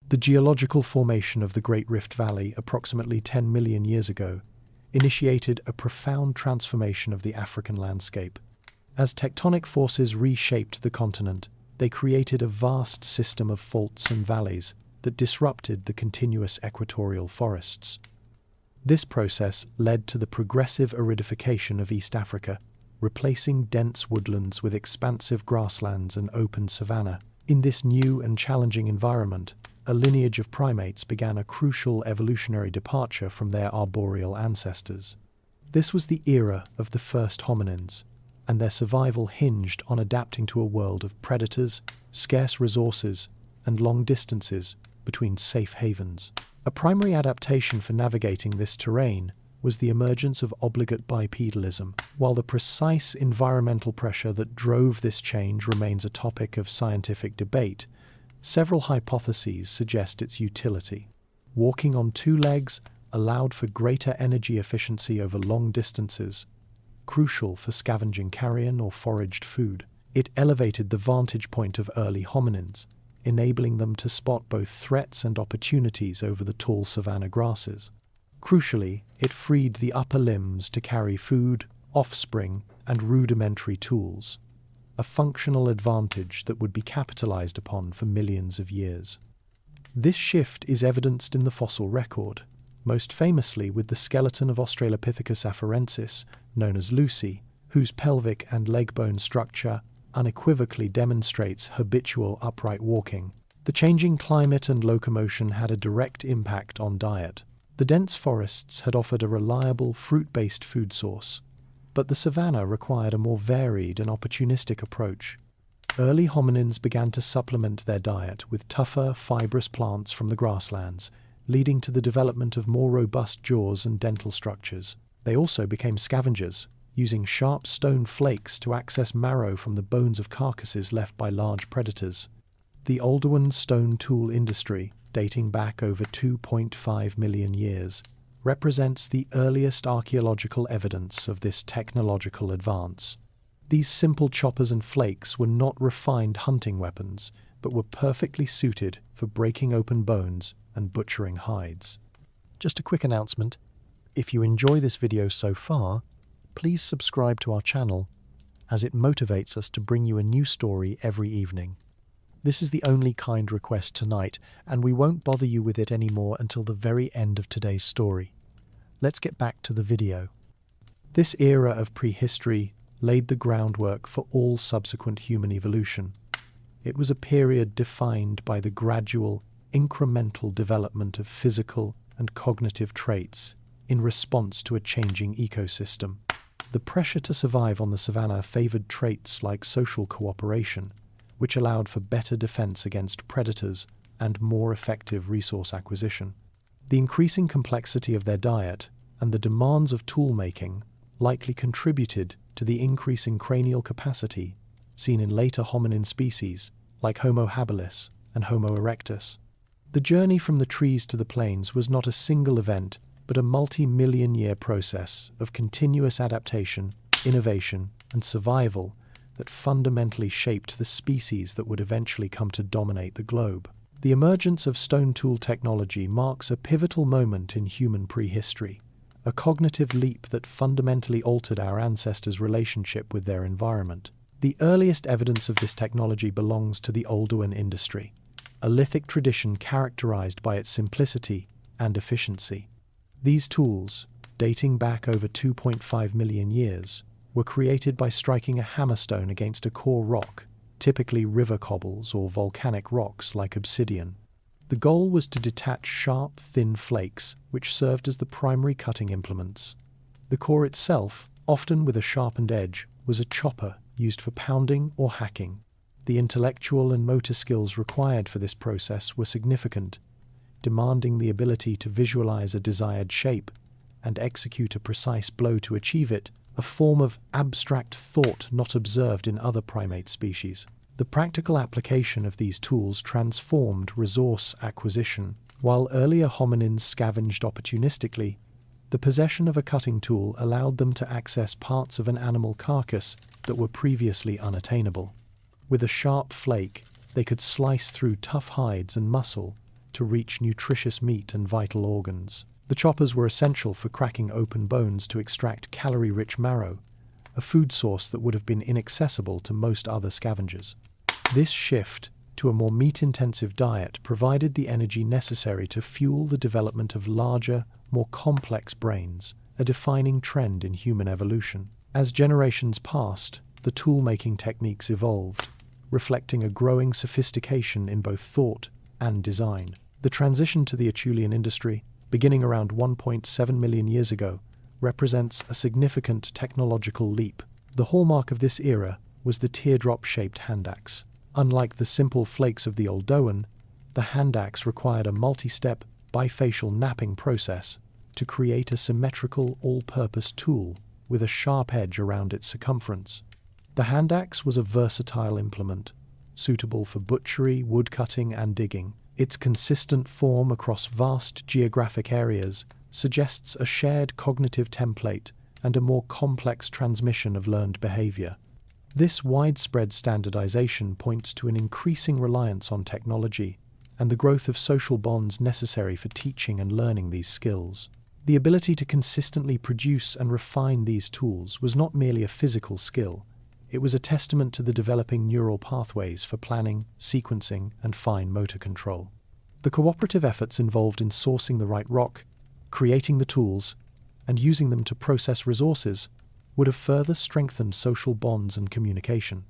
The geological formation of the Great Rift Valley approximately 10 million years ago initiated a profound transformation of the African landscape. As tectonic forces reshaped the continent, they created a vast system of faults and valleys that disrupted the continuous equatorial forests. This process led to the progressive aridification of East Africa, replacing dense woodlands with expansive grasslands and open savanna. In this new and challenging environment, a lineage of primates began a crucial evolutionary departure from their arboreal ancestors. This was the era of the first hominins, and their survival hinged on adapting to a world of predators, scarce resources, and long distances between safe havens. A primary adaptation for navigating this terrain was the emergence of obligate bipedalism. While the precise environmental pressure that drove this change remains a topic of scientific debate, several hypotheses suggest its utility. Walking on two legs allowed for greater energy efficiency over long distances, crucial for scavenging carrion or foraged food. It elevated the vantage point of early hominins, enabling them to spot both threats and opportunities over the tall savanna grasses. Crucially, it freed the upper limbs to carry food, offspring, and rudimentary tools, a functional advantage that would be capitalized upon for millions of years. This shift is evidenced in the fossil record, most famously with the skeleton of Australopithecus afarensis, known as Lucy, whose pelvic and leg bone structure unequivocally demonstrates habitual upright walking. The changing climate and locomotion had a direct impact on diet. The dense forests had offered a reliable fruit-based food source, but the savanna required a more varied and opportunistic approach. Early hominins began to supplement their diet with tougher, fibrous plants from the grasslands, leading to the development of more robust jaws and dental structures. They also became scavengers, using sharp stone flakes to access marrow from the bones of carcasses left by large predators. The Oldowan stone tool industry, dating back over 2.5 million years, represents the earliest archaeological evidence of this technological advance. These simple choppers and flakes were not refined hunting weapons, but were perfectly suited for breaking open bones and butchering hides. Just a quick announcement: if you enjoy this video so far, please subscribe to our channel, as it motivates us to bring you a new story every evening. This is the only kind request tonight, and we won't bother you with it anymore until the very end of today's story. Let's get back to the video. This era of prehistory laid the groundwork for all subsequent human evolution. It was a period defined by the gradual, incremental development of physical and cognitive traits in response to a changing ecosystem. The pressure to survive on the savanna favored traits like social cooperation, which allowed for better defense against predators and more effective resource acquisition. The increasing complexity of their diet and the demands of tool-making likely contributed to the increase in cranial capacity seen in later hominin species like Homo habilis and Homo erectus. The journey from the trees to the plains was not a single event, but a multi-million-year process of continuous adaptation, innovation, and survival that fundamentally shaped the species that would eventually come to dominate the globe. The emergence of stone tool technology marks a pivotal moment in human prehistory, a cognitive leap that fundamentally altered our ancestors' relationship with their environment. The earliest evidence of this technology belongs to the Oldowan industry, a lithic tradition characterized by its simplicity and efficiency. These tools, dating back over 2.5 million years, were created by striking a hammerstone against a core rock, typically river cobbles or volcanic rocks like obsidian. The goal was to detach sharp, thin flakes, which served as the primary cutting implements. The core itself, often with a sharpened edge, was a chopper used for pounding or hacking. The intellectual and motor skills required for this process were significant, demanding the ability to visualize a desired shape and execute a precise blow to achieve it, a form of abstract thought not observed in other primate species. The practical application of these tools transformed resource acquisition. While earlier hominins scavenged opportunistically, the possession of a cutting tool allowed them to access parts of an animal carcass that were previously unattainable. With a sharp flake, they could slice through tough hides and muscle, to reach nutritious meat and vital organs. The choppers were essential for cracking open bones to extract calorie-rich marrow, a food source that would have been inaccessible to most other scavengers. This shift to a more meat-intensive diet provided the energy necessary to fuel the development of larger, more complex brains, a defining trend in human evolution. As generations passed, the tool-making techniques evolved, reflecting a growing sophistication in both thought and design. The transition to the Acheulean industry, beginning around 1.7 million years ago, represents a significant technological leap. The hallmark of this era was the teardrop-shaped hand axe. Unlike the simple flakes of the old Doan, the hand axe required a multi-step, bifacial knapping process to create a symmetrical, all-purpose tool with a sharp edge around its circumference. The hand axe was a versatile implement, suitable for butchery, woodcutting, and digging. Its consistent form across vast geographic areas suggests a shared cognitive template and a more complex transmission of learned behavior. This widespread standardization points to an increasing reliance on technology and the growth of social bonds necessary for teaching and learning these skills. The ability to consistently produce and refine these tools was not merely a physical skill, it was a testament to the developing neural pathways for planning, sequencing, and fine motor control. The cooperative efforts involved in sourcing the right rock, creating the tools, and using them to process resources would have further strengthened social bonds and communication.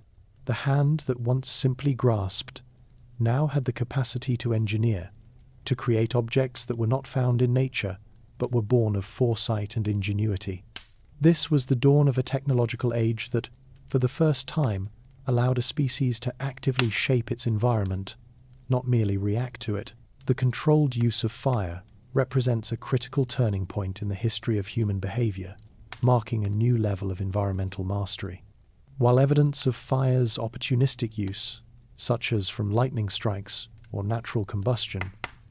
The hand that once simply grasped now had the capacity to engineer, to create objects that were not found in nature, but were born of foresight and ingenuity. This was the dawn of a technological age that, for the first time, allowed a species to actively shape its environment, not merely react to it. The controlled use of fire represents a critical turning point in the history of human behavior, marking a new level of environmental mastery. While evidence of fire's opportunistic use, such as from lightning strikes or natural combustion,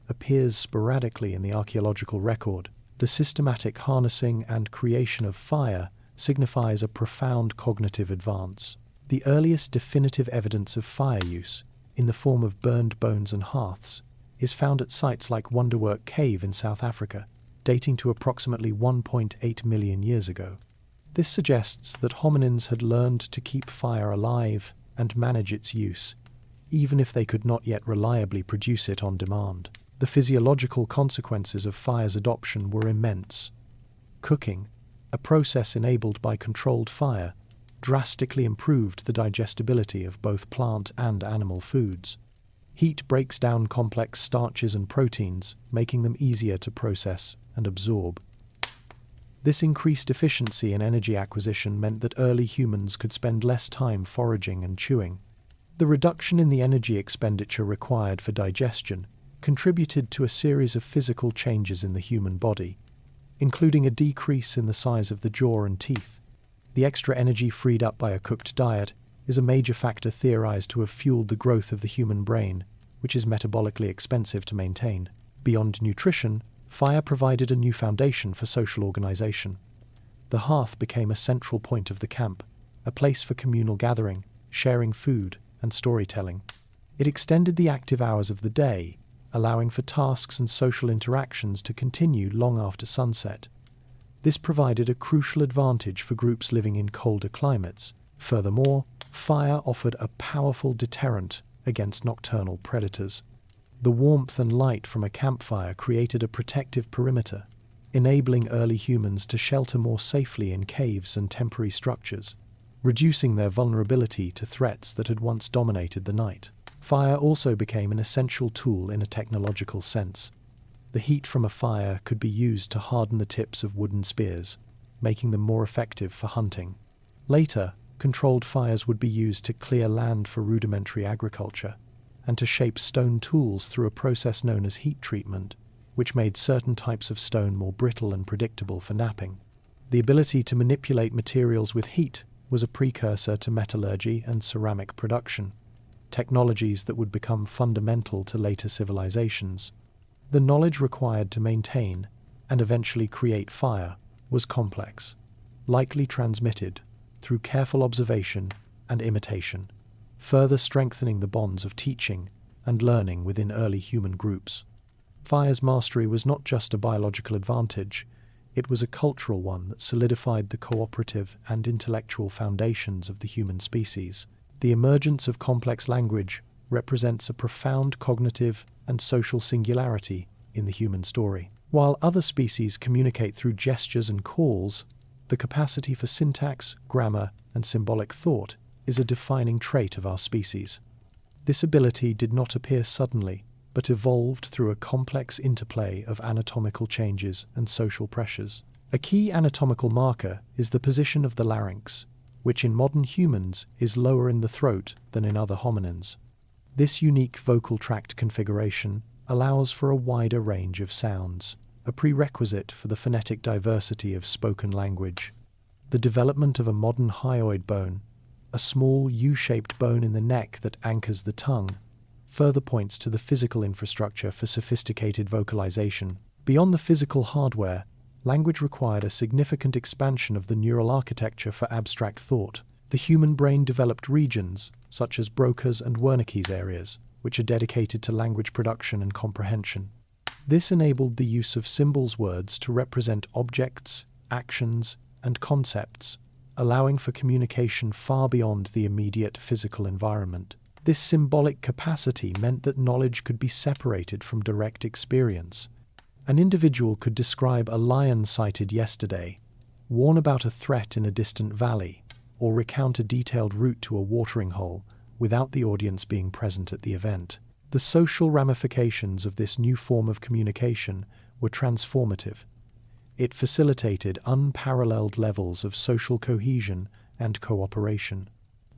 appears sporadically in the archaeological record, the systematic harnessing and creation of fire signifies a profound cognitive advance. The earliest definitive evidence of fire use, in the form of burned bones and hearths, is found at sites like Wonderwork Cave in South Africa, dating to approximately 1.8 million years ago. This suggests that hominins had learned to keep fire alive and manage its use, even if they could not yet reliably produce it on demand. The physiological consequences of fire's adoption were immense. Cooking, a process enabled by controlled fire, drastically improved the digestibility of both plant and animal foods. Heat breaks down complex starches and proteins, making them easier to process and absorb. This increased efficiency in energy acquisition meant that early humans could spend less time foraging and chewing. The reduction in the energy expenditure required for digestion contributed to a series of physical changes in the human body, including a decrease in the size of the jaw and teeth. The extra energy freed up by a cooked diet is a major factor theorized to have fueled the growth of the human brain, which is metabolically expensive to maintain. Beyond nutrition, fire provided a new foundation for social organization. The hearth became a central point of the camp, a place for communal gathering, sharing food, and storytelling. It extended the active hours of the day, allowing for tasks and social interactions to continue long after sunset. This provided a crucial advantage for groups living in colder climates. Furthermore, fire offered a powerful deterrent against nocturnal predators. The warmth and light from a campfire created a protective perimeter, enabling early humans to shelter more safely in caves and temporary structures, reducing their vulnerability to threats that had once dominated the night. Fire also became an essential tool in a technological sense. The heat from a fire could be used to harden the tips of wooden spears, making them more effective for hunting. Later, controlled fires would be used to clear land for rudimentary agriculture, and to shape stone tools through a process known as heat treatment, which made certain types of stone more brittle and predictable for knapping. The ability to manipulate materials with heat was a precursor to metallurgy and ceramic production, technologies that would become fundamental to later civilizations. The knowledge required to maintain and eventually create fire was complex, likely transmitted through careful observation and imitation, further strengthening the bonds of teaching and learning within early human groups. Fire's mastery was not just a biological advantage, it was a cultural one that solidified the cooperative and intellectual foundations of the human species. The emergence of complex language represents a profound cognitive and social singularity in the human story. While other species communicate through gestures and calls, the capacity for syntax, grammar, and symbolic thought is a defining trait of our species. This ability did not appear suddenly, but evolved through a complex interplay of anatomical changes and social pressures. A key anatomical marker is the position of the larynx, which in modern humans is lower in the throat than in other hominins. This unique vocal tract configuration allows for a wider range of sounds, a prerequisite for the phonetic diversity of spoken language. The development of a modern hyoid bone, a small U-shaped bone in the neck that anchors the tongue, further points to the physical infrastructure for sophisticated vocalization. Beyond the physical hardware, language required a significant expansion of the neural architecture for abstract thought. The human brain developed regions, such as Broca's and Wernicke's areas, which are dedicated to language production and comprehension. This enabled the use of symbols words to represent objects, actions, and concepts, allowing for communication far beyond the immediate physical environment. This symbolic capacity meant that knowledge could be separated from direct experience. An individual could describe a lion sighted yesterday, warn about a threat in a distant valley, or recount a detailed route to a watering hole without the audience being present at the event. The social ramifications of this new form of communication were transformative. It facilitated unparalleled levels of social cohesion and cooperation.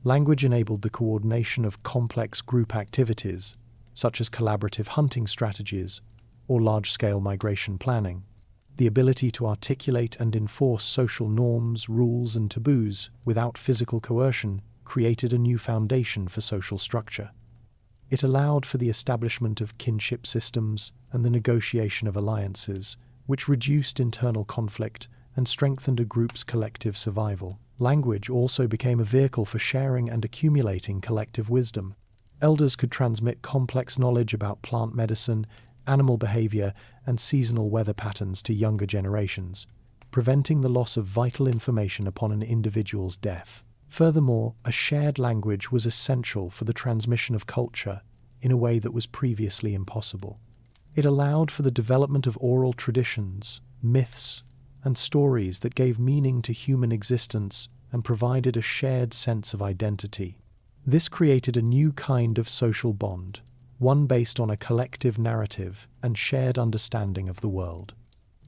Language enabled the coordination of complex group activities, such as collaborative hunting strategies or large-scale migration planning. The ability to articulate and enforce social norms, rules, and taboos without physical coercion created a new foundation for social structure. It allowed for the establishment of kinship systems and the negotiation of alliances, which reduced internal conflict and strengthened a group's collective survival. Language also became a vehicle for sharing and accumulating collective wisdom. Elders could transmit complex knowledge about plant medicine, animal behavior, and seasonal weather patterns to younger generations, preventing the loss of vital information upon an individual's death. Furthermore, a shared language was essential for the transmission of culture in a way that was previously impossible. It allowed for the development of oral traditions, myths, and stories that gave meaning to human existence and provided a shared sense of identity. This created a new kind of social bond, one based on a collective narrative and shared understanding of the world.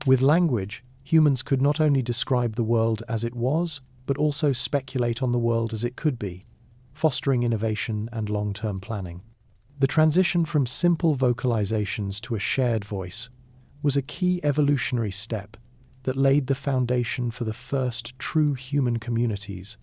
With language, humans could not only describe the world as it was, but also speculate on the world as it could be, fostering innovation and long-term planning. The transition from simple vocalizations to a shared voice was a key evolutionary step that laid the foundation for the first true human communities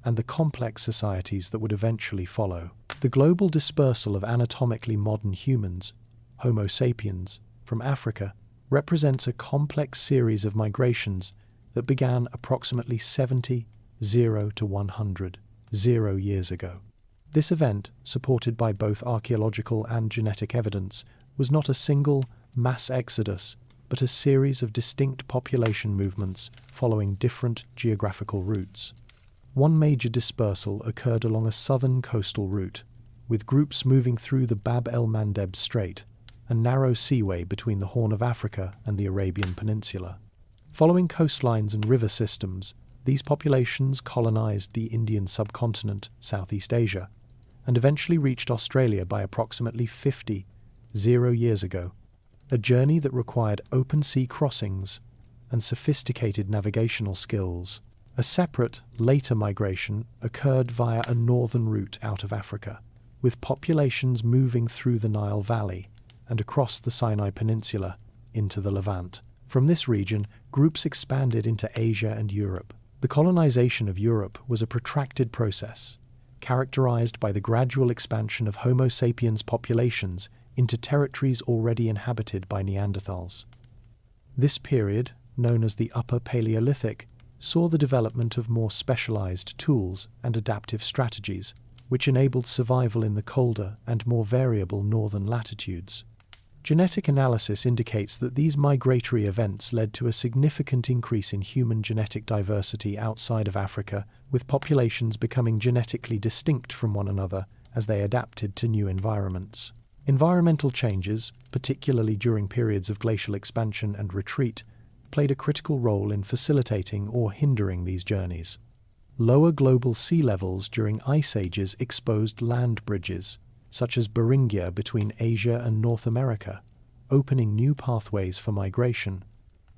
and the complex societies that would eventually follow. The global dispersal of anatomically modern humans, Homo sapiens, from Africa represents a complex series of migrations that began approximately 70 to 100 years ago. This event, supported by both archaeological and genetic evidence, was not a single mass exodus, but a series of distinct population movements following different geographical routes. One major dispersal occurred along a southern coastal route, with groups moving through the Bab el-Mandeb Strait, a narrow seaway between the Horn of Africa and the Arabian Peninsula. Following coastlines and river systems, these populations colonized the Indian subcontinent, Southeast Asia, and eventually reached Australia by approximately 50 years ago, a journey that required open sea crossings and sophisticated navigational skills. A separate, later migration occurred via a northern route out of Africa, with populations moving through the Nile Valley and across the Sinai Peninsula into the Levant. From this region, groups expanded into Asia and Europe. The colonization of Europe was a protracted process, characterized by the gradual expansion of Homo sapiens populations into territories already inhabited by Neanderthals. This period, known as the Upper Paleolithic, saw the development of more specialized tools and adaptive strategies, which enabled survival in the colder and more variable northern latitudes. Genetic analysis indicates that these migratory events led to a significant increase in human genetic diversity outside of Africa, with populations becoming genetically distinct from one another as they adapted to new environments. Environmental changes, particularly during periods of glacial expansion and retreat, played a critical role in facilitating or hindering these journeys. Lower global sea levels during ice ages exposed land bridges, such as Beringia between Asia and North America, opening new pathways for migration.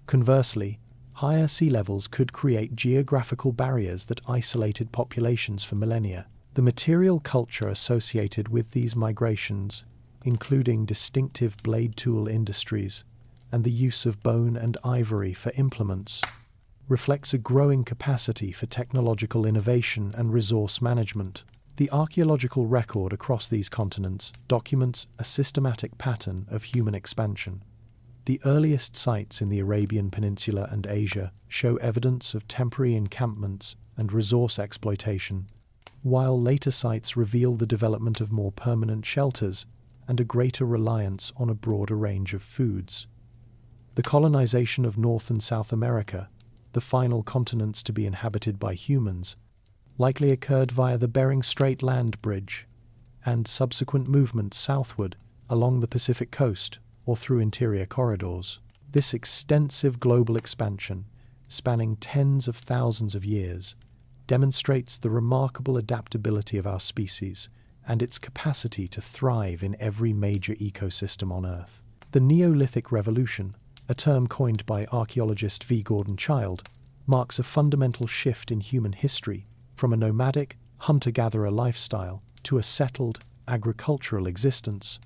Conversely, higher sea levels could create geographical barriers that isolated populations for millennia. The material culture associated with these migrations, including distinctive blade tool industries and the use of bone and ivory for implements, reflects a growing capacity for technological innovation and resource management. The archaeological record across these continents documents a systematic pattern of human expansion. The earliest sites in the Arabian Peninsula and Asia show evidence of temporary encampments and resource exploitation, while later sites reveal the development of more permanent shelters and a greater reliance on a broader range of foods. The colonization of North and South America, the final continents to be inhabited by humans, likely occurred via the Bering Strait land bridge and subsequent movement southward along the Pacific coast or through interior corridors. This extensive global expansion, spanning tens of thousands of years, demonstrates the remarkable adaptability of our species and its capacity to thrive in every major ecosystem on Earth. The Neolithic Revolution, a term coined by archaeologist V. Gordon Childe, marks a fundamental shift in human history from a nomadic, hunter-gatherer lifestyle to a settled, agricultural existence.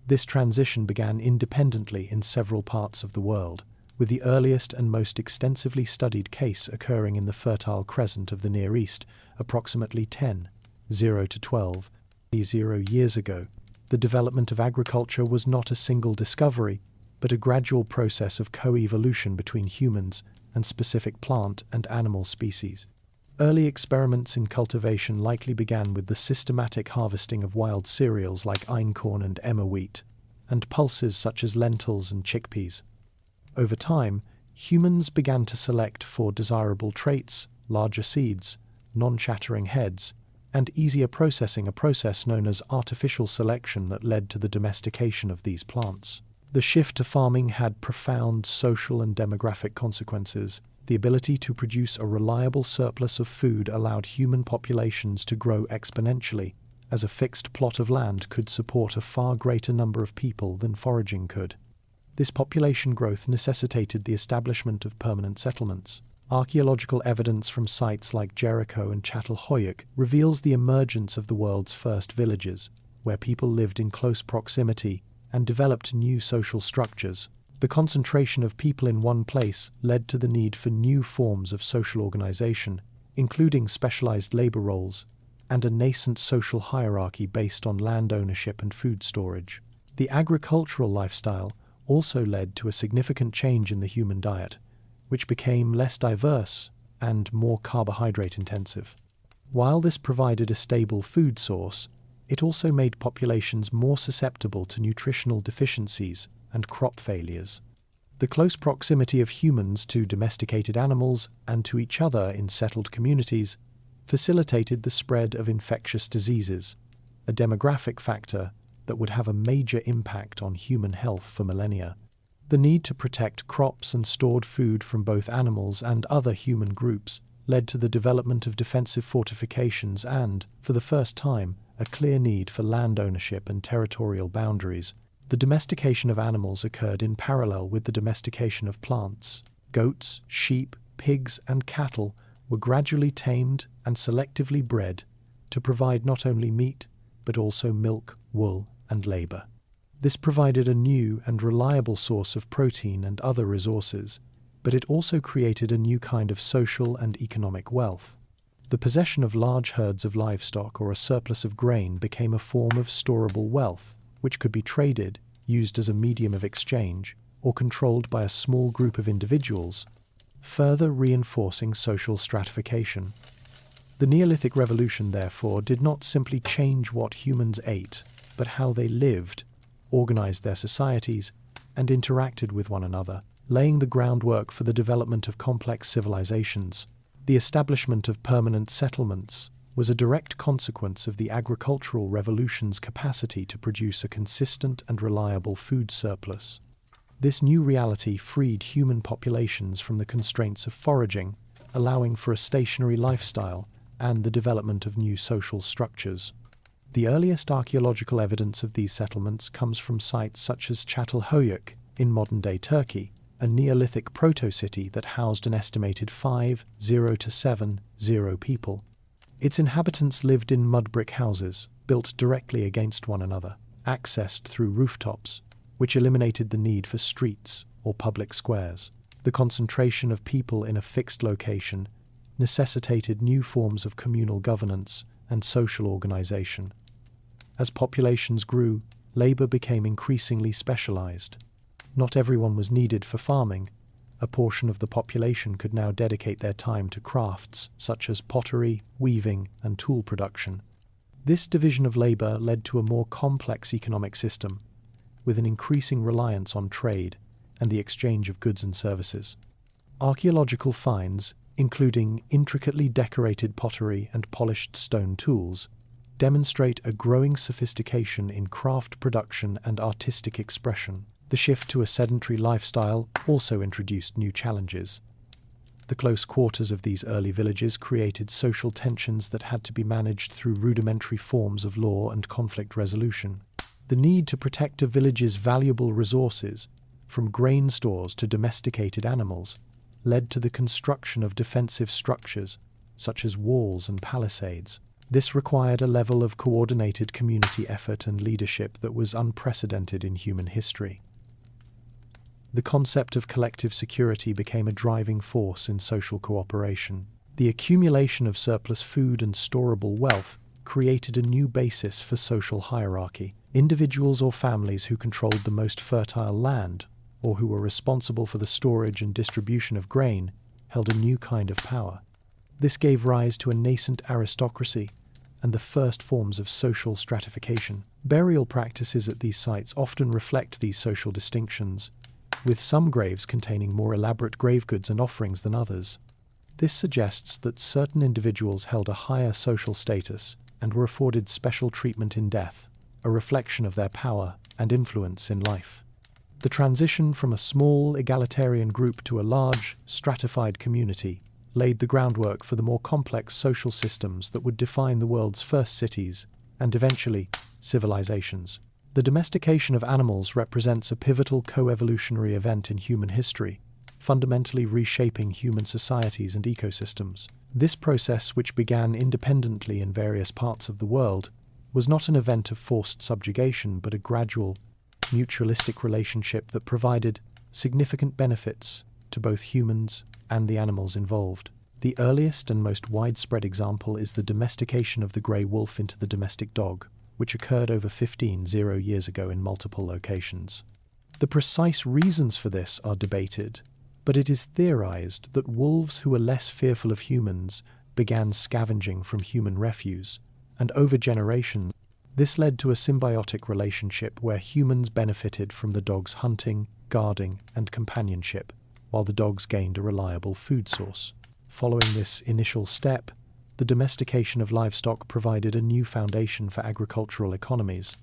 This transition began independently in several parts of the world, with the earliest and most extensively studied case occurring in the Fertile Crescent of the Near East, approximately 10,0 to 12,0 years ago. The development of agriculture was not a single discovery, but a gradual process of co-evolution between humans and specific plant and animal species. Early experiments in cultivation likely began with the systematic harvesting of wild cereals like einkorn and emmer wheat, and pulses such as lentils and chickpeas. Over time, humans began to select for desirable traits, larger seeds, non-chattering heads, and easier processing, a process known as artificial selection that led to the domestication of these plants. The shift to farming had profound social and demographic consequences. The ability to produce a reliable surplus of food allowed human populations to grow exponentially, as a fixed plot of land could support a far greater number of people than foraging could. This population growth necessitated the establishment of permanent settlements. Archaeological evidence from sites like Jericho and Çatalhöyük reveals the emergence of the world's first villages, where people lived in close proximity and developed new social structures. The concentration of people in one place led to the need for new forms of social organization, including specialized labor roles and a nascent social hierarchy based on land ownership and food storage. The agricultural lifestyle also led to a significant change in the human diet, which became less diverse and more carbohydrate intensive. While this provided a stable food source, it also made populations more susceptible to nutritional deficiencies and crop failures. The close proximity of humans to domesticated animals and to each other in settled communities facilitated the spread of infectious diseases, a demographic factor that would have a major impact on human health for millennia. The need to protect crops and stored food from both animals and other human groups led to the development of defensive fortifications and, for the first time, a clear need for land ownership and territorial boundaries. The domestication of animals occurred in parallel with the domestication of plants. Goats, sheep, pigs, and cattle were gradually tamed and selectively bred to provide not only meat, but also milk, wool, and labor. This provided a new and reliable source of protein and other resources, but it also created a new kind of social and economic wealth. The possession of large herds of livestock or a surplus of grain became a form of storable wealth, which could be traded, used as a medium of exchange, or controlled by a small group of individuals, further reinforcing social stratification. The Neolithic Revolution, therefore, did not simply change what humans ate, but how they lived, organized their societies, and interacted with one another, laying the groundwork for the development of complex civilizations. The establishment of permanent settlements was a direct consequence of the agricultural revolution's capacity to produce a consistent and reliable food surplus. This new reality freed human populations from the constraints of foraging, allowing for a stationary lifestyle and the development of new social structures. The earliest archaeological evidence of these settlements comes from sites such as Çatalhöyük in modern-day Turkey, a Neolithic proto-city that housed an estimated 50 to 70 people. Its inhabitants lived in mud brick houses, built directly against one another, accessed through rooftops, which eliminated the need for streets or public squares. The concentration of people in a fixed location necessitated new forms of communal governance and social organization. As populations grew, labor became increasingly specialized. Not everyone was needed for farming. A portion of the population could now dedicate their time to crafts such as pottery, weaving, and tool production. This division of labor led to a more complex economic system, with an increasing reliance on trade and the exchange of goods and services. Archaeological finds, including intricately decorated pottery and polished stone tools, demonstrate a growing sophistication in craft production and artistic expression. The shift to a sedentary lifestyle also introduced new challenges. The close quarters of these early villages created social tensions that had to be managed through rudimentary forms of law and conflict resolution. The need to protect a village's valuable resources, from grain stores to domesticated animals, led to the construction of defensive structures, such as walls and palisades. This required a level of coordinated community effort and leadership that was unprecedented in human history. The concept of collective security became a driving force in social cooperation. The accumulation of surplus food and storable wealth created a new basis for social hierarchy. Individuals or families who controlled the most fertile land, or who were responsible for the storage and distribution of grain, held a new kind of power. This gave rise to a nascent aristocracy and the first forms of social stratification. Burial practices at these sites often reflect these social distinctions, with some graves containing more elaborate grave goods and offerings than others. This suggests that certain individuals held a higher social status and were afforded special treatment in death, a reflection of their power and influence in life. The transition from a small, egalitarian group to a large, stratified community laid the groundwork for the more complex social systems that would define the world's first cities and eventually civilizations. The domestication of animals represents a pivotal co-evolutionary event in human history, fundamentally reshaping human societies and ecosystems. This process, which began independently in various parts of the world, was not an event of forced subjugation but a gradual, mutualistic relationship that provided significant benefits to both humans and the animals involved. The earliest and most widespread example is the domestication of the grey wolf into the domestic dog, which occurred over 15,000 years ago in multiple locations. The precise reasons for this are debated, but it is theorized that wolves who were less fearful of humans began scavenging from human refuse, and over generations, this led to a symbiotic relationship where humans benefited from the dog's hunting, guarding, and companionship, while the dogs gained a reliable food source. Following this initial step, the domestication of livestock provided a new foundation for agricultural economies.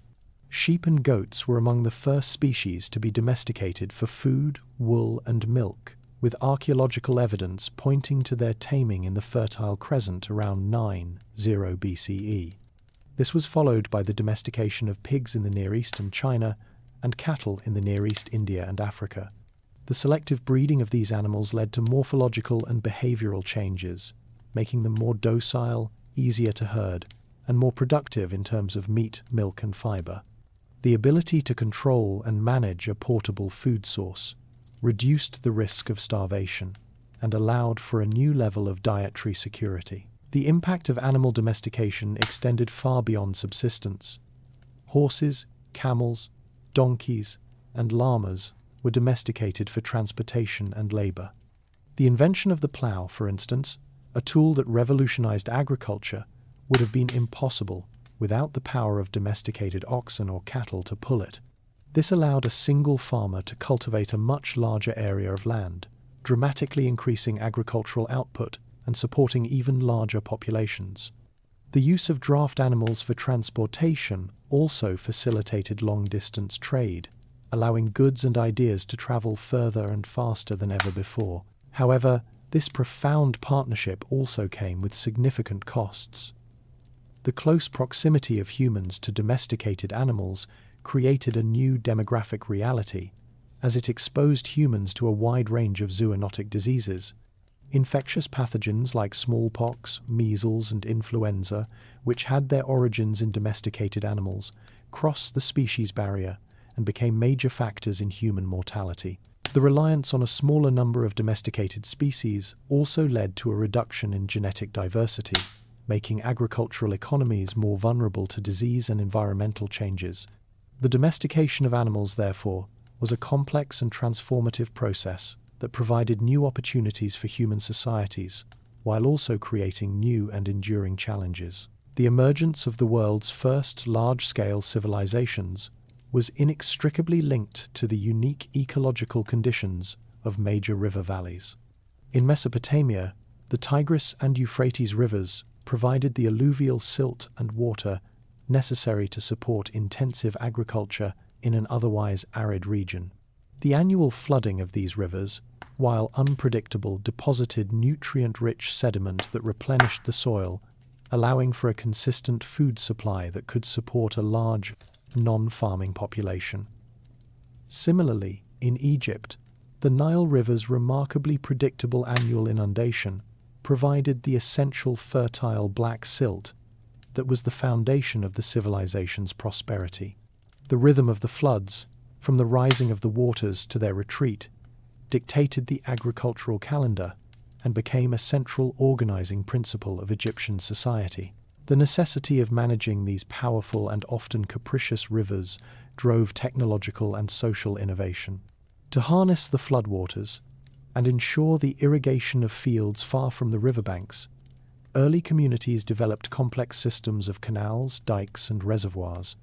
Sheep and goats were among the first species to be domesticated for food, wool, and milk, with archaeological evidence pointing to their taming in the Fertile Crescent around 90 BCE. This was followed by the domestication of pigs in the Near East and China, and cattle in the Near East, India, and Africa. The selective breeding of these animals led to morphological and behavioral changes, making them more docile, easier to herd, and more productive in terms of meat, milk, and fiber. The ability to control and manage a portable food source reduced the risk of starvation and allowed for a new level of dietary security. The impact of animal domestication extended far beyond subsistence. Horses, camels, donkeys, and llamas were domesticated for transportation and labor. The invention of the plough, for instance, a tool that revolutionized agriculture, would have been impossible without the power of domesticated oxen or cattle to pull it. This allowed a single farmer to cultivate a much larger area of land, dramatically increasing agricultural output and supporting even larger populations. The use of draft animals for transportation also facilitated long-distance trade, allowing goods and ideas to travel further and faster than ever before. However, this profound partnership also came with significant costs. The close proximity of humans to domesticated animals created a new demographic reality, as it exposed humans to a wide range of zoonotic diseases. Infectious pathogens like smallpox, measles, and influenza, which had their origins in domesticated animals, crossed the species barrier and became major factors in human mortality. The reliance on a smaller number of domesticated species also led to a reduction in genetic diversity, making agricultural economies more vulnerable to disease and environmental changes. The domestication of animals, therefore, was a complex and transformative process that provided new opportunities for human societies, while also creating new and enduring challenges. The emergence of the world's first large-scale civilizations was inextricably linked to the unique ecological conditions of major river valleys. In Mesopotamia, the Tigris and Euphrates rivers provided the alluvial silt and water necessary to support intensive agriculture in an otherwise arid region. The annual flooding of these rivers, while unpredictable, deposited nutrient-rich sediment that replenished the soil, allowing for a consistent food supply that could support a large, non-farming population. Similarly, in Egypt, the Nile River's remarkably predictable annual inundation provided the essential fertile black silt that was the foundation of the civilization's prosperity. The rhythm of the floods, from the rising of the waters to their retreat, dictated the agricultural calendar and became a central organizing principle of Egyptian society. The necessity of managing these powerful and often capricious rivers drove technological and social innovation. To harness the floodwaters and ensure the irrigation of fields far from the riverbanks, early communities developed complex systems of canals, dikes, and reservoirs.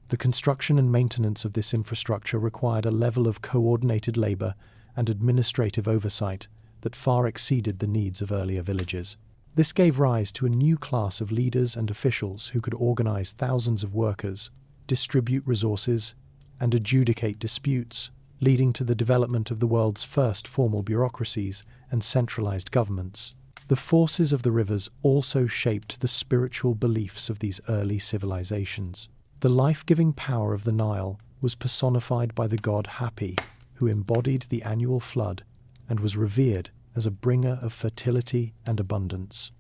The construction and maintenance of this infrastructure required a level of coordinated labor and administrative oversight that far exceeded the needs of earlier villages. This gave rise to a new class of leaders and officials who could organize thousands of workers, distribute resources, and adjudicate disputes, leading to the development of the world's first formal bureaucracies and centralized governments. The forces of the rivers also shaped the spiritual beliefs of these early civilizations. The life-giving power of the Nile was personified by the god Hapi, who embodied the annual flood and was revered as a bringer of fertility and abundance.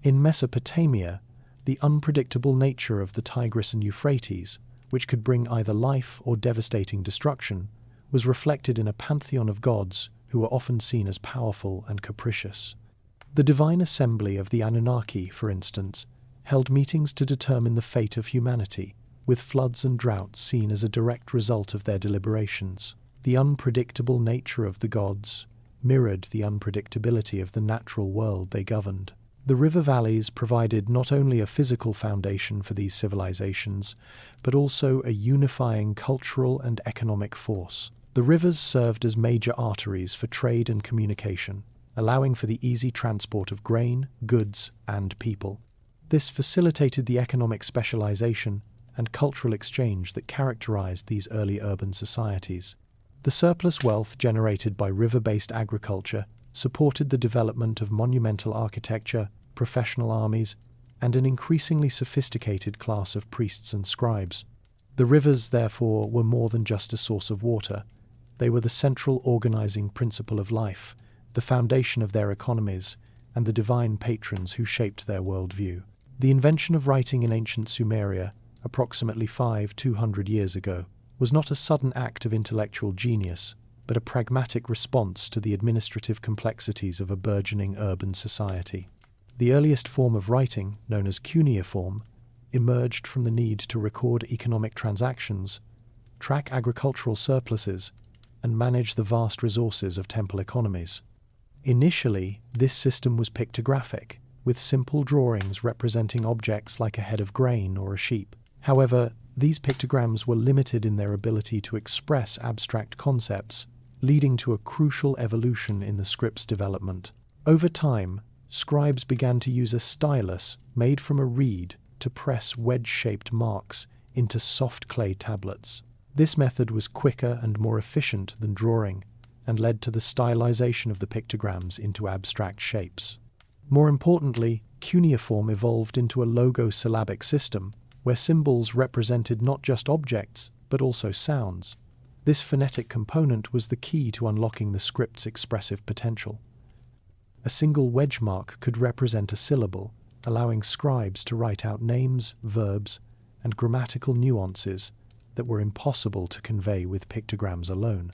In Mesopotamia, the unpredictable nature of the Tigris and Euphrates, which could bring either life or devastating destruction, was reflected in a pantheon of gods who were often seen as powerful and capricious. The divine assembly of the Anunnaki, for instance, held meetings to determine the fate of humanity, with floods and droughts seen as a direct result of their deliberations. The unpredictable nature of the gods mirrored the unpredictability of the natural world they governed. The river valleys provided not only a physical foundation for these civilizations, but also a unifying cultural and economic force. The rivers served as major arteries for trade and communication, allowing for the easy transport of grain, goods, and people. This facilitated the economic specialization and cultural exchange that characterized these early urban societies. The surplus wealth generated by river-based agriculture supported the development of monumental architecture, professional armies, and an increasingly sophisticated class of priests and scribes. The rivers, therefore, were more than just a source of water. They were the central organizing principle of life, the foundation of their economies, and the divine patrons who shaped their worldview. The invention of writing in ancient Sumeria, approximately 200 years ago, was not a sudden act of intellectual genius, but a pragmatic response to the administrative complexities of a burgeoning urban society. The earliest form of writing, known as cuneiform, emerged from the need to record economic transactions, track agricultural surpluses, and manage the vast resources of temple economies. Initially, this system was pictographic, with simple drawings representing objects like a head of grain or a sheep. However, These pictograms were limited in their ability to express abstract concepts, leading to a crucial evolution in the script's development. Over time, scribes began to use a stylus made from a reed to press wedge-shaped marks into soft clay tablets. This method was quicker and more efficient than drawing, and led to the stylization of the pictograms into abstract shapes. More importantly, cuneiform evolved into a logosyllabic system, where symbols represented not just objects, but also sounds. This phonetic component was the key to unlocking the script's expressive potential. A single wedge mark could represent a syllable, allowing scribes to write out names, verbs, and grammatical nuances that were impossible to convey with pictograms alone.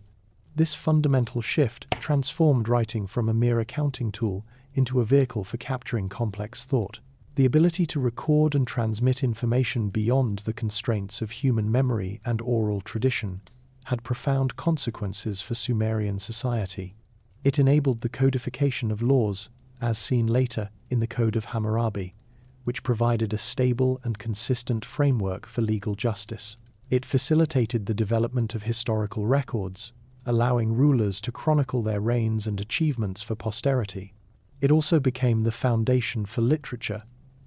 This fundamental shift transformed writing from a mere accounting tool into a vehicle for capturing complex thought. The ability to record and transmit information beyond the constraints of human memory and oral tradition had profound consequences for Sumerian society. It enabled the codification of laws, as seen later in the Code of Hammurabi, which provided a stable and consistent framework for legal justice. It facilitated the development of historical records, allowing rulers to chronicle their reigns and achievements for posterity. It also became the foundation for literature,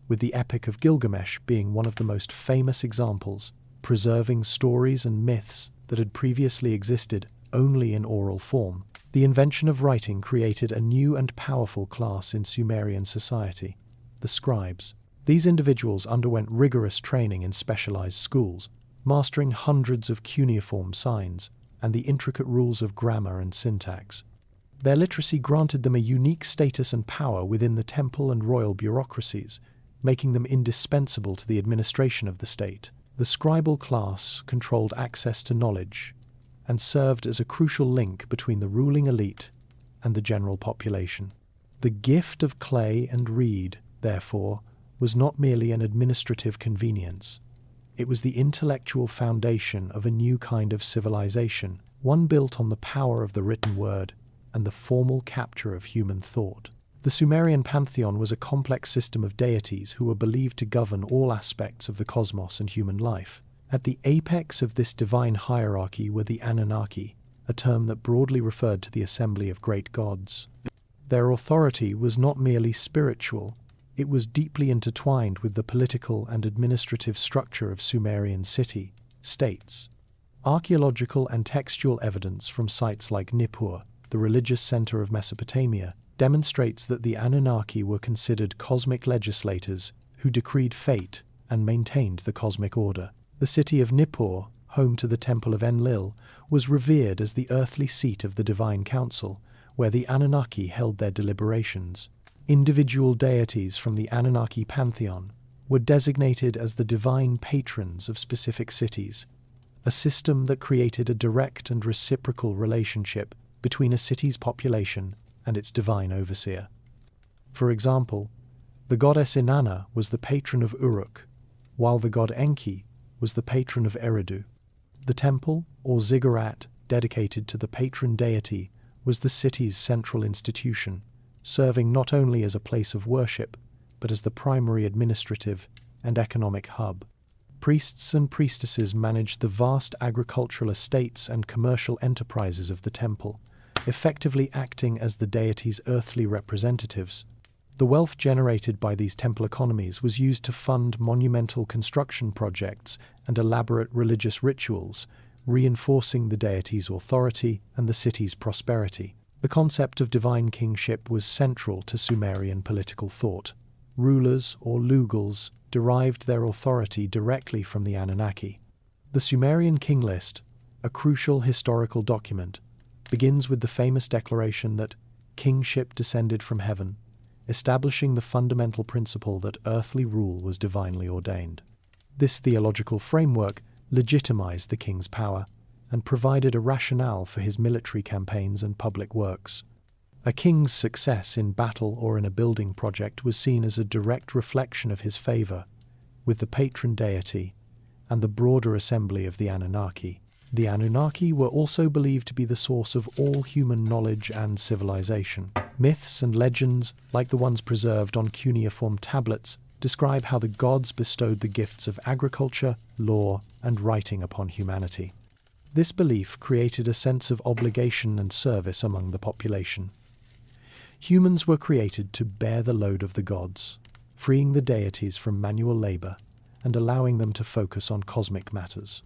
with the Epic of Gilgamesh being one of the most famous examples, preserving stories and myths that had previously existed only in oral form. The invention of writing created a new and powerful class in Sumerian society, the scribes. These individuals underwent rigorous training in specialized schools, mastering hundreds of cuneiform signs and the intricate rules of grammar and syntax. Their literacy granted them a unique status and power within the temple and royal bureaucracies, making them indispensable to the administration of the state. The scribal class controlled access to knowledge and served as a crucial link between the ruling elite and the general population. The gift of clay and reed, therefore, was not merely an administrative convenience. It was the intellectual foundation of a new kind of civilization, one built on the power of the written word and the formal capture of human thought. The Sumerian pantheon was a complex system of deities who were believed to govern all aspects of the cosmos and human life. At the apex of this divine hierarchy were the Anunnaki, a term that broadly referred to the assembly of great gods. Their authority was not merely spiritual, it was deeply intertwined with the political and administrative structure of Sumerian city-states. Archaeological and textual evidence from sites like Nippur, the religious center of Mesopotamia, demonstrates that the Anunnaki were considered cosmic legislators who decreed fate and maintained the cosmic order. The city of Nippur, home to the Temple of Enlil, was revered as the earthly seat of the divine council, where the Anunnaki held their deliberations. Individual deities from the Anunnaki pantheon were designated as the divine patrons of specific cities, a system that created a direct and reciprocal relationship between a city's population and its divine overseer. For example, the goddess Inanna was the patron of Uruk, while the god Enki was the patron of Eridu. The temple, or ziggurat, dedicated to the patron deity, was the city's central institution, serving not only as a place of worship, but as the primary administrative and economic hub. Priests and priestesses managed the vast agricultural estates and commercial enterprises of the temple, effectively acting as the deity's earthly representatives. The wealth generated by these temple economies was used to fund monumental construction projects and elaborate religious rituals, reinforcing the deity's authority and the city's prosperity. The concept of divine kingship was central to Sumerian political thought. Rulers, or lugals, derived their authority directly from the Anunnaki. The Sumerian king list, a crucial historical document, begins with the famous declaration that kingship descended from heaven, establishing the fundamental principle that earthly rule was divinely ordained. This theological framework legitimized the king's power and provided a rationale for his military campaigns and public works. A king's success in battle or in a building project was seen as a direct reflection of his favor with the patron deity and the broader assembly of the Anunnaki. The Anunnaki were also believed to be the source of all human knowledge and civilization. Myths and legends, like the ones preserved on cuneiform tablets, describe how the gods bestowed the gifts of agriculture, law, and writing upon humanity. This belief created a sense of obligation and service among the population. Humans were created to bear the load of the gods, freeing the deities from manual labor and allowing them to focus on cosmic matters.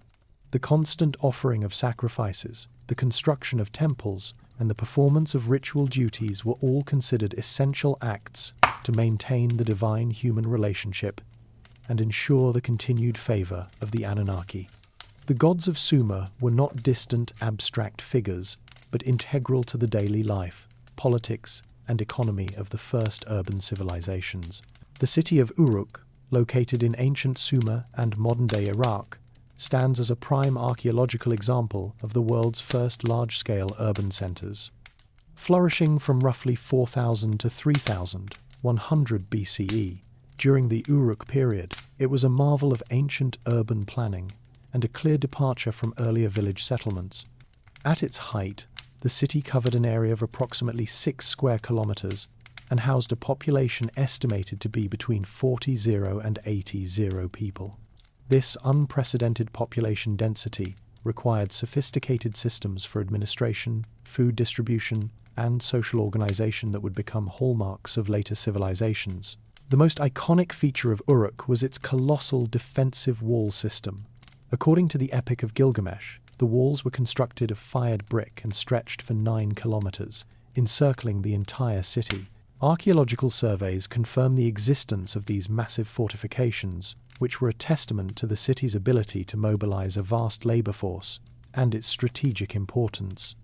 The constant offering of sacrifices, the construction of temples, and the performance of ritual duties were all considered essential acts to maintain the divine-human relationship and ensure the continued favor of the Anunnaki. The gods of Sumer were not distant, abstract figures, but integral to the daily life, politics, and economy of the first urban civilizations. The city of Uruk, located in ancient Sumer and modern-day Iraq, stands as a prime archaeological example of the world's first large-scale urban centers. Flourishing from roughly 4000 to 3100 BCE, during the Uruk period, it was a marvel of ancient urban planning and a clear departure from earlier village settlements. At its height, the city covered an area of approximately 6 square kilometers and housed a population estimated to be between 40 and 80 people. This unprecedented population density required sophisticated systems for administration, food distribution, and social organization that would become hallmarks of later civilizations. The most iconic feature of Uruk was its colossal defensive wall system. According to the Epic of Gilgamesh, the walls were constructed of fired brick and stretched for 9 kilometers, encircling the entire city. Archaeological surveys confirm the existence of these massive fortifications, which were a testament to the city's ability to mobilize a vast labor force and its strategic importance.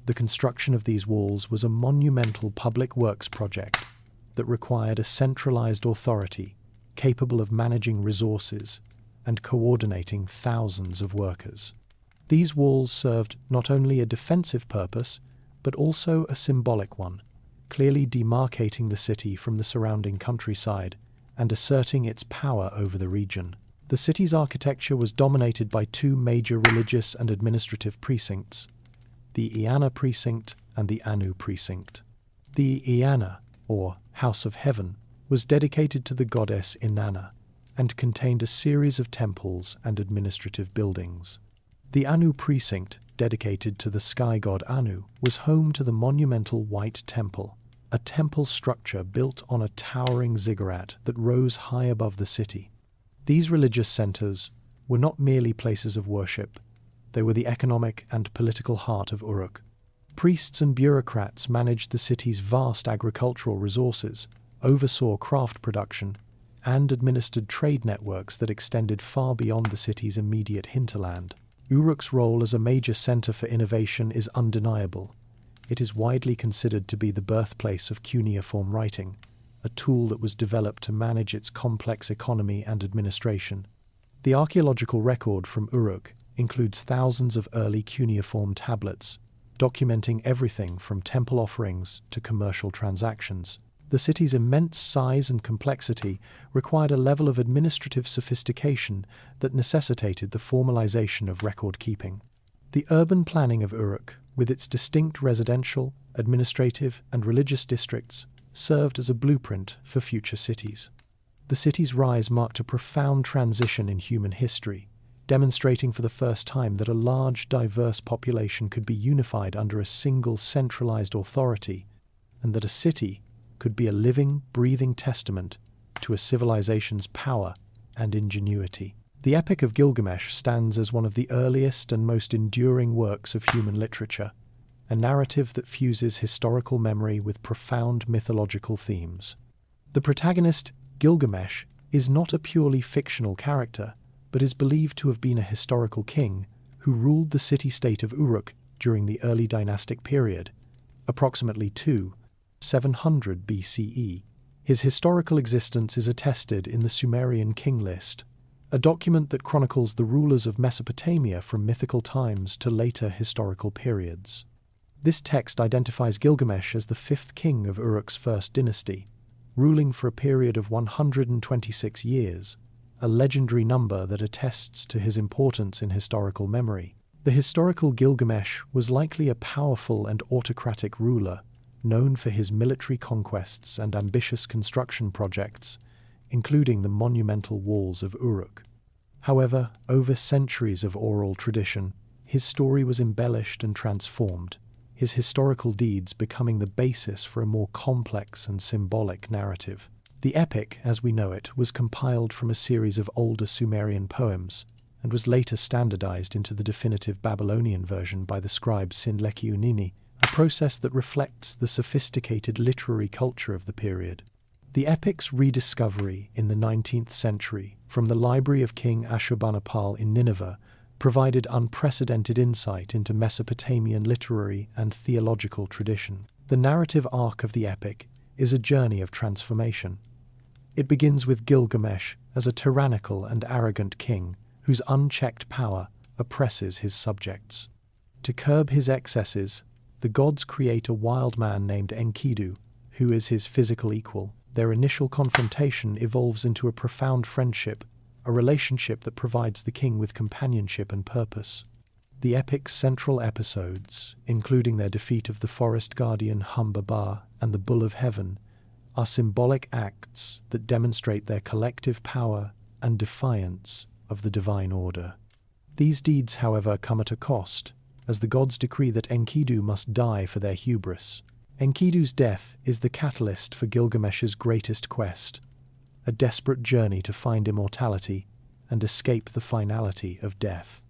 The construction of these walls was a monumental public works project that required a centralized authority capable of managing resources and coordinating thousands of workers. These walls served not only a defensive purpose, but also a symbolic one, clearly demarcating the city from the surrounding countryside and asserting its power over the region. The city's architecture was dominated by 2 major religious and administrative precincts, the Eanna precinct and the Anu precinct. The Eanna, or House of Heaven, was dedicated to the goddess Inanna and contained a series of temples and administrative buildings. The Anu precinct, dedicated to the sky god Anu, was home to the monumental White Temple, a temple structure built on a towering ziggurat that rose high above the city. These religious centers were not merely places of worship, they were the economic and political heart of Uruk. Priests and bureaucrats managed the city's vast agricultural resources, oversaw craft production, and administered trade networks that extended far beyond the city's immediate hinterland. Uruk's role as a major center for innovation is undeniable. It is widely considered to be the birthplace of cuneiform writing, a tool that was developed to manage its complex economy and administration. The archaeological record from Uruk includes thousands of early cuneiform tablets, documenting everything from temple offerings to commercial transactions. The city's immense size and complexity required a level of administrative sophistication that necessitated the formalization of record-keeping. The urban planning of Uruk, with its distinct residential, administrative, and religious districts, served as a blueprint for future cities. The city's rise marked a profound transition in human history, demonstrating for the first time that a large, diverse population could be unified under a single centralized authority, and that a city could be a living, breathing testament to a civilization's power and ingenuity. The Epic of Gilgamesh stands as one of the earliest and most enduring works of human literature, a narrative that fuses historical memory with profound mythological themes. The protagonist, Gilgamesh, is not a purely fictional character, but is believed to have been a historical king who ruled the city-state of Uruk during the early dynastic period, approximately 700 BCE. His historical existence is attested in the Sumerian King List, a document that chronicles the rulers of Mesopotamia from mythical times to later historical periods. This text identifies Gilgamesh as the 5th king of Uruk's first dynasty, ruling for a period of 126 years, a legendary number that attests to his importance in historical memory. The historical Gilgamesh was likely a powerful and autocratic ruler, known for his military conquests and ambitious construction projects, including the monumental walls of Uruk. However, over centuries of oral tradition, his story was embellished and transformed, his historical deeds becoming the basis for a more complex and symbolic narrative. The epic, as we know it, was compiled from a series of older Sumerian poems, and was later standardized into the definitive Babylonian version by the scribe Sinlekiunini, a process that reflects the sophisticated literary culture of the period. The epic's rediscovery in the 19th century from the library of King Ashurbanipal in Nineveh provided unprecedented insight into Mesopotamian literary and theological tradition. The narrative arc of the epic is a journey of transformation. It begins with Gilgamesh as a tyrannical and arrogant king whose unchecked power oppresses his subjects. To curb his excesses, the gods create a wild man named Enkidu, who is his physical equal. Their initial confrontation evolves into a profound friendship, a relationship that provides the king with companionship and purpose. The epic's central episodes, including their defeat of the forest guardian Humbaba and the Bull of Heaven, are symbolic acts that demonstrate their collective power and defiance of the divine order. These deeds, however, come at a cost, as the gods decree that Enkidu must die for their hubris. Enkidu's death is the catalyst for Gilgamesh's greatest quest, a desperate journey to find immortality and escape the finality of death.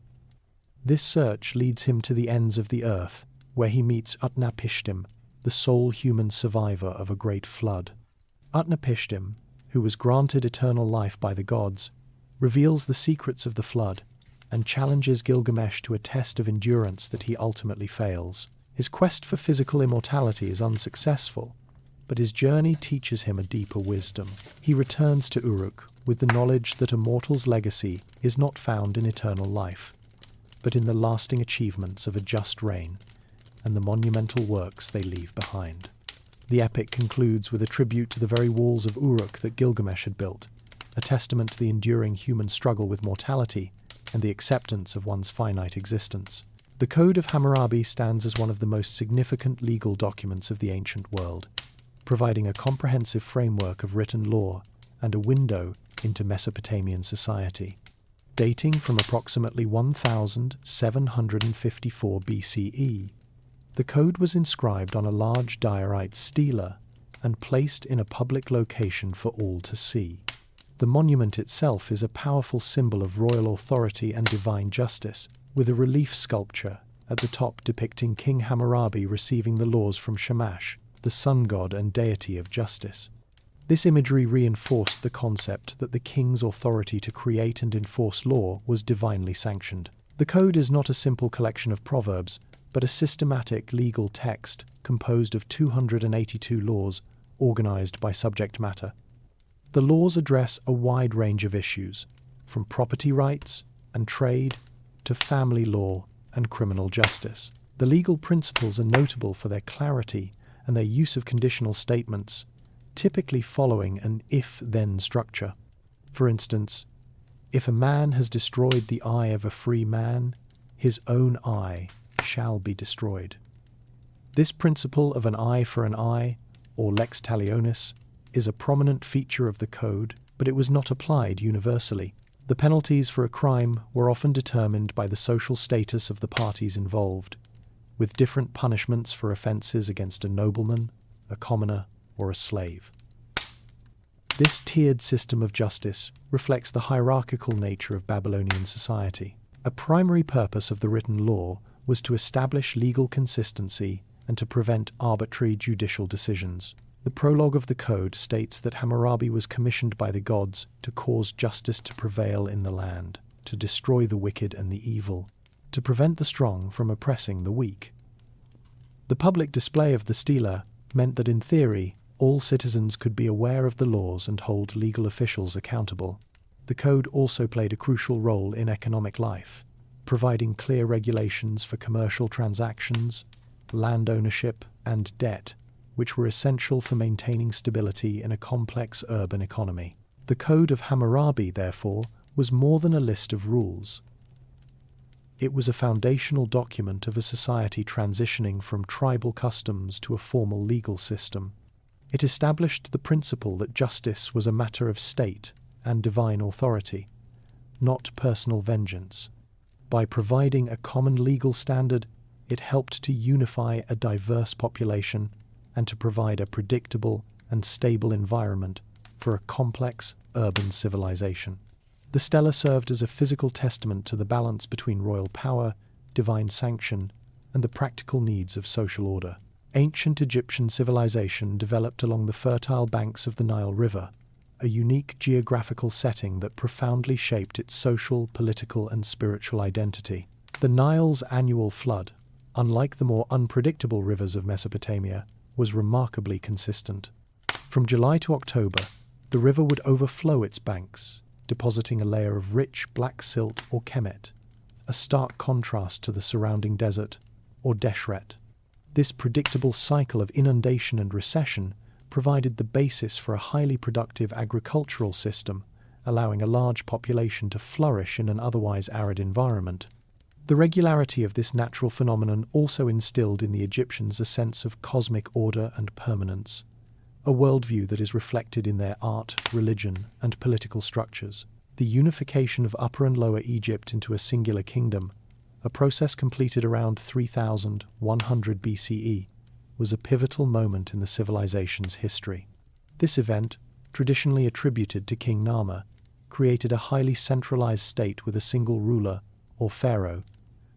This search leads him to the ends of the earth, where he meets Utnapishtim, the sole human survivor of a great flood. Utnapishtim, who was granted eternal life by the gods, reveals the secrets of the flood and challenges Gilgamesh to a test of endurance that he ultimately fails. His quest for physical immortality is unsuccessful, but his journey teaches him a deeper wisdom. He returns to Uruk with the knowledge that a mortal's legacy is not found in eternal life, but in the lasting achievements of a just reign and the monumental works they leave behind. The epic concludes with a tribute to the very walls of Uruk that Gilgamesh had built, a testament to the enduring human struggle with mortality and the acceptance of one's finite existence. The Code of Hammurabi stands as one of the most significant legal documents of the ancient world, providing a comprehensive framework of written law and a window into Mesopotamian society. Dating from approximately 1754 BCE, the code was inscribed on a large diorite stela and placed in a public location for all to see. The monument itself is a powerful symbol of royal authority and divine justice, with a relief sculpture at the top depicting King Hammurabi receiving the laws from Shamash, the sun god and deity of justice. This imagery reinforced the concept that the king's authority to create and enforce law was divinely sanctioned. The code is not a simple collection of proverbs, but a systematic legal text composed of 282 laws organized by subject matter. The laws address a wide range of issues, from property rights and trade to family law and criminal justice. The legal principles are notable for their clarity and their use of conditional statements, typically following an if-then structure. For instance, if a man has destroyed the eye of a free man, his own eye shall be destroyed. This principle of an eye for an eye, or lex talionis, is a prominent feature of the code, but it was not applied universally. The penalties for a crime were often determined by the social status of the parties involved, with different punishments for offences against a nobleman, a commoner, or a slave. This tiered system of justice reflects the hierarchical nature of Babylonian society. A primary purpose of the written law was to establish legal consistency and to prevent arbitrary judicial decisions. The prologue of the code states that Hammurabi was commissioned by the gods to cause justice to prevail in the land, to destroy the wicked and the evil, to prevent the strong from oppressing the weak. The public display of the stela meant that in theory, all citizens could be aware of the laws and hold legal officials accountable. The code also played a crucial role in economic life, providing clear regulations for commercial transactions, land ownership, and debt, which were essential for maintaining stability in a complex urban economy. The Code of Hammurabi, therefore, was more than a list of rules. It was a foundational document of a society transitioning from tribal customs to a formal legal system. It established the principle that justice was a matter of state and divine authority, not personal vengeance. By providing a common legal standard, it helped to unify a diverse population and to provide a predictable and stable environment for a complex urban civilization. The stela served as a physical testament to the balance between royal power, divine sanction, and the practical needs of social order. Ancient Egyptian civilization developed along the fertile banks of the Nile River, a unique geographical setting that profoundly shaped its social, political, and spiritual identity. The Nile's annual flood, unlike the more unpredictable rivers of Mesopotamia, was remarkably consistent. From July to October, the river would overflow its banks, depositing a layer of rich black silt or kemet, a stark contrast to the surrounding desert, or deshret. This predictable cycle of inundation and recession provided the basis for a highly productive agricultural system, allowing a large population to flourish in an otherwise arid environment. The regularity of this natural phenomenon also instilled in the Egyptians a sense of cosmic order and permanence, a worldview that is reflected in their art, religion, and political structures. The unification of Upper and Lower Egypt into a singular kingdom, a process completed around 3100 BCE, was a pivotal moment in the civilization's history. This event, traditionally attributed to King Nama, created a highly centralized state with a single ruler, or pharaoh,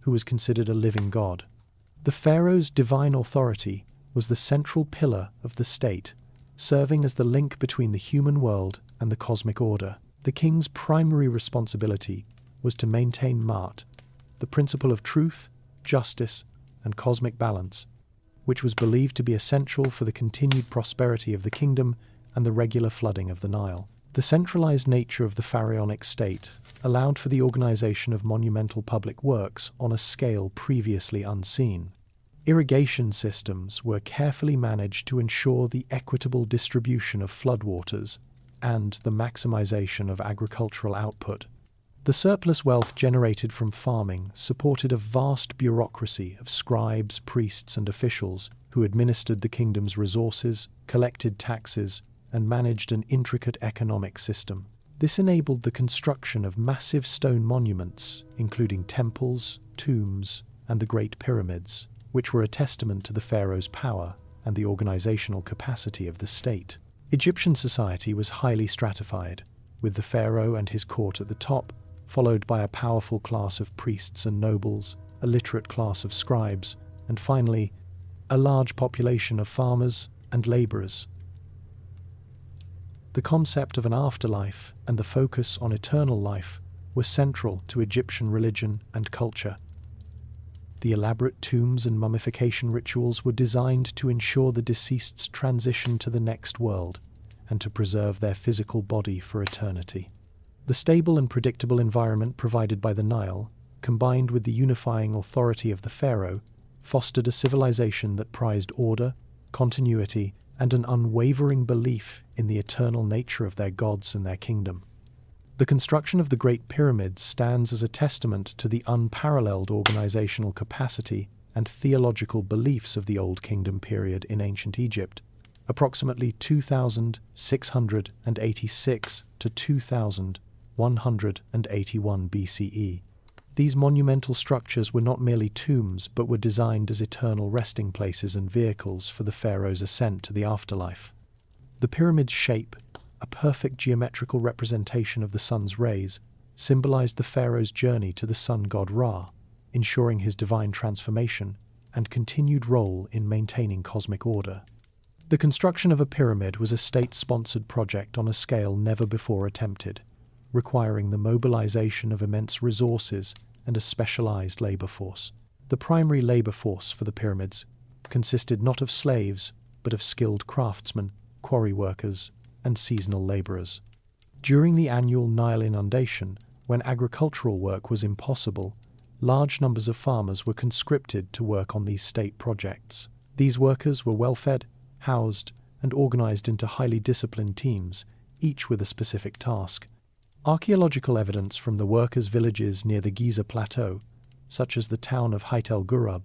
who was considered a living god. The pharaoh's divine authority was the central pillar of the state, serving as the link between the human world and the cosmic order. The king's primary responsibility was to maintain Ma'at, the principle of truth, justice, and cosmic balance, which was believed to be essential for the continued prosperity of the kingdom and the regular flooding of the Nile. The centralized nature of the pharaonic state allowed for the organization of monumental public works on a scale previously unseen. Irrigation systems were carefully managed to ensure the equitable distribution of floodwaters and the maximization of agricultural output. The surplus wealth generated from farming supported a vast bureaucracy of scribes, priests, and officials who administered the kingdom's resources, collected taxes, and managed an intricate economic system. This enabled the construction of massive stone monuments, including temples, tombs, and the Great Pyramids, which were a testament to the pharaoh's power and the organizational capacity of the state. Egyptian society was highly stratified, with the pharaoh and his court at the top, followed by a powerful class of priests and nobles, a literate class of scribes, and finally, a large population of farmers and laborers. The concept of an afterlife and the focus on eternal life were central to Egyptian religion and culture. The elaborate tombs and mummification rituals were designed to ensure the deceased's transition to the next world and to preserve their physical body for eternity. The stable and predictable environment provided by the Nile, combined with the unifying authority of the pharaoh, fostered a civilization that prized order, continuity, and an unwavering belief in the eternal nature of their gods and their kingdom. The construction of the Great Pyramids stands as a testament to the unparalleled organizational capacity and theological beliefs of the Old Kingdom period in ancient Egypt, approximately 2686 to 2181 BCE. These monumental structures were not merely tombs, but were designed as eternal resting places and vehicles for the pharaoh's ascent to the afterlife. The pyramid's shape, a perfect geometrical representation of the sun's rays, symbolized the pharaoh's journey to the sun god Ra, ensuring his divine transformation and continued role in maintaining cosmic order. The construction of a pyramid was a state-sponsored project on a scale never before attempted, requiring the mobilization of immense resources and a specialized labor force. The primary labor force for the pyramids consisted not of slaves, but of skilled craftsmen, quarry workers, and seasonal laborers. During the annual Nile inundation, when agricultural work was impossible, large numbers of farmers were conscripted to work on these state projects. These workers were well-fed, housed, and organized into highly disciplined teams, each with a specific task. Archaeological evidence from the workers' villages near the Giza Plateau, such as the town of Hait el Gurub,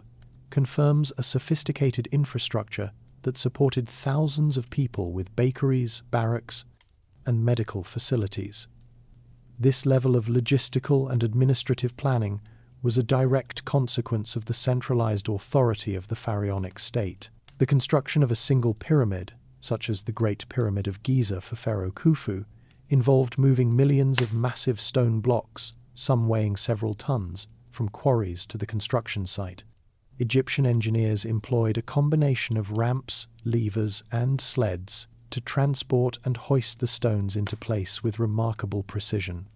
confirms a sophisticated infrastructure that supported thousands of people with bakeries, barracks, and medical facilities. This level of logistical and administrative planning was a direct consequence of the centralized authority of the pharaonic state. The construction of a single pyramid, such as the Great Pyramid of Giza for Pharaoh Khufu, involved moving millions of massive stone blocks, some weighing several tons, from quarries to the construction site. Egyptian engineers employed a combination of ramps, levers, and sleds to transport and hoist the stones into place with remarkable precision.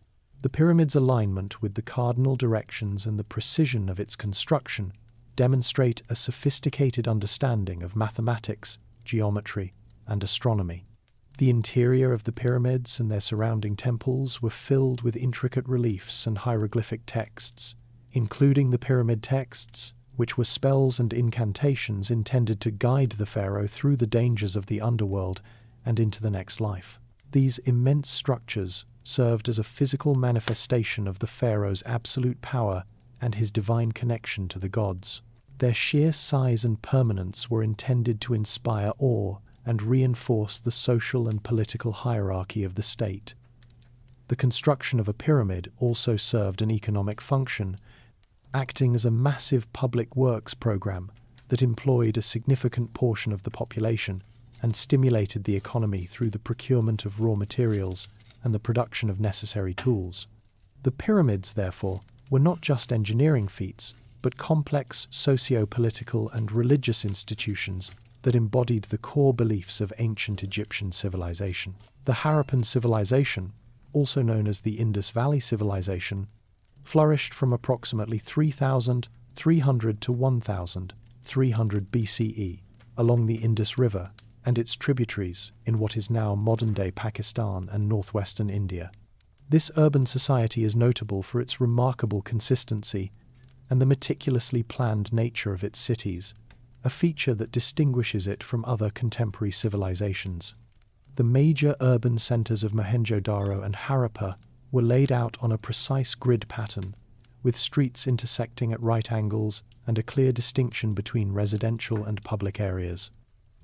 The pyramid's alignment with the cardinal directions and the precision of its construction demonstrate a sophisticated understanding of mathematics, geometry, and astronomy. The interior of the pyramids and their surrounding temples were filled with intricate reliefs and hieroglyphic texts, including the pyramid texts, which were spells and incantations intended to guide the pharaoh through the dangers of the underworld and into the next life. These immense structures served as a physical manifestation of the pharaoh's absolute power and his divine connection to the gods. Their sheer size and permanence were intended to inspire awe and reinforce the social and political hierarchy of the state. The construction of a pyramid also served an economic function, acting as a massive public works program that employed a significant portion of the population and stimulated the economy through the procurement of raw materials and the production of necessary tools. The pyramids, therefore, were not just engineering feats, but complex socio-political and religious institutions that embodied the core beliefs of ancient Egyptian civilization. The Harappan civilization, also known as the Indus Valley Civilization, flourished from approximately 3,300 to 1,300 BCE along the Indus River and its tributaries in what is now modern-day Pakistan and northwestern India. This urban society is notable for its remarkable consistency and the meticulously planned nature of its cities, a feature that distinguishes it from other contemporary civilizations. The major urban centers of Mohenjo-Daro and Harappa were laid out on a precise grid pattern, with streets intersecting at right angles and a clear distinction between residential and public areas.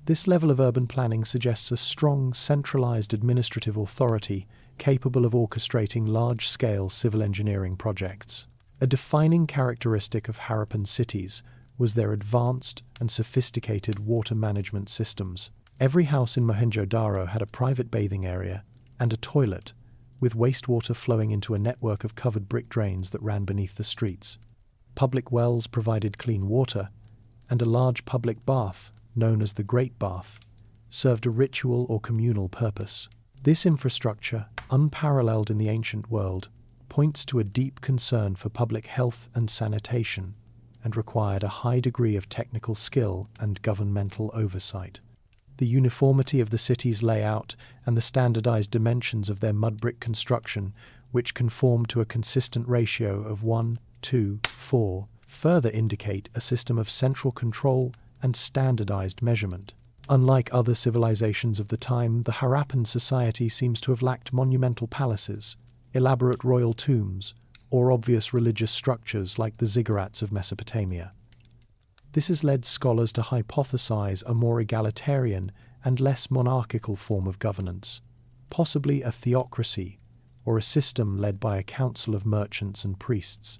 This level of urban planning suggests a strong, centralized administrative authority capable of orchestrating large-scale civil engineering projects. A defining characteristic of Harappan cities was their advanced and sophisticated water management systems. Every house in Mohenjo-Daro had a private bathing area and a toilet, with wastewater flowing into a network of covered brick drains that ran beneath the streets. Public wells provided clean water, and a large public bath, known as the Great Bath, served a ritual or communal purpose. This infrastructure, unparalleled in the ancient world, points to a deep concern for public health and sanitation, and required a high degree of technical skill and governmental oversight. The uniformity of the city's layout and the standardized dimensions of their mud brick construction, which conform to a consistent ratio of 1:4, further indicate a system of central control and standardized measurement. Unlike other civilizations of the time, the Harappan society seems to have lacked monumental palaces, elaborate royal tombs, or obvious religious structures like the ziggurats of Mesopotamia. This has led scholars to hypothesize a more egalitarian and less monarchical form of governance, possibly a theocracy or a system led by a council of merchants and priests.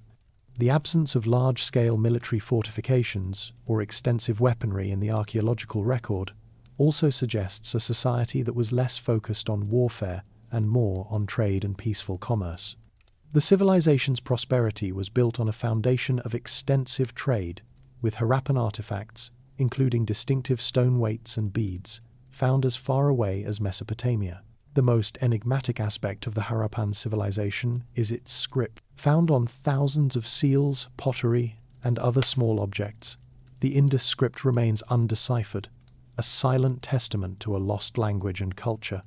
The absence of large-scale military fortifications or extensive weaponry in the archaeological record also suggests a society that was less focused on warfare and more on trade and peaceful commerce. The civilization's prosperity was built on a foundation of extensive trade, with Harappan artifacts, including distinctive stone weights and beads, found as far away as Mesopotamia. The most enigmatic aspect of the Harappan civilization is its script. Found on thousands of seals, pottery, and other small objects, the Indus script remains undeciphered, a silent testament to a lost language and culture.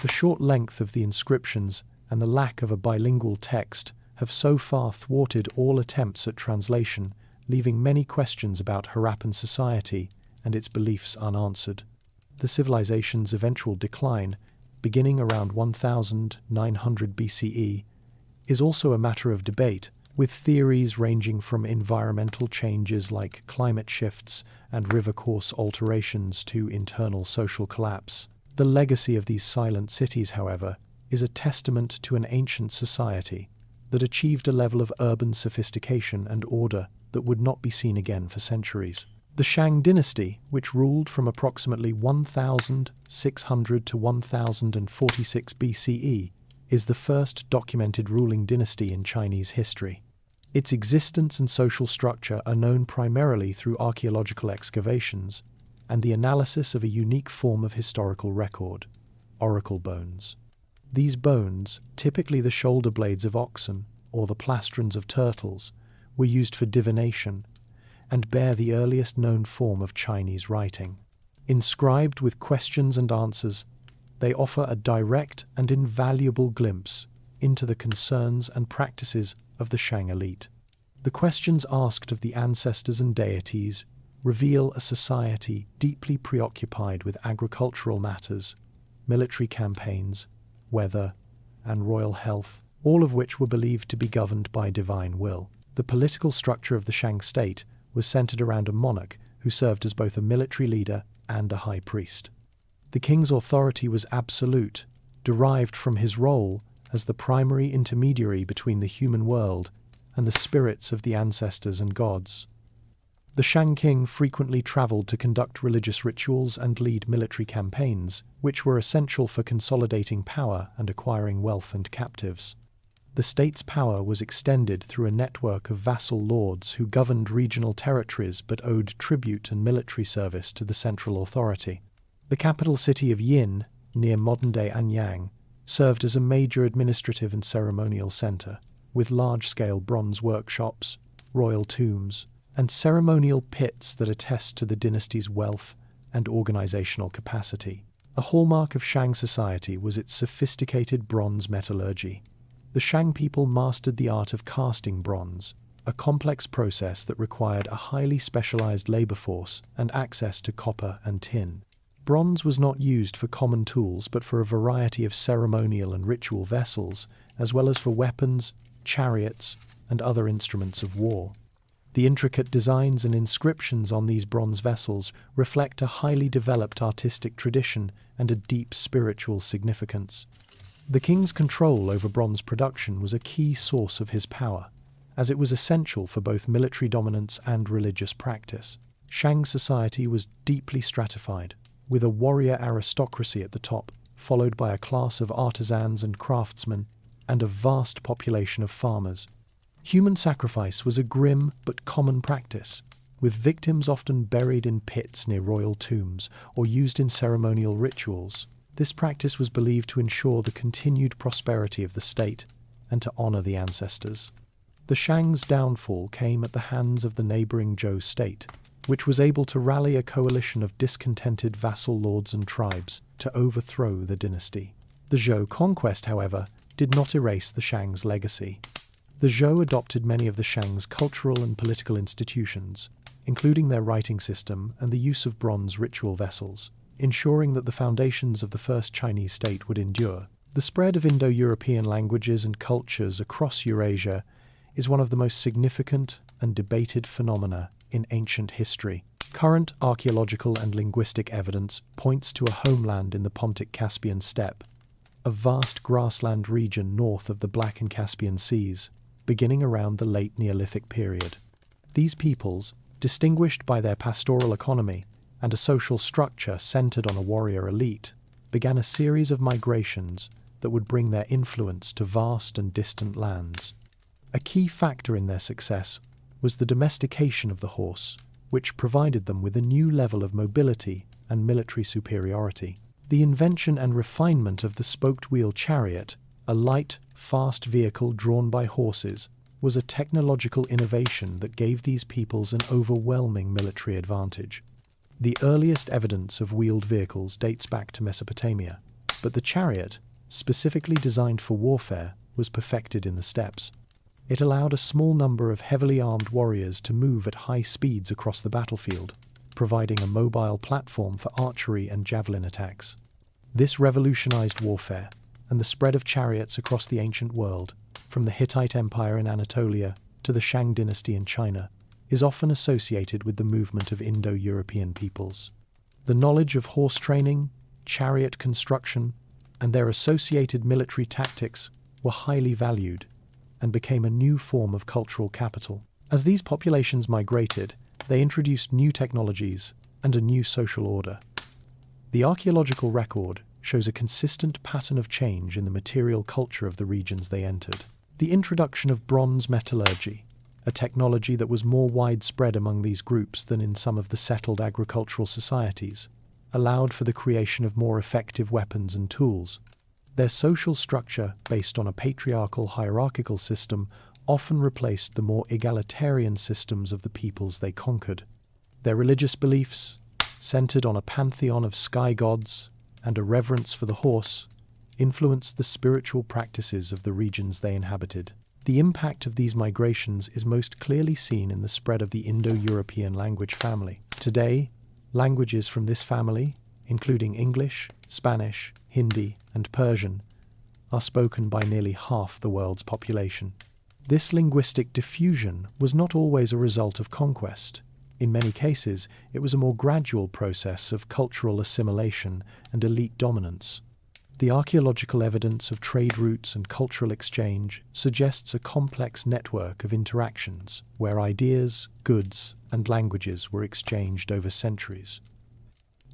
The short length of the inscriptions and the lack of a bilingual text have so far thwarted all attempts at translation, leaving many questions about Harappan society and its beliefs unanswered. The civilization's eventual decline, beginning around 1900 BCE, is also a matter of debate, with theories ranging from environmental changes like climate shifts and river course alterations to internal social collapse. The legacy of these silent cities, however, is a testament to an ancient society that achieved a level of urban sophistication and order that would not be seen again for centuries. The Shang dynasty, which ruled from approximately 1600 to 1046 BCE, is the first documented ruling dynasty in Chinese history. Its existence and social structure are known primarily through archaeological excavations and the analysis of a unique form of historical record, oracle bones. These bones, typically the shoulder blades of oxen or the plastrons of turtles, were used for divination and bear the earliest known form of Chinese writing. Inscribed with questions and answers, they offer a direct and invaluable glimpse into the concerns and practices of the Shang elite. The questions asked of the ancestors and deities reveal a society deeply preoccupied with agricultural matters, military campaigns, weather, and royal health, all of which were believed to be governed by divine will. The political structure of the Shang state was centered around a monarch who served as both a military leader and a high priest. The king's authority was absolute, derived from his role as the primary intermediary between the human world and the spirits of the ancestors and gods. The Shang king frequently traveled to conduct religious rituals and lead military campaigns, which were essential for consolidating power and acquiring wealth and captives. The state's power was extended through a network of vassal lords who governed regional territories but owed tribute and military service to the central authority. The capital city of Yin, near modern-day Anyang, served as a major administrative and ceremonial center, with large-scale bronze workshops, royal tombs, and ceremonial pits that attest to the dynasty's wealth and organizational capacity. A hallmark of Shang society was its sophisticated bronze metallurgy. The Shang people mastered the art of casting bronze, a complex process that required a highly specialized labor force and access to copper and tin. Bronze was not used for common tools but for a variety of ceremonial and ritual vessels, as well as for weapons, chariots, and other instruments of war. The intricate designs and inscriptions on these bronze vessels reflect a highly developed artistic tradition and a deep spiritual significance. The king's control over bronze production was a key source of his power, as it was essential for both military dominance and religious practice. Shang society was deeply stratified, with a warrior aristocracy at the top, followed by a class of artisans and craftsmen, and a vast population of farmers. Human sacrifice was a grim but common practice, with victims often buried in pits near royal tombs or used in ceremonial rituals. This practice was believed to ensure the continued prosperity of the state and to honor the ancestors. The Shang's downfall came at the hands of the neighboring Zhou state, which was able to rally a coalition of discontented vassal lords and tribes to overthrow the dynasty. The Zhou conquest, however, did not erase the Shang's legacy. The Zhou adopted many of the Shang's cultural and political institutions, including their writing system and the use of bronze ritual vessels, ensuring that the foundations of the first Chinese state would endure. The spread of Indo-European languages and cultures across Eurasia is one of the most significant and debated phenomena in ancient history. Current archaeological and linguistic evidence points to a homeland in the Pontic-Caspian steppe, a vast grassland region north of the Black and Caspian Seas, beginning around the late Neolithic period. These peoples, distinguished by their pastoral economy and a social structure centered on a warrior elite, began a series of migrations that would bring their influence to vast and distant lands. A key factor in their success was the domestication of the horse, which provided them with a new level of mobility and military superiority. The invention and refinement of the spoked-wheel chariot, a light, fast vehicle drawn by horses, was a technological innovation that gave these peoples an overwhelming military advantage. The earliest evidence of wheeled vehicles dates back to Mesopotamia, but the chariot, specifically designed for warfare, was perfected in the steppes. It allowed a small number of heavily armed warriors to move at high speeds across the battlefield, providing a mobile platform for archery and javelin attacks. This revolutionized warfare and the spread of chariots across the ancient world, from the Hittite Empire in Anatolia to the Shang dynasty in China, is often associated with the movement of Indo-European peoples. The knowledge of horse training, chariot construction, and their associated military tactics were highly valued and became a new form of cultural capital. As these populations migrated, they introduced new technologies and a new social order. The archaeological record shows a consistent pattern of change in the material culture of the regions they entered. The introduction of bronze metallurgy, a technology that was more widespread among these groups than in some of the settled agricultural societies, allowed for the creation of more effective weapons and tools. Their social structure, based on a patriarchal hierarchical system, often replaced the more egalitarian systems of the peoples they conquered. Their religious beliefs, centered on a pantheon of sky gods and a reverence for the horse, influenced the spiritual practices of the regions they inhabited. The impact of these migrations is most clearly seen in the spread of the Indo-European language family. Today, languages from this family, including English, Spanish, Hindi, and Persian, are spoken by nearly half the world's population. This linguistic diffusion was not always a result of conquest. In many cases, it was a more gradual process of cultural assimilation and elite dominance. The archaeological evidence of trade routes and cultural exchange suggests a complex network of interactions where ideas, goods, and languages were exchanged over centuries.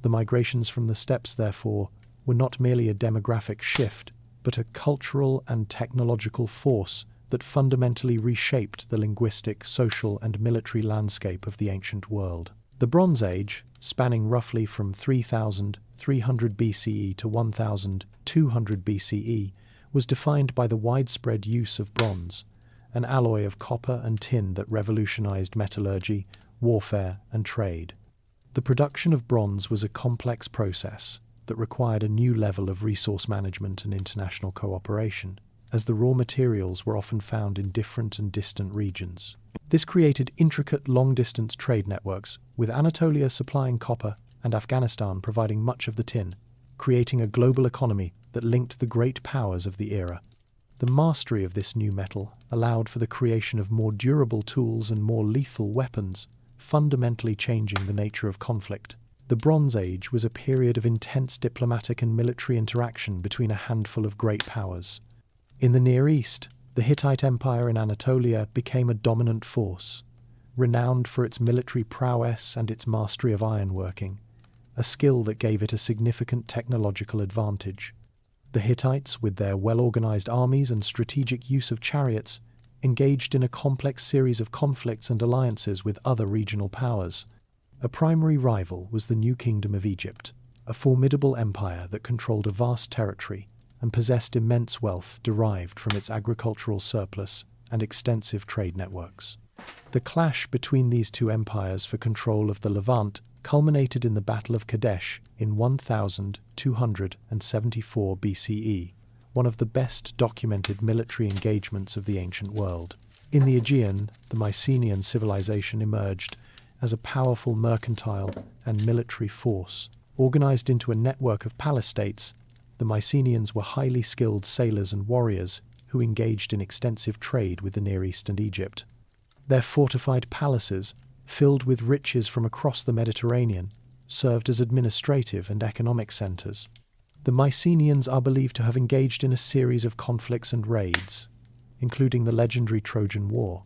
The migrations from the steppes, therefore, were not merely a demographic shift, but a cultural and technological force that fundamentally reshaped the linguistic, social, and military landscape of the ancient world. The Bronze Age, spanning roughly from 3,300 BCE to 1,200 BCE, was defined by the widespread use of bronze, an alloy of copper and tin that revolutionized metallurgy, warfare, and trade. The production of bronze was a complex process that required a new level of resource management and international cooperation, as the raw materials were often found in different and distant regions. This created intricate long-distance trade networks, with Anatolia supplying copper and Afghanistan providing much of the tin, creating a global economy that linked the great powers of the era. The mastery of this new metal allowed for the creation of more durable tools and more lethal weapons, fundamentally changing the nature of conflict. The Bronze Age was a period of intense diplomatic and military interaction between a handful of great powers. In the Near East, the Hittite Empire in Anatolia became a dominant force, renowned for its military prowess and its mastery of ironworking, a skill that gave it a significant technological advantage. The Hittites, with their well-organized armies and strategic use of chariots, engaged in a complex series of conflicts and alliances with other regional powers. A primary rival was the New Kingdom of Egypt, a formidable empire that controlled a vast territory and possessed immense wealth derived from its agricultural surplus and extensive trade networks. The clash between these two empires for control of the Levant culminated in the Battle of Kadesh in 1274 BCE, one of the best documented military engagements of the ancient world. In the Aegean, the Mycenaean civilization emerged as a powerful mercantile and military force. Organized into a network of palace-states, the Mycenaeans were highly skilled sailors and warriors who engaged in extensive trade with the Near East and Egypt. Their fortified palaces, filled with riches from across the Mediterranean, served as administrative and economic centers. The Mycenaeans are believed to have engaged in a series of conflicts and raids, including the legendary Trojan War,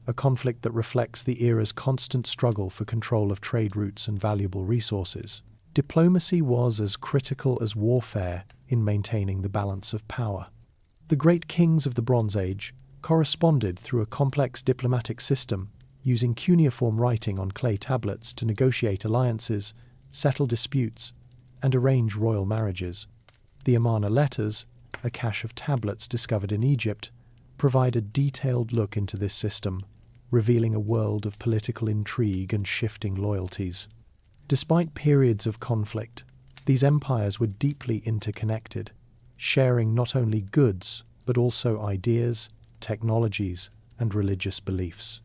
a conflict that reflects the era's constant struggle for control of trade routes and valuable resources. Diplomacy was as critical as warfare in maintaining the balance of power. The great kings of the Bronze Age corresponded through a complex diplomatic system, using cuneiform writing on clay tablets to negotiate alliances, settle disputes, and arrange royal marriages. The Amarna letters, a cache of tablets discovered in Egypt, provide a detailed look into this system, revealing a world of political intrigue and shifting loyalties. Despite periods of conflict, these empires were deeply interconnected, sharing not only goods, but also ideas, technologies, and religious beliefs.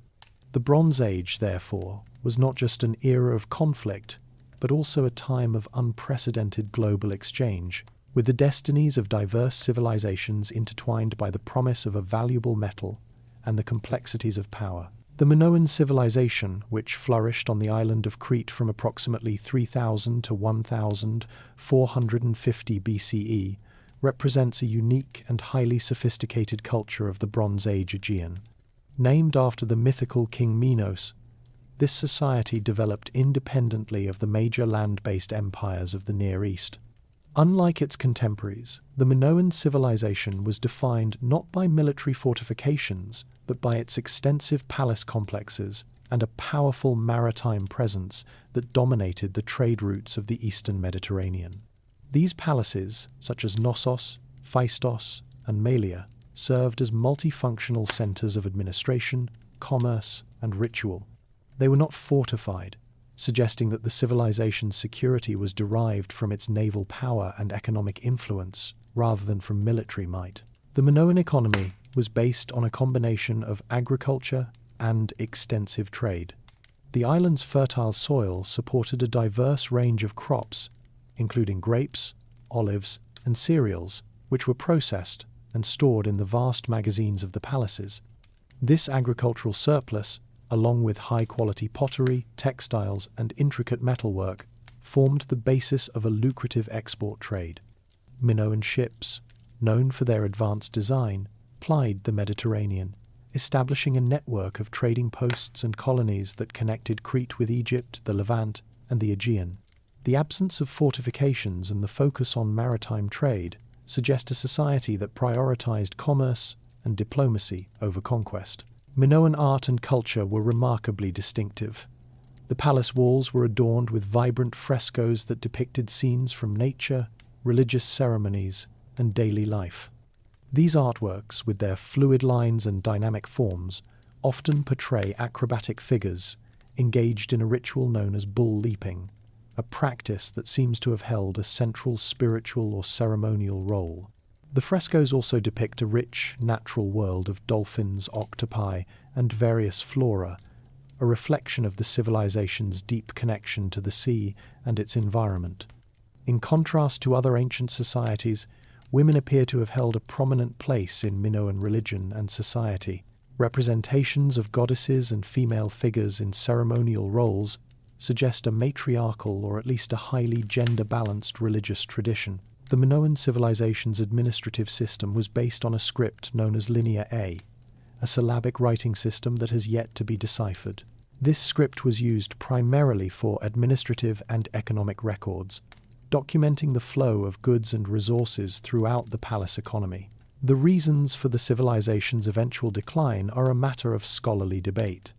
The Bronze Age, therefore, was not just an era of conflict, but also a time of unprecedented global exchange, with the destinies of diverse civilizations intertwined by the promise of a valuable metal and the complexities of power. The Minoan civilization, which flourished on the island of Crete from approximately 3000 to 1450 BCE, represents a unique and highly sophisticated culture of the Bronze Age Aegean. Named after the mythical King Minos, this society developed independently of the major land-based empires of the Near East. Unlike its contemporaries, the Minoan civilization was defined not by military fortifications, but by its extensive palace complexes and a powerful maritime presence that dominated the trade routes of the eastern Mediterranean. These palaces, such as Knossos, Phaistos, and Malia, served as multifunctional centers of administration, commerce, and ritual. They were not fortified, suggesting that the civilization's security was derived from its naval power and economic influence rather than from military might. The Minoan economy was based on a combination of agriculture and extensive trade. The island's fertile soil supported a diverse range of crops, including grapes, olives, and cereals, which were processed and stored in the vast magazines of the palaces. This agricultural surplus, along with high-quality pottery, textiles, and intricate metalwork, formed the basis of a lucrative export trade. Minoan ships, known for their advanced design, plied the Mediterranean, establishing a network of trading posts and colonies that connected Crete with Egypt, the Levant, and the Aegean. The absence of fortifications and the focus on maritime trade suggest a society that prioritized commerce and diplomacy over conquest. Minoan art and culture were remarkably distinctive. The palace walls were adorned with vibrant frescoes that depicted scenes from nature, religious ceremonies, and daily life. These artworks, with their fluid lines and dynamic forms, often portray acrobatic figures engaged in a ritual known as bull leaping, a practice that seems to have held a central spiritual or ceremonial role. The frescoes also depict a rich, natural world of dolphins, octopi, and various flora, a reflection of the civilization's deep connection to the sea and its environment. In contrast to other ancient societies, women appear to have held a prominent place in Minoan religion and society. Representations of goddesses and female figures in ceremonial roles suggest a matriarchal or at least a highly gender-balanced religious tradition. The Minoan civilization's administrative system was based on a script known as Linear A, a syllabic writing system that has yet to be deciphered. This script was used primarily for administrative and economic records, documenting the flow of goods and resources throughout the palace economy. The reasons for the civilization's eventual decline are a matter of scholarly debate.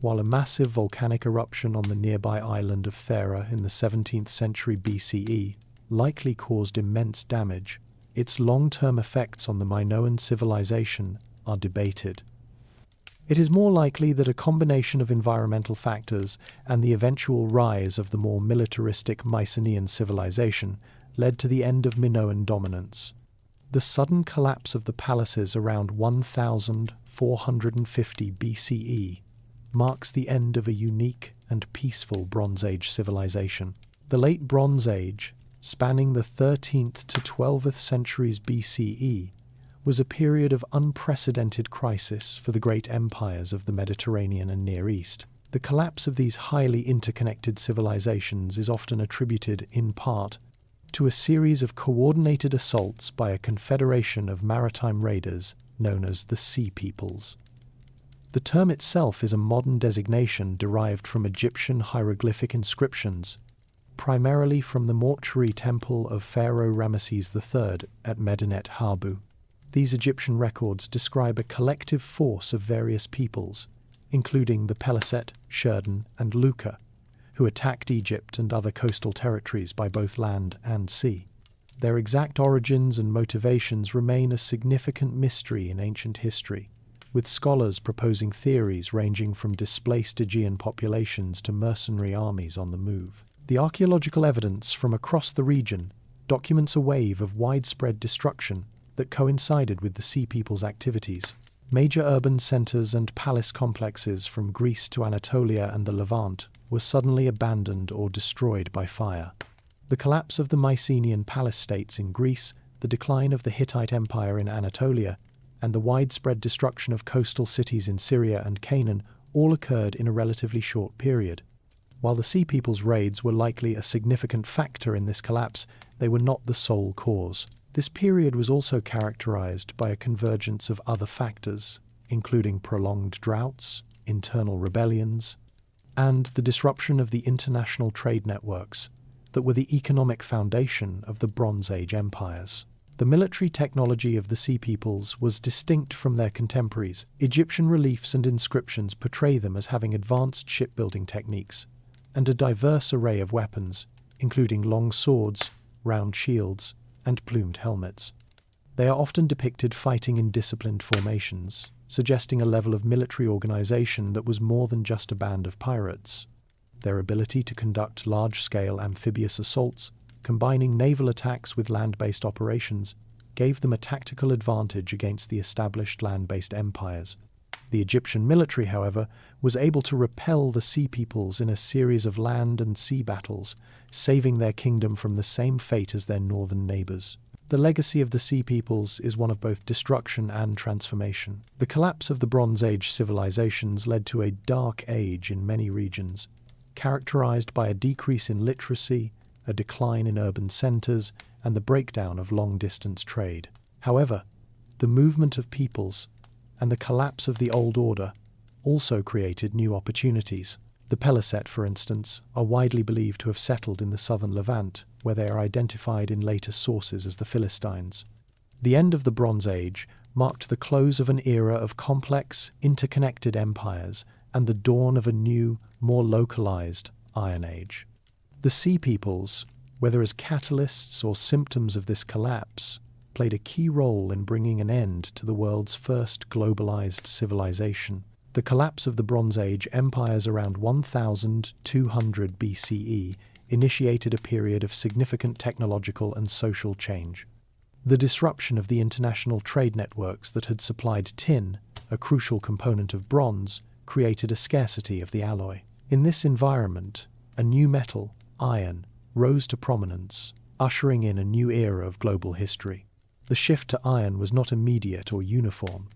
While a massive volcanic eruption on the nearby island of Thera in the 17th century BCE likely caused immense damage, its long-term effects on the Minoan civilization are debated. It is more likely that a combination of environmental factors and the eventual rise of the more militaristic Mycenaean civilization led to the end of Minoan dominance. The sudden collapse of the palaces around 1450 BCE marks the end of a unique and peaceful Bronze Age civilization. The Late Bronze Age, spanning the 13th to 12th centuries BCE, was a period of unprecedented crisis for the great empires of the Mediterranean and Near East. The collapse of these highly interconnected civilizations is often attributed, in part, to a series of coordinated assaults by a confederation of maritime raiders known as the Sea Peoples. The term itself is a modern designation derived from Egyptian hieroglyphic inscriptions, primarily from the mortuary temple of Pharaoh Ramesses III at Medinet Habu. These Egyptian records describe a collective force of various peoples, including the Peliset, Sherden, and Luca, who attacked Egypt and other coastal territories by both land and sea. Their exact origins and motivations remain a significant mystery in ancient history, with scholars proposing theories ranging from displaced Aegean populations to mercenary armies on the move. The archaeological evidence from across the region documents a wave of widespread destruction that coincided with the Sea People's activities. Major urban centers and palace complexes from Greece to Anatolia and the Levant were suddenly abandoned or destroyed by fire. The collapse of the Mycenaean palace states in Greece, the decline of the Hittite Empire in Anatolia, and the widespread destruction of coastal cities in Syria and Canaan all occurred in a relatively short period. While the Sea People's raids were likely a significant factor in this collapse, they were not the sole cause. This period was also characterized by a convergence of other factors, including prolonged droughts, internal rebellions, and the disruption of the international trade networks that were the economic foundation of the Bronze Age empires. The military technology of the Sea Peoples was distinct from their contemporaries. Egyptian reliefs and inscriptions portray them as having advanced shipbuilding techniques and a diverse array of weapons, including long swords, round shields, and plumed helmets. They are often depicted fighting in disciplined formations, suggesting a level of military organization that was more than just a band of pirates. Their ability to conduct large-scale amphibious assaults, combining naval attacks with land-based operations, gave them a tactical advantage against the established land-based empires. The Egyptian military, however, was able to repel the Sea Peoples in a series of land and sea battles, saving their kingdom from the same fate as their northern neighbors. The legacy of the Sea Peoples is one of both destruction and transformation. The collapse of the Bronze Age civilizations led to a dark age in many regions, characterized by a decrease in literacy, a decline in urban centers, and the breakdown of long-distance trade. However, the movement of peoples and the collapse of the old order also created new opportunities. The Peliset, for instance, are widely believed to have settled in the southern Levant, where they are identified in later sources as the Philistines. The end of the Bronze Age marked the close of an era of complex, interconnected empires and the dawn of a new, more localized Iron Age. The Sea Peoples, whether as catalysts or symptoms of this collapse, played a key role in bringing an end to the world's first globalized civilization. The collapse of the Bronze Age empires around 1200 BCE initiated a period of significant technological and social change. The disruption of the international trade networks that had supplied tin, a crucial component of bronze, created a scarcity of the alloy. In this environment, a new metal, iron, rose to prominence, ushering in a new era of global history. The shift to iron was not immediate or uniform,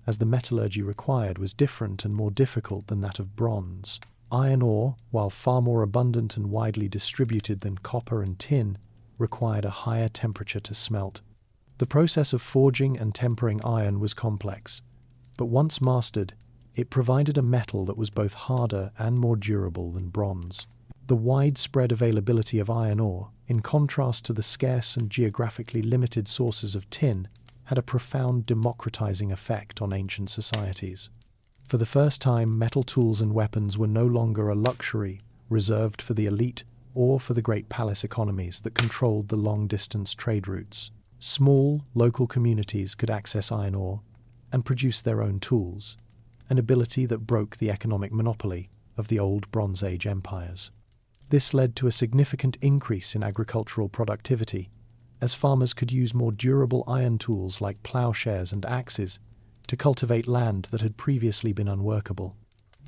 as the metallurgy required was different and more difficult than that of bronze. Iron ore, while far more abundant and widely distributed than copper and tin, required a higher temperature to smelt. The process of forging and tempering iron was complex, but once mastered, it provided a metal that was both harder and more durable than bronze. The widespread availability of iron ore, in contrast to the scarce and geographically limited sources of tin, had a profound democratizing effect on ancient societies. For the first time, metal tools and weapons were no longer a luxury reserved for the elite or for the great palace economies that controlled the long-distance trade routes. Small, local communities could access iron ore and produce their own tools, an ability that broke the economic monopoly of the old Bronze Age empires. This led to a significant increase in agricultural productivity, as farmers could use more durable iron tools like plowshares and axes to cultivate land that had previously been unworkable.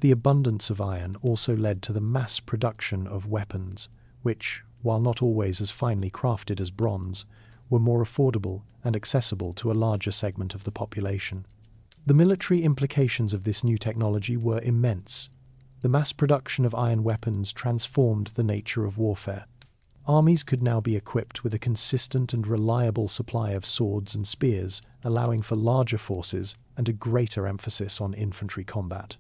The abundance of iron also led to the mass production of weapons, which, while not always as finely crafted as bronze, were more affordable and accessible to a larger segment of the population. The military implications of this new technology were immense. The mass production of iron weapons transformed the nature of warfare. Armies could now be equipped with a consistent and reliable supply of swords and spears, allowing for larger forces and a greater emphasis on infantry combat.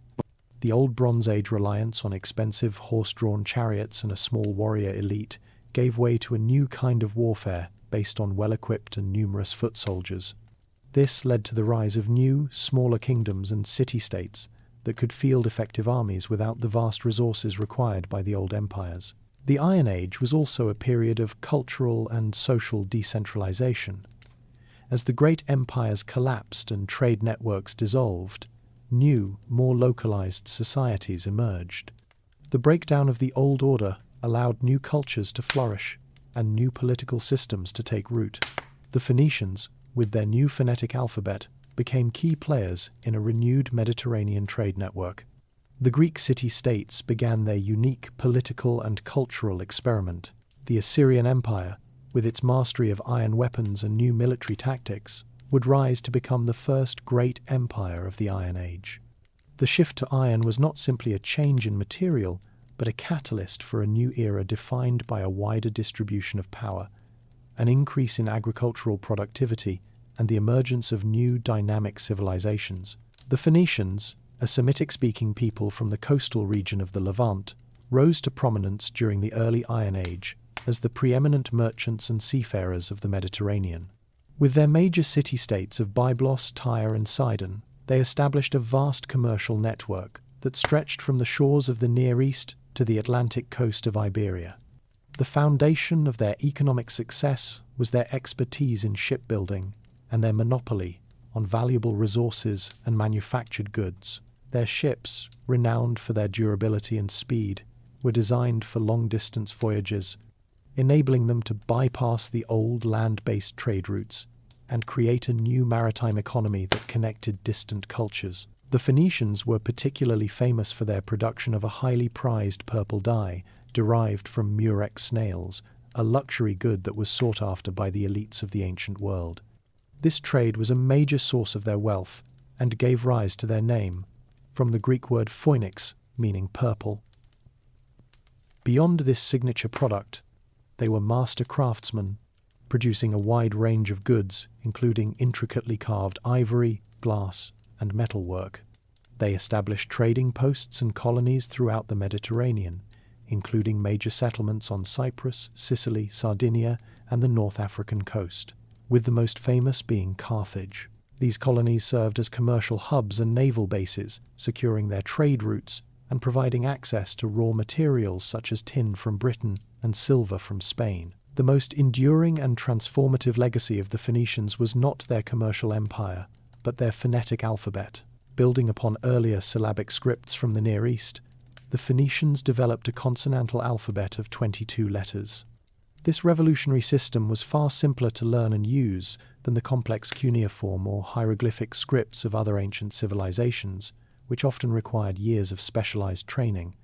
The old Bronze Age reliance on expensive horse-drawn chariots and a small warrior elite gave way to a new kind of warfare based on well-equipped and numerous foot soldiers. This led to the rise of new, smaller kingdoms and city-states that could field effective armies without the vast resources required by the old empires. The Iron Age was also a period of cultural and social decentralization. As the great empires collapsed and trade networks dissolved, new, more localized societies emerged. The breakdown of the old order allowed new cultures to flourish and new political systems to take root. The Phoenicians, with their new phonetic alphabet, became key players in a renewed Mediterranean trade network. The Greek city-states began their unique political and cultural experiment. The Assyrian Empire, with its mastery of iron weapons and new military tactics, would rise to become the first great empire of the Iron Age. The shift to iron was not simply a change in material, but a catalyst for a new era defined by a wider distribution of power, an increase in agricultural productivity, and the emergence of new dynamic civilizations. The Phoenicians, a Semitic-speaking people from the coastal region of the Levant, rose to prominence during the early Iron Age as the preeminent merchants and seafarers of the Mediterranean. With their major city-states of Byblos, Tyre, and Sidon, they established a vast commercial network that stretched from the shores of the Near East to the Atlantic coast of Iberia. The foundation of their economic success was their expertise in shipbuilding and their monopoly on valuable resources and manufactured goods. Their ships, renowned for their durability and speed, were designed for long-distance voyages, enabling them to bypass the old land-based trade routes and create a new maritime economy that connected distant cultures. The Phoenicians were particularly famous for their production of a highly prized purple dye derived from murex snails, a luxury good that was sought after by the elites of the ancient world. This trade was a major source of their wealth and gave rise to their name, from the Greek word phoenix, meaning purple. Beyond this signature product, they were master craftsmen, producing a wide range of goods, including intricately carved ivory, glass, and metalwork. They established trading posts and colonies throughout the Mediterranean, including major settlements on Cyprus, Sicily, Sardinia, and the North African coast, with the most famous being Carthage. These colonies served as commercial hubs and naval bases, securing their trade routes and providing access to raw materials such as tin from Britain and silver from Spain. The most enduring and transformative legacy of the Phoenicians was not their commercial empire, but their phonetic alphabet. Building upon earlier syllabic scripts from the Near East, the Phoenicians developed a consonantal alphabet of 22 letters. This revolutionary system was far simpler to learn and use than the complex cuneiform or hieroglyphic scripts of other ancient civilizations, which often required years of specialized training.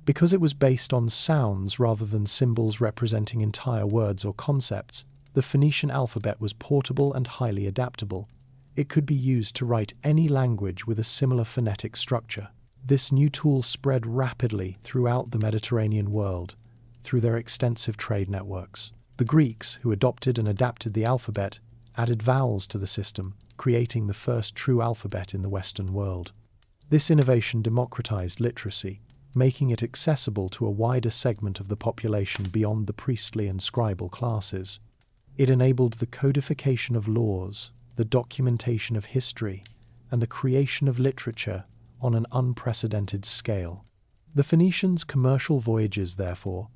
Because it was based on sounds rather than symbols representing entire words or concepts, the Phoenician alphabet was portable and highly adaptable. It could be used to write any language with a similar phonetic structure. This new tool spread rapidly throughout the Mediterranean world through their extensive trade networks. The Greeks, who adopted and adapted the alphabet, added vowels to the system, creating the first true alphabet in the Western world. This innovation democratized literacy, making it accessible to a wider segment of the population beyond the priestly and scribal classes. It enabled the codification of laws, the documentation of history, and the creation of literature on an unprecedented scale. The Phoenicians' commercial voyages, therefore,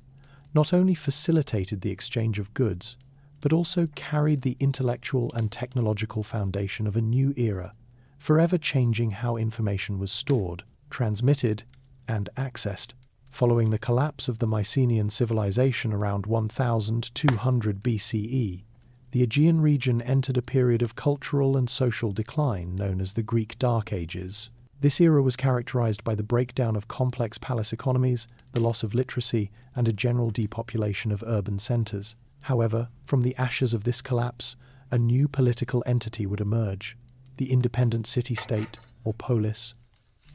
not only facilitated the exchange of goods, but also carried the intellectual and technological foundation of a new era, forever changing how information was stored, transmitted, and accessed. Following the collapse of the Mycenaean civilization around 1200 BCE, the Aegean region entered a period of cultural and social decline known as the Greek Dark Ages. This era was characterized by the breakdown of complex palace economies, the loss of literacy, and a general depopulation of urban centers. However, from the ashes of this collapse, a new political entity would emerge, the independent city-state, or polis.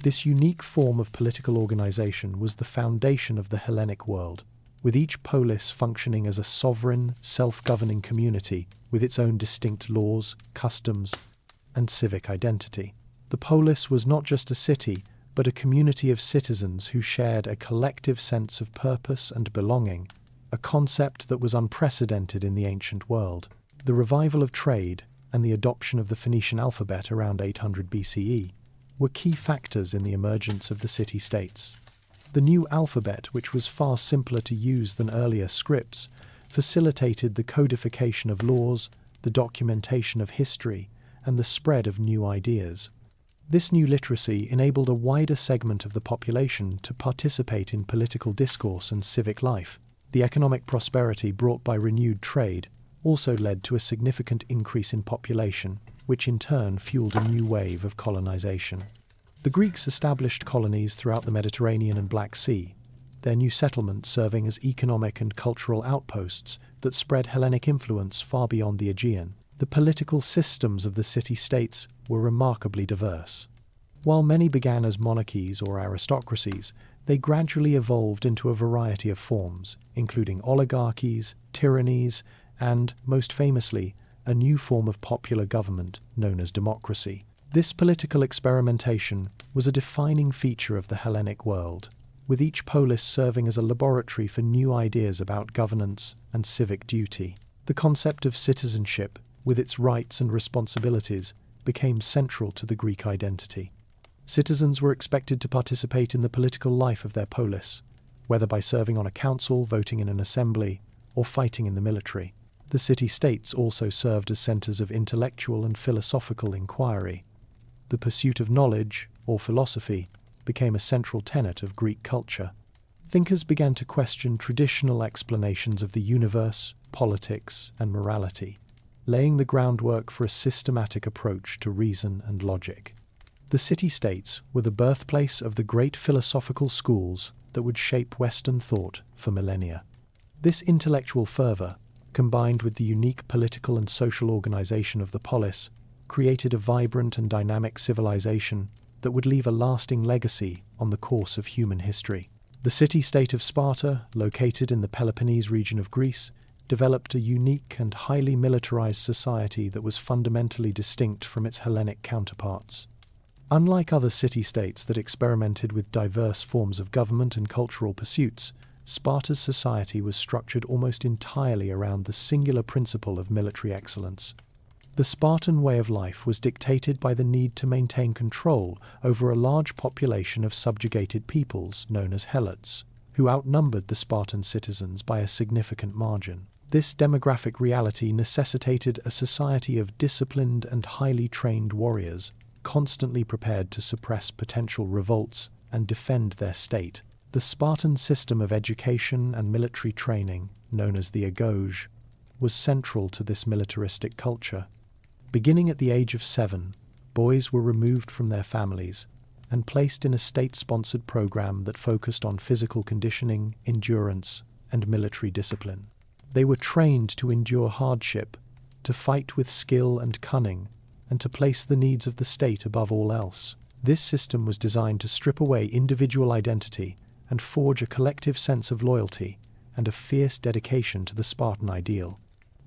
This unique form of political organization was the foundation of the Hellenic world, with each polis functioning as a sovereign, self-governing community with its own distinct laws, customs, and civic identity. The polis was not just a city, but a community of citizens who shared a collective sense of purpose and belonging, a concept that was unprecedented in the ancient world. The revival of trade and the adoption of the Phoenician alphabet around 800 BCE were key factors in the emergence of the city-states. The new alphabet, which was far simpler to use than earlier scripts, facilitated the codification of laws, the documentation of history, and the spread of new ideas. This new literacy enabled a wider segment of the population to participate in political discourse and civic life. The economic prosperity brought by renewed trade also led to a significant increase in population, which in turn fueled a new wave of colonization. The Greeks established colonies throughout the Mediterranean and Black Sea, their new settlements serving as economic and cultural outposts that spread Hellenic influence far beyond the Aegean. The political systems of the city-states were remarkably diverse. While many began as monarchies or aristocracies, they gradually evolved into a variety of forms, including oligarchies, tyrannies, and, most famously, a new form of popular government known as democracy. This political experimentation was a defining feature of the Hellenic world, with each polis serving as a laboratory for new ideas about governance and civic duty. The concept of citizenship, with its rights and responsibilities, became central to the Greek identity. Citizens were expected to participate in the political life of their polis, whether by serving on a council, voting in an assembly, or fighting in the military. The city-states also served as centers of intellectual and philosophical inquiry. The pursuit of knowledge, or philosophy, became a central tenet of Greek culture. Thinkers began to question traditional explanations of the universe, politics, and morality, laying the groundwork for a systematic approach to reason and logic. The city-states were the birthplace of the great philosophical schools that would shape Western thought for millennia. This intellectual fervor, combined with the unique political and social organization of the polis, created a vibrant and dynamic civilization that would leave a lasting legacy on the course of human history. The city-state of Sparta, located in the Peloponnese region of Greece, developed a unique and highly militarized society that was fundamentally distinct from its Hellenic counterparts. Unlike other city-states that experimented with diverse forms of government and cultural pursuits, Sparta's society was structured almost entirely around the singular principle of military excellence. The Spartan way of life was dictated by the need to maintain control over a large population of subjugated peoples known as helots, who outnumbered the Spartan citizens by a significant margin. This demographic reality necessitated a society of disciplined and highly trained warriors, constantly prepared to suppress potential revolts and defend their state. The Spartan system of education and military training, known as the agoge, was central to this militaristic culture. Beginning at the age of 7, boys were removed from their families and placed in a state-sponsored program that focused on physical conditioning, endurance, and military discipline. They were trained to endure hardship, to fight with skill and cunning, and to place the needs of the state above all else. This system was designed to strip away individual identity and forge a collective sense of loyalty and a fierce dedication to the Spartan ideal.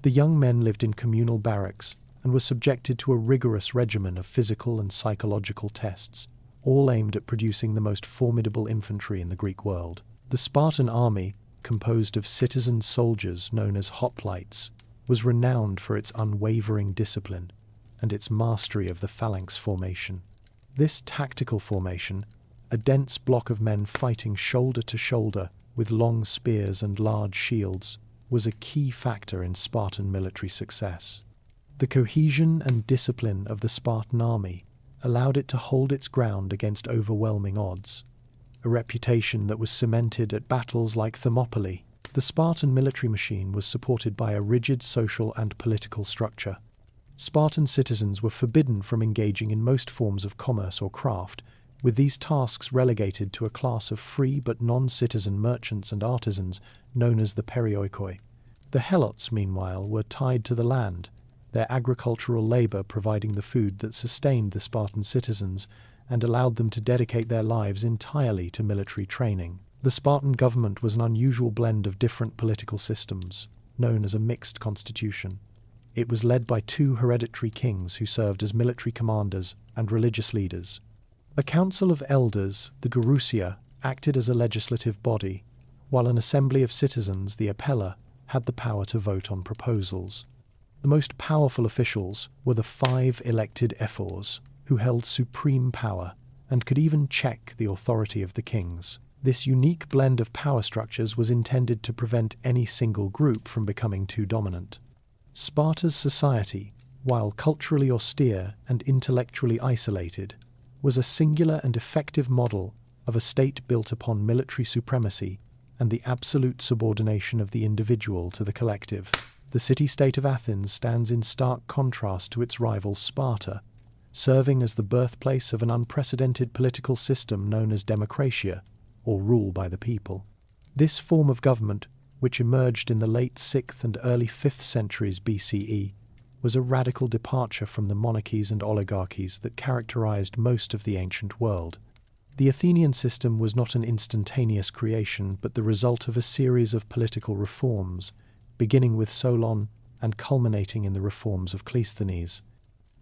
The young men lived in communal barracks and were subjected to a rigorous regimen of physical and psychological tests, all aimed at producing the most formidable infantry in the Greek world. The Spartan army, composed of citizen soldiers known as hoplites, was renowned for its unwavering discipline and its mastery of the phalanx formation. This tactical formation, a dense block of men fighting shoulder to shoulder with long spears and large shields, was a key factor in Spartan military success. The cohesion and discipline of the Spartan army allowed it to hold its ground against overwhelming odds, a reputation that was cemented at battles like Thermopylae. The Spartan military machine was supported by a rigid social and political structure. Spartan citizens were forbidden from engaging in most forms of commerce or craft, with these tasks relegated to a class of free but non-citizen merchants and artisans known as the perioikoi. The helots, meanwhile, were tied to the land, their agricultural labor providing the food that sustained the Spartan citizens and allowed them to dedicate their lives entirely to military training. The Spartan government was an unusual blend of different political systems, known as a mixed constitution. It was led by 2 hereditary kings who served as military commanders and religious leaders. A council of elders, the Gerousia, acted as a legislative body, while an assembly of citizens, the Apella, had the power to vote on proposals. The most powerful officials were the 5 elected ephors, who held supreme power and could even check the authority of the kings. This unique blend of power structures was intended to prevent any single group from becoming too dominant. Sparta's society, while culturally austere and intellectually isolated, was a singular and effective model of a state built upon military supremacy and the absolute subordination of the individual to the collective. The city-state of Athens stands in stark contrast to its rival Sparta, serving as the birthplace of an unprecedented political system known as democratia, or rule by the people. This form of government, which emerged in the late 6th and early 5th centuries BCE, was a radical departure from the monarchies and oligarchies that characterized most of the ancient world. The Athenian system was not an instantaneous creation, but the result of a series of political reforms, beginning with Solon and culminating in the reforms of Cleisthenes.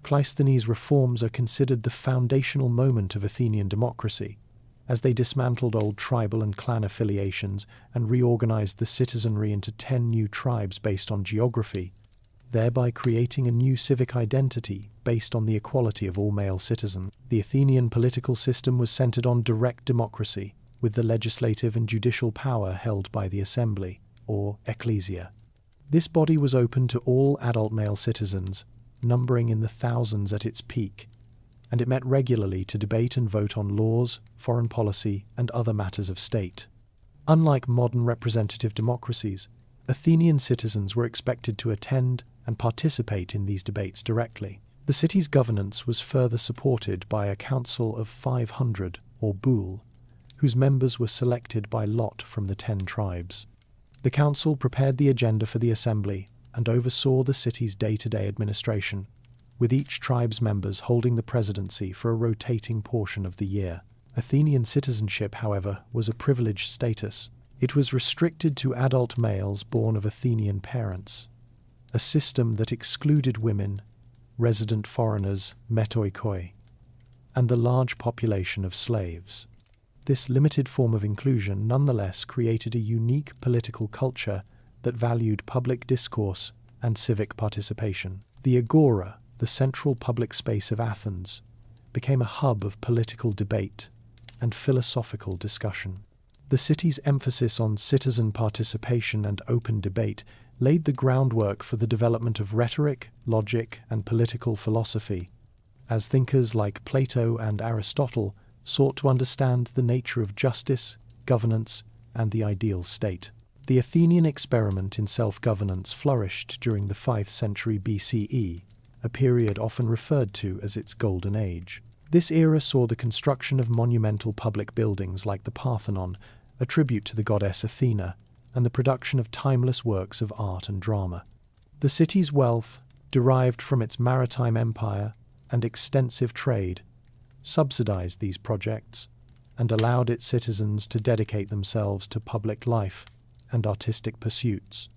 Cleisthenes' reforms are considered the foundational moment of Athenian democracy, as they dismantled old tribal and clan affiliations and reorganized the citizenry into 10 new tribes based on geography, thereby creating a new civic identity based on the equality of all male citizens. The Athenian political system was centered on direct democracy, with the legislative and judicial power held by the assembly, or ecclesia. This body was open to all adult male citizens, numbering in the thousands at its peak, and it met regularly to debate and vote on laws, foreign policy, and other matters of state. Unlike modern representative democracies, Athenian citizens were expected to attend and participate in these debates directly. The city's governance was further supported by a council of 500, or boule, whose members were selected by lot from the 10 tribes. The council prepared the agenda for the assembly and oversaw the city's day-to-day administration, with each tribe's members holding the presidency for a rotating portion of the year. Athenian citizenship, however, was a privileged status. It was restricted to adult males born of Athenian parents, a system that excluded women, resident foreigners, metoikoi, and the large population of slaves. This limited form of inclusion nonetheless created a unique political culture that valued public discourse and civic participation. The agora, the central public space of Athens, became a hub of political debate and philosophical discussion. The city's emphasis on citizen participation and open debate laid the groundwork for the development of rhetoric, logic, and political philosophy, as thinkers like Plato and Aristotle sought to understand the nature of justice, governance, and the ideal state. The Athenian experiment in self-governance flourished during the 5th century BCE, a period often referred to as its Golden Age. This era saw the construction of monumental public buildings like the Parthenon, a tribute to the goddess Athena, and the production of timeless works of art and drama. The city's wealth, derived from its maritime empire and extensive trade, subsidized these projects and allowed its citizens to dedicate themselves to public life and artistic pursuits.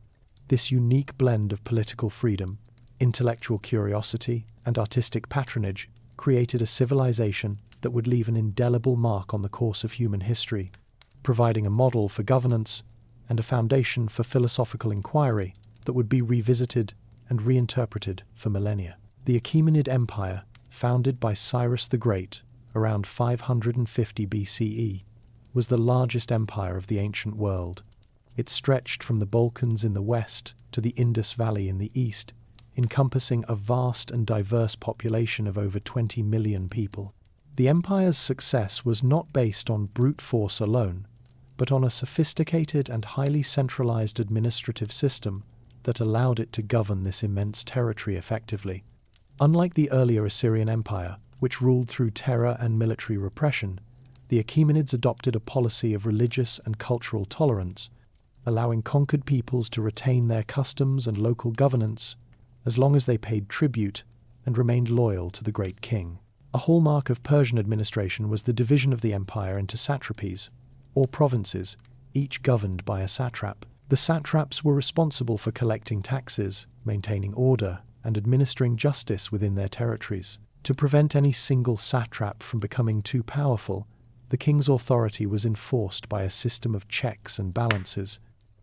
This unique blend of political freedom, intellectual curiosity, and artistic patronage created a civilization that would leave an indelible mark on the course of human history, providing a model for governance and a foundation for philosophical inquiry that would be revisited and reinterpreted for millennia. The Achaemenid Empire, founded by Cyrus the Great around 550 BCE, was the largest empire of the ancient world. It stretched from the Balkans in the west to the Indus Valley in the east, encompassing a vast and diverse population of over 20 million people. The empire's success was not based on brute force alone, but on a sophisticated and highly centralized administrative system that allowed it to govern this immense territory effectively. Unlike the earlier Assyrian Empire, which ruled through terror and military repression, the Achaemenids adopted a policy of religious and cultural tolerance, allowing conquered peoples to retain their customs and local governance as long as they paid tribute and remained loyal to the great king. A hallmark of Persian administration was the division of the empire into satrapies, or provinces, each governed by a satrap. The satraps were responsible for collecting taxes, maintaining order, and administering justice within their territories. To prevent any single satrap from becoming too powerful, the king's authority was enforced by a system of checks and balances.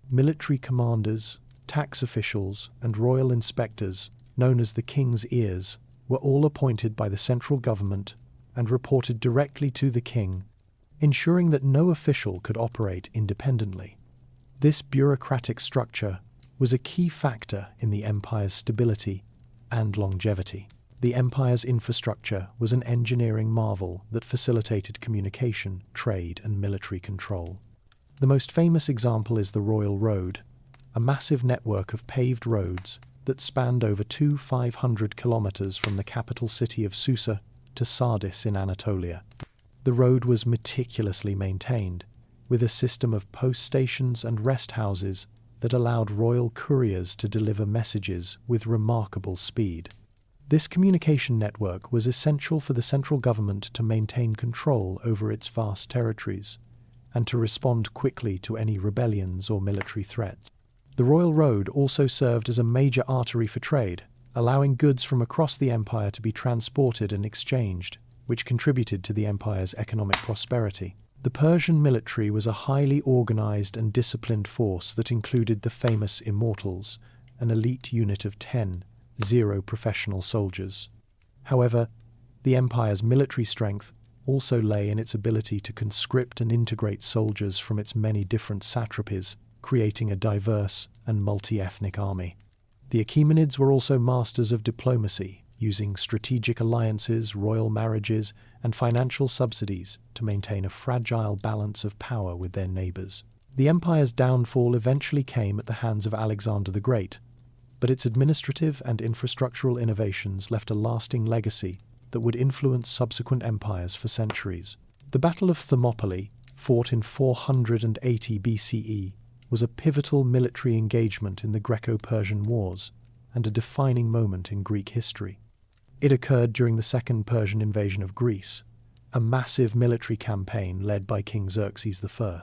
Military commanders, tax officials, and royal inspectors, known as the king's ears, were all appointed by the central government and reported directly to the king, ensuring that no official could operate independently. This bureaucratic structure was a key factor in the empire's stability and longevity. The empire's infrastructure was an engineering marvel that facilitated communication, trade, and military control. The most famous example is the Royal Road, a massive network of paved roads that spanned over 500 kilometers from the capital city of Susa to Sardis in Anatolia. The road was meticulously maintained, with a system of post stations and rest houses that allowed royal couriers to deliver messages with remarkable speed. This communication network was essential for the central government to maintain control over its vast territories and to respond quickly to any rebellions or military threats. The Royal Road also served as a major artery for trade, allowing goods from across the empire to be transported and exchanged, which contributed to the empire's economic prosperity. The Persian military was a highly organized and disciplined force that included the famous Immortals, an elite unit of 10 professional soldiers. However, the empire's military strength also lay in its ability to conscript and integrate soldiers from its many different satrapies, creating a diverse and multi-ethnic army. The Achaemenids were also masters of diplomacy, using strategic alliances, royal marriages, and financial subsidies to maintain a fragile balance of power with their neighbors. The empire's downfall eventually came at the hands of Alexander the Great, but its administrative and infrastructural innovations left a lasting legacy that would influence subsequent empires for centuries. The Battle of Thermopylae, fought in 480 BCE, was a pivotal military engagement in the Greco-Persian Wars and a defining moment in Greek history. It occurred during the Second Persian invasion of Greece, a massive military campaign led by King Xerxes I.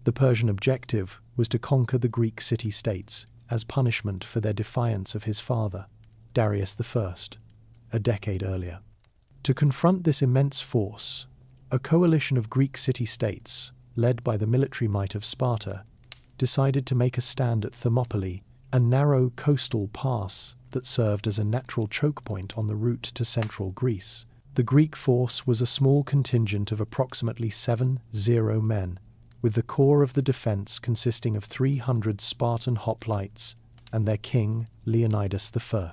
The Persian objective was to conquer the Greek city-states as punishment for their defiance of his father, Darius I, a decade earlier. To confront this immense force, a coalition of Greek city-states, led by the military might of Sparta, decided to make a stand at Thermopylae, a narrow coastal pass that served as a natural choke point on the route to central Greece. The Greek force was a small contingent of approximately 70 men, with the core of the defense consisting of 300 Spartan hoplites and their king, Leonidas I.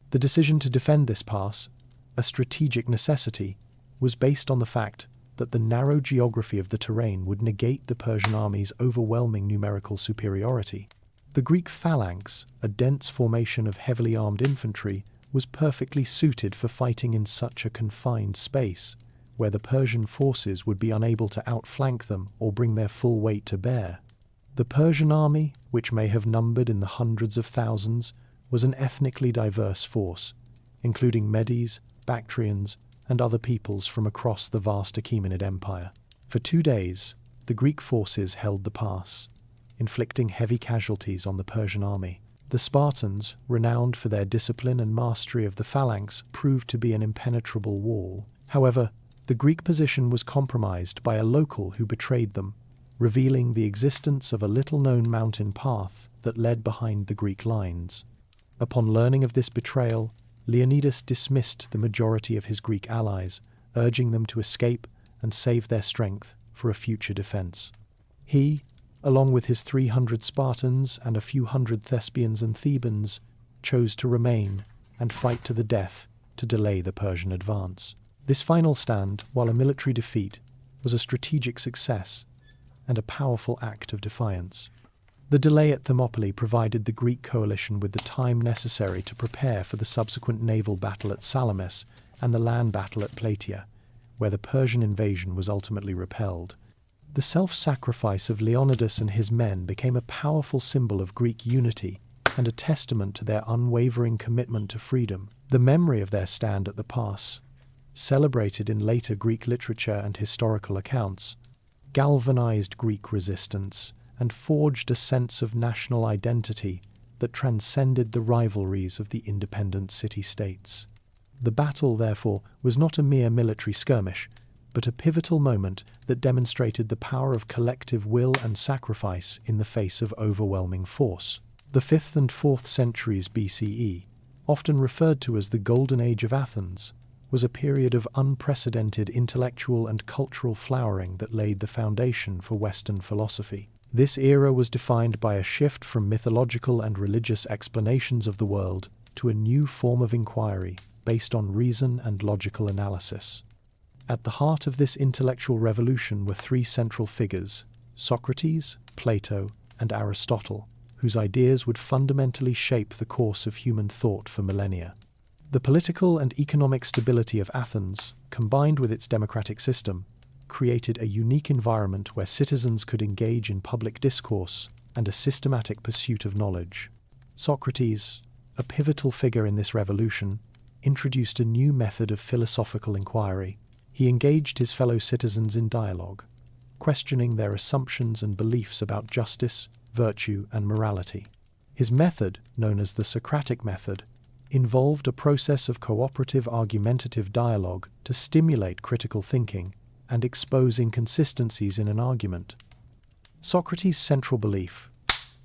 The decision to defend this pass, a strategic necessity, was based on the fact that the narrow geography of the terrain would negate the Persian army's overwhelming numerical superiority. The Greek phalanx, a dense formation of heavily armed infantry, was perfectly suited for fighting in such a confined space, where the Persian forces would be unable to outflank them or bring their full weight to bear. The Persian army, which may have numbered in the hundreds of thousands, was an ethnically diverse force, including Medes, Bactrians, and other peoples from across the vast Achaemenid Empire. For 2 days, the Greek forces held the pass, inflicting heavy casualties on the Persian army. The Spartans, renowned for their discipline and mastery of the phalanx, proved to be an impenetrable wall. However, the Greek position was compromised by a local who betrayed them, revealing the existence of a little-known mountain path that led behind the Greek lines. Upon learning of this betrayal, Leonidas dismissed the majority of his Greek allies, urging them to escape and save their strength for a future defense. He, along with his 300 Spartans and a few hundred Thespians and Thebans, chose to remain and fight to the death to delay the Persian advance. This final stand, while a military defeat, was a strategic success and a powerful act of defiance. The delay at Thermopylae provided the Greek coalition with the time necessary to prepare for the subsequent naval battle at Salamis and the land battle at Plataea, where the Persian invasion was ultimately repelled. The self-sacrifice of Leonidas and his men became a powerful symbol of Greek unity and a testament to their unwavering commitment to freedom. The memory of their stand at the pass, celebrated in later Greek literature and historical accounts, galvanized Greek resistance and forged a sense of national identity that transcended the rivalries of the independent city-states. The battle, therefore, was not a mere military skirmish, but a pivotal moment that demonstrated the power of collective will and sacrifice in the face of overwhelming force. The 5th and 4th centuries BCE, often referred to as the Golden Age of Athens, was a period of unprecedented intellectual and cultural flowering that laid the foundation for Western philosophy. This era was defined by a shift from mythological and religious explanations of the world to a new form of inquiry based on reason and logical analysis. At the heart of this intellectual revolution were 3 central figures: Socrates, Plato, and Aristotle, whose ideas would fundamentally shape the course of human thought for millennia. The political and economic stability of Athens, combined with its democratic system, created a unique environment where citizens could engage in public discourse, and a systematic pursuit of knowledge. Socrates, a pivotal figure in this revolution, introduced a new method of philosophical inquiry. He engaged his fellow citizens in dialogue, questioning their assumptions and beliefs about justice, virtue, and morality. His method, known as the Socratic method, involved a process of cooperative argumentative dialogue to stimulate critical thinking and expose inconsistencies in an argument. Socrates' central belief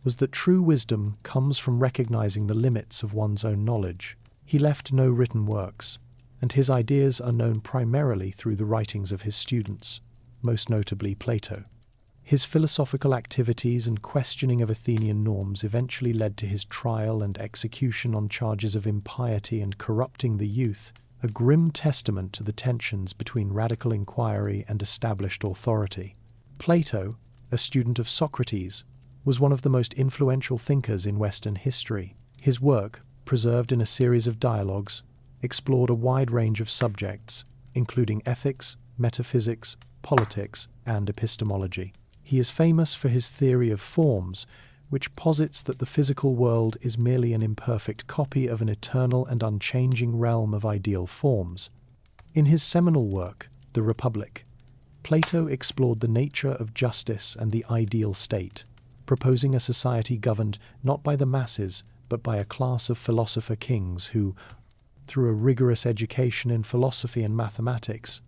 was that true wisdom comes from recognizing the limits of one's own knowledge. He left no written works, and his ideas are known primarily through the writings of his students, most notably Plato. His philosophical activities and questioning of Athenian norms eventually led to his trial and execution on charges of impiety and corrupting the youth, a grim testament to the tensions between radical inquiry and established authority. Plato, a student of Socrates, was one of the most influential thinkers in Western history. His work, preserved in a series of dialogues, explored a wide range of subjects, including ethics, metaphysics, politics, and epistemology. He is famous for his theory of forms, which posits that the physical world is merely an imperfect copy of an eternal and unchanging realm of ideal forms. In his seminal work, The Republic, Plato explored the nature of justice and the ideal state, proposing a society governed not by the masses, but by a class of philosopher kings who, through a rigorous education in philosophy and mathematics,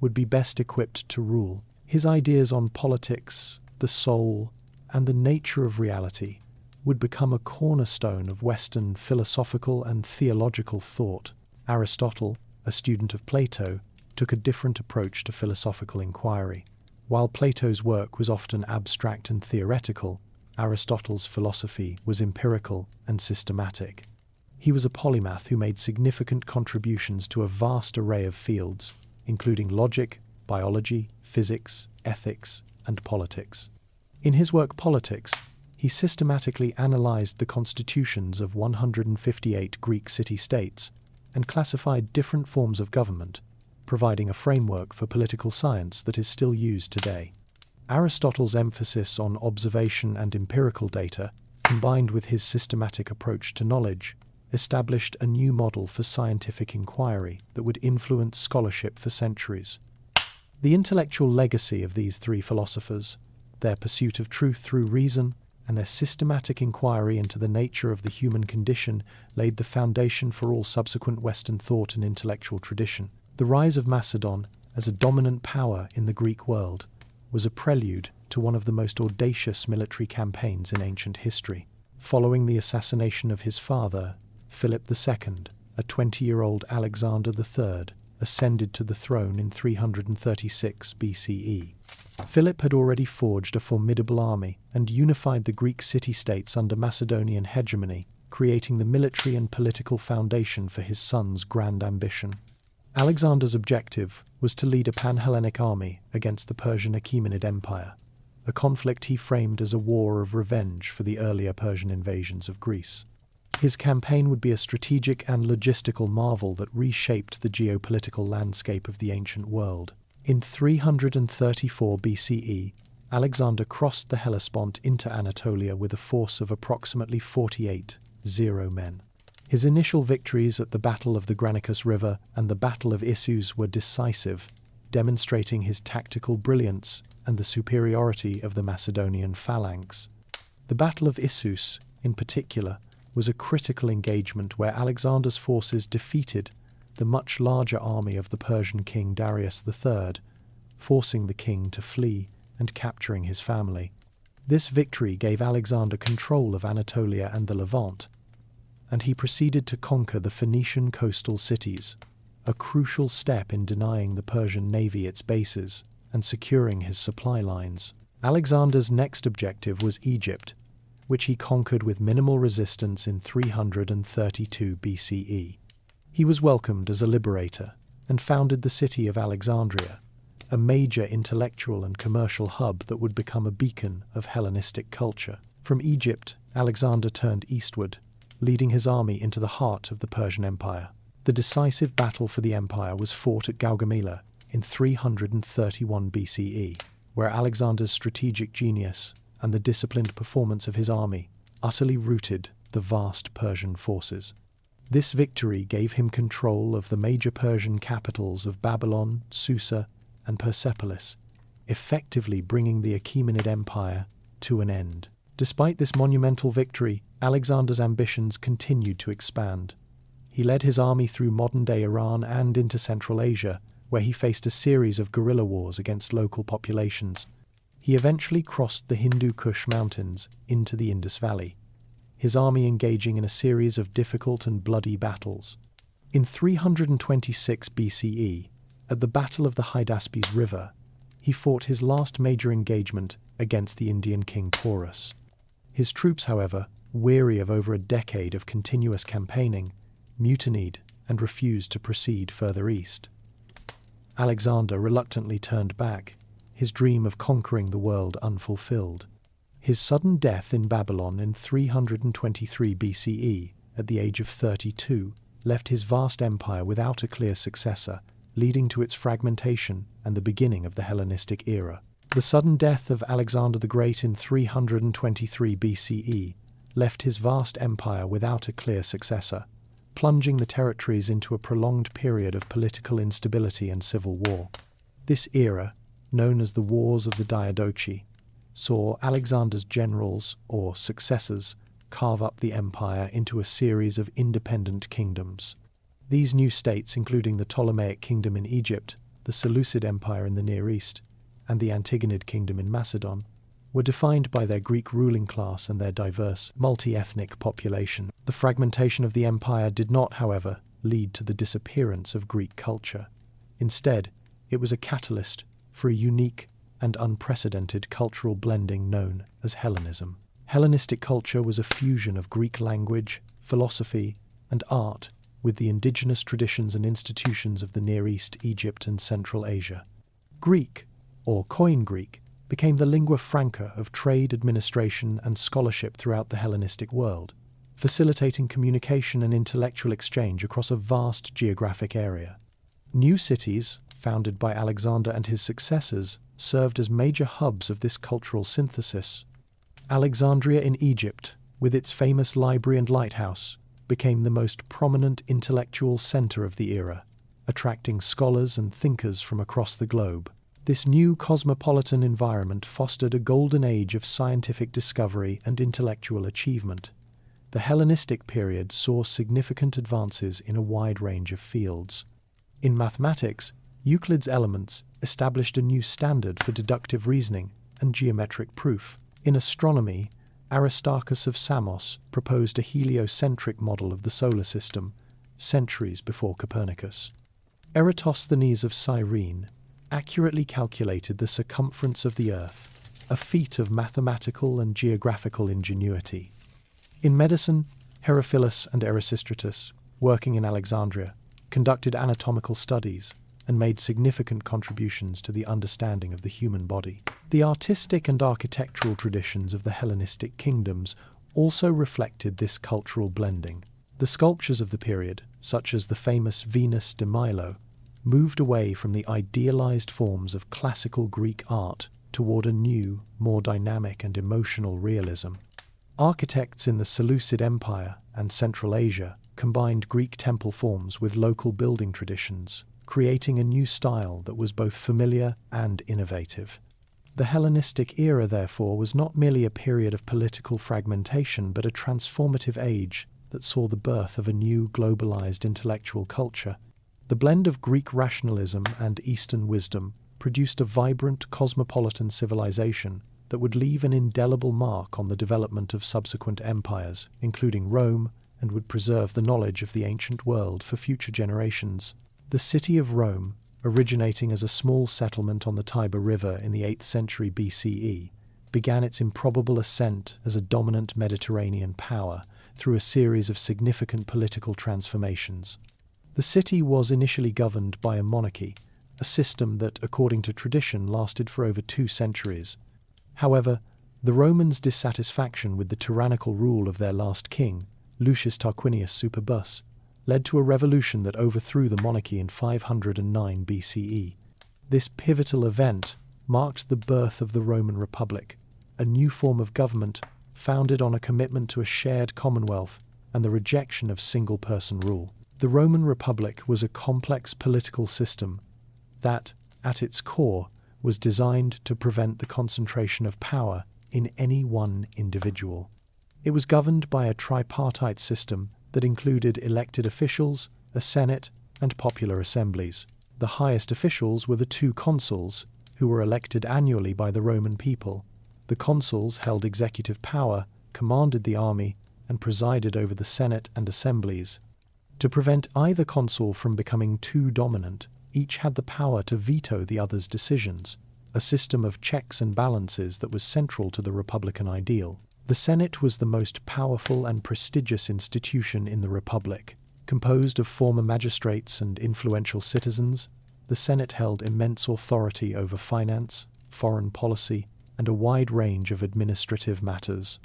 would be best equipped to rule. His ideas on politics, the soul, and the nature of reality would become a cornerstone of Western philosophical and theological thought. Aristotle, a student of Plato, took a different approach to philosophical inquiry. While Plato's work was often abstract and theoretical, Aristotle's philosophy was empirical and systematic. He was a polymath who made significant contributions to a vast array of fields, including logic, biology, physics, ethics, and politics. In his work Politics, he systematically analyzed the constitutions of 158 Greek city-states and classified different forms of government, providing a framework for political science that is still used today. Aristotle's emphasis on observation and empirical data, combined with his systematic approach to knowledge, established a new model for scientific inquiry that would influence scholarship for centuries. The intellectual legacy of these three philosophers, their pursuit of truth through reason, and their systematic inquiry into the nature of the human condition laid the foundation for all subsequent Western thought and intellectual tradition. The rise of Macedon as a dominant power in the Greek world was a prelude to one of the most audacious military campaigns in ancient history. Following the assassination of his father, Philip II, a 20-year-old Alexander III ascended to the throne in 336 BCE. Philip had already forged a formidable army and unified the Greek city-states under Macedonian hegemony, creating the military and political foundation for his son's grand ambition. Alexander's objective was to lead a pan-Hellenic army against the Persian Achaemenid Empire, a conflict he framed as a war of revenge for the earlier Persian invasions of Greece. His campaign would be a strategic and logistical marvel that reshaped the geopolitical landscape of the ancient world. In 334 BCE, Alexander crossed the Hellespont into Anatolia with a force of approximately 48,000 men. His initial victories at the Battle of the Granicus River and the Battle of Issus were decisive, demonstrating his tactical brilliance and the superiority of the Macedonian phalanx. The Battle of Issus, in particular, was a critical engagement where Alexander's forces defeated the much larger army of the Persian king Darius III, forcing the king to flee and capturing his family. This victory gave Alexander control of Anatolia and the Levant, and he proceeded to conquer the Phoenician coastal cities, a crucial step in denying the Persian navy its bases and securing his supply lines. Alexander's next objective was Egypt, which he conquered with minimal resistance in 332 BCE. He was welcomed as a liberator and founded the city of Alexandria, a major intellectual and commercial hub that would become a beacon of Hellenistic culture. From Egypt, Alexander turned eastward, leading his army into the heart of the Persian Empire. The decisive battle for the empire was fought at Gaugamela in 331 BCE, where Alexander's strategic genius and the disciplined performance of his army utterly routed the vast Persian forces. This victory gave him control of the major Persian capitals of Babylon, Susa, and Persepolis, effectively bringing the Achaemenid Empire to an end. Despite this monumental victory, Alexander's ambitions continued to expand. He led his army through modern-day Iran and into Central Asia, where he faced a series of guerrilla wars against local populations. He eventually crossed the Hindu Kush Mountains into the Indus Valley, his army engaging in a series of difficult and bloody battles. In 326 BCE, at the Battle of the Hydaspes River, he fought his last major engagement against the Indian king Porus. His troops, however, weary of over a decade of continuous campaigning, mutinied and refused to proceed further east. Alexander reluctantly turned back, his dream of conquering the world unfulfilled. His sudden death in Babylon in 323 BCE, at the age of 32, left his vast empire without a clear successor, leading to its fragmentation and the beginning of the Hellenistic era. The sudden death of Alexander the Great in 323 BCE left his vast empire without a clear successor, plunging the territories into a prolonged period of political instability and civil war. This era, known as the Wars of the Diadochi, saw Alexander's generals, or successors, carve up the empire into a series of independent kingdoms. These new states, including the Ptolemaic kingdom in Egypt, the Seleucid Empire in the Near East, and the Antigonid kingdom in Macedon, were defined by their Greek ruling class and their diverse, multi-ethnic population. The fragmentation of the empire did not, however, lead to the disappearance of Greek culture. Instead, it was a catalyst for a unique and unprecedented cultural blending known as Hellenism. Hellenistic culture was a fusion of Greek language, philosophy, and art with the indigenous traditions and institutions of the Near East, Egypt, and Central Asia. Greek, or Koine Greek, became the lingua franca of trade, administration, and scholarship throughout the Hellenistic world, facilitating communication and intellectual exchange across a vast geographic area. New cities, founded by Alexander and his successors, served as major hubs of this cultural synthesis. Alexandria in Egypt, with its famous library and lighthouse, became the most prominent intellectual center of the era, attracting scholars and thinkers from across the globe. This new cosmopolitan environment fostered a golden age of scientific discovery and intellectual achievement. The Hellenistic period saw significant advances in a wide range of fields. In mathematics, Euclid's Elements established a new standard for deductive reasoning and geometric proof. In astronomy, Aristarchus of Samos proposed a heliocentric model of the solar system, centuries before Copernicus. Eratosthenes of Cyrene accurately calculated the circumference of the Earth, a feat of mathematical and geographical ingenuity. In medicine, Herophilus and Erasistratus, working in Alexandria, conducted anatomical studies and made significant contributions to the understanding of the human body. The artistic and architectural traditions of the Hellenistic kingdoms also reflected this cultural blending. The sculptures of the period, such as the famous Venus de Milo, moved away from the idealized forms of classical Greek art toward a new, more dynamic and emotional realism. Architects in the Seleucid Empire and Central Asia combined Greek temple forms with local building traditions, creating a new style that was both familiar and innovative. The Hellenistic era, therefore, was not merely a period of political fragmentation, but a transformative age that saw the birth of a new globalized intellectual culture. The blend of Greek rationalism and Eastern wisdom produced a vibrant cosmopolitan civilization that would leave an indelible mark on the development of subsequent empires, including Rome, and would preserve the knowledge of the ancient world for future generations. The city of Rome, originating as a small settlement on the Tiber River in the 8th century BCE, began its improbable ascent as a dominant Mediterranean power through a series of significant political transformations. The city was initially governed by a monarchy, a system that, according to tradition, lasted for over 2 centuries. However, the Romans' dissatisfaction with the tyrannical rule of their last king, Lucius Tarquinius Superbus, led to a revolution that overthrew the monarchy in 509 BCE. This pivotal event marked the birth of the Roman Republic, a new form of government founded on a commitment to a shared commonwealth and the rejection of single-person rule. The Roman Republic was a complex political system that, at its core, was designed to prevent the concentration of power in any one individual. It was governed by a tripartite system that included elected officials, a senate, and popular assemblies. The highest officials were the two consuls, who were elected annually by the Roman people. The consuls held executive power, commanded the army, and presided over the senate and assemblies. To prevent either consul from becoming too dominant, each had the power to veto the other's decisions, a system of checks and balances that was central to the republican ideal. The Senate was the most powerful and prestigious institution in the Republic. Composed of former magistrates and influential citizens, the Senate held immense authority over finance, foreign policy, and a wide range of administrative matters.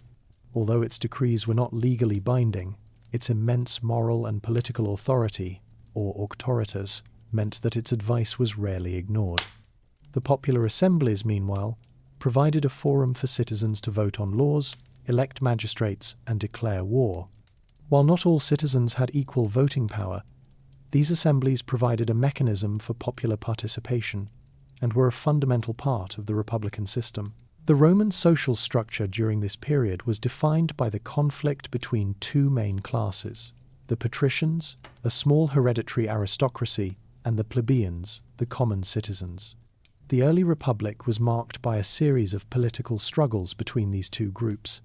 Although its decrees were not legally binding, its immense moral and political authority, or auctoritas, meant that its advice was rarely ignored. The popular assemblies, meanwhile, provided a forum for citizens to vote on laws, elect magistrates, and declare war. While not all citizens had equal voting power, these assemblies provided a mechanism for popular participation and were a fundamental part of the republican system. The Roman social structure during this period was defined by the conflict between two main classes: the patricians, a small hereditary aristocracy, and the plebeians, the common citizens. The early republic was marked by a series of political struggles between these two groups,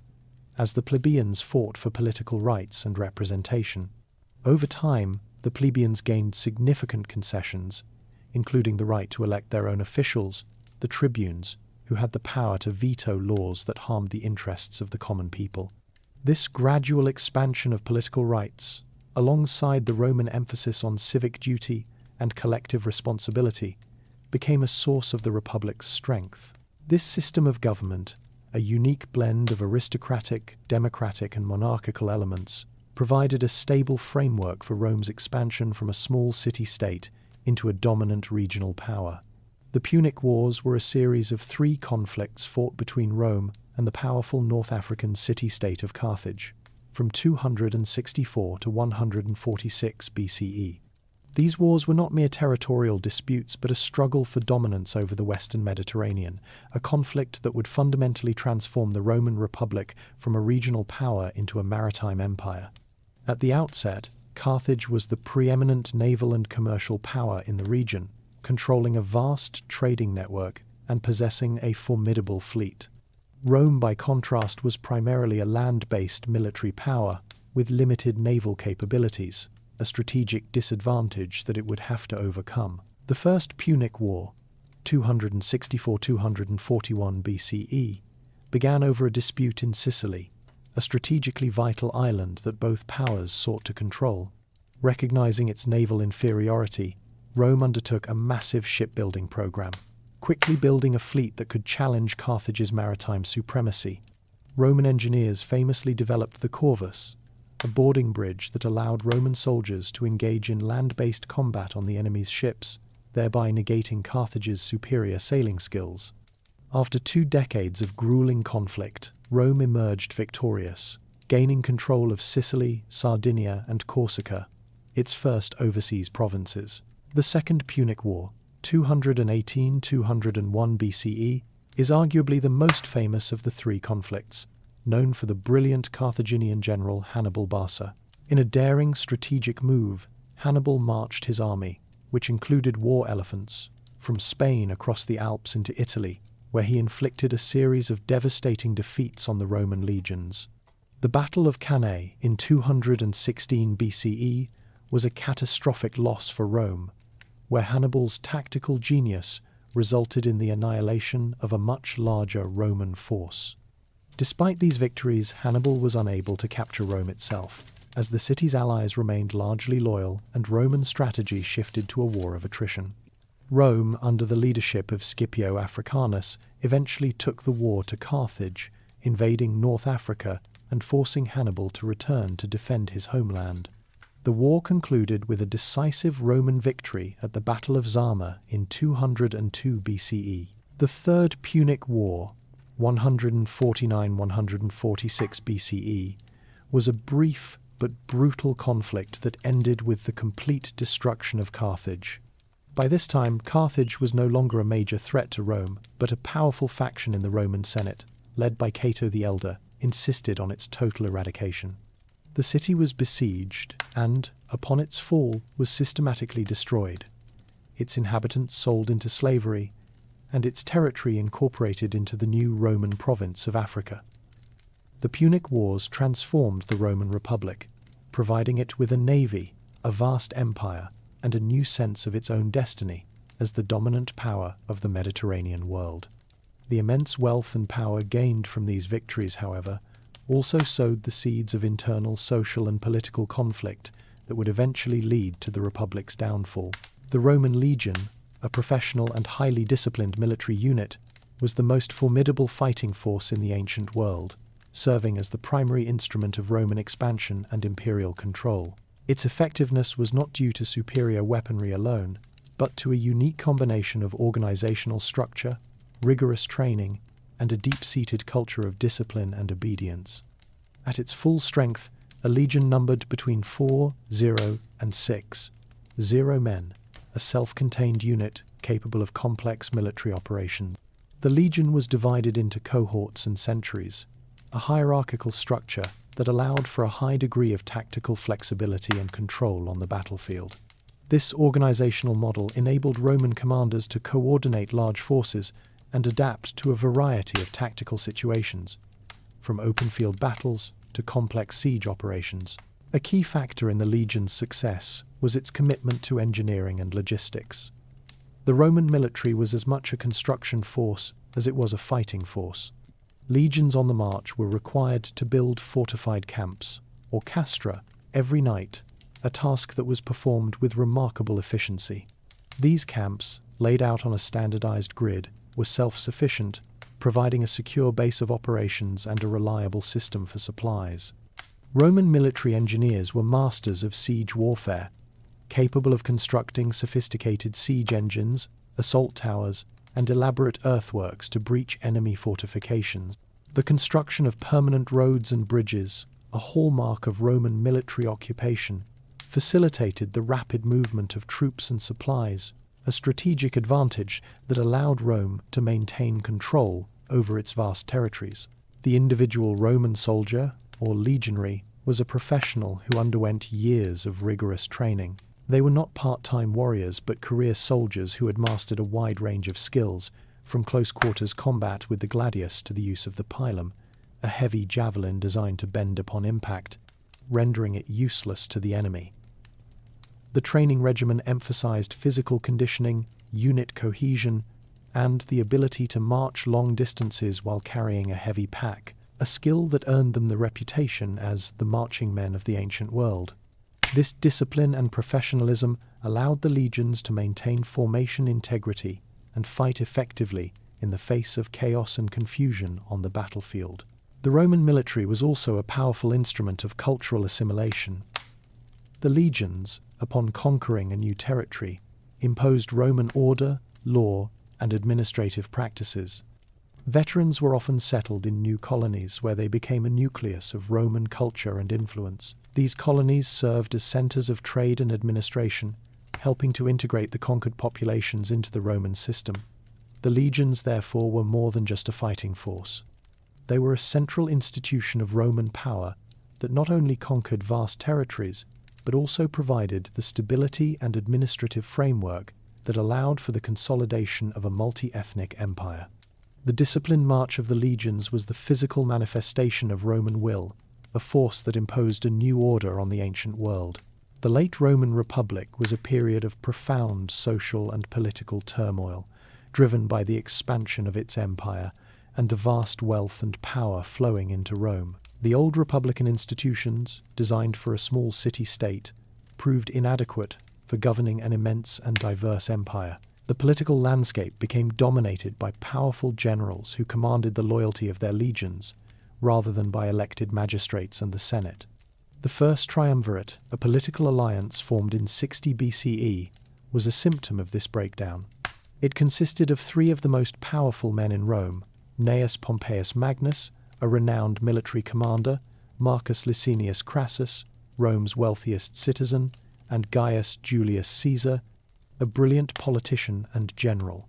as the plebeians fought for political rights and representation. Over time, the plebeians gained significant concessions, including the right to elect their own officials, the tribunes, who had the power to veto laws that harmed the interests of the common people. This gradual expansion of political rights, alongside the Roman emphasis on civic duty and collective responsibility, became a source of the Republic's strength. This system of government, a unique blend of aristocratic, democratic, and monarchical elements, provided a stable framework for Rome's expansion from a small city-state into a dominant regional power. The Punic Wars were a series of 3 conflicts fought between Rome and the powerful North African city-state of Carthage, from 264 to 146 BCE. These wars were not mere territorial disputes, but a struggle for dominance over the Western Mediterranean, a conflict that would fundamentally transform the Roman Republic from a regional power into a maritime empire. At the outset, Carthage was the preeminent naval and commercial power in the region, controlling a vast trading network and possessing a formidable fleet. Rome, by contrast, was primarily a land-based military power with limited naval capabilities, a strategic disadvantage that it would have to overcome. The First Punic War, 264-241 BCE, began over a dispute in Sicily, a strategically vital island that both powers sought to control. Recognizing its naval inferiority, Rome undertook a massive shipbuilding program, quickly building a fleet that could challenge Carthage's maritime supremacy. Roman engineers famously developed the corvus, a boarding bridge that allowed Roman soldiers to engage in land-based combat on the enemy's ships, thereby negating Carthage's superior sailing skills. After 2 decades of grueling conflict, Rome emerged victorious, gaining control of Sicily, Sardinia, and Corsica, its first overseas provinces. The Second Punic War, 218-201 BCE, is arguably the most famous of the 3 conflicts, known for the brilliant Carthaginian general Hannibal Barca. In a daring strategic move, Hannibal marched his army, which included war elephants, from Spain across the Alps into Italy, where he inflicted a series of devastating defeats on the Roman legions. The Battle of Cannae in 216 BCE was a catastrophic loss for Rome, where Hannibal's tactical genius resulted in the annihilation of a much larger Roman force. Despite these victories, Hannibal was unable to capture Rome itself, as the city's allies remained largely loyal and Roman strategy shifted to a war of attrition. Rome, under the leadership of Scipio Africanus, eventually took the war to Carthage, invading North Africa and forcing Hannibal to return to defend his homeland. The war concluded with a decisive Roman victory at the Battle of Zama in 202 BCE. The Third Punic War, 149–146 BCE, was a brief but brutal conflict that ended with the complete destruction of Carthage. By this time, Carthage was no longer a major threat to Rome, but a powerful faction in the Roman Senate, led by Cato the Elder, insisted on its total eradication. The city was besieged and, upon its fall, was systematically destroyed, its inhabitants sold into slavery, and its territory incorporated into the new Roman province of Africa. The Punic Wars transformed the Roman Republic, providing it with a navy, a vast empire, and a new sense of its own destiny as the dominant power of the Mediterranean world. The immense wealth and power gained from these victories, however, also sowed the seeds of internal social and political conflict that would eventually lead to the Republic's downfall. The Roman legion, a professional and highly disciplined military unit, was the most formidable fighting force in the ancient world, serving as the primary instrument of Roman expansion and imperial control. Its effectiveness was not due to superior weaponry alone, but to a unique combination of organizational structure, rigorous training, and a deep-seated culture of discipline and obedience. At its full strength, a legion numbered between 4, 0, and 6, 0 men, a self-contained unit capable of complex military operations. The legion was divided into cohorts and centuries, a hierarchical structure that allowed for a high degree of tactical flexibility and control on the battlefield. This organizational model enabled Roman commanders to coordinate large forces and adapt to a variety of tactical situations, from open-field battles to complex siege operations. A key factor in the legion's success was its commitment to engineering and logistics. The Roman military was as much a construction force as it was a fighting force. Legions on the march were required to build fortified camps, or castra, every night, a task that was performed with remarkable efficiency. These camps, laid out on a standardized grid, were self-sufficient, providing a secure base of operations and a reliable system for supplies. Roman military engineers were masters of siege warfare, capable of constructing sophisticated siege engines, assault towers, and elaborate earthworks to breach enemy fortifications. The construction of permanent roads and bridges, a hallmark of Roman military occupation, facilitated the rapid movement of troops and supplies, a strategic advantage that allowed Rome to maintain control over its vast territories. The individual Roman soldier, or legionary, was a professional who underwent years of rigorous training. They were not part-time warriors but career soldiers who had mastered a wide range of skills, from close-quarters combat with the gladius to the use of the pilum, a heavy javelin designed to bend upon impact, rendering it useless to the enemy. The training regimen emphasized physical conditioning, unit cohesion, and the ability to march long distances while carrying a heavy pack, a skill that earned them the reputation as the marching men of the ancient world. This discipline and professionalism allowed the legions to maintain formation integrity and fight effectively in the face of chaos and confusion on the battlefield. The Roman military was also a powerful instrument of cultural assimilation. The legions, upon conquering a new territory, imposed Roman order, law, and administrative practices. Veterans were often settled in new colonies where they became a nucleus of Roman culture and influence. These colonies served as centers of trade and administration, helping to integrate the conquered populations into the Roman system. The legions, therefore, were more than just a fighting force. They were a central institution of Roman power that not only conquered vast territories, but also provided the stability and administrative framework that allowed for the consolidation of a multi-ethnic empire. The disciplined march of the legions was the physical manifestation of Roman will, a force that imposed a new order on the ancient world. The late Roman Republic was a period of profound social and political turmoil, driven by the expansion of its empire and the vast wealth and power flowing into Rome. The old republican institutions, designed for a small city-state, proved inadequate for governing an immense and diverse empire. The political landscape became dominated by powerful generals who commanded the loyalty of their legions, rather than by elected magistrates and the Senate. The First Triumvirate, a political alliance formed in 60 BCE, was a symptom of this breakdown. It consisted of three of the most powerful men in Rome, Gnaeus Pompeius Magnus, a renowned military commander, Marcus Licinius Crassus, Rome's wealthiest citizen, and Gaius Julius Caesar, a brilliant politician and general.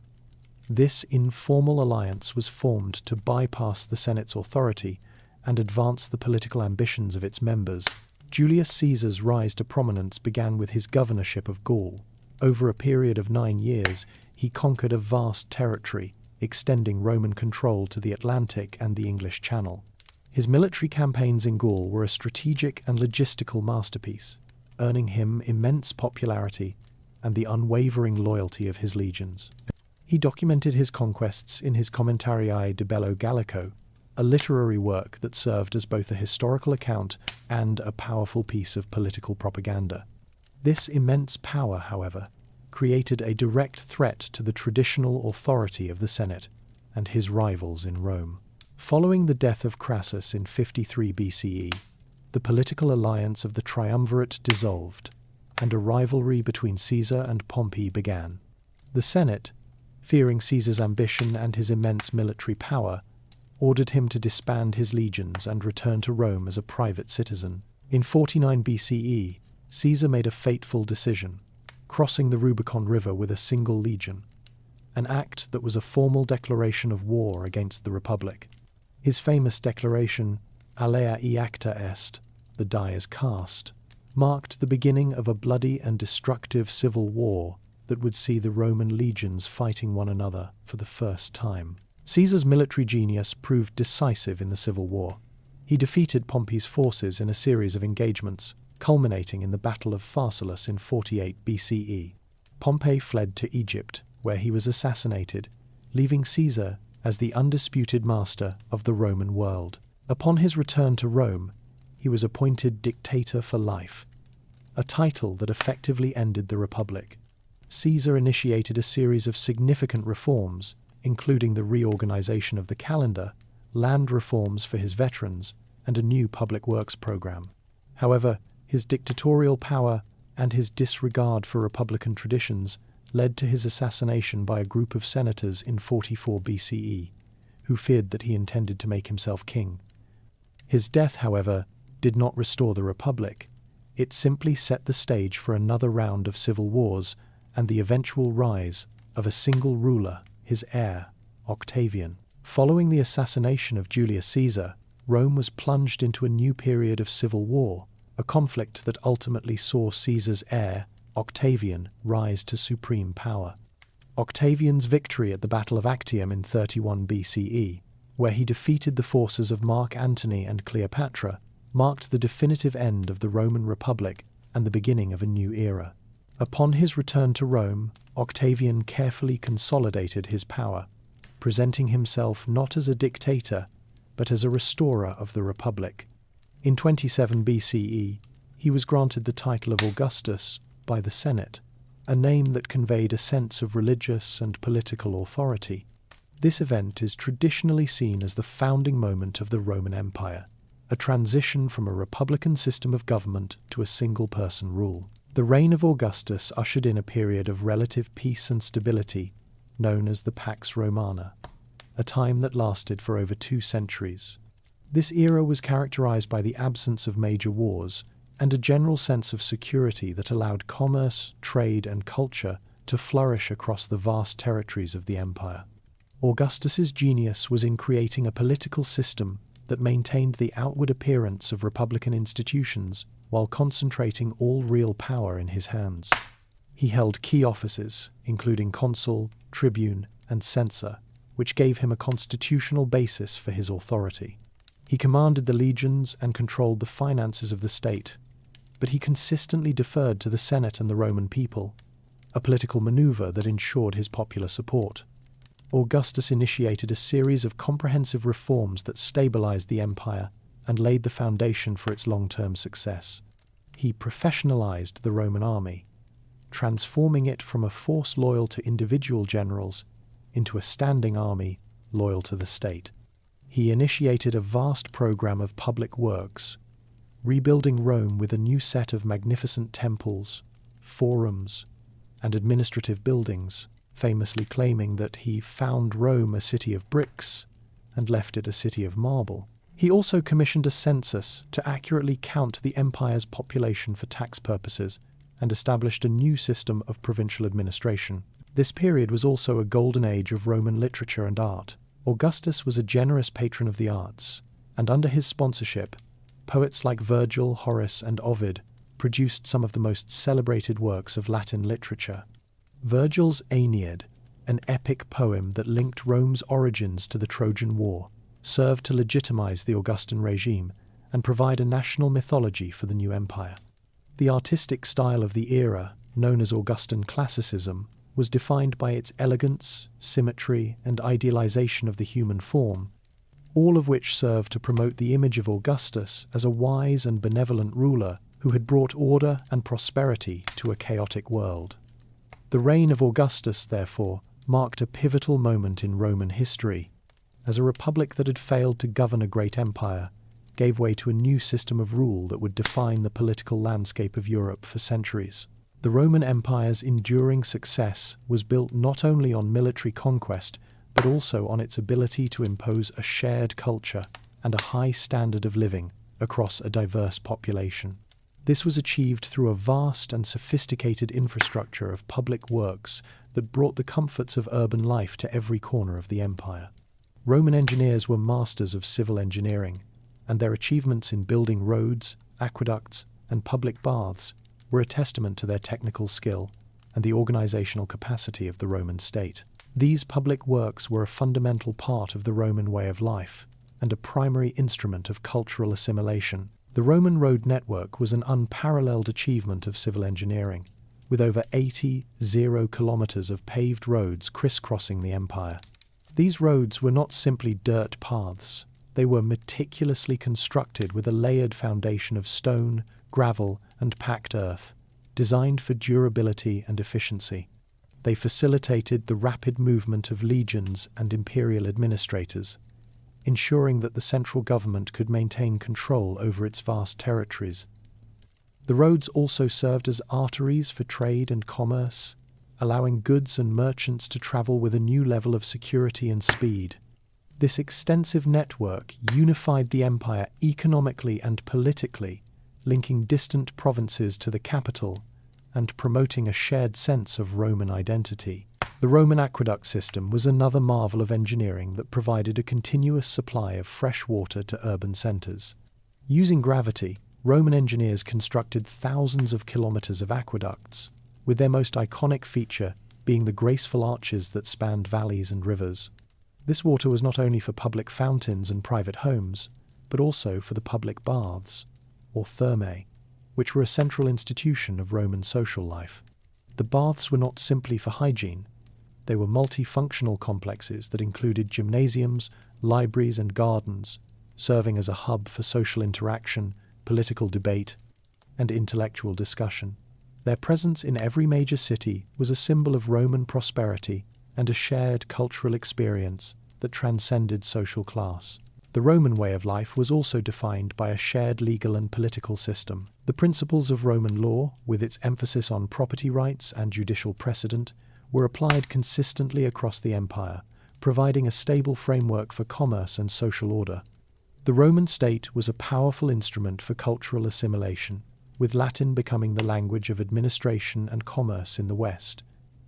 This informal alliance was formed to bypass the Senate's authority and advance the political ambitions of its members. Julius Caesar's rise to prominence began with his governorship of Gaul. Over a period of 9 years, he conquered a vast territory, extending Roman control to the Atlantic and the English Channel. His military campaigns in Gaul were a strategic and logistical masterpiece, earning him immense popularity and the unwavering loyalty of his legions. He documented his conquests in his Commentariae de Bello Gallico, a literary work that served as both a historical account and a powerful piece of political propaganda. This immense power, however, created a direct threat to the traditional authority of the Senate and his rivals in Rome. Following the death of Crassus in 53 BCE, the political alliance of the Triumvirate dissolved, and a rivalry between Caesar and Pompey began. The Senate, fearing Caesar's ambition and his immense military power, ordered him to disband his legions and return to Rome as a private citizen. In 49 BCE, Caesar made a fateful decision, crossing the Rubicon River with a single legion, an act that was a formal declaration of war against the Republic. His famous declaration, Alea iacta est, the die is cast, marked the beginning of a bloody and destructive civil war that would see the Roman legions fighting one another for the first time. Caesar's military genius proved decisive in the civil war. He defeated Pompey's forces in a series of engagements, culminating in the Battle of Pharsalus in 48 BCE. Pompey fled to Egypt, where he was assassinated, leaving Caesar as the undisputed master of the Roman world. Upon his return to Rome, he was appointed dictator for life, a title that effectively ended the Republic. Caesar initiated a series of significant reforms, including the reorganization of the calendar, land reforms for his veterans, and a new public works program. However, his dictatorial power and his disregard for republican traditions led to his assassination by a group of senators in 44 BCE, who feared that he intended to make himself king. His death, however, did not restore the Republic. It simply set the stage for another round of civil wars and the eventual rise of a single ruler, his heir, Octavian. Following the assassination of Julius Caesar, Rome was plunged into a new period of civil war, a conflict that ultimately saw Caesar's heir, Octavian, rise to supreme power. Octavian's victory at the Battle of Actium in 31 BCE, where he defeated the forces of Mark Antony and Cleopatra, marked the definitive end of the Roman Republic and the beginning of a new era. Upon his return to Rome, Octavian carefully consolidated his power, presenting himself not as a dictator, but as a restorer of the Republic. In 27 BCE, he was granted the title of Augustus by the Senate, a name that conveyed a sense of religious and political authority. This event is traditionally seen as the founding moment of the Roman Empire, a transition from a republican system of government to a single-person rule. The reign of Augustus ushered in a period of relative peace and stability, known as the Pax Romana, a time that lasted for over 2 centuries. This era was characterized by the absence of major wars and a general sense of security that allowed commerce, trade, and culture to flourish across the vast territories of the empire. Augustus's genius was in creating a political system that maintained the outward appearance of republican institutions while concentrating all real power in his hands. He held key offices, including consul, tribune, and censor, which gave him a constitutional basis for his authority. He commanded the legions and controlled the finances of the state, but he consistently deferred to the Senate and the Roman people, a political maneuver that ensured his popular support. Augustus initiated a series of comprehensive reforms that stabilized the empire and laid the foundation for its long-term success. He professionalized the Roman army, transforming it from a force loyal to individual generals into a standing army loyal to the state. He initiated a vast program of public works, rebuilding Rome with a new set of magnificent temples, forums, and administrative buildings, famously claiming that he found Rome a city of bricks and left it a city of marble. He also commissioned a census to accurately count the empire's population for tax purposes and established a new system of provincial administration. This period was also a golden age of Roman literature and art. Augustus was a generous patron of the arts, and under his sponsorship, poets like Virgil, Horace, and Ovid produced some of the most celebrated works of Latin literature. Virgil's Aeneid, an epic poem that linked Rome's origins to the Trojan War, served to legitimize the Augustan regime and provide a national mythology for the new empire. The artistic style of the era, known as Augustan classicism, was defined by its elegance, symmetry, and idealization of the human form, all of which served to promote the image of Augustus as a wise and benevolent ruler who had brought order and prosperity to a chaotic world. The reign of Augustus, therefore, marked a pivotal moment in Roman history, as a republic that had failed to govern a great empire gave way to a new system of rule that would define the political landscape of Europe for centuries. The Roman Empire's enduring success was built not only on military conquest, but also on its ability to impose a shared culture and a high standard of living across a diverse population. This was achieved through a vast and sophisticated infrastructure of public works that brought the comforts of urban life to every corner of the empire. Roman engineers were masters of civil engineering, and their achievements in building roads, aqueducts, and public baths were a testament to their technical skill and the organizational capacity of the Roman state. These public works were a fundamental part of the Roman way of life and a primary instrument of cultural assimilation. The Roman road network was an unparalleled achievement of civil engineering, with over 80 kilometers of paved roads crisscrossing the empire. These roads were not simply dirt paths. They were meticulously constructed with a layered foundation of stone, gravel, and packed earth, designed for durability and efficiency. They facilitated the rapid movement of legions and imperial administrators, ensuring that the central government could maintain control over its vast territories. The roads also served as arteries for trade and commerce, allowing goods and merchants to travel with a new level of security and speed. This extensive network unified the empire economically and politically, linking distant provinces to the capital and promoting a shared sense of Roman identity. The Roman aqueduct system was another marvel of engineering that provided a continuous supply of fresh water to urban centers. Using gravity, Roman engineers constructed thousands of kilometers of aqueducts, with their most iconic feature being the graceful arches that spanned valleys and rivers. This water was not only for public fountains and private homes, but also for the public baths, or thermae, which were a central institution of Roman social life. The baths were not simply for hygiene. They were multifunctional complexes that included gymnasiums, libraries, and gardens, serving as a hub for social interaction, political debate, and intellectual discussion. Their presence in every major city was a symbol of Roman prosperity and a shared cultural experience that transcended social class. The Roman way of life was also defined by a shared legal and political system. The principles of Roman law, with its emphasis on property rights and judicial precedent, were applied consistently across the empire, providing a stable framework for commerce and social order. The Roman state was a powerful instrument for cultural assimilation, with Latin becoming the language of administration and commerce in the West,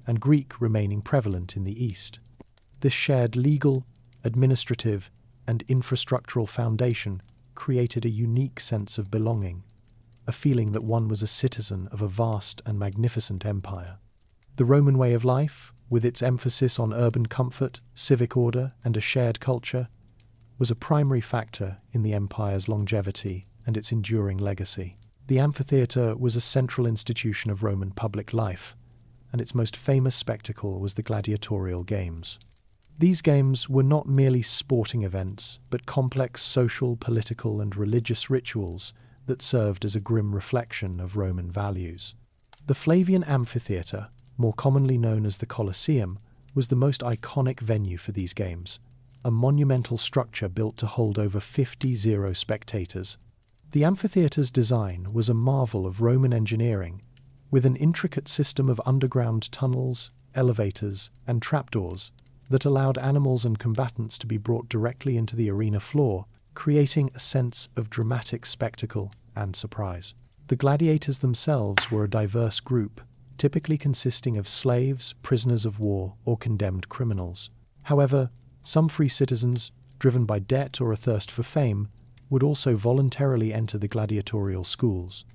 and Greek remaining prevalent in the East. This shared legal, administrative, and infrastructural foundation created a unique sense of belonging, a feeling that one was a citizen of a vast and magnificent empire. The Roman way of life, with its emphasis on urban comfort, civic order, and a shared culture, was a primary factor in the empire's longevity and its enduring legacy. The amphitheatre was a central institution of Roman public life, and its most famous spectacle was the gladiatorial games. These games were not merely sporting events, but complex social, political, and religious rituals that served as a grim reflection of Roman values. The Flavian Amphitheatre, more commonly known as the Colosseum, was the most iconic venue for these games, a monumental structure built to hold over 50 spectators. The amphitheatre's design was a marvel of Roman engineering, with an intricate system of underground tunnels, elevators, and trapdoors that allowed animals and combatants to be brought directly into the arena floor, creating a sense of dramatic spectacle and surprise. The gladiators themselves were a diverse group, typically consisting of slaves, prisoners of war, or condemned criminals. However, some free citizens, driven by debt or a thirst for fame, would also voluntarily enter the gladiatorial schools.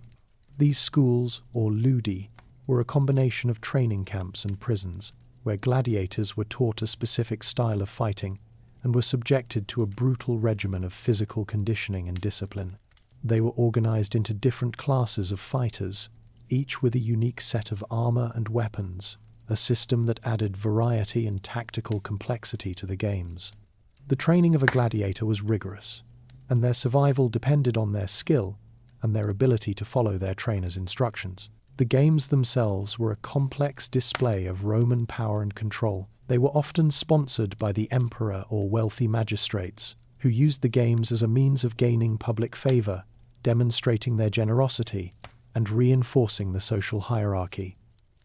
These schools, or ludi, were a combination of training camps and prisons, where gladiators were taught a specific style of fighting and were subjected to a brutal regimen of physical conditioning and discipline. They were organized into different classes of fighters, each with a unique set of armor and weapons, a system that added variety and tactical complexity to the games. The training of a gladiator was rigorous, and their survival depended on their skill and their ability to follow their trainer's instructions. The games themselves were a complex display of Roman power and control. They were often sponsored by the emperor or wealthy magistrates, who used the games as a means of gaining public favor, demonstrating their generosity, and reinforcing the social hierarchy.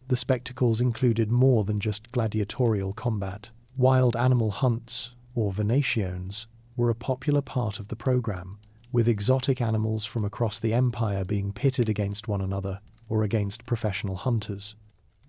The spectacles included more than just gladiatorial combat. Wild animal hunts, or venations, were a popular part of the program, with exotic animals from across the empire being pitted against one another or against professional hunters.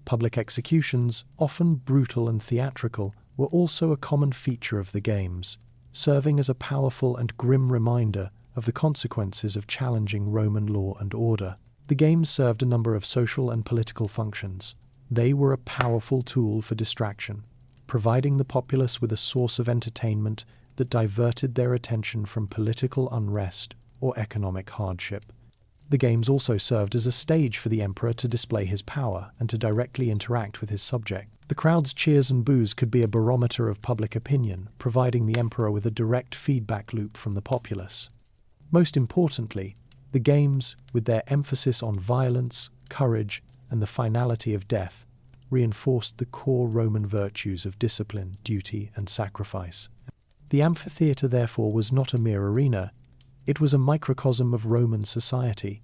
Public executions, often brutal and theatrical, were also a common feature of the games, serving as a powerful and grim reminder of the consequences of challenging Roman law and order. The games served a number of social and political functions. They were a powerful tool for distraction, providing the populace with a source of entertainment that diverted their attention from political unrest or economic hardship. The games also served as a stage for the emperor to display his power and to directly interact with his subject. The crowd's cheers and boos could be a barometer of public opinion, providing the emperor with a direct feedback loop from the populace. Most importantly, the games, with their emphasis on violence, courage, and the finality of death, reinforced the core Roman virtues of discipline, duty, and sacrifice. The amphitheatre, therefore, was not a mere arena. It was a microcosm of Roman society,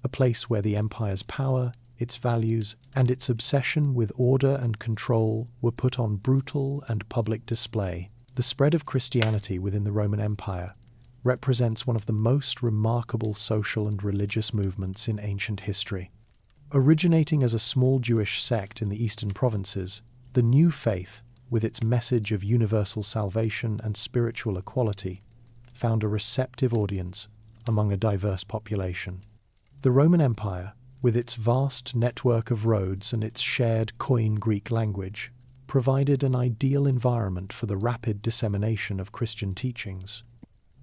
a place where the empire's power, its values, and its obsession with order and control were put on brutal and public display. The spread of Christianity within the Roman Empire represents one of the most remarkable social and religious movements in ancient history. Originating as a small Jewish sect in the eastern provinces, the new faith, with its message of universal salvation and spiritual equality, found a receptive audience among a diverse population. The Roman Empire, with its vast network of roads and its shared Koine Greek language, provided an ideal environment for the rapid dissemination of Christian teachings.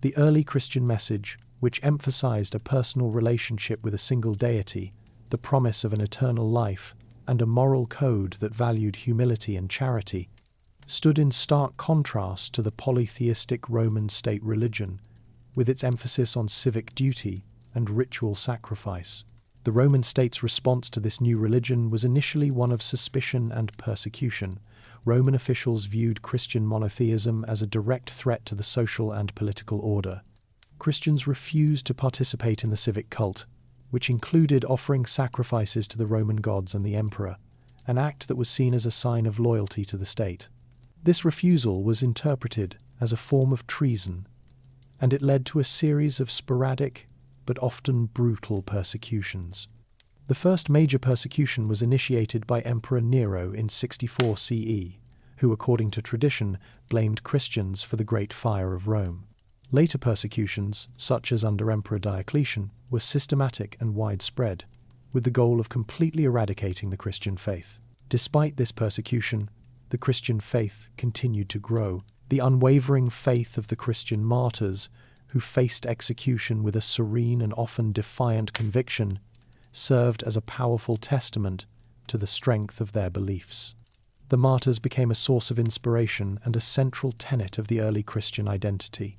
The early Christian message, which emphasized a personal relationship with a single deity, the promise of an eternal life, and a moral code that valued humility and charity, stood in stark contrast to the polytheistic Roman state religion, with its emphasis on civic duty and ritual sacrifice. The Roman state's response to this new religion was initially one of suspicion and persecution. Roman officials viewed Christian monotheism as a direct threat to the social and political order. Christians refused to participate in the civic cult, which included offering sacrifices to the Roman gods and the emperor, an act that was seen as a sign of loyalty to the state. This refusal was interpreted as a form of treason, and it led to a series of sporadic but often brutal persecutions. The first major persecution was initiated by Emperor Nero in 64 CE, who, according to tradition, blamed Christians for the Great Fire of Rome. Later persecutions, such as under Emperor Diocletian, were systematic and widespread, with the goal of completely eradicating the Christian faith. Despite this persecution, the Christian faith continued to grow. The unwavering faith of the Christian martyrs, who faced execution with a serene and often defiant conviction, served as a powerful testament to the strength of their beliefs. The martyrs became a source of inspiration and a central tenet of the early Christian identity.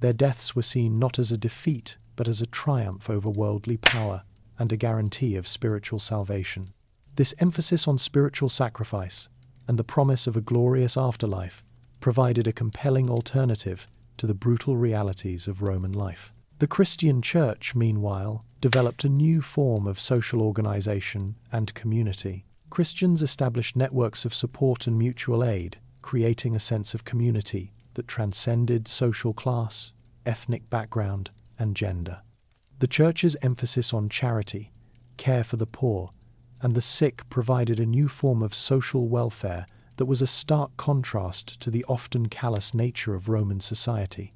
Their deaths were seen not as a defeat, but as a triumph over worldly power and a guarantee of spiritual salvation. This emphasis on spiritual sacrifice and the promise of a glorious afterlife provided a compelling alternative to the brutal realities of Roman life. The Christian Church, meanwhile, developed a new form of social organization and community. Christians established networks of support and mutual aid, creating a sense of community that transcended social class, ethnic background, and gender. The Church's emphasis on charity, care for the poor, and the sick provided a new form of social welfare that was a stark contrast to the often callous nature of Roman society.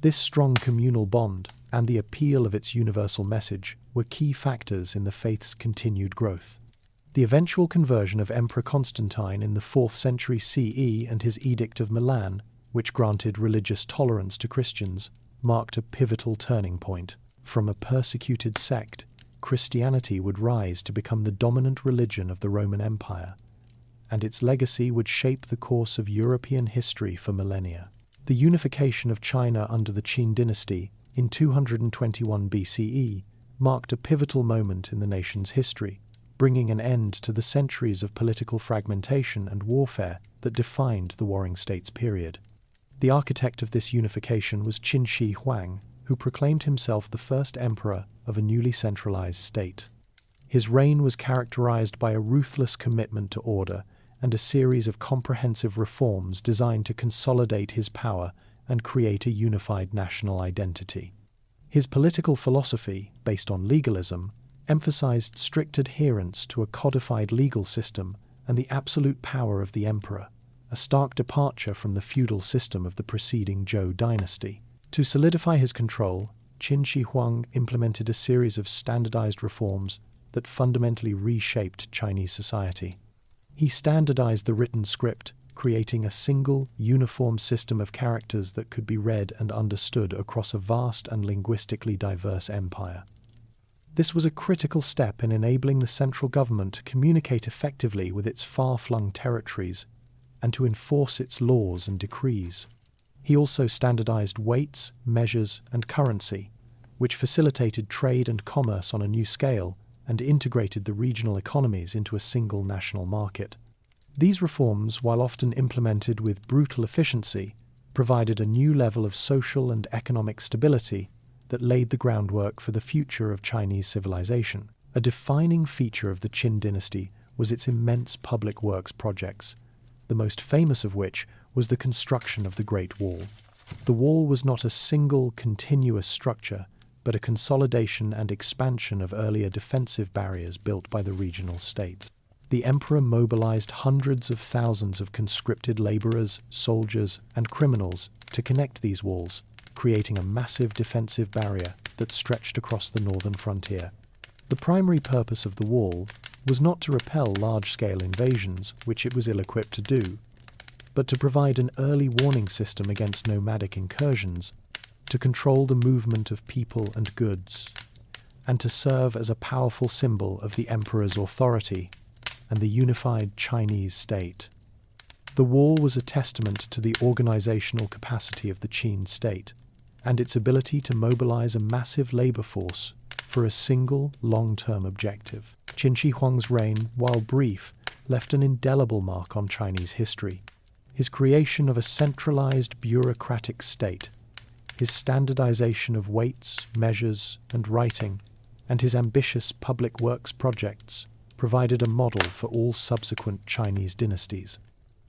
This strong communal bond and the appeal of its universal message were key factors in the faith's continued growth. The eventual conversion of Emperor Constantine in the 4th century CE and his Edict of Milan, which granted religious tolerance to Christians, marked a pivotal turning point. From a persecuted sect, Christianity would rise to become the dominant religion of the Roman Empire, and its legacy would shape the course of European history for millennia. The unification of China under the Qin dynasty in 221 BCE marked a pivotal moment in the nation's history, bringing an end to the centuries of political fragmentation and warfare that defined the Warring States period. The architect of this unification was Qin Shi Huang, who proclaimed himself the first emperor of a newly centralized state. His reign was characterized by a ruthless commitment to order and a series of comprehensive reforms designed to consolidate his power and create a unified national identity. His political philosophy, based on legalism, emphasized strict adherence to a codified legal system and the absolute power of the emperor, a stark departure from the feudal system of the preceding Zhou dynasty. To solidify his control, Qin Shi Huang implemented a series of standardized reforms that fundamentally reshaped Chinese society. He standardized the written script, creating a single, uniform system of characters that could be read and understood across a vast and linguistically diverse empire. This was a critical step in enabling the central government to communicate effectively with its far-flung territories and to enforce its laws and decrees. He also standardized weights, measures, and currency, which facilitated trade and commerce on a new scale and integrated the regional economies into a single national market. These reforms, while often implemented with brutal efficiency, provided a new level of social and economic stability that laid the groundwork for the future of Chinese civilization. A defining feature of the Qin dynasty was its immense public works projects, the most famous of which was the construction of the Great Wall. The wall was not a single, continuous structure, but a consolidation and expansion of earlier defensive barriers built by the regional states. The emperor mobilized hundreds of thousands of conscripted laborers, soldiers, and criminals to connect these walls, creating a massive defensive barrier that stretched across the northern frontier. The primary purpose of the wall was not to repel large-scale invasions, which it was ill-equipped to do, but to provide an early warning system against nomadic incursions, to control the movement of people and goods, and to serve as a powerful symbol of the emperor's authority and the unified Chinese state. The wall was a testament to the organizational capacity of the Qin state and its ability to mobilize a massive labor force for a single long-term objective. Qin Shi Huang's reign, while brief, left an indelible mark on Chinese history. His creation of a centralized bureaucratic state, his standardization of weights, measures, and writing, and his ambitious public works projects provided a model for all subsequent Chinese dynasties.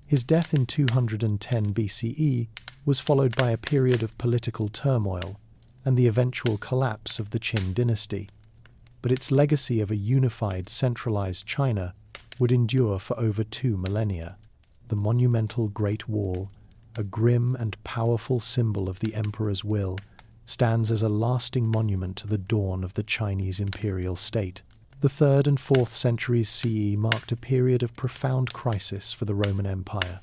His death in 210 BCE was followed by a period of political turmoil and the eventual collapse of the Qin dynasty, but its legacy of a unified, centralized China would endure for over 2 millennia. The monumental Great Wall, a grim and powerful symbol of the emperor's will, stands as a lasting monument to the dawn of the Chinese imperial state. The 3rd and 4th centuries CE marked a period of profound crisis for the Roman Empire,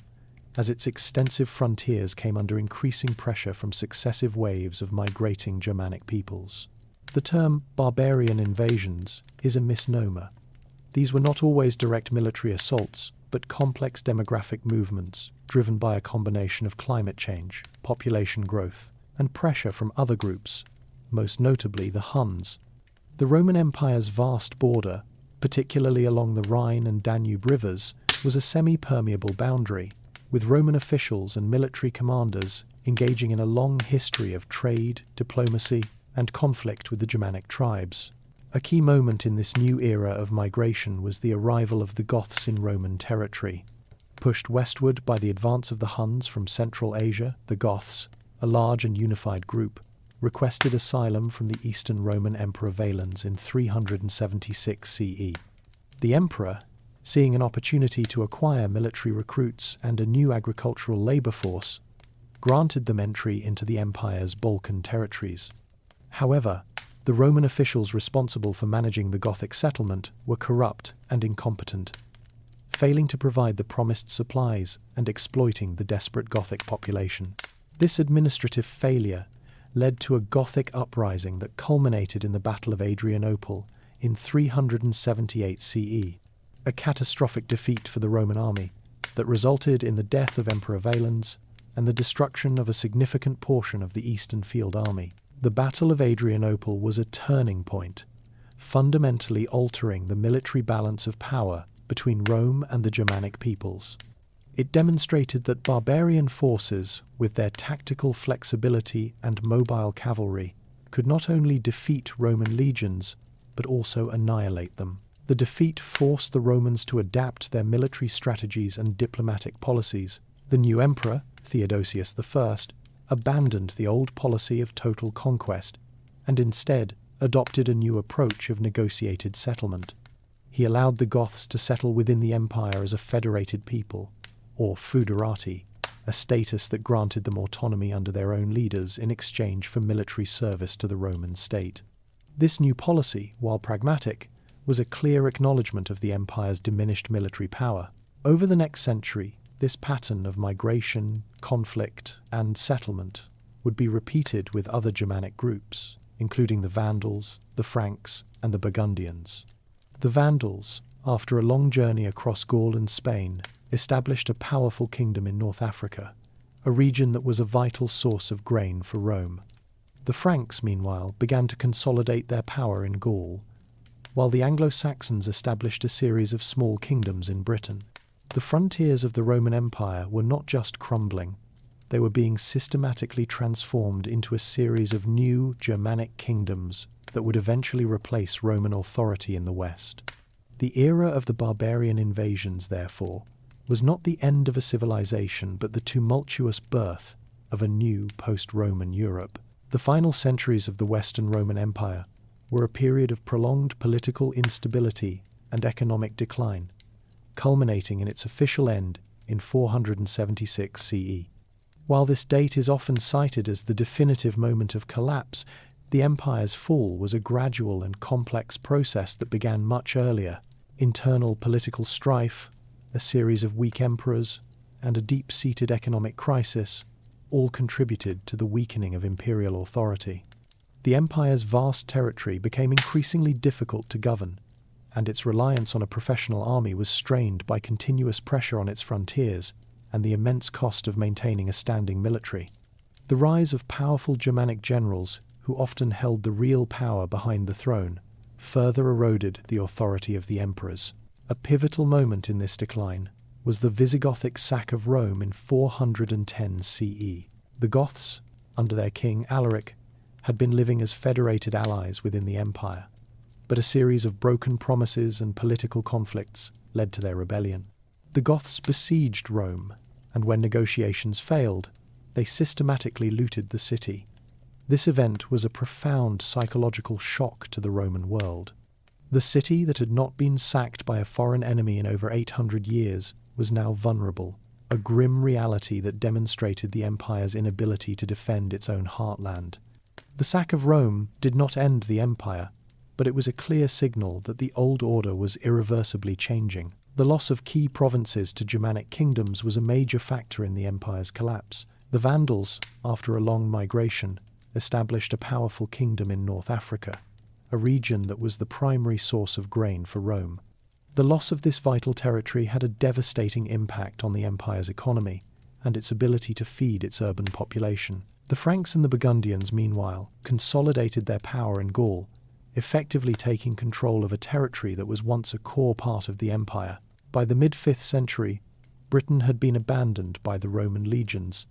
as its extensive frontiers came under increasing pressure from successive waves of migrating Germanic peoples. The term barbarian invasions is a misnomer. These were not always direct military assaults, but complex demographic movements driven by a combination of climate change, population growth, and pressure from other groups, most notably the Huns. The Roman Empire's vast border, particularly along the Rhine and Danube rivers, was a semi-permeable boundary, with Roman officials and military commanders engaging in a long history of trade, diplomacy, and conflict with the Germanic tribes. A key moment in this new era of migration was the arrival of the Goths in Roman territory. Pushed westward by the advance of the Huns from Central Asia, the Goths, a large and unified group, requested asylum from the Eastern Roman Emperor Valens in 376 CE. The emperor, seeing an opportunity to acquire military recruits and a new agricultural labor force, granted them entry into the empire's Balkan territories. However, the Roman officials responsible for managing the Gothic settlement were corrupt and incompetent, failing to provide the promised supplies and exploiting the desperate Gothic population. This administrative failure led to a Gothic uprising that culminated in the Battle of Adrianople in 378 CE, a catastrophic defeat for the Roman army that resulted in the death of Emperor Valens and the destruction of a significant portion of the Eastern Field Army. The Battle of Adrianople was a turning point, fundamentally altering the military balance of power between Rome and the Germanic peoples. It demonstrated that barbarian forces, with their tactical flexibility and mobile cavalry, could not only defeat Roman legions, but also annihilate them. The defeat forced the Romans to adapt their military strategies and diplomatic policies. The new emperor, Theodosius I, abandoned the old policy of total conquest and instead adopted a new approach of negotiated settlement. He allowed the Goths to settle within the empire as a federated people, or foederati, a status that granted them autonomy under their own leaders in exchange for military service to the Roman state. This new policy, while pragmatic, was a clear acknowledgement of the empire's diminished military power. Over the next century, this pattern of migration, conflict, and settlement would be repeated with other Germanic groups, including the Vandals, the Franks, and the Burgundians. The Vandals, after a long journey across Gaul and Spain, established a powerful kingdom in North Africa, a region that was a vital source of grain for Rome. The Franks, meanwhile, began to consolidate their power in Gaul, while the Anglo-Saxons established a series of small kingdoms in Britain. The frontiers of the Roman Empire were not just crumbling, they were being systematically transformed into a series of new Germanic kingdoms that would eventually replace Roman authority in the West. The era of the barbarian invasions, therefore, was not the end of a civilization, but the tumultuous birth of a new post-Roman Europe. The final centuries of the Western Roman Empire were a period of prolonged political instability and economic decline, culminating in its official end in 476 CE. While this date is often cited as the definitive moment of collapse, the empire's fall was a gradual and complex process that began much earlier. Internal political strife, a series of weak emperors, and a deep-seated economic crisis all contributed to the weakening of imperial authority. The empire's vast territory became increasingly difficult to govern, and its reliance on a professional army was strained by continuous pressure on its frontiers and the immense cost of maintaining a standing military. The rise of powerful Germanic generals, who often held the real power behind the throne, further eroded the authority of the emperors. A pivotal moment in this decline was the Visigothic sack of Rome in 410 CE. The Goths, under their king Alaric, had been living as federated allies within the empire, but a series of broken promises and political conflicts led to their rebellion. The Goths besieged Rome, and when negotiations failed, they systematically looted the city. This event was a profound psychological shock to the Roman world. The city that had not been sacked by a foreign enemy in over 800 years was now vulnerable, a grim reality that demonstrated the empire's inability to defend its own heartland. The sack of Rome did not end the empire, but it was a clear signal that the old order was irreversibly changing. The loss of key provinces to Germanic kingdoms was a major factor in the empire's collapse. The Vandals, after a long migration, established a powerful kingdom in North Africa, a region that was the primary source of grain for Rome. The loss of this vital territory had a devastating impact on the empire's economy and its ability to feed its urban population. The Franks and the Burgundians, meanwhile, consolidated their power in Gaul, effectively taking control of a territory that was once a core part of the empire. By the mid-5th century, Britain had been abandoned by the Roman legions,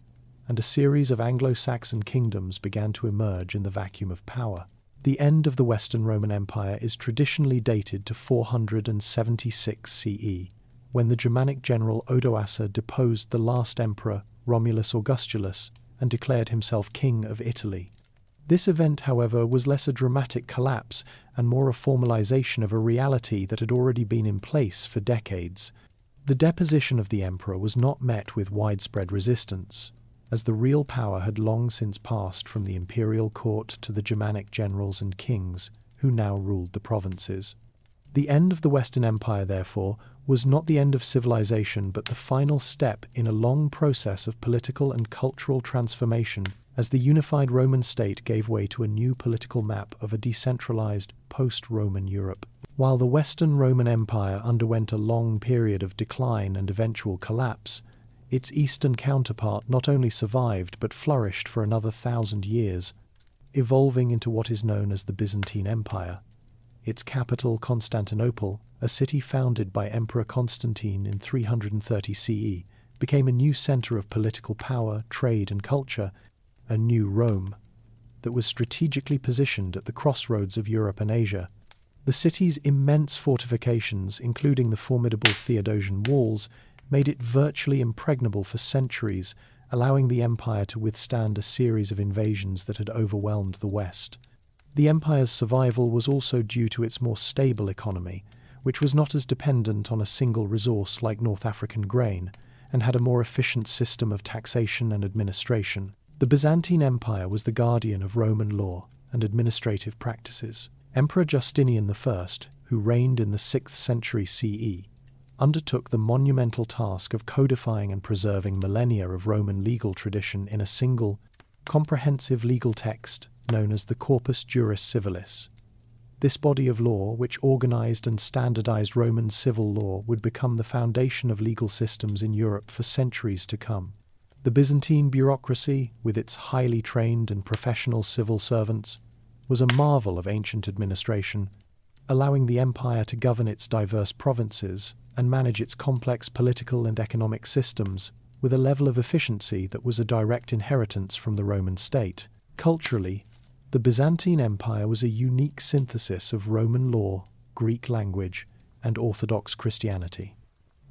and a series of Anglo-Saxon kingdoms began to emerge in the vacuum of power. The end of the Western Roman Empire is traditionally dated to 476 CE, when the Germanic general Odoacer deposed the last emperor, Romulus Augustulus, and declared himself king of Italy. This event, however, was less a dramatic collapse and more a formalization of a reality that had already been in place for decades. The deposition of the emperor was not met with widespread resistance, as the real power had long since passed from the imperial court to the Germanic generals and kings, who now ruled the provinces. The end of the Western Empire, therefore, was not the end of civilization but the final step in a long process of political and cultural transformation as the unified Roman state gave way to a new political map of a decentralized, post-Roman Europe. While the Western Roman Empire underwent a long period of decline and eventual collapse, its eastern counterpart not only survived but flourished for another 1,000 years, evolving into what is known as the Byzantine Empire. Its capital, Constantinople, a city founded by Emperor Constantine in 330 CE, became a new center of political power, trade, and culture, a new Rome that was strategically positioned at the crossroads of Europe and Asia. The city's immense fortifications, including the formidable Theodosian walls, made it virtually impregnable for centuries, allowing the empire to withstand a series of invasions that had overwhelmed the West. The empire's survival was also due to its more stable economy, which was not as dependent on a single resource like North African grain, and had a more efficient system of taxation and administration. The Byzantine Empire was the guardian of Roman law and administrative practices. Emperor Justinian I, who reigned in the 6th century CE, undertook the monumental task of codifying and preserving millennia of Roman legal tradition in a single, comprehensive legal text known as the Corpus Juris Civilis. This body of law, which organized and standardized Roman civil law, would become the foundation of legal systems in Europe for centuries to come. The Byzantine bureaucracy, with its highly trained and professional civil servants, was a marvel of ancient administration, allowing the empire to govern its diverse provinces and manage its complex political and economic systems with a level of efficiency that was a direct inheritance from the Roman state. Culturally, the Byzantine Empire was a unique synthesis of Roman law, Greek language, and Orthodox Christianity.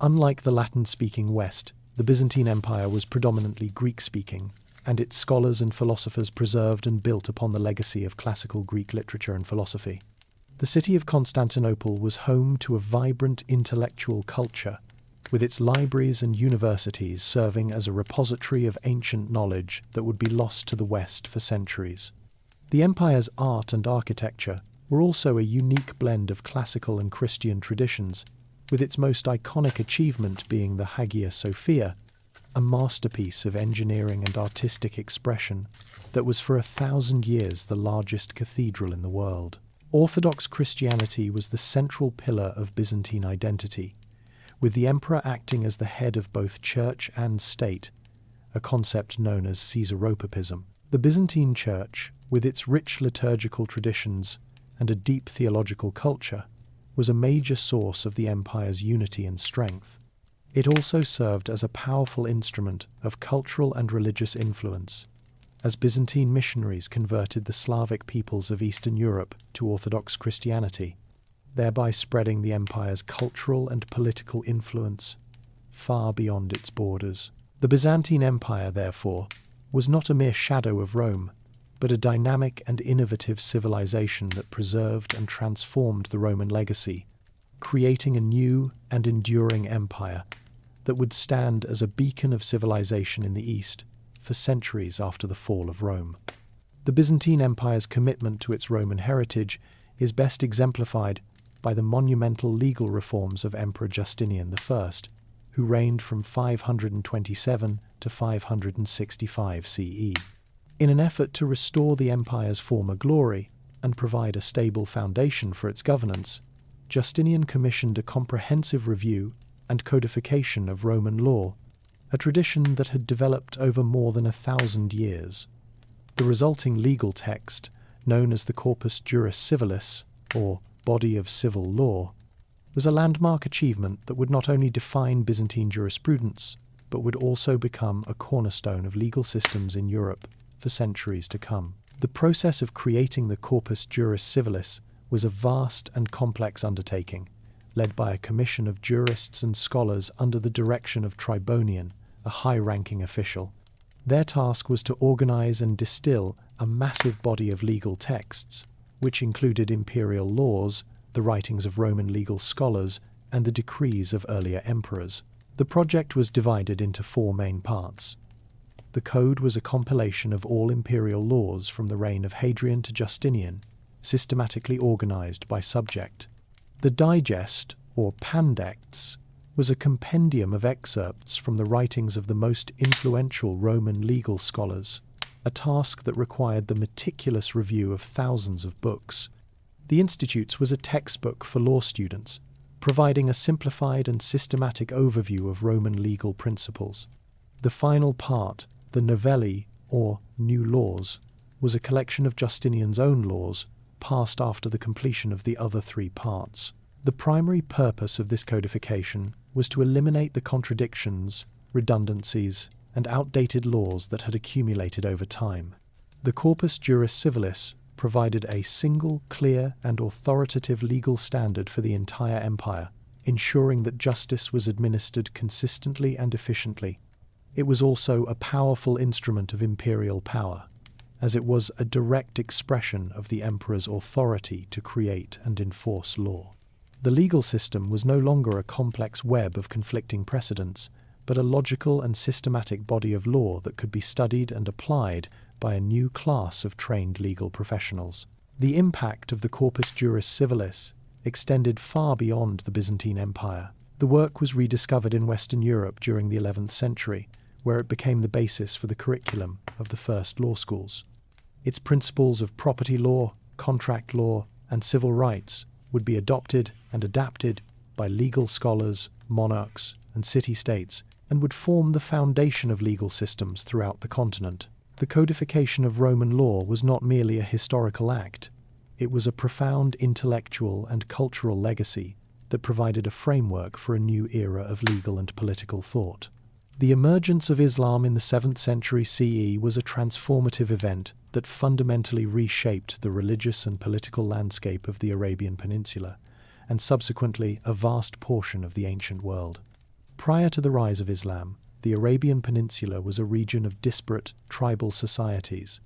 Unlike the Latin-speaking West, the Byzantine Empire was predominantly Greek-speaking, and its scholars and philosophers preserved and built upon the legacy of classical Greek literature and philosophy. The city of Constantinople was home to a vibrant intellectual culture, with its libraries and universities serving as a repository of ancient knowledge that would be lost to the West for centuries. The empire's art and architecture were also a unique blend of classical and Christian traditions, with its most iconic achievement being the Hagia Sophia, a masterpiece of engineering and artistic expression that was for 1,000 years the largest cathedral in the world. Orthodox Christianity was the central pillar of Byzantine identity, with the emperor acting as the head of both church and state, a concept known as Caesaropapism. The Byzantine Church, with its rich liturgical traditions and a deep theological culture, was a major source of the empire's unity and strength. It also served as a powerful instrument of cultural and religious influence, as Byzantine missionaries converted the Slavic peoples of Eastern Europe to Orthodox Christianity, thereby spreading the empire's cultural and political influence far beyond its borders. The Byzantine Empire, therefore, was not a mere shadow of Rome, but a dynamic and innovative civilization that preserved and transformed the Roman legacy, creating a new and enduring empire that would stand as a beacon of civilization in the East for centuries after the fall of Rome. The Byzantine Empire's commitment to its Roman heritage is best exemplified by the monumental legal reforms of Emperor Justinian I, who reigned from 527 to 565 CE. In an effort to restore the empire's former glory and provide a stable foundation for its governance, Justinian commissioned a comprehensive review and codification of Roman law, a tradition that had developed over more than 1,000 years. The resulting legal text, known as the Corpus Juris Civilis, or Body of Civil Law, was a landmark achievement that would not only define Byzantine jurisprudence, but would also become a cornerstone of legal systems in Europe for centuries to come. The process of creating the Corpus Juris Civilis was a vast and complex undertaking, led by a commission of jurists and scholars under the direction of Tribonian, a high-ranking official. Their task was to organize and distill a massive body of legal texts, which included imperial laws, the writings of Roman legal scholars, and the decrees of earlier emperors. The project was divided into 4 main parts. The Code was a compilation of all imperial laws from the reign of Hadrian to Justinian, systematically organized by subject. The Digest, or Pandects, was a compendium of excerpts from the writings of the most influential Roman legal scholars, a task that required the meticulous review of thousands of books. The Institutes was a textbook for law students, providing a simplified and systematic overview of Roman legal principles. The final part, the Novelli, or New Laws, was a collection of Justinian's own laws, passed after the completion of the other 3 parts. The primary purpose of this codification was to eliminate the contradictions, redundancies, and outdated laws that had accumulated over time. The Corpus Juris Civilis provided a single, clear, and authoritative legal standard for the entire empire, ensuring that justice was administered consistently and efficiently. It was also a powerful instrument of imperial power, as it was a direct expression of the emperor's authority to create and enforce law. The legal system was no longer a complex web of conflicting precedents, but a logical and systematic body of law that could be studied and applied by a new class of trained legal professionals. The impact of the Corpus Juris Civilis extended far beyond the Byzantine Empire. The work was rediscovered in Western Europe during the 11th century, where it became the basis for the curriculum of the first law schools. Its principles of property law, contract law, and civil rights would be adopted and adapted by legal scholars, monarchs, and city-states, and would form the foundation of legal systems throughout the continent. The codification of Roman law was not merely a historical act. It was a profound intellectual and cultural legacy that provided a framework for a new era of legal and political thought. The emergence of Islam in the 7th century CE was a transformative event that fundamentally reshaped the religious and political landscape of the Arabian Peninsula, and subsequently a vast portion of the ancient world. Prior to the rise of Islam, the Arabian Peninsula was a region of disparate tribal societies,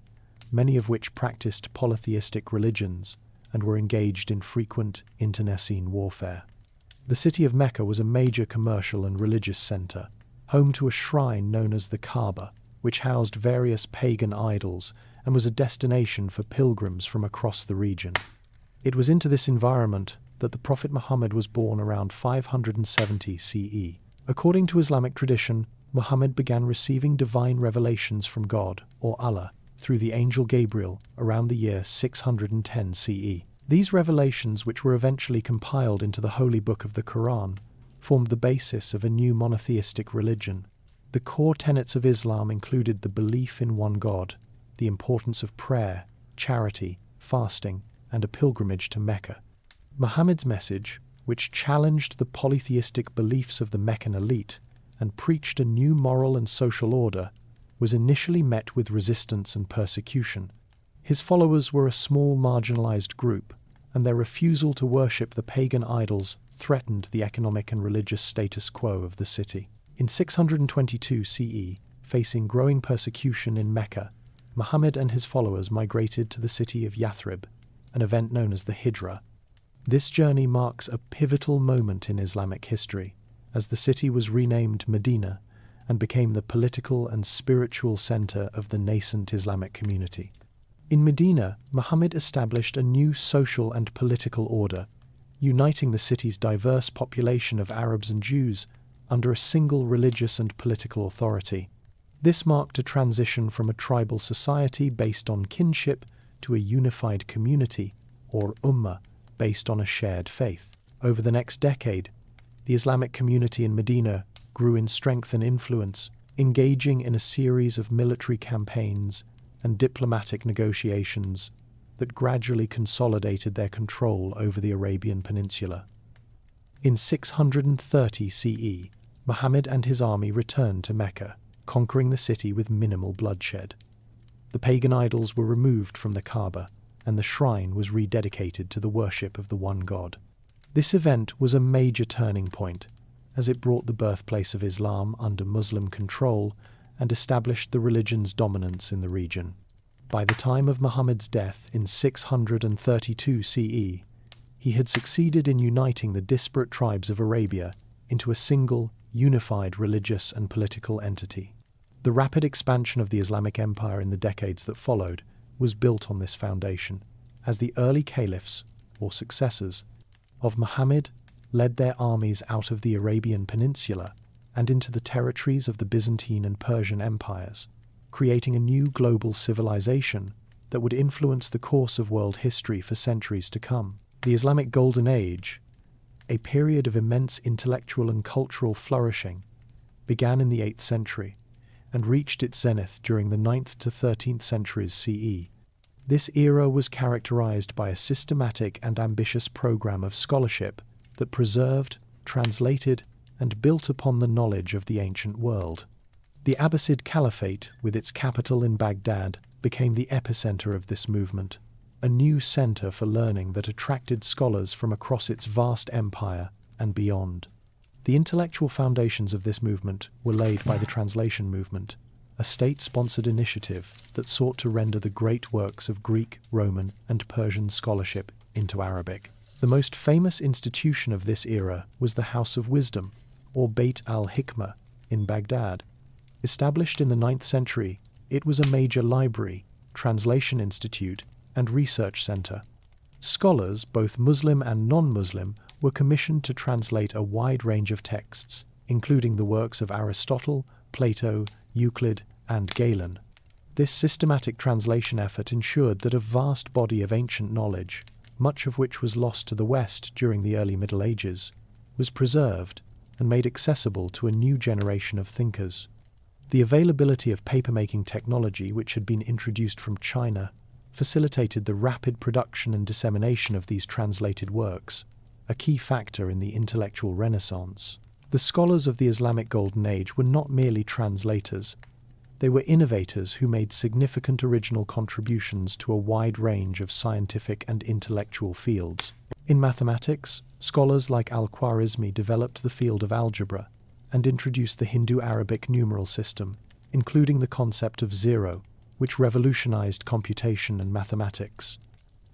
many of which practiced polytheistic religions and were engaged in frequent internecine warfare. The city of Mecca was a major commercial and religious center, home to a shrine known as the Kaaba, which housed various pagan idols and was a destination for pilgrims from across the region. It was into this environment that the Prophet Muhammad was born around 570 CE. According to Islamic tradition, Muhammad began receiving divine revelations from God, or Allah, through the angel Gabriel around the year 610 CE. These revelations, which were eventually compiled into the holy book of the Quran, formed the basis of a new monotheistic religion. The core tenets of Islam included the belief in one God, the importance of prayer, charity, fasting, and a pilgrimage to Mecca. Muhammad's message, which challenged the polytheistic beliefs of the Meccan elite and preached a new moral and social order, was initially met with resistance and persecution. His followers were a small marginalized group, and their refusal to worship the pagan idols threatened the economic and religious status quo of the city. In 622 CE, facing growing persecution in Mecca, Muhammad and his followers migrated to the city of Yathrib, an event known as the Hijra. This journey marks a pivotal moment in Islamic history, as the city was renamed Medina and became the political and spiritual center of the nascent Islamic community. In Medina, Muhammad established a new social and political order, uniting the city's diverse population of Arabs and Jews under a single religious and political authority. This marked a transition from a tribal society based on kinship to a unified community, or ummah, based on a shared faith. Over the next decade, the Islamic community in Medina grew in strength and influence, engaging in a series of military campaigns and diplomatic negotiations that gradually consolidated their control over the Arabian Peninsula. In 630 CE, Muhammad and his army returned to Mecca, conquering the city with minimal bloodshed. The pagan idols were removed from the Kaaba, and the shrine was rededicated to the worship of the one God. This event was a major turning point, as it brought the birthplace of Islam under Muslim control and established the religion's dominance in the region. By the time of Muhammad's death in 632 CE, he had succeeded in uniting the disparate tribes of Arabia into a single, unified religious and political entity. The rapid expansion of the Islamic Empire in the decades that followed was built on this foundation, as the early caliphs, or successors, of Muhammad led their armies out of the Arabian Peninsula and into the territories of the Byzantine and Persian empires, creating a new global civilization that would influence the course of world history for centuries to come. The Islamic Golden Age, a period of immense intellectual and cultural flourishing, began in the 8th century and reached its zenith during the 9th to 13th centuries CE. This era was characterized by a systematic and ambitious program of scholarship that preserved, translated, and built upon the knowledge of the ancient world. The Abbasid Caliphate, with its capital in Baghdad, became the epicenter of this movement, a new center for learning that attracted scholars from across its vast empire and beyond. The intellectual foundations of this movement were laid by the translation movement, a state-sponsored initiative that sought to render the great works of Greek, Roman, and Persian scholarship into Arabic. The most famous institution of this era was the House of Wisdom, or Beit al-Hikmah, in Baghdad. Established in the 9th century, it was a major library, translation institute, and research center. Scholars, both Muslim and non-Muslim, were commissioned to translate a wide range of texts, including the works of Aristotle, Plato, Euclid, and Galen. This systematic translation effort ensured that a vast body of ancient knowledge, much of which was lost to the West during the early Middle Ages, was preserved and made accessible to a new generation of thinkers. The availability of papermaking technology, which had been introduced from China, facilitated the rapid production and dissemination of these translated works, a key factor in the intellectual renaissance. The scholars of the Islamic Golden Age were not merely translators. They were innovators who made significant original contributions to a wide range of scientific and intellectual fields. In mathematics, scholars like al-Khwarizmi developed the field of algebra and introduced the Hindu-Arabic numeral system, including the concept of zero, which revolutionized computation and mathematics.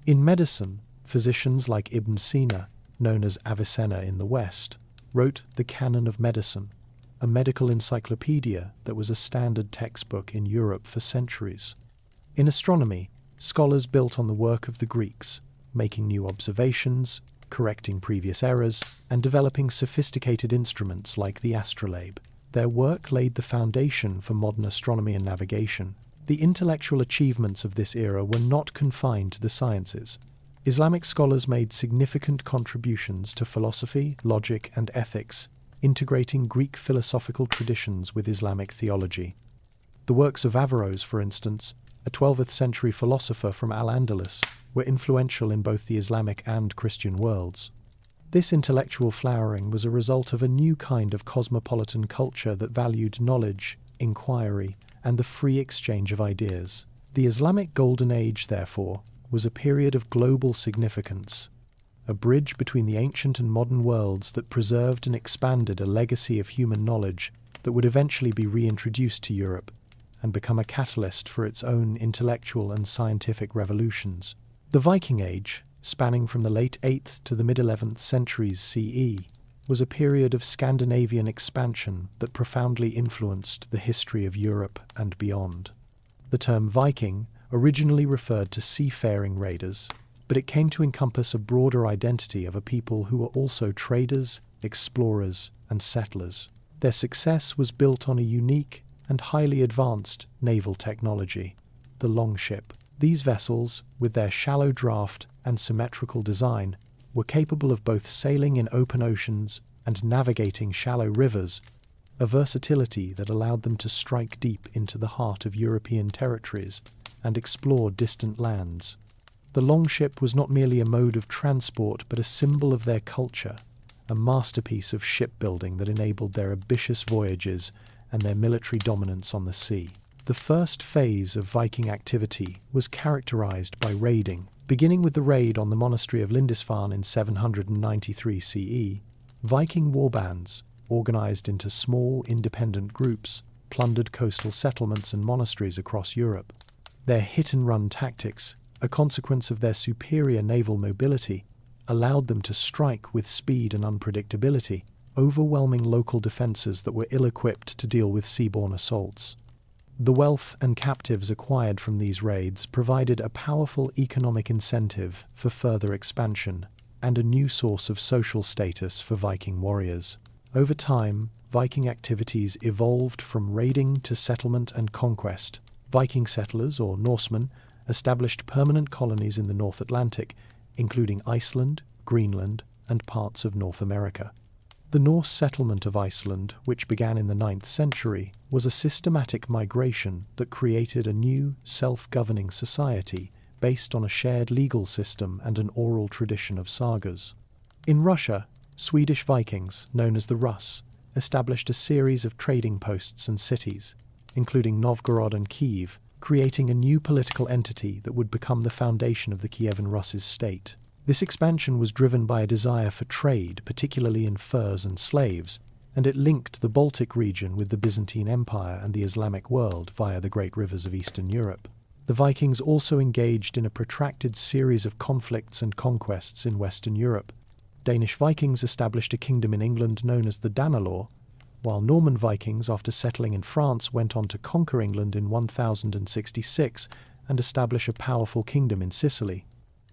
In medicine, physicians like Ibn Sina, known as Avicenna in the West, wrote the Canon of Medicine, a medical encyclopedia that was a standard textbook in Europe for centuries. In astronomy, scholars built on the work of the Greeks, making new observations, correcting previous errors, and developing sophisticated instruments like the astrolabe. Their work laid the foundation for modern astronomy and navigation. The intellectual achievements of this era were not confined to the sciences. Islamic scholars made significant contributions to philosophy, logic, and ethics, integrating Greek philosophical traditions with Islamic theology. The works of Averroes, for instance, a 12th century philosopher from Al-Andalus, were influential in both the Islamic and Christian worlds. This intellectual flowering was a result of a new kind of cosmopolitan culture that valued knowledge, inquiry, and the free exchange of ideas. The Islamic Golden Age, therefore, was a period of global significance, a bridge between the ancient and modern worlds that preserved and expanded a legacy of human knowledge that would eventually be reintroduced to Europe and become a catalyst for its own intellectual and scientific revolutions. The Viking Age, spanning from the late 8th to the mid-11th centuries CE, was a period of Scandinavian expansion that profoundly influenced the history of Europe and beyond. The term Viking originally referred to seafaring raiders, but it came to encompass a broader identity of a people who were also traders, explorers, and settlers. Their success was built on a unique and highly advanced naval technology, the longship. These vessels, with their shallow draft and symmetrical design, were capable of both sailing in open oceans and navigating shallow rivers, a versatility that allowed them to strike deep into the heart of European territories and explore distant lands. The longship was not merely a mode of transport but a symbol of their culture, a masterpiece of shipbuilding that enabled their ambitious voyages and their military dominance on the sea. The first phase of Viking activity was characterized by raiding, Beginning with the raid on the monastery of Lindisfarne in 793 CE, Viking warbands, organized into small independent groups, plundered coastal settlements and monasteries across Europe. Their hit-and-run tactics, a consequence of their superior naval mobility, allowed them to strike with speed and unpredictability, overwhelming local defences that were ill-equipped to deal with seaborne assaults. The wealth and captives acquired from these raids provided a powerful economic incentive for further expansion and a new source of social status for Viking warriors. Over time, Viking activities evolved from raiding to settlement and conquest. Viking settlers, or Norsemen, established permanent colonies in the North Atlantic, including Iceland, Greenland, and parts of North America. The Norse settlement of Iceland, which began in the 9th century, was a systematic migration that created a new, self-governing society based on a shared legal system and an oral tradition of sagas. In Russia, Swedish Vikings, known as the Russ, established a series of trading posts and cities, including Novgorod and Kiev, creating a new political entity that would become the foundation of the Kievan Rus's state. This expansion was driven by a desire for trade, particularly in furs and slaves, and it linked the Baltic region with the Byzantine Empire and the Islamic world via the great rivers of Eastern Europe. The Vikings also engaged in a protracted series of conflicts and conquests in Western Europe. Danish Vikings established a kingdom in England known as the Danelaw, while Norman Vikings, after settling in France, went on to conquer England in 1066 and establish a powerful kingdom in Sicily.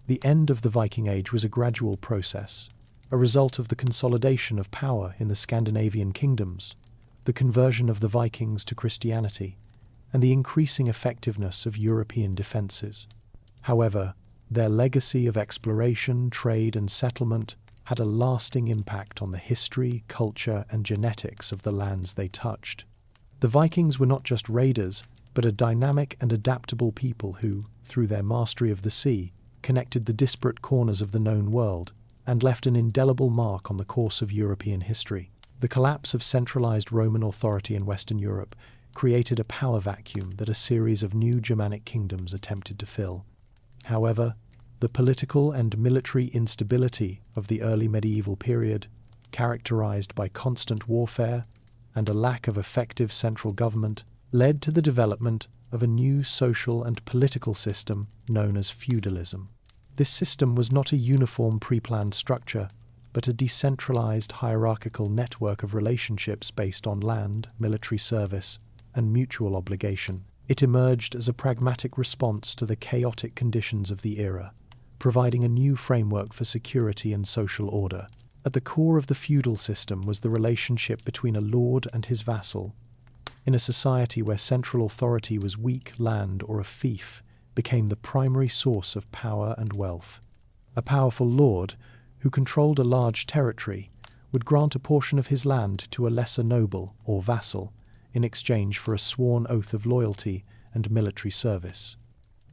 The end of the Viking Age was a gradual process, a result of the consolidation of power in the Scandinavian kingdoms, the conversion of the Vikings to Christianity, and the increasing effectiveness of European defences. However, their legacy of exploration, trade, and settlement had a lasting impact on the history, culture, and genetics of the lands they touched. The Vikings were not just raiders, but a dynamic and adaptable people who, through their mastery of the sea, connected the disparate corners of the known world and left an indelible mark on the course of European history. The collapse of centralized Roman authority in Western Europe created a power vacuum that a series of new Germanic kingdoms attempted to fill. However, the political and military instability of the early medieval period, characterized by constant warfare and a lack of effective central government, led to the development of a new social and political system known as feudalism. This system was not a uniform pre-planned structure, but a decentralized hierarchical network of relationships based on land, military service, and mutual obligation. It emerged as a pragmatic response to the chaotic conditions of the era, providing a new framework for security and social order. At the core of the feudal system was the relationship between a lord and his vassal. In a society where central authority was weak, land or a fief became the primary source of power and wealth. A powerful lord, who controlled a large territory, would grant a portion of his land to a lesser noble or vassal in exchange for a sworn oath of loyalty and military service.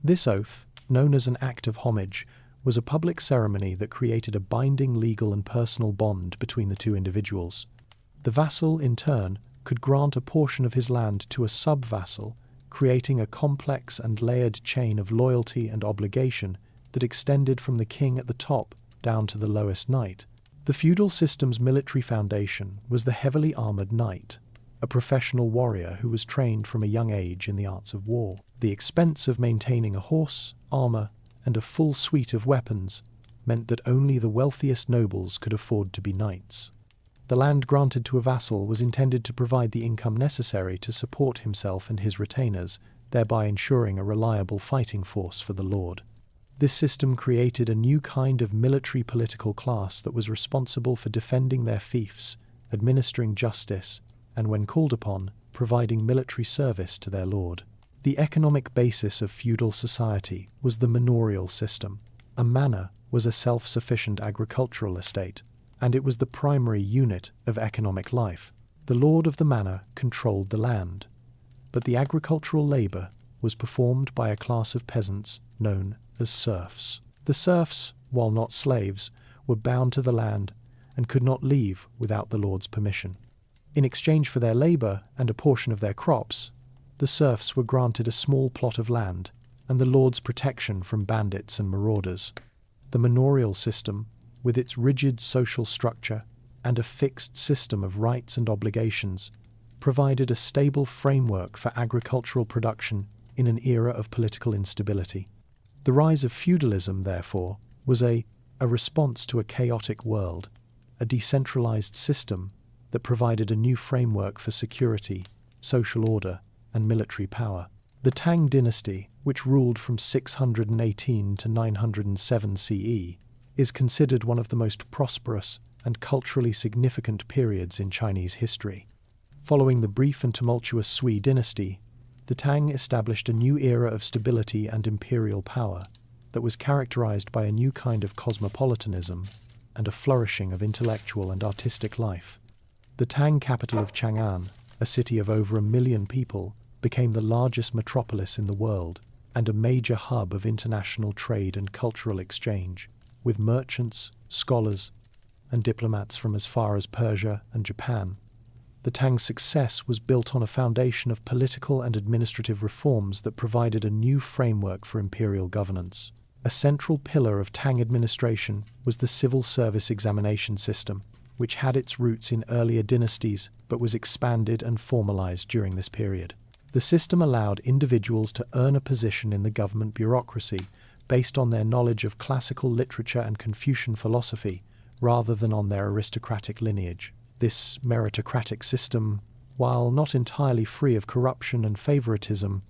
This oath, known as an act of homage, was a public ceremony that created a binding legal and personal bond between the two individuals. The vassal, in turn, could grant a portion of his land to a sub-vassal, creating a complex and layered chain of loyalty and obligation that extended from the king at the top down to the lowest knight. The feudal system's military foundation was the heavily armoured knight, a professional warrior who was trained from a young age in the arts of war. The expense of maintaining a horse, armour, and a full suite of weapons meant that only the wealthiest nobles could afford to be knights. The land granted to a vassal was intended to provide the income necessary to support himself and his retainers, thereby ensuring a reliable fighting force for the lord. This system created a new kind of military political class that was responsible for defending their fiefs, administering justice, and when called upon, providing military service to their lord. The economic basis of feudal society was the manorial system. A manor was a self-sufficient agricultural estate, and it was the primary unit of economic life. The lord of the manor controlled the land, but the agricultural labour was performed by a class of peasants known as serfs. The serfs, while not slaves, were bound to the land and could not leave without the lord's permission. In exchange for their labour and a portion of their crops, the serfs were granted a small plot of land, and the lord's protection from bandits and marauders. The manorial system, with its rigid social structure and a fixed system of rights and obligations, provided a stable framework for agricultural production in an era of political instability. The rise of feudalism, therefore, was a response to a chaotic world, a decentralized system that provided a new framework for security, social order, and military power. The Tang dynasty, which ruled from 618 to 907 CE, is considered one of the most prosperous and culturally significant periods in Chinese history. Following the brief and tumultuous Sui dynasty, the Tang established a new era of stability and imperial power that was characterized by a new kind of cosmopolitanism and a flourishing of intellectual and artistic life. The Tang capital of Chang'an, a city of over 1 million people, became the largest metropolis in the world and a major hub of international trade and cultural exchange, with merchants, scholars, and diplomats from as far as Persia and Japan. The Tang's success was built on a foundation of political and administrative reforms that provided a new framework for imperial governance. A central pillar of Tang administration was the civil service examination system, which had its roots in earlier dynasties but was expanded and formalized during this period. The system allowed individuals to earn a position in the government bureaucracy based on their knowledge of classical literature and Confucian philosophy, rather than on their aristocratic lineage. This meritocratic system, while not entirely free of corruption and favoritism,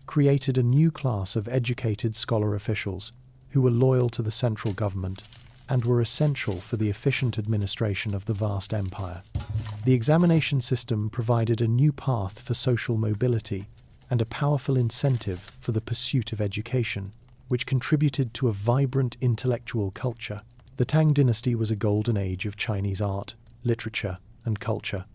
created a new class of educated scholar officials who were loyal to the central government and were essential for the efficient administration of the vast empire. The examination system provided a new path for social mobility and a powerful incentive for the pursuit of education, which contributed to a vibrant intellectual culture. The Tang dynasty was a golden age of Chinese art, literature, and culture.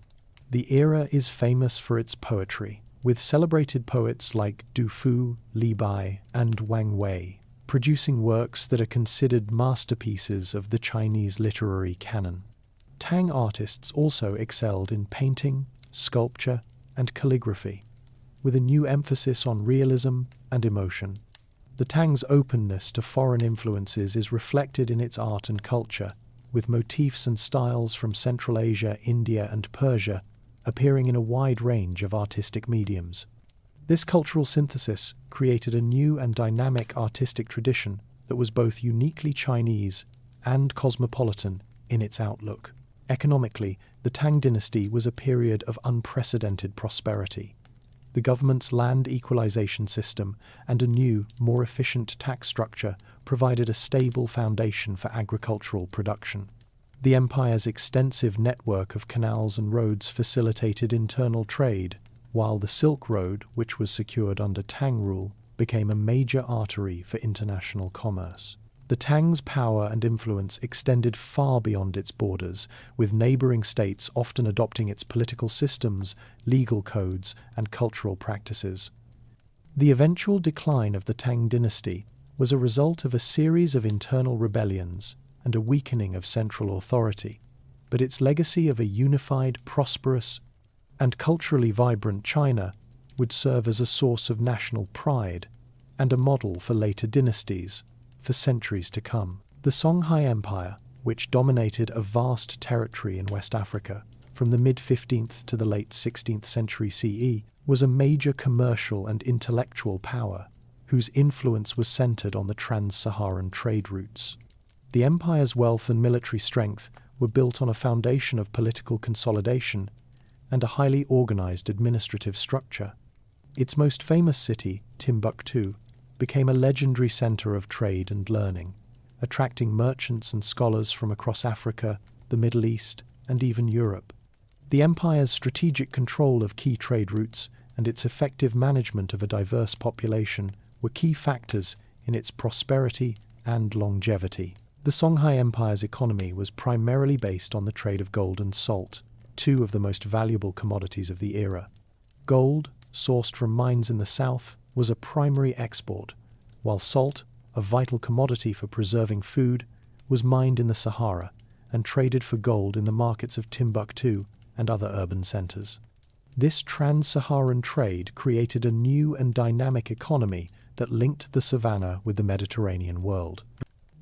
The era is famous for its poetry, with celebrated poets like Du Fu, Li Bai, and Wang Wei, producing works that are considered masterpieces of the Chinese literary canon. Tang artists also excelled in painting, sculpture, and calligraphy, with a new emphasis on realism and emotion. The Tang's openness to foreign influences is reflected in its art and culture, with motifs and styles from Central Asia, India, and Persia appearing in a wide range of artistic mediums. This cultural synthesis created a new and dynamic artistic tradition that was both uniquely Chinese and cosmopolitan in its outlook. Economically, the Tang dynasty was a period of unprecedented prosperity. The government's land equalization system and a new, more efficient tax structure provided a stable foundation for agricultural production. The empire's extensive network of canals and roads facilitated internal trade, while the Silk Road, which was secured under Tang rule, became a major artery for international commerce. The Tang's power and influence extended far beyond its borders, with neighboring states often adopting its political systems, legal codes, and cultural practices. The eventual decline of the Tang dynasty was a result of a series of internal rebellions and a weakening of central authority, but its legacy of a unified, prosperous, and culturally vibrant China would serve as a source of national pride and a model for later dynasties for centuries to come. The Songhai Empire, which dominated a vast territory in West Africa from the mid-15th to the late 16th century CE, was a major commercial and intellectual power whose influence was centered on the trans-Saharan trade routes. The empire's wealth and military strength were built on a foundation of political consolidation and a highly organized administrative structure. Its most famous city, Timbuktu, became a legendary center of trade and learning, attracting merchants and scholars from across Africa, the Middle East, and even Europe. The empire's strategic control of key trade routes and its effective management of a diverse population were key factors in its prosperity and longevity. The Songhai Empire's economy was primarily based on the trade of gold and salt, two of the most valuable commodities of the era. Gold, sourced from mines in the south, was a primary export, while salt, a vital commodity for preserving food, was mined in the Sahara and traded for gold in the markets of Timbuktu and other urban centers. This trans-Saharan trade created a new and dynamic economy that linked the savannah with the Mediterranean world.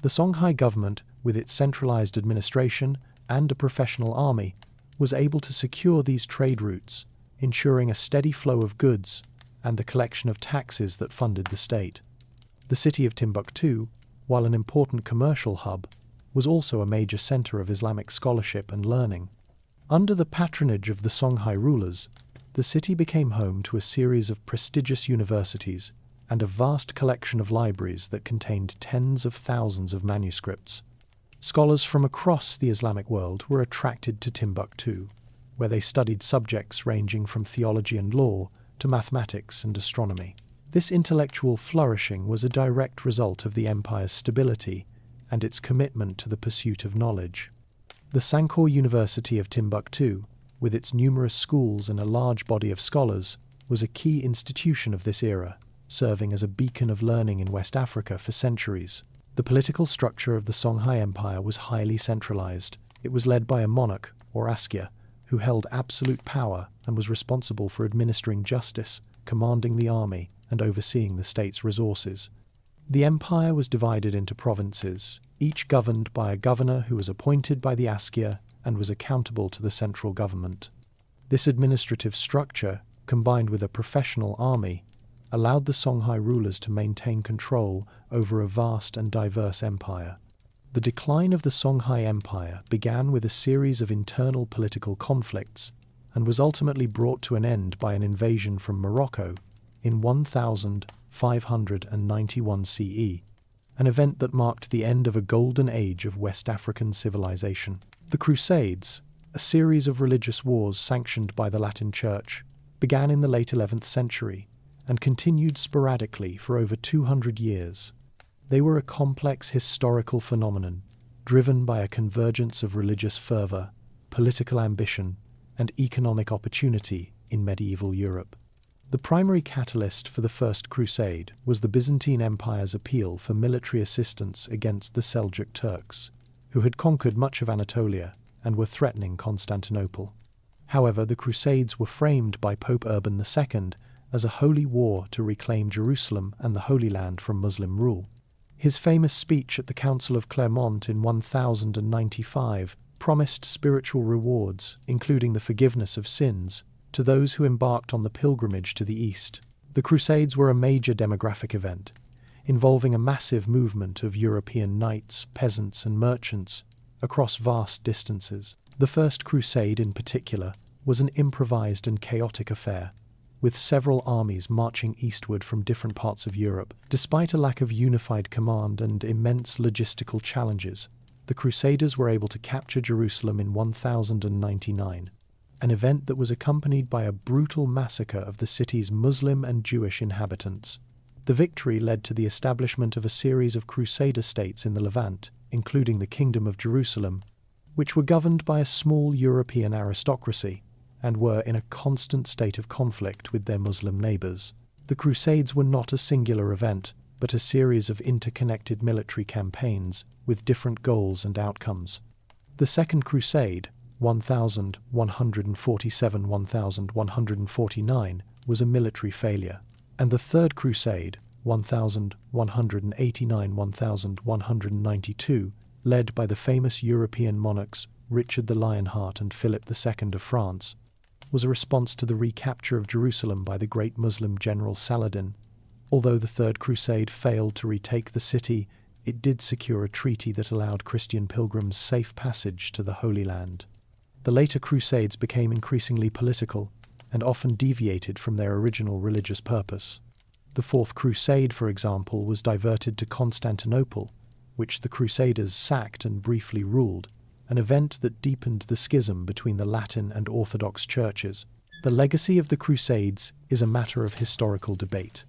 The Songhai government, with its centralized administration and a professional army, was able to secure these trade routes, ensuring a steady flow of goods and the collection of taxes that funded the state. The city of Timbuktu, while an important commercial hub, was also a major center of Islamic scholarship and learning. Under the patronage of the Songhai rulers, the city became home to a series of prestigious universities and a vast collection of libraries that contained tens of thousands of manuscripts. Scholars from across the Islamic world were attracted to Timbuktu, where they studied subjects ranging from theology and law to mathematics and astronomy. This intellectual flourishing was a direct result of the empire's stability and its commitment to the pursuit of knowledge. The Sankore University of Timbuktu, with its numerous schools and a large body of scholars, was a key institution of this era, serving as a beacon of learning in West Africa for centuries. The political structure of the Songhai Empire was highly centralized. It was led by a monarch, or Askya, who held absolute power and was responsible for administering justice, commanding the army, and overseeing the state's resources. The empire was divided into provinces, each governed by a governor who was appointed by the Askya and was accountable to the central government. This administrative structure, combined with a professional army, allowed the Songhai rulers to maintain control over a vast and diverse empire. The decline of the Songhai Empire began with a series of internal political conflicts and was ultimately brought to an end by an invasion from Morocco in 1591 CE, an event that marked the end of a golden age of West African civilization. The Crusades, a series of religious wars sanctioned by the Latin Church, began in the late 11th century and continued sporadically for over 200 years. They were a complex historical phenomenon, driven by a convergence of religious fervor, political ambition, and economic opportunity in medieval Europe. The primary catalyst for the First Crusade was the Byzantine Empire's appeal for military assistance against the Seljuk Turks, who had conquered much of Anatolia and were threatening Constantinople. However, the Crusades were framed by Pope Urban II as a holy war to reclaim Jerusalem and the Holy Land from Muslim rule. His famous speech at the Council of Clermont in 1095 promised spiritual rewards, including the forgiveness of sins, to those who embarked on the pilgrimage to the East. The Crusades were a major demographic event, involving a massive movement of European knights, peasants, and merchants across vast distances. The First Crusade, in particular, was an improvised and chaotic affair, with several armies marching eastward from different parts of Europe. Despite a lack of unified command and immense logistical challenges, the Crusaders were able to capture Jerusalem in 1099, an event that was accompanied by a brutal massacre of the city's Muslim and Jewish inhabitants. The victory led to the establishment of a series of Crusader states in the Levant, including the Kingdom of Jerusalem, which were governed by a small European aristocracy and were in a constant state of conflict with their Muslim neighbours. The Crusades were not a singular event, but a series of interconnected military campaigns with different goals and outcomes. The Second Crusade, 1147–1149, was a military failure, and the Third Crusade, 1189–1192, led by the famous European monarchs Richard the Lionheart and Philip II of France, was a response to the recapture of Jerusalem by the great Muslim general Saladin. Although the Third Crusade failed to retake the city, it did secure a treaty that allowed Christian pilgrims safe passage to the Holy Land. The later Crusades became increasingly political and often deviated from their original religious purpose. The Fourth Crusade, for example, was diverted to Constantinople, which the Crusaders sacked and briefly ruled, an event that deepened the schism between the Latin and Orthodox churches. The legacy of the Crusades is a matter of historical debate.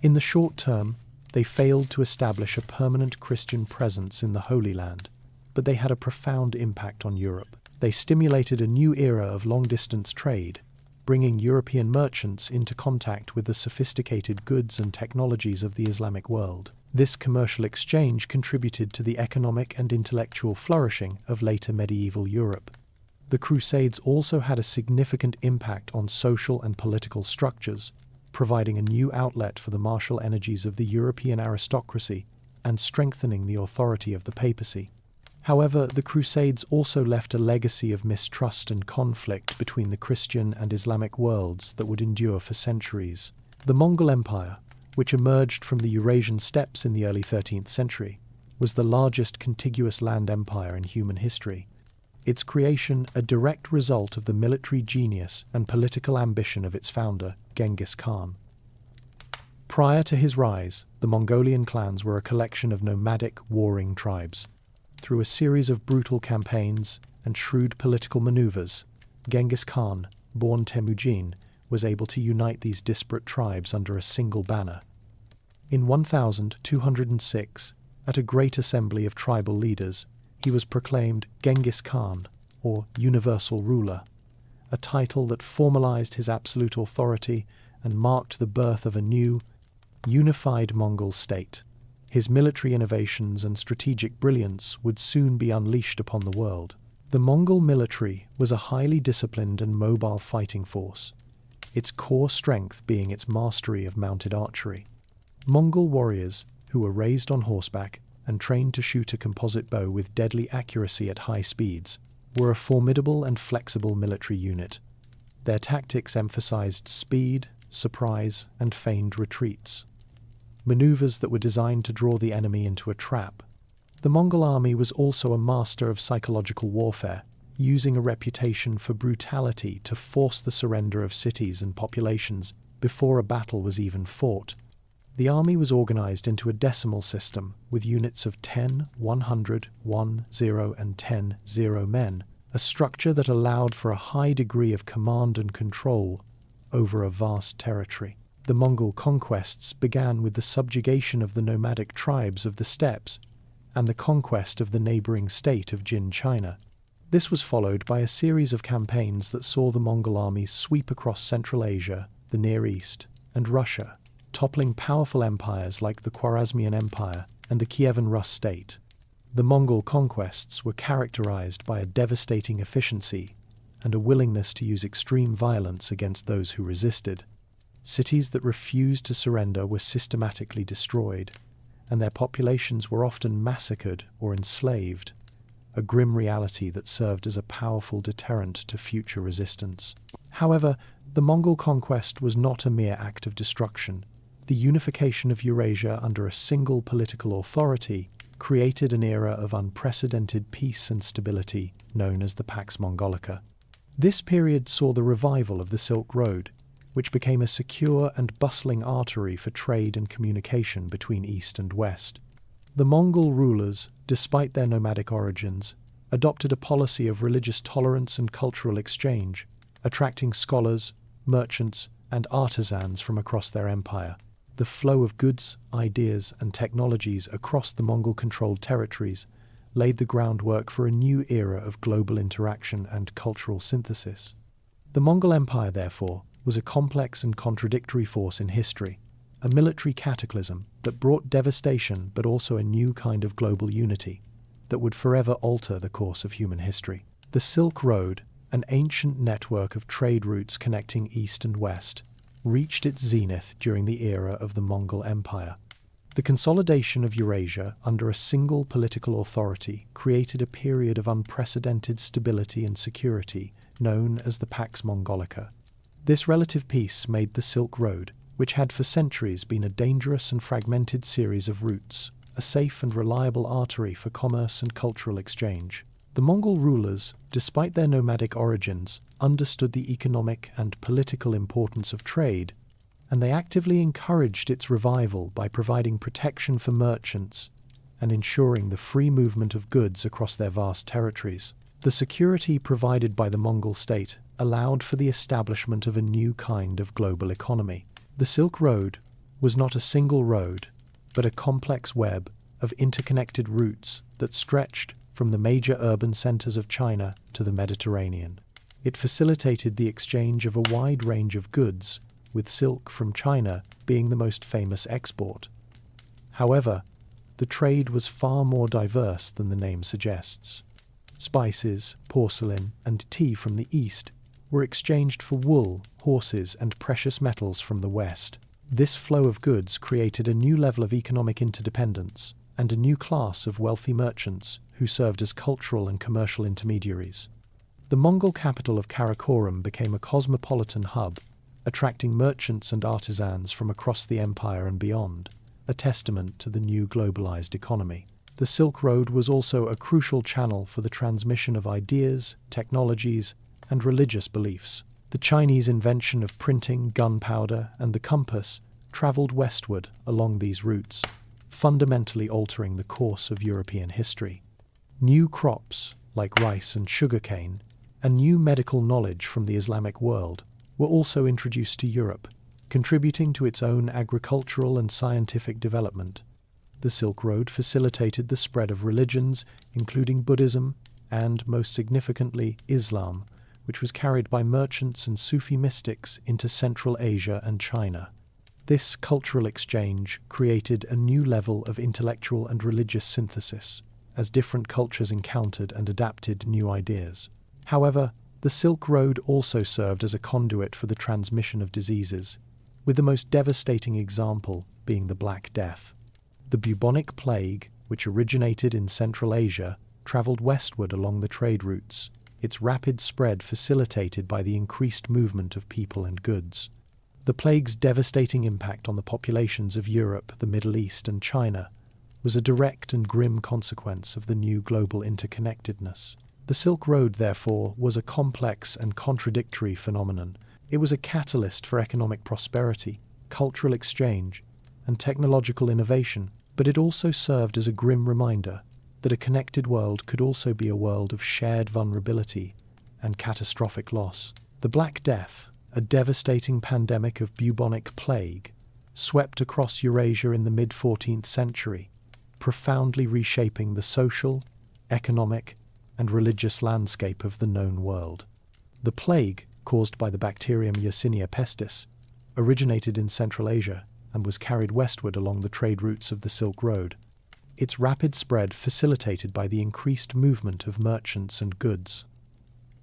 In the short term, they failed to establish a permanent Christian presence in the Holy Land, but they had a profound impact on Europe. They stimulated a new era of long-distance trade, bringing European merchants into contact with the sophisticated goods and technologies of the Islamic world. This commercial exchange contributed to the economic and intellectual flourishing of later medieval Europe. The Crusades also had a significant impact on social and political structures, providing a new outlet for the martial energies of the European aristocracy and strengthening the authority of the papacy. However, the Crusades also left a legacy of mistrust and conflict between the Christian and Islamic worlds that would endure for centuries. The Mongol Empire, which emerged from the Eurasian steppes in the early 13th century, was the largest contiguous land empire in human history. Its creation a direct result of the military genius and political ambition of its founder, Genghis Khan. Prior to his rise, the Mongolian clans were a collection of nomadic, warring tribes. Through a series of brutal campaigns and shrewd political maneuvers, Genghis Khan, born Temujin, was able to unite these disparate tribes under a single banner. In 1206, at a great assembly of tribal leaders, he was proclaimed Genghis Khan, or Universal Ruler, a title that formalized his absolute authority and marked the birth of a new, unified Mongol state. His military innovations and strategic brilliance would soon be unleashed upon the world. The Mongol military was a highly disciplined and mobile fighting force, its core strength being its mastery of mounted archery. Mongol warriors, who were raised on horseback and trained to shoot a composite bow with deadly accuracy at high speeds, were a formidable and flexible military unit. Their tactics emphasized speed, surprise, and feigned retreats, maneuvers that were designed to draw the enemy into a trap. The Mongol army was also a master of psychological warfare, using a reputation for brutality to force the surrender of cities and populations before a battle was even fought. The army was organized into a decimal system with units of 10, 100, 1, 0, and 10, 0 men, a structure that allowed for a high degree of command and control over a vast territory. The Mongol conquests began with the subjugation of the nomadic tribes of the steppes and the conquest of the neighboring state of Jin China. This was followed by a series of campaigns that saw the Mongol armies sweep across Central Asia, the Near East, and Russia, toppling powerful empires like the Khwarezmian Empire and the Kievan Rus state. The Mongol conquests were characterized by a devastating efficiency and a willingness to use extreme violence against those who resisted. Cities that refused to surrender were systematically destroyed, and their populations were often massacred or enslaved, a grim reality that served as a powerful deterrent to future resistance. However, the Mongol conquest was not a mere act of destruction. The unification of Eurasia under a single political authority created an era of unprecedented peace and stability known as the Pax Mongolica. This period saw the revival of the Silk Road, which became a secure and bustling artery for trade and communication between East and West. The Mongol rulers, despite their nomadic origins, adopted a policy of religious tolerance and cultural exchange, attracting scholars, merchants, and artisans from across their empire. The flow of goods, ideas, and technologies across the Mongol-controlled territories laid the groundwork for a new era of global interaction and cultural synthesis. The Mongol Empire, therefore, was a complex and contradictory force in history, a military cataclysm that brought devastation but also a new kind of global unity that would forever alter the course of human history. The Silk Road, an ancient network of trade routes connecting East and West, reached its zenith during the era of the Mongol Empire. The consolidation of Eurasia under a single political authority created a period of unprecedented stability and security known as the Pax Mongolica. This relative peace made the Silk Road, which had for centuries been a dangerous and fragmented series of routes, a safe and reliable artery for commerce and cultural exchange. The Mongol rulers, despite their nomadic origins, understood the economic and political importance of trade, and they actively encouraged its revival by providing protection for merchants and ensuring the free movement of goods across their vast territories. The security provided by the Mongol state allowed for the establishment of a new kind of global economy. The Silk Road was not a single road, but a complex web of interconnected routes that stretched from the major urban centers of China to the Mediterranean. It facilitated the exchange of a wide range of goods, with silk from China being the most famous export. However, the trade was far more diverse than the name suggests. Spices, porcelain, and tea from the East were exchanged for wool, horses, and precious metals from the West. This flow of goods created a new level of economic interdependence and a new class of wealthy merchants who served as cultural and commercial intermediaries. The Mongol capital of Karakoram became a cosmopolitan hub, attracting merchants and artisans from across the empire and beyond, a testament to the new globalized economy. The Silk Road was also a crucial channel for the transmission of ideas, technologies, and religious beliefs. The Chinese invention of printing, gunpowder, and the compass traveled westward along these routes, fundamentally altering the course of European history. New crops, like rice and sugarcane, and new medical knowledge from the Islamic world were also introduced to Europe, contributing to its own agricultural and scientific development. The Silk Road facilitated the spread of religions, including Buddhism and, most significantly, Islam, which was carried by merchants and Sufi mystics into Central Asia and China. This cultural exchange created a new level of intellectual and religious synthesis, as different cultures encountered and adapted new ideas. However, the Silk Road also served as a conduit for the transmission of diseases, with the most devastating example being the Black Death. The bubonic plague, which originated in Central Asia, traveled westward along the trade routes, its rapid spread facilitated by the increased movement of people and goods. The plague's devastating impact on the populations of Europe, the Middle East, and China was a direct and grim consequence of the new global interconnectedness. The Silk Road, therefore, was a complex and contradictory phenomenon. It was a catalyst for economic prosperity, cultural exchange, and technological innovation, but it also served as a grim reminder that a connected world could also be a world of shared vulnerability and catastrophic loss. The Black Death, a devastating pandemic of bubonic plague, swept across Eurasia in the mid-14th century, profoundly reshaping the social, economic, and religious landscape of the known world. The plague, caused by the bacterium Yersinia pestis, originated in Central Asia and was carried westward along the trade routes of the Silk Road. Its rapid spread facilitated by the increased movement of merchants and goods.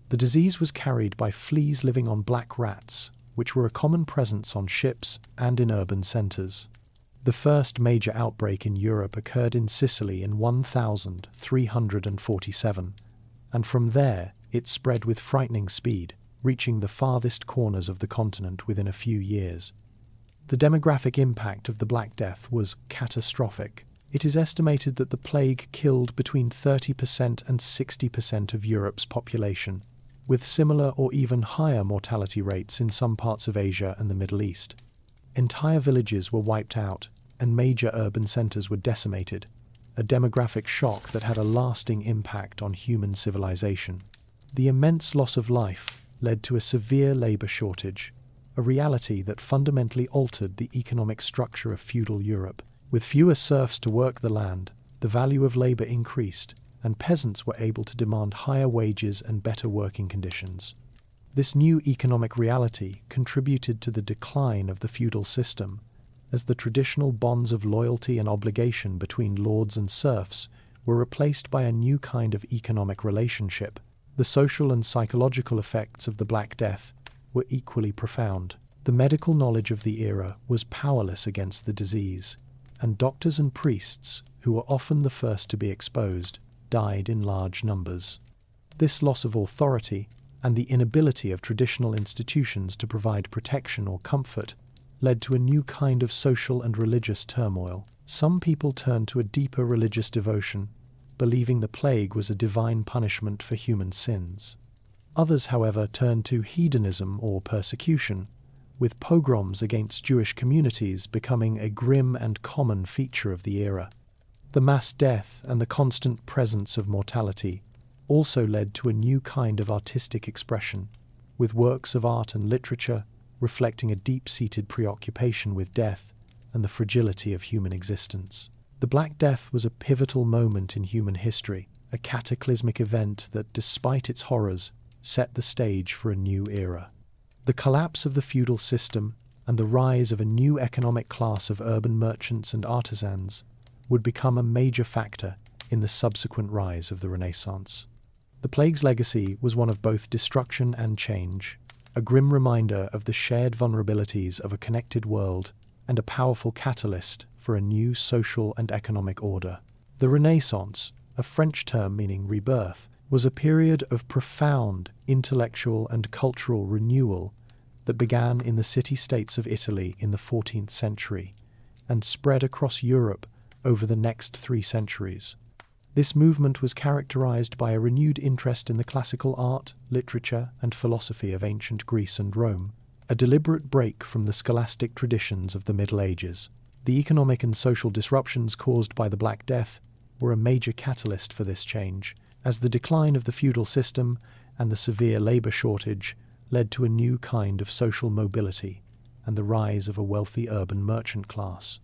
The disease was carried by fleas living on black rats, which were a common presence on ships and in urban centres. The first major outbreak in Europe occurred in Sicily in 1347, and from there it spread with frightening speed, reaching the farthest corners of the continent within a few years. The demographic impact of the Black Death was catastrophic. It is estimated that the plague killed between 30% and 60% of Europe's population, with similar or even higher mortality rates in some parts of Asia and the Middle East. Entire villages were wiped out, and major urban centres were decimated, a demographic shock that had a lasting impact on human civilization. The immense loss of life led to a severe labour shortage, a reality that fundamentally altered the economic structure of feudal Europe. With fewer serfs to work the land, the value of labour increased, and peasants were able to demand higher wages and better working conditions. This new economic reality contributed to the decline of the feudal system, as the traditional bonds of loyalty and obligation between lords and serfs were replaced by a new kind of economic relationship. The social and psychological effects of the Black Death were equally profound. The medical knowledge of the era was powerless against the disease, and doctors and priests, who were often the first to be exposed, died in large numbers. This loss of authority and the inability of traditional institutions to provide protection or comfort led to a new kind of social and religious turmoil. Some people turned to a deeper religious devotion, believing the plague was a divine punishment for human sins. Others, however, turned to hedonism or persecution, with pogroms against Jewish communities becoming a grim and common feature of the era. The mass death and the constant presence of mortality also led to a new kind of artistic expression, with works of art and literature reflecting a deep-seated preoccupation with death and the fragility of human existence. The Black Death was a pivotal moment in human history, a cataclysmic event that, despite its horrors, set the stage for a new era. The collapse of the feudal system and the rise of a new economic class of urban merchants and artisans would become a major factor in the subsequent rise of the Renaissance. The plague's legacy was one of both destruction and change, a grim reminder of the shared vulnerabilities of a connected world and a powerful catalyst for a new social and economic order. The Renaissance, a French term meaning rebirth, was a period of profound intellectual and cultural renewal that began in the city-states of Italy in the 14th century and spread across Europe over the next 3 centuries. This movement was characterized by a renewed interest in the classical art, literature, and philosophy of ancient Greece and Rome, a deliberate break from the scholastic traditions of the Middle Ages. The economic and social disruptions caused by the Black Death were a major catalyst for this change, as the decline of the feudal system and the severe labor shortage led to a new kind of social mobility and the rise of a wealthy urban merchant class.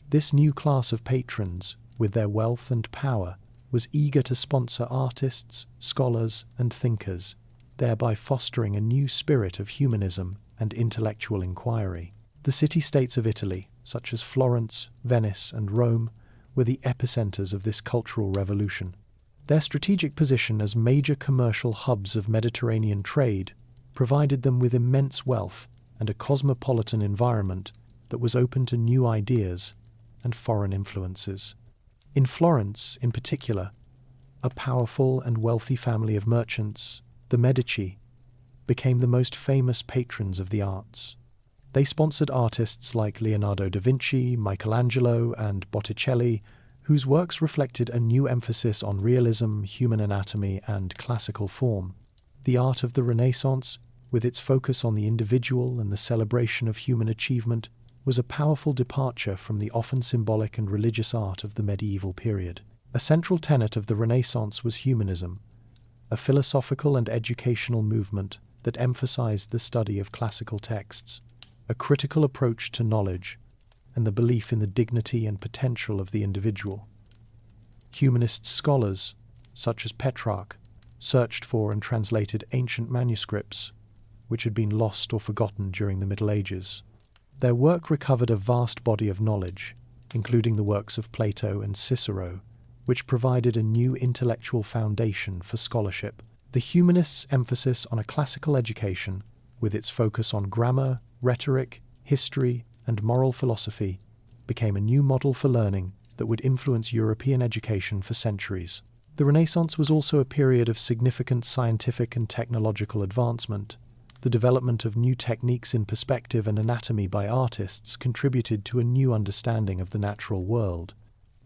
This new class of patrons, with their wealth and power, was eager to sponsor artists, scholars, and thinkers, thereby fostering a new spirit of humanism and intellectual inquiry. The city-states of Italy, such as Florence, Venice, and Rome, were the epicenters of this cultural revolution. Their strategic position as major commercial hubs of Mediterranean trade provided them with immense wealth and a cosmopolitan environment that was open to new ideas and foreign influences. In Florence, in particular, a powerful and wealthy family of merchants, the Medici, became the most famous patrons of the arts. They sponsored artists like Leonardo da Vinci, Michelangelo, and Botticelli, whose works reflected a new emphasis on realism, human anatomy, and classical form. The art of the Renaissance, with its focus on the individual and the celebration of human achievement, was a powerful departure from the often symbolic and religious art of the medieval period. A central tenet of the Renaissance was humanism, a philosophical and educational movement that emphasized the study of classical texts, a critical approach to knowledge, and the belief in the dignity and potential of the individual. Humanist scholars, such as Petrarch, searched for and translated ancient manuscripts, which had been lost or forgotten during the Middle Ages. Their work recovered a vast body of knowledge, including the works of Plato and Cicero, which provided a new intellectual foundation for scholarship. The humanists' emphasis on a classical education, with its focus on grammar, rhetoric, history, and moral philosophy, became a new model for learning that would influence European education for centuries. The Renaissance was also a period of significant scientific and technological advancement. The development of new techniques in perspective and anatomy by artists contributed to a new understanding of the natural world.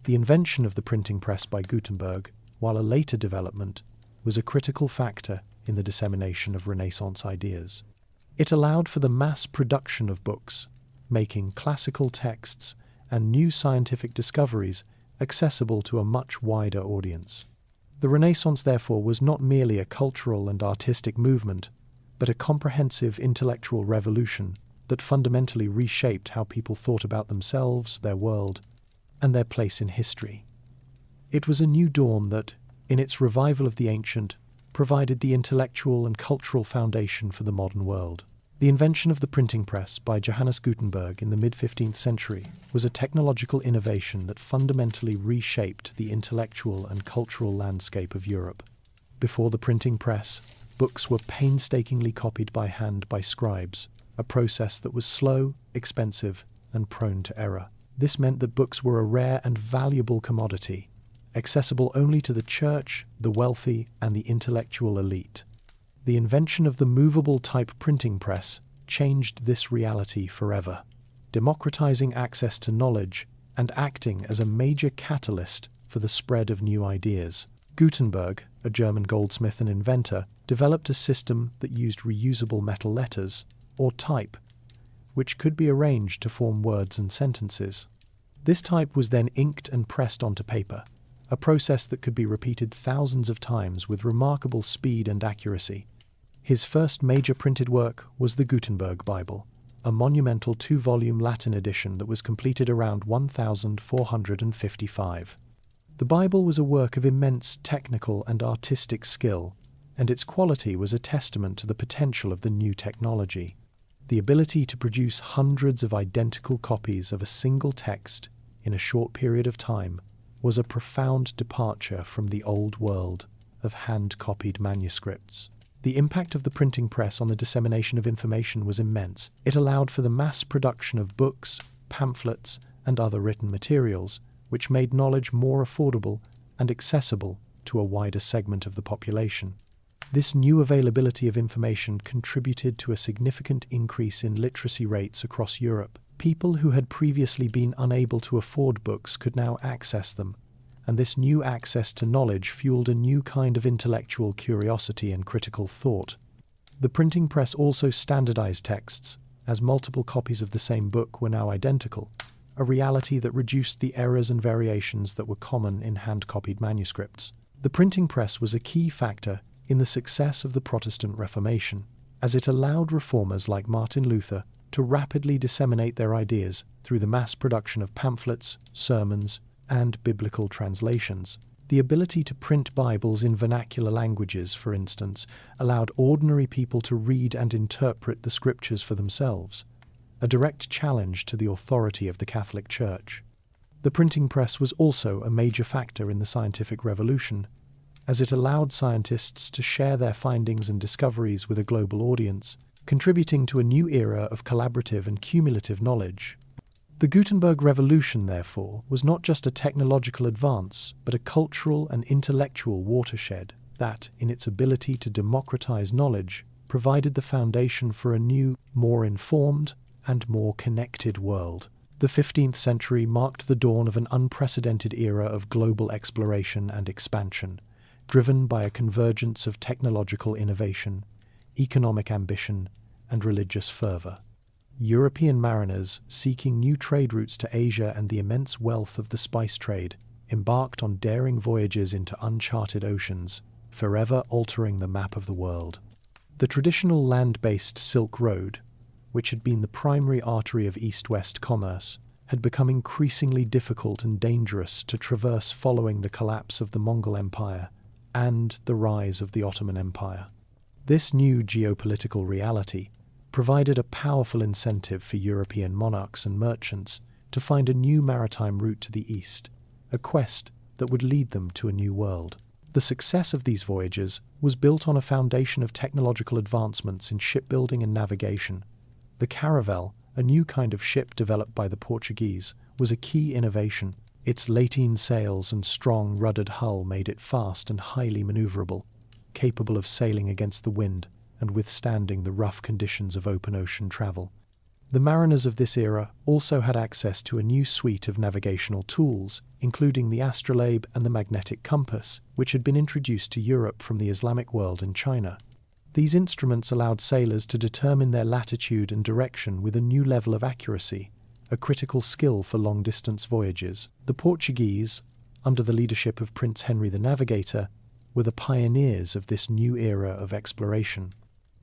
The invention of the printing press by Gutenberg, while a later development, was a critical factor in the dissemination of Renaissance ideas. It allowed for the mass production of books, making classical texts and new scientific discoveries accessible to a much wider audience. The Renaissance, therefore, was not merely a cultural and artistic movement, but a comprehensive intellectual revolution that fundamentally reshaped how people thought about themselves, their world, and their place in history. It was a new dawn that, in its revival of the ancient, provided the intellectual and cultural foundation for the modern world. The invention of the printing press by Johannes Gutenberg in the mid-15th century was a technological innovation that fundamentally reshaped the intellectual and cultural landscape of Europe. Before the printing press, books were painstakingly copied by hand by scribes, a process that was slow, expensive, and prone to error. This meant that books were a rare and valuable commodity, accessible only to the church, the wealthy, and the intellectual elite. The invention of the movable type printing press changed this reality forever, democratizing access to knowledge and acting as a major catalyst for the spread of new ideas. Gutenberg, a German goldsmith and inventor, developed a system that used reusable metal letters, or type, which could be arranged to form words and sentences. This type was then inked and pressed onto paper, a process that could be repeated thousands of times with remarkable speed and accuracy. His first major printed work was the Gutenberg Bible, a monumental 2-volume Latin edition that was completed around 1455. The Bible was a work of immense technical and artistic skill, and its quality was a testament to the potential of the new technology. The ability to produce hundreds of identical copies of a single text in a short period of time was a profound departure from the old world, of hand-copied manuscripts. The impact of the printing press on the dissemination of information was immense. It allowed for the mass production of books, pamphlets, and other written materials, which made knowledge more affordable and accessible to a wider segment of the population. This new availability of information contributed to a significant increase in literacy rates across Europe. People who had previously been unable to afford books could now access them, and this new access to knowledge fueled a new kind of intellectual curiosity and critical thought. The printing press also standardized texts, as multiple copies of the same book were now identical, a reality that reduced the errors and variations that were common in hand-copied manuscripts. The printing press was a key factor in the success of the Protestant Reformation, as it allowed reformers like Martin Luther to rapidly disseminate their ideas through the mass production of pamphlets, sermons, and biblical translations. The ability to print Bibles in vernacular languages, for instance, allowed ordinary people to read and interpret the scriptures for themselves, a direct challenge to the authority of the Catholic Church. The printing press was also a major factor in the scientific revolution, as it allowed scientists to share their findings and discoveries with a global audience, contributing to a new era of collaborative and cumulative knowledge. The Gutenberg Revolution, therefore, was not just a technological advance, but a cultural and intellectual watershed that, in its ability to democratize knowledge, provided the foundation for a new, more informed, and more connected world. The 15th century marked the dawn of an unprecedented era of global exploration and expansion, driven by a convergence of technological innovation, economic ambition, and religious fervor. European mariners seeking new trade routes to Asia and the immense wealth of the spice trade embarked on daring voyages into uncharted oceans, forever altering the map of the world. The traditional land-based Silk Road, which had been the primary artery of east-west commerce, had become increasingly difficult and dangerous to traverse following the collapse of the Mongol Empire and the rise of the Ottoman Empire. This new geopolitical reality provided a powerful incentive for European monarchs and merchants to find a new maritime route to the east, a quest that would lead them to a new world. The success of these voyages was built on a foundation of technological advancements in shipbuilding and navigation. The caravel, a new kind of ship developed by the Portuguese, was a key innovation. Its lateen sails and strong, ruddered hull made it fast and highly maneuverable, capable of sailing against the wind and withstanding the rough conditions of open ocean travel. The mariners of this era also had access to a new suite of navigational tools, including the astrolabe and the magnetic compass, which had been introduced to Europe from the Islamic world and China. These instruments allowed sailors to determine their latitude and direction with a new level of accuracy, a critical skill for long-distance voyages. The Portuguese, under the leadership of Prince Henry the Navigator, were the pioneers of this new era of exploration.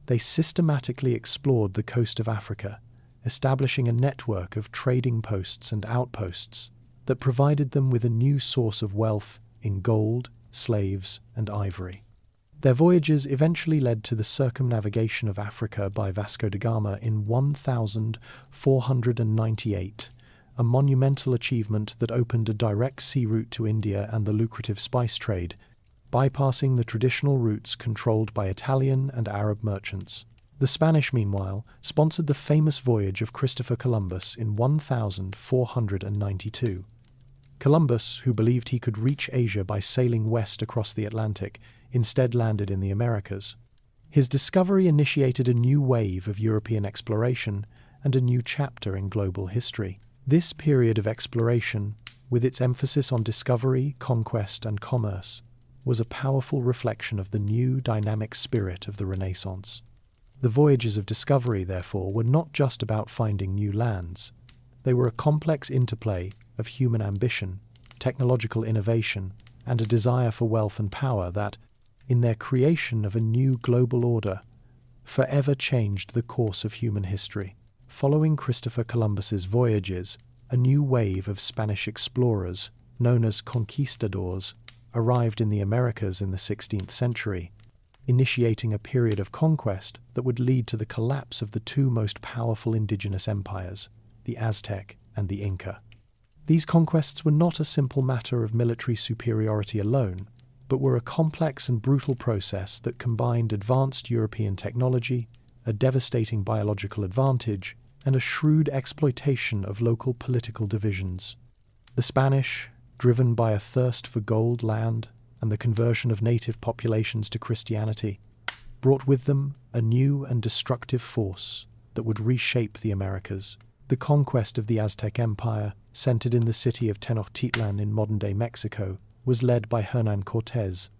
They systematically explored the coast of Africa, establishing a network of trading posts and outposts that provided them with a new source of wealth in gold, slaves, and ivory. Their voyages eventually led to the circumnavigation of Africa by Vasco da Gama in 1498, a monumental achievement that opened a direct sea route to India and the lucrative spice trade, bypassing the traditional routes controlled by Italian and Arab merchants. The Spanish, meanwhile, sponsored the famous voyage of Christopher Columbus in 1492. Columbus, who believed he could reach Asia by sailing west across the Atlantic, instead landed in the Americas. His discovery initiated a new wave of European exploration and a new chapter in global history. This period of exploration, with its emphasis on discovery, conquest, and commerce, was a powerful reflection of the new dynamic spirit of the Renaissance. The voyages of discovery, therefore, were not just about finding new lands. They were a complex interplay of human ambition, technological innovation, and a desire for wealth and power that, in their creation of a new global order, forever changed the course of human history. Following Christopher Columbus's voyages, a new wave of Spanish explorers, known as conquistadors, arrived in the Americas in the 16th century, initiating a period of conquest that would lead to the collapse of the two most powerful indigenous empires, the Aztec and the Inca. These conquests were not a simple matter of military superiority alone. but were a complex and brutal process that combined advanced European technology, a devastating biological advantage, and a shrewd exploitation of local political divisions. The Spanish, driven by a thirst for gold, land, and the conversion of native populations to Christianity, brought with them a new and destructive force that would reshape the Americas. The conquest of the Aztec Empire, centered in the city of Tenochtitlan in modern-day Mexico, was led by Hernán Cortés.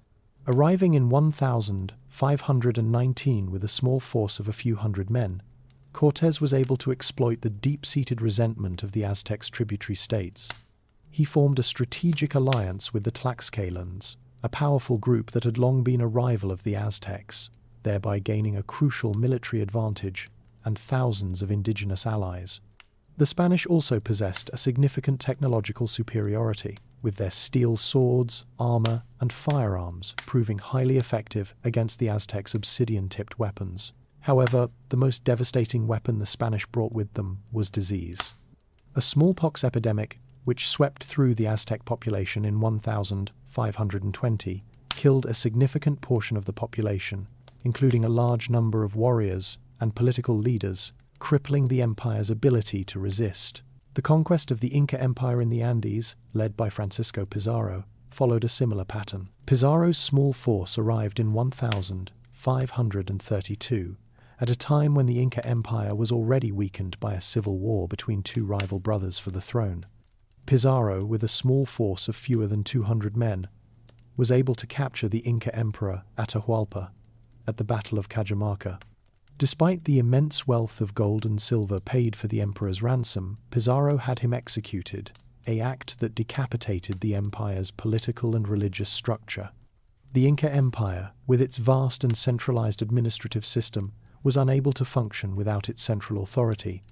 Arriving in 1519 with a small force of a few hundred men, Cortés was able to exploit the deep-seated resentment of the Aztecs' tributary states. He formed a strategic alliance with the Tlaxcalans, a powerful group that had long been a rival of the Aztecs, thereby gaining a crucial military advantage and thousands of indigenous allies. The Spanish also possessed a significant technological superiority, with their steel swords, armor, and firearms proving highly effective against the Aztecs' obsidian-tipped weapons. However, the most devastating weapon the Spanish brought with them was disease. A smallpox epidemic, which swept through the Aztec population in 1520, killed a significant portion of the population, including a large number of warriors and political leaders, crippling the empire's ability to resist. The conquest of the Inca Empire in the Andes, led by Francisco Pizarro, followed a similar pattern. Pizarro's small force arrived in 1532, at a time when the Inca Empire was already weakened by a civil war between two rival brothers for the throne. Pizarro, with a small force of fewer than 200 men, was able to capture the Inca Emperor Atahualpa at the Battle of Cajamarca. Despite the immense wealth of gold and silver paid for the emperor's ransom, Pizarro had him executed, an act that decapitated the empire's political and religious structure. The Inca Empire, with its vast and centralized administrative system, was unable to function without its central authority,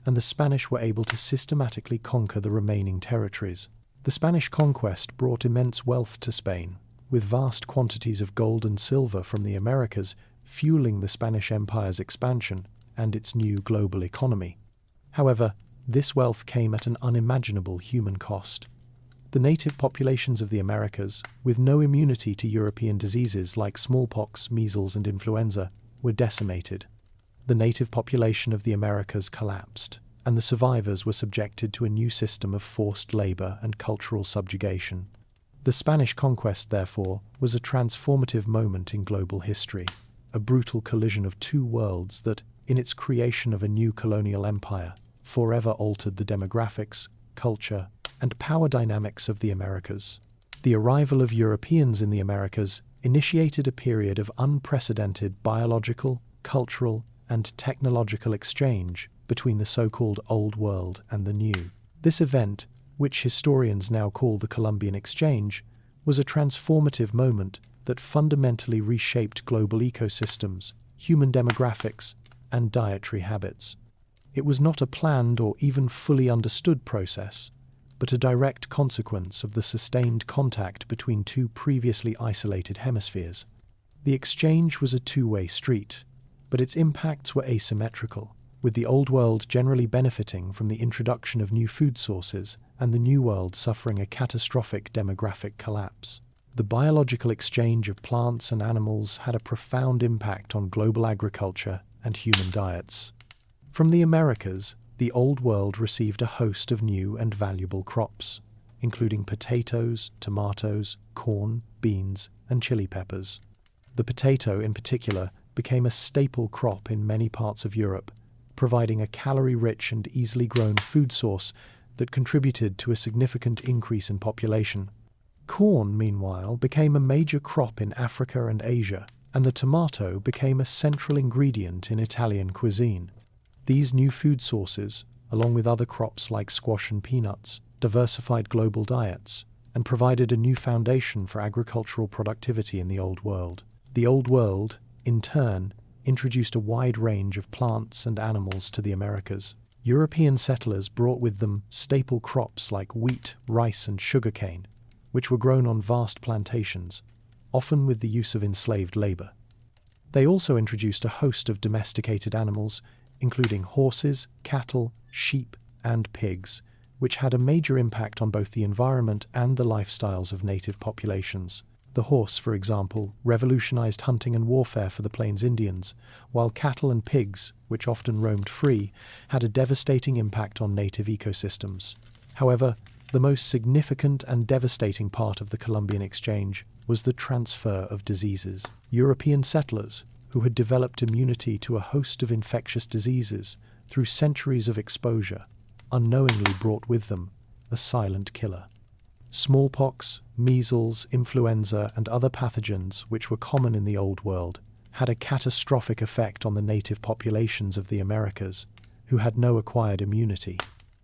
and the Spanish were able to systematically conquer the remaining territories. The Spanish conquest brought immense wealth to Spain, with vast quantities of gold and silver from the Americas fueling the Spanish Empire's expansion and its new global economy. However, this wealth came at an unimaginable human cost. The native populations of the Americas, with no immunity to European diseases like smallpox, measles, and influenza, were decimated. The native population of the Americas collapsed, and the survivors were subjected to a new system of forced labor and cultural subjugation. The Spanish conquest, therefore, was a transformative moment in global history, a brutal collision of two worlds that, in its creation of a new colonial empire, forever altered the demographics, culture, and power dynamics of the Americas. The arrival of Europeans in the Americas initiated a period of unprecedented biological, cultural, and technological exchange between the so-called Old World and the New. This event, which historians now call the Columbian Exchange, was a transformative moment that fundamentally reshaped global ecosystems, human demographics, and dietary habits. It was not a planned or even fully understood process, but a direct consequence of the sustained contact between two previously isolated hemispheres. The exchange was a two-way street, but its impacts were asymmetrical, with the Old World generally benefiting from the introduction of new food sources and the New World suffering a catastrophic demographic collapse. The biological exchange of plants and animals had a profound impact on global agriculture and human diets. From the Americas, the Old World received a host of new and valuable crops, including potatoes, tomatoes, corn, beans, and chili peppers. The potato, in particular, became a staple crop in many parts of Europe, providing a calorie-rich and easily grown food source that contributed to a significant increase in population. Corn, meanwhile, became a major crop in Africa and Asia, and the tomato became a central ingredient in Italian cuisine. These new food sources, along with other crops like squash and peanuts, diversified global diets and provided a new foundation for agricultural productivity in the Old World. The Old World, in turn, introduced a wide range of plants and animals to the Americas. European settlers brought with them staple crops like wheat, rice, and sugarcane, which were grown on vast plantations, often with the use of enslaved labor. They also introduced a host of domesticated animals, including horses, cattle, sheep, and pigs, which had a major impact on both the environment and the lifestyles of native populations. The horse, for example, revolutionized hunting and warfare for the Plains Indians, while cattle and pigs, which often roamed free, had a devastating impact on native ecosystems. However, the most significant and devastating part of the Columbian Exchange was the transfer of diseases. European settlers, who had developed immunity to a host of infectious diseases through centuries of exposure, unknowingly brought with them a silent killer. Smallpox, measles, influenza, and other pathogens, which were common in the Old World, had a catastrophic effect on the native populations of the Americas, who had no acquired immunity.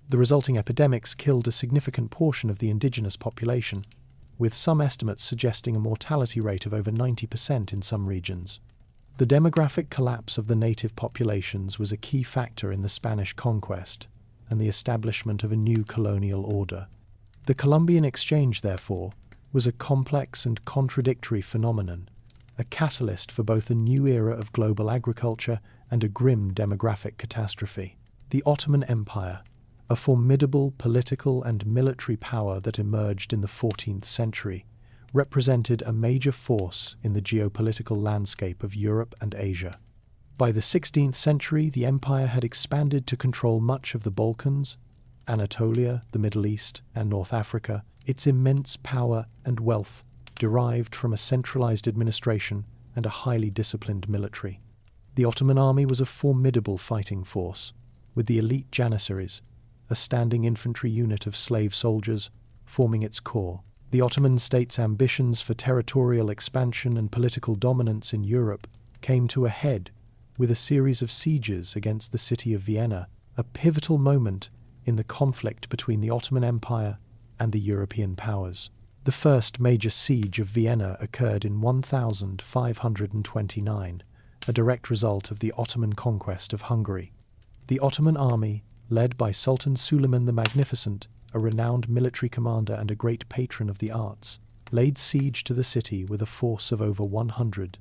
The resulting epidemics killed a significant portion of the indigenous population, with some estimates suggesting a mortality rate of over 90% in some regions. The demographic collapse of the native populations was a key factor in the Spanish conquest and the establishment of a new colonial order. The Columbian Exchange, therefore, was a complex and contradictory phenomenon, a catalyst for both a new era of global agriculture and a grim demographic catastrophe. The Ottoman Empire, a formidable political and military power that emerged in the 14th century, represented a major force in the geopolitical landscape of Europe and Asia. By the 16th century, the empire had expanded to control much of the Balkans, Anatolia, the Middle East, and North Africa. Its immense power and wealth derived from a centralized administration and a highly disciplined military. The Ottoman army was a formidable fighting force, with the elite Janissaries, a standing infantry unit of slave soldiers, forming its core. The Ottoman state's ambitions for territorial expansion and political dominance in Europe came to a head with a series of sieges against the city of Vienna, a pivotal moment in the conflict between the Ottoman Empire and the European powers. The first major siege of Vienna occurred in 1529, a direct result of the Ottoman conquest of Hungary. The Ottoman army, led by Sultan Suleiman the Magnificent, a renowned military commander and a great patron of the arts, laid siege to the city with a force of over 100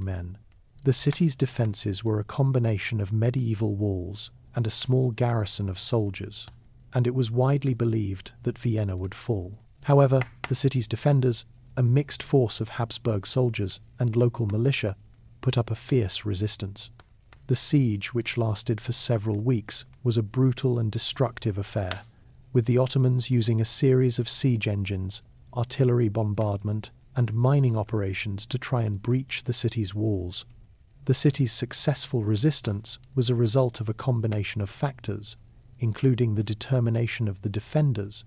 men. The city's defences were a combination of medieval walls and a small garrison of soldiers, and it was widely believed that Vienna would fall. However, the city's defenders, a mixed force of Habsburg soldiers and local militia, put up a fierce resistance. The siege, which lasted for several weeks, was a brutal and destructive affair, with the Ottomans using a series of siege engines, artillery bombardment, and mining operations to try and breach the city's walls. The city's successful resistance was a result of a combination of factors, including the determination of the defenders,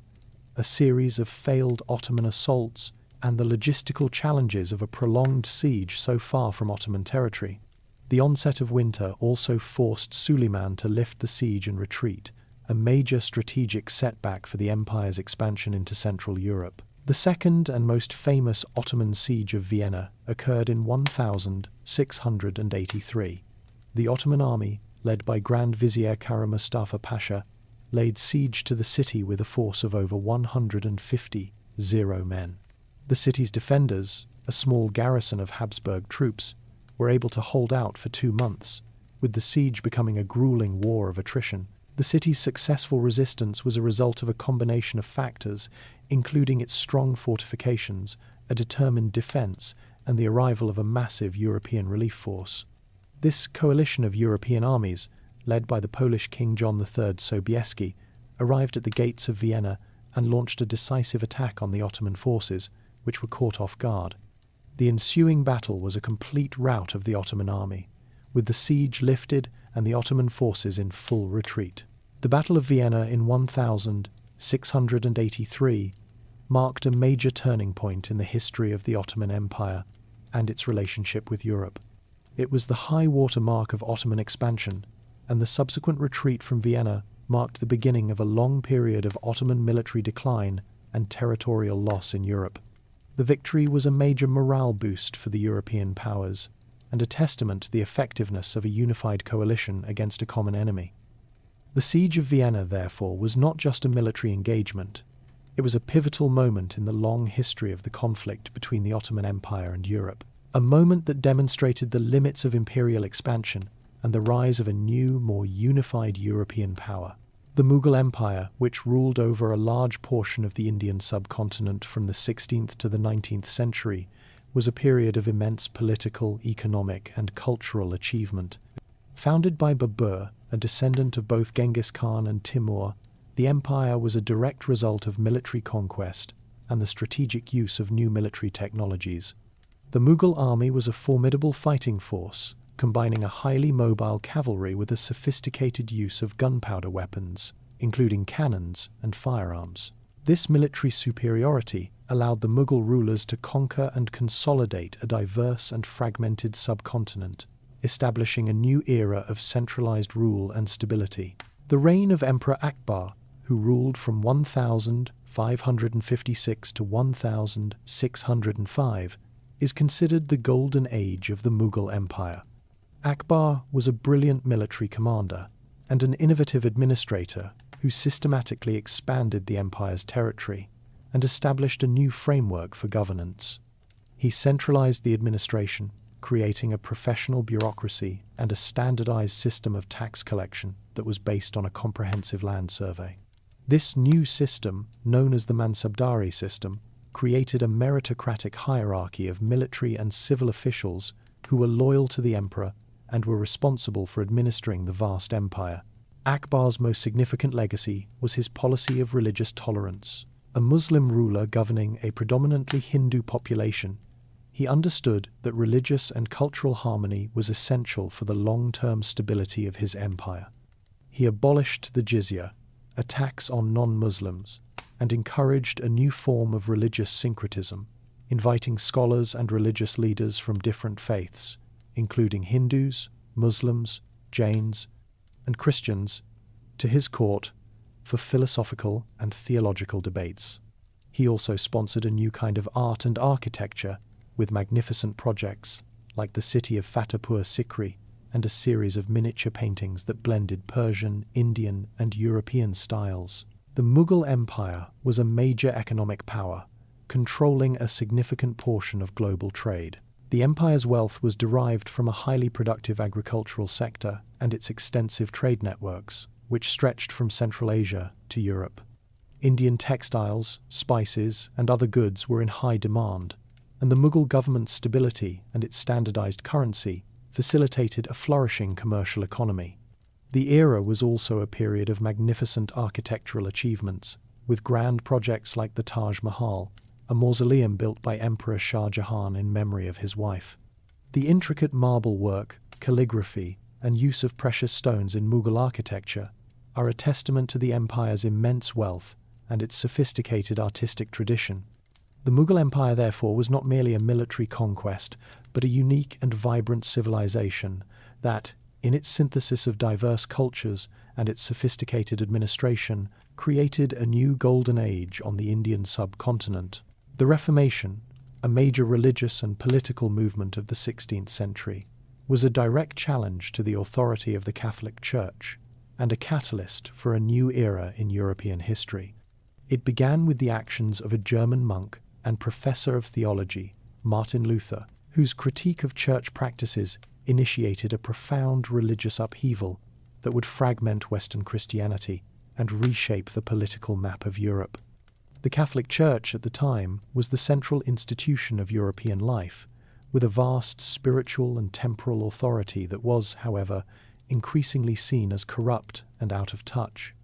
a series of failed Ottoman assaults, and the logistical challenges of a prolonged siege so far from Ottoman territory. The onset of winter also forced Suleiman to lift the siege and retreat, a major strategic setback for the empire's expansion into Central Europe. The second and most famous Ottoman siege of Vienna occurred in 1683. The Ottoman army, led by Grand Vizier Kara Mustafa Pasha, laid siege to the city with a force of over 150 men. The city's defenders, a small garrison of Habsburg troops, were able to hold out for 2 months, with the siege becoming a grueling war of attrition. The city's successful resistance was a result of a combination of factors, including its strong fortifications, a determined defense, and the arrival of a massive European relief force. This coalition of European armies, led by the Polish King John III Sobieski, arrived at the gates of Vienna and launched a decisive attack on the Ottoman forces, which were caught off guard. The ensuing battle was a complete rout of the Ottoman army, with the siege lifted and the Ottoman forces in full retreat. The Battle of Vienna in 1683 marked a major turning point in the history of the Ottoman Empire and its relationship with Europe. It was the high water mark of Ottoman expansion, and the subsequent retreat from Vienna marked the beginning of a long period of Ottoman military decline and territorial loss in Europe. The victory was a major morale boost for the European powers, and a testament to the effectiveness of a unified coalition against a common enemy. The Siege of Vienna, therefore, was not just a military engagement. It was a pivotal moment in the long history of the conflict between the Ottoman Empire and Europe, a moment that demonstrated the limits of imperial expansion and the rise of a new, more unified European power. The Mughal Empire, which ruled over a large portion of the Indian subcontinent from the 16th to the 19th century, was a period of immense political, economic, and cultural achievement. Founded by Babur, a descendant of both Genghis Khan and Timur, the empire was a direct result of military conquest and the strategic use of new military technologies. The Mughal army was a formidable fighting force, combining a highly mobile cavalry with a sophisticated use of gunpowder weapons, including cannons and firearms. This military superiority allowed the Mughal rulers to conquer and consolidate a diverse and fragmented subcontinent, establishing a new era of centralized rule and stability. The reign of Emperor Akbar, who ruled from 1556 to 1605, is considered the golden age of the Mughal Empire. Akbar was a brilliant military commander and an innovative administrator who systematically expanded the empire's territory and established a new framework for governance. He centralized the administration, creating a professional bureaucracy and a standardized system of tax collection that was based on a comprehensive land survey. This new system, known as the Mansabdari system, created a meritocratic hierarchy of military and civil officials who were loyal to the emperor and were responsible for administering the vast empire. Akbar's most significant legacy was his policy of religious tolerance. A Muslim ruler governing a predominantly Hindu population, he understood that religious and cultural harmony was essential for the long-term stability of his empire. He abolished the jizya, a tax on non-Muslims, and encouraged a new form of religious syncretism, inviting scholars and religious leaders from different faiths, including Hindus, Muslims, Jains, and Christians, to his court for philosophical and theological debates. He also sponsored a new kind of art and architecture with magnificent projects like the city of Fatehpur Sikri and a series of miniature paintings that blended Persian, Indian, and European styles. The Mughal Empire was a major economic power, controlling a significant portion of global trade. The empire's wealth was derived from a highly productive agricultural sector and its extensive trade networks, which stretched from Central Asia to Europe. Indian textiles, spices, and other goods were in high demand, and the Mughal government's stability and its standardized currency facilitated a flourishing commercial economy. The era was also a period of magnificent architectural achievements, with grand projects like the Taj Mahal, a mausoleum built by Emperor Shah Jahan in memory of his wife. The intricate marble work, calligraphy, and use of precious stones in Mughal architecture are a testament to the empire's immense wealth and its sophisticated artistic tradition. The Mughal Empire, therefore, was not merely a military conquest, but a unique and vibrant civilization that, in its synthesis of diverse cultures and its sophisticated administration, created a new golden age on the Indian subcontinent. The Reformation, a major religious and political movement of the 16th century, was a direct challenge to the authority of the Catholic Church and a catalyst for a new era in European history. It began with the actions of a German monk and professor of theology, Martin Luther, whose critique of church practices initiated a profound religious upheaval that would fragment Western Christianity and reshape the political map of Europe. The Catholic Church at the time was the central institution of European life, with a vast spiritual and temporal authority that was, however, increasingly seen as corrupt and out of touch.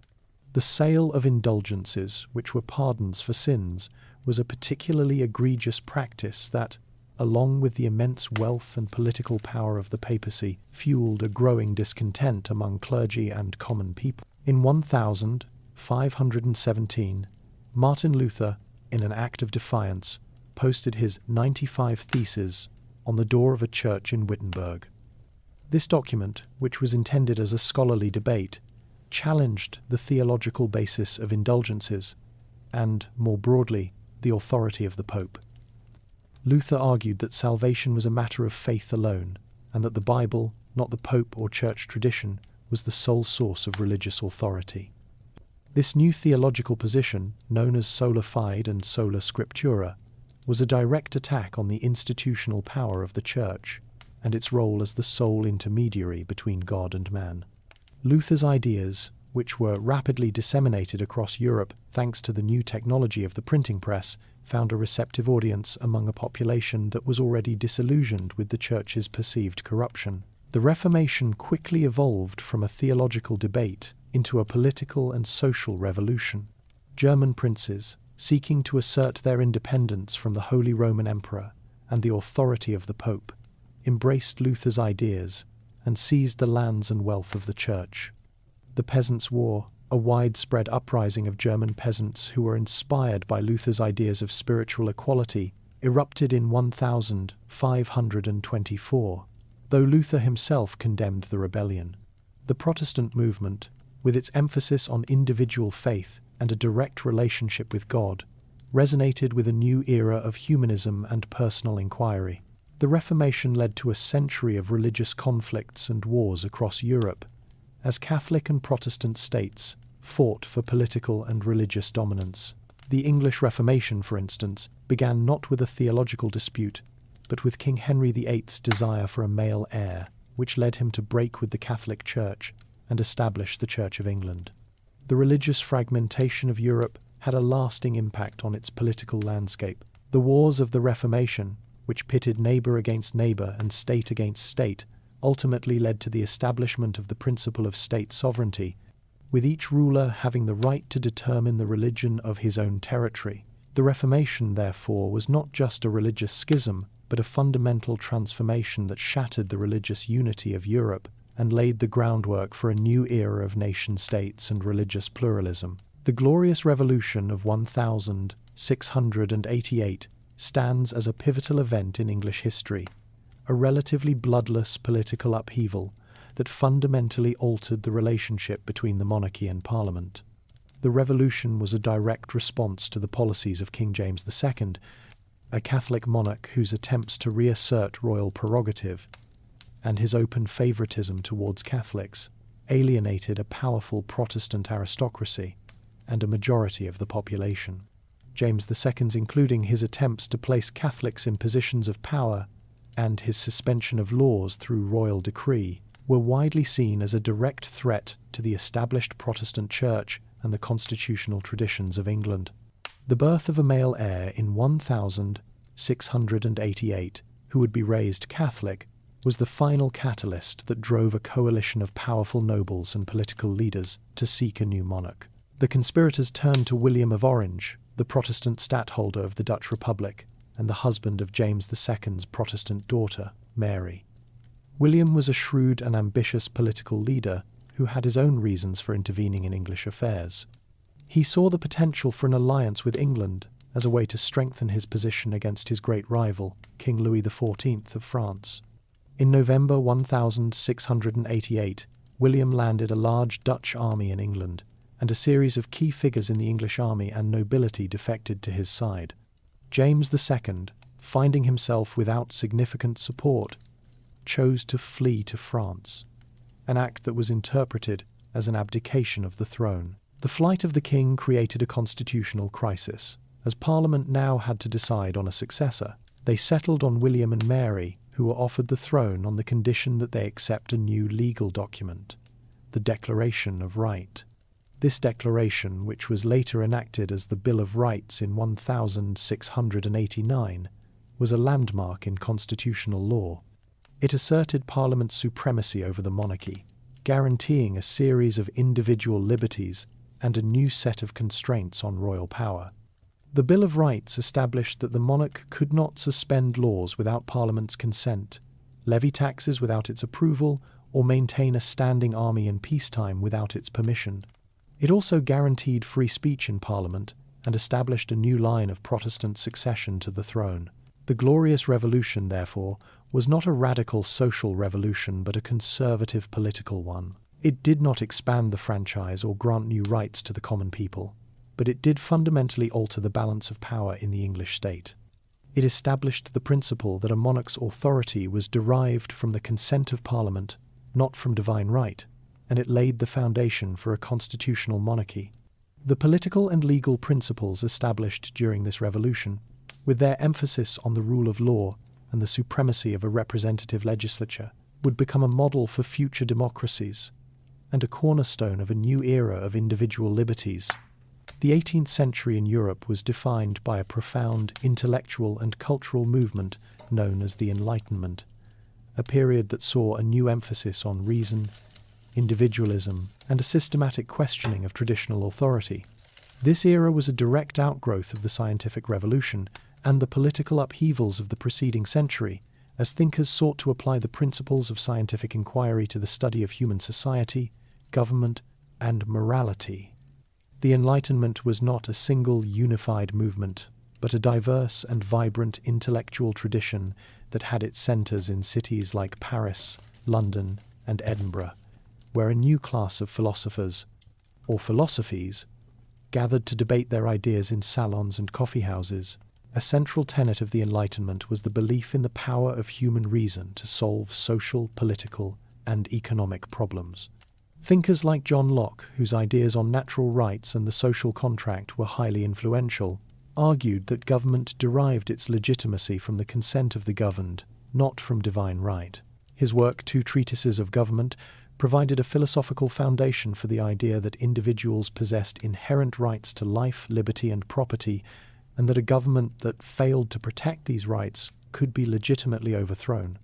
The sale of indulgences, which were pardons for sins, was a particularly egregious practice that, along with the immense wealth and political power of the papacy, fueled a growing discontent among clergy and common people. In 1517, Martin Luther, in an act of defiance, posted his 95 Theses on the door of a church in Wittenberg. This document, which was intended as a scholarly debate, challenged the theological basis of indulgences and, more broadly, the authority of the Pope. Luther argued that salvation was a matter of faith alone, and that the Bible, not the Pope or church tradition, was the sole source of religious authority. This new theological position, known as sola fide and sola scriptura, was a direct attack on the institutional power of the Church and its role as the sole intermediary between God and man. Luther's ideas which were rapidly disseminated across Europe thanks to the new technology of the printing press, found a receptive audience among a population that was already disillusioned with the Church's perceived corruption. The Reformation quickly evolved from a theological debate into a political and social revolution. German princes, seeking to assert their independence from the Holy Roman Emperor and the authority of the Pope, embraced Luther's ideas and seized the lands and wealth of the Church. The Peasants' War, a widespread uprising of German peasants who were inspired by Luther's ideas of spiritual equality, erupted in 1524, though Luther himself condemned the rebellion. The Protestant movement, with its emphasis on individual faith and a direct relationship with God, resonated with a new era of humanism and personal inquiry. The Reformation led to a century of religious conflicts and wars across Europe, as Catholic and Protestant states fought for political and religious dominance. The English Reformation, for instance, began not with a theological dispute, but with King Henry VIII's desire for a male heir, which led him to break with the Catholic Church and establish the Church of England. The religious fragmentation of Europe had a lasting impact on its political landscape. The wars of the Reformation, which pitted neighbour against neighbour and state against state, ultimately led to the establishment of the principle of state sovereignty, with each ruler having the right to determine the religion of his own territory. The Reformation, therefore, was not just a religious schism, but a fundamental transformation that shattered the religious unity of Europe and laid the groundwork for a new era of nation-states and religious pluralism. The Glorious Revolution of 1688 stands as a pivotal event in English history, a relatively bloodless political upheaval that fundamentally altered the relationship between the monarchy and Parliament. The revolution was a direct response to the policies of King James II, a Catholic monarch whose attempts to reassert royal prerogative and his open favouritism towards Catholics alienated a powerful Protestant aristocracy and a majority of the population. James II's, including his attempts to place Catholics in positions of power and his suspension of laws through royal decree, were widely seen as a direct threat to the established Protestant Church and the constitutional traditions of England. The birth of a male heir in 1688, who would be raised Catholic, was the final catalyst that drove a coalition of powerful nobles and political leaders to seek a new monarch. The conspirators turned to William of Orange, the Protestant stadtholder of the Dutch Republic and the husband of James II's Protestant daughter, Mary. William was a shrewd and ambitious political leader who had his own reasons for intervening in English affairs. He saw the potential for an alliance with England as a way to strengthen his position against his great rival, King Louis XIV of France. In November 1688, William landed a large Dutch army in England, and a series of key figures in the English army and nobility defected to his side. James II, finding himself without significant support, chose to flee to France, an act that was interpreted as an abdication of the throne. The flight of the king created a constitutional crisis, as Parliament now had to decide on a successor. They settled on William and Mary, who were offered the throne on the condition that they accept a new legal document, the Declaration of Right. This declaration, which was later enacted as the Bill of Rights in 1689, was a landmark in constitutional law. It asserted Parliament's supremacy over the monarchy, guaranteeing a series of individual liberties and a new set of constraints on royal power. The Bill of Rights established that the monarch could not suspend laws without Parliament's consent, levy taxes without its approval, or maintain a standing army in peacetime without its permission. It also guaranteed free speech in Parliament and established a new line of Protestant succession to the throne. The Glorious Revolution, therefore, was not a radical social revolution but a conservative political one. It did not expand the franchise or grant new rights to the common people, but it did fundamentally alter the balance of power in the English state. It established the principle that a monarch's authority was derived from the consent of Parliament, not from divine right, and it laid the foundation for a constitutional monarchy. The political and legal principles established during this revolution, with their emphasis on the rule of law and the supremacy of a representative legislature, would become a model for future democracies, and a cornerstone of a new era of individual liberties. The 18th century in Europe was defined by a profound intellectual and cultural movement known as the Enlightenment, a period that saw a new emphasis on reason, individualism, and a systematic questioning of traditional authority. This era was a direct outgrowth of the scientific revolution and the political upheavals of the preceding century, as thinkers sought to apply the principles of scientific inquiry to the study of human society, government, and morality. The Enlightenment was not a single unified movement, but a diverse and vibrant intellectual tradition that had its centres in cities like Paris, London, and Edinburgh, where a new class of philosophers, or philosophies, gathered to debate their ideas in salons and coffeehouses. A central tenet of the Enlightenment was the belief in the power of human reason to solve social, political, and economic problems. Thinkers like John Locke, whose ideas on natural rights and the social contract were highly influential, argued that government derived its legitimacy from the consent of the governed, not from divine right. His work, Two Treatises of Government, provided a philosophical foundation for the idea that individuals possessed inherent rights to life, liberty, and property, and that a government that failed to protect these rights could be legitimately overthrown.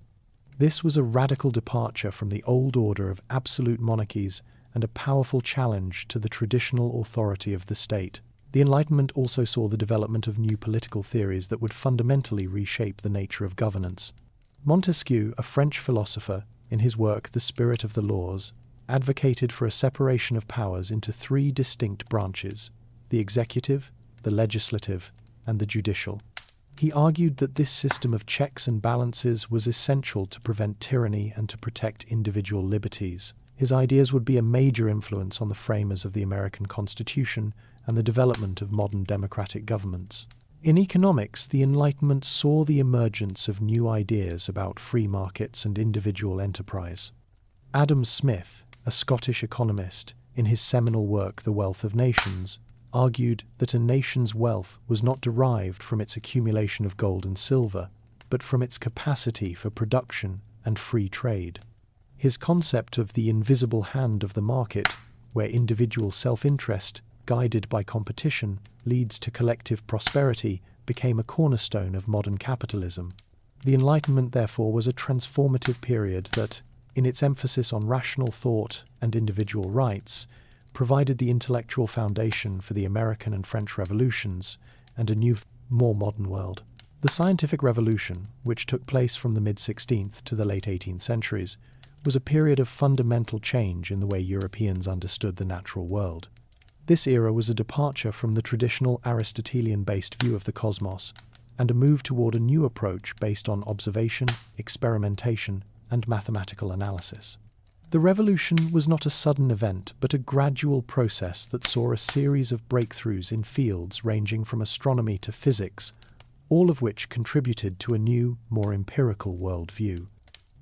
This was a radical departure from the old order of absolute monarchies and a powerful challenge to the traditional authority of the state. The Enlightenment also saw the development of new political theories that would fundamentally reshape the nature of governance. Montesquieu, a French philosopher, in his work The Spirit of the Laws, advocated for a separation of powers into three distinct branches: the executive, the legislative, and the judicial. He argued that this system of checks and balances was essential to prevent tyranny and to protect individual liberties. His ideas would be a major influence on the framers of the American Constitution and the development of modern democratic governments. In economics, the Enlightenment saw the emergence of new ideas about free markets and individual enterprise. Adam Smith, a Scottish economist, in his seminal work The Wealth of Nations, argued that a nation's wealth was not derived from its accumulation of gold and silver, but from its capacity for production and free trade. His concept of the invisible hand of the market, where individual self-interest, guided by competition, leads to collective prosperity, became a cornerstone of modern capitalism. The Enlightenment, therefore, was a transformative period that, in its emphasis on rational thought and individual rights, provided the intellectual foundation for the American and French revolutions and a new, more modern world. The scientific revolution, which took place from the mid-16th to the late 18th centuries, was a period of fundamental change in the way Europeans understood the natural world. This era was a departure from the traditional Aristotelian-based view of the cosmos and a move toward a new approach based on observation, experimentation, and mathematical analysis. The revolution was not a sudden event, but a gradual process that saw a series of breakthroughs in fields ranging from astronomy to physics, all of which contributed to a new, more empirical worldview.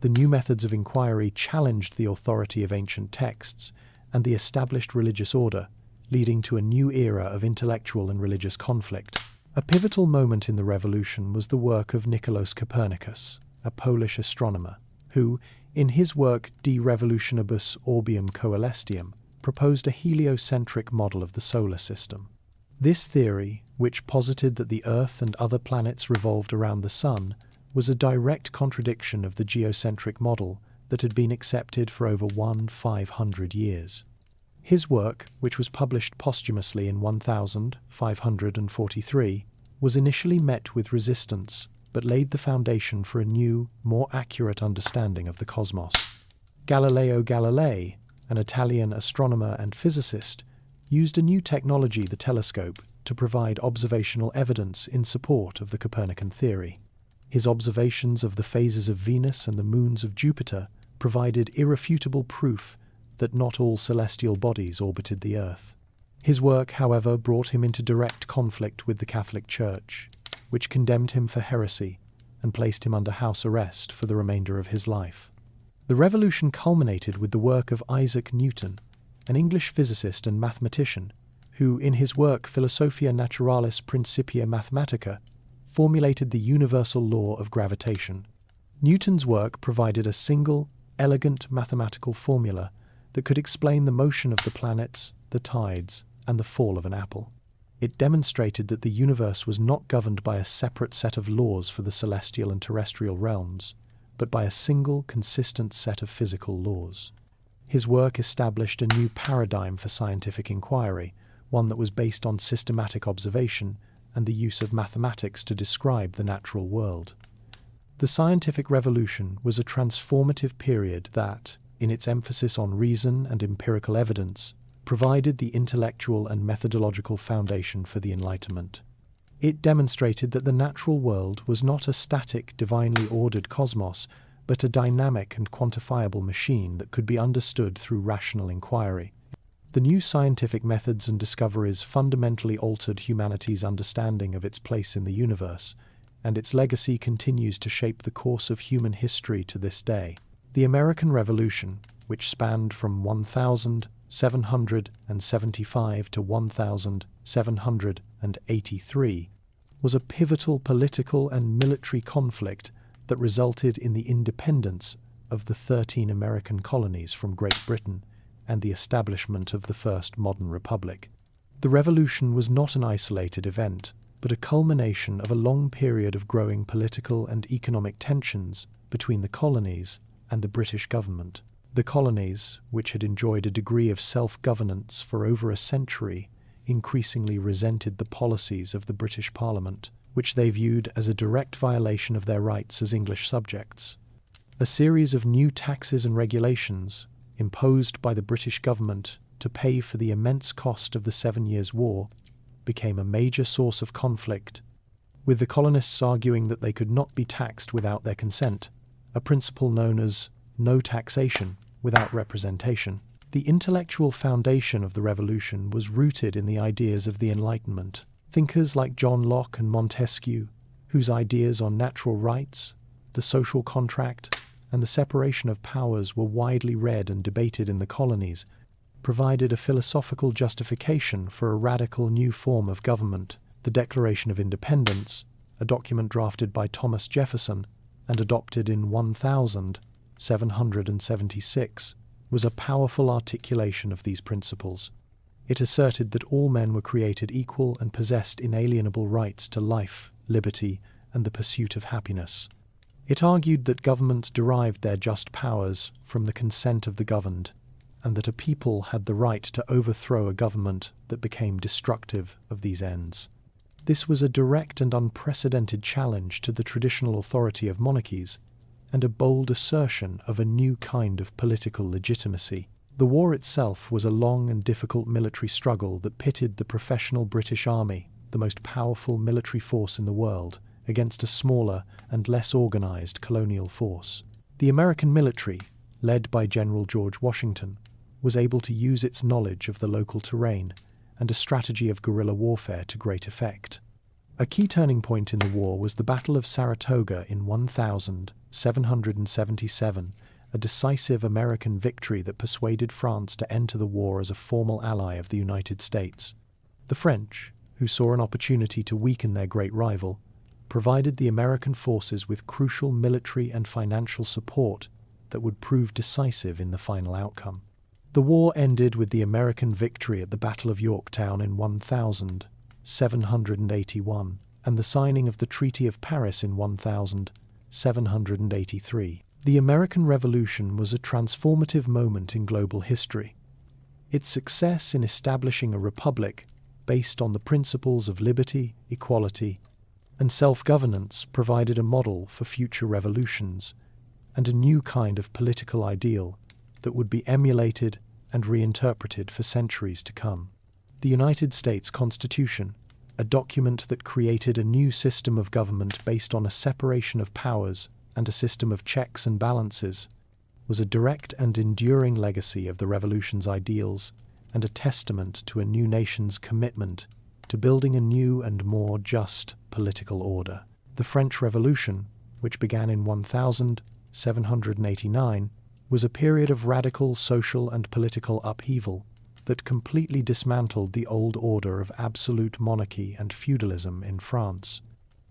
The new methods of inquiry challenged the authority of ancient texts and the established religious order, leading to a new era of intellectual and religious conflict. A pivotal moment in the revolution was the work of Nicolaus Copernicus, a Polish astronomer, who, in his work De Revolutionibus Orbium Coelestium, proposed a heliocentric model of the solar system. This theory, which posited that the Earth and other planets revolved around the Sun, was a direct contradiction of the geocentric model that had been accepted for over 500 years. His work, which was published posthumously in 1543, was initially met with resistance, but laid the foundation for a new, more accurate understanding of the cosmos. Galileo Galilei, an Italian astronomer and physicist, used a new technology, the telescope, to provide observational evidence in support of the Copernican theory. His observations of the phases of Venus and the moons of Jupiter provided irrefutable proof that not all celestial bodies orbited the Earth. His work, however, brought him into direct conflict with the Catholic Church, which condemned him for heresy and placed him under house arrest for the remainder of his life. The revolution culminated with the work of Isaac Newton, an English physicist and mathematician, who, in his work Philosophia Naturalis Principia Mathematica, formulated the universal law of gravitation. Newton's work provided a single, elegant mathematical formula that could explain the motion of the planets, the tides, and the fall of an apple. It demonstrated that the universe was not governed by a separate set of laws for the celestial and terrestrial realms, but by a single, consistent set of physical laws. His work established a new paradigm for scientific inquiry, one that was based on systematic observation and the use of mathematics to describe the natural world. The scientific revolution was a transformative period that, in its emphasis on reason and empirical evidence, provided the intellectual and methodological foundation for the Enlightenment. It demonstrated that the natural world was not a static, divinely ordered cosmos, but a dynamic and quantifiable machine that could be understood through rational inquiry. The new scientific methods and discoveries fundamentally altered humanity's understanding of its place in the universe, and its legacy continues to shape the course of human history to this day. The American Revolution, which spanned from 1775 to 1783, was a pivotal political and military conflict that resulted in the independence of the 13 American colonies from Great Britain and the establishment of the first modern republic. The revolution was not an isolated event, but a culmination of a long period of growing political and economic tensions between the colonies and the British government. The colonies, which had enjoyed a degree of self-governance for over a century, increasingly resented the policies of the British Parliament, which they viewed as a direct violation of their rights as English subjects. A series of new taxes and regulations, imposed by the British government to pay for the immense cost of the 7 Years' War, became a major source of conflict, with the colonists arguing that they could not be taxed without their consent, a principle known as no taxation without representation. The intellectual foundation of the revolution was rooted in the ideas of the Enlightenment. Thinkers like John Locke and Montesquieu, whose ideas on natural rights, the social contract, and the separation of powers were widely read and debated in the colonies, provided a philosophical justification for a radical new form of government. The Declaration of Independence, a document drafted by Thomas Jefferson and adopted in 1776, was a powerful articulation of these principles. It asserted that all men were created equal and possessed inalienable rights to life, liberty, and the pursuit of happiness. It argued that governments derived their just powers from the consent of the governed, and that a people had the right to overthrow a government that became destructive of these ends. This was a direct and unprecedented challenge to the traditional authority of monarchies, and a bold assertion of a new kind of political legitimacy. The war itself was a long and difficult military struggle that pitted the professional British Army, the most powerful military force in the world, against a smaller and less organized colonial force. The American military, led by General George Washington, was able to use its knowledge of the local terrain and a strategy of guerrilla warfare to great effect. A key turning point in the war was the Battle of Saratoga in 1777, a decisive American victory that persuaded France to enter the war as a formal ally of the United States. The French, who saw an opportunity to weaken their great rival, provided the American forces with crucial military and financial support that would prove decisive in the final outcome. The war ended with the American victory at the Battle of Yorktown in 1781, and the signing of the Treaty of Paris in 1783. The American Revolution was a transformative moment in global history. Its success in establishing a republic based on the principles of liberty, equality, and self-governance provided a model for future revolutions and a new kind of political ideal that would be emulated and reinterpreted for centuries to come. The United States Constitution, a document that created a new system of government based on a separation of powers and a system of checks and balances, was a direct and enduring legacy of the revolution's ideals and a testament to a new nation's commitment to building a new and more just political order. The French Revolution, which began in 1789, was a period of radical social and political upheaval that completely dismantled the old order of absolute monarchy and feudalism in France.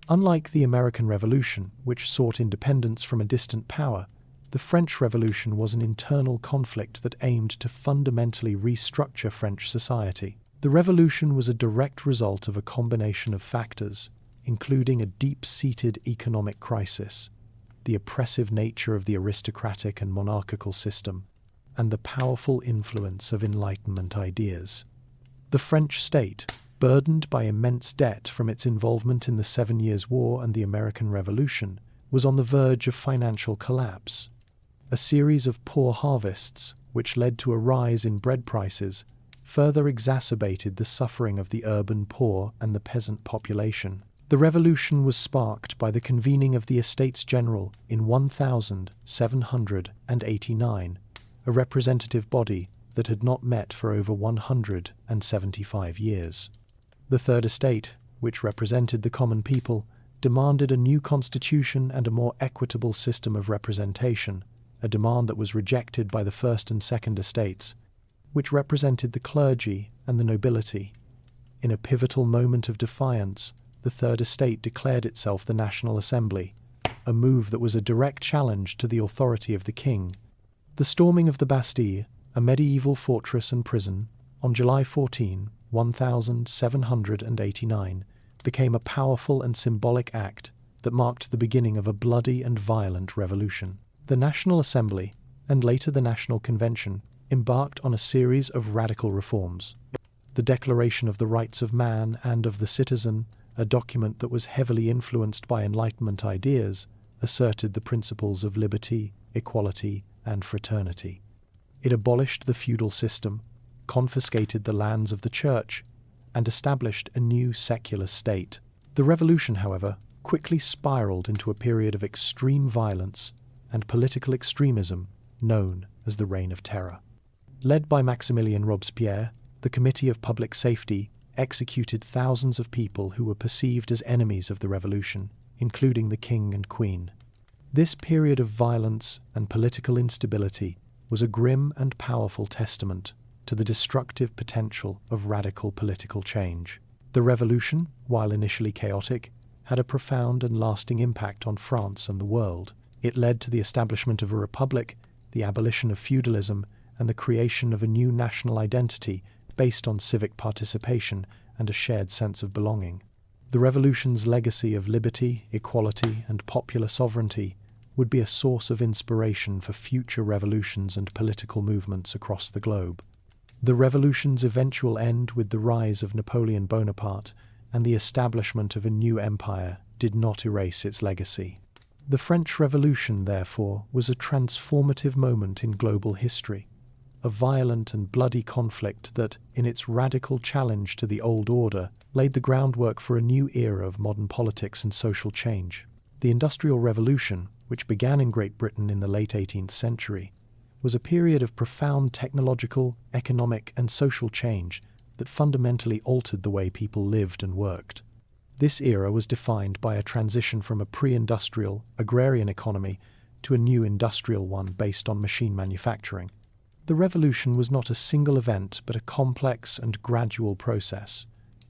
Unlike the American Revolution, which sought independence from a distant power, The French Revolution was an internal conflict that aimed to fundamentally restructure French society. The revolution was a direct result of a combination of factors, including a deep-seated economic crisis, the oppressive nature of the aristocratic and monarchical system, and the powerful influence of Enlightenment ideas. The French state, burdened by immense debt from its involvement in the 7 Years' War and the American Revolution, was on the verge of financial collapse. A series of poor harvests, which led to a rise in bread prices, further exacerbated the suffering of the urban poor and the peasant population. The revolution was sparked by the convening of the Estates General in 1789, a representative body that had not met for over 175 years. The Third Estate, which represented the common people, demanded a new constitution and a more equitable system of representation, a demand that was rejected by the First and Second Estates, which represented the clergy and the nobility. In a pivotal moment of defiance, the Third Estate declared itself the National Assembly, a move that was a direct challenge to the authority of the king. The storming of the Bastille, a medieval fortress and prison, on July 14, 1789, became a powerful and symbolic act that marked the beginning of a bloody and violent revolution. The National Assembly, and later the National Convention, embarked on a series of radical reforms. The Declaration of the Rights of Man and of the Citizen, a document that was heavily influenced by Enlightenment ideas, asserted the principles of liberty, equality, and fraternity. It abolished the feudal system, confiscated the lands of the church, and established a new secular state. The revolution, however, quickly spiraled into a period of extreme violence and political extremism known as the Reign of Terror. Led by Maximilien Robespierre, the Committee of Public Safety executed thousands of people who were perceived as enemies of the revolution, including the king and queen. This period of violence and political instability was a grim and powerful testament to the destructive potential of radical political change. The revolution, while initially chaotic, had a profound and lasting impact on France and the world. It led to the establishment of a republic, the abolition of feudalism, and the creation of a new national identity based on civic participation and a shared sense of belonging. The revolution's legacy of liberty, equality, and popular sovereignty would be a source of inspiration for future revolutions and political movements across the globe. The revolution's eventual end with the rise of Napoleon Bonaparte and the establishment of a new empire did not erase its legacy. The French Revolution, therefore, was a transformative moment in global history, a violent and bloody conflict that, in its radical challenge to the old order, laid the groundwork for a new era of modern politics and social change. The Industrial Revolution, which began in Great Britain in the late 18th century, was a period of profound technological, economic, and social change that fundamentally altered the way people lived and worked. This era was defined by a transition from a pre-industrial, agrarian economy to a new industrial one based on machine manufacturing. The revolution was not a single event but a complex and gradual process,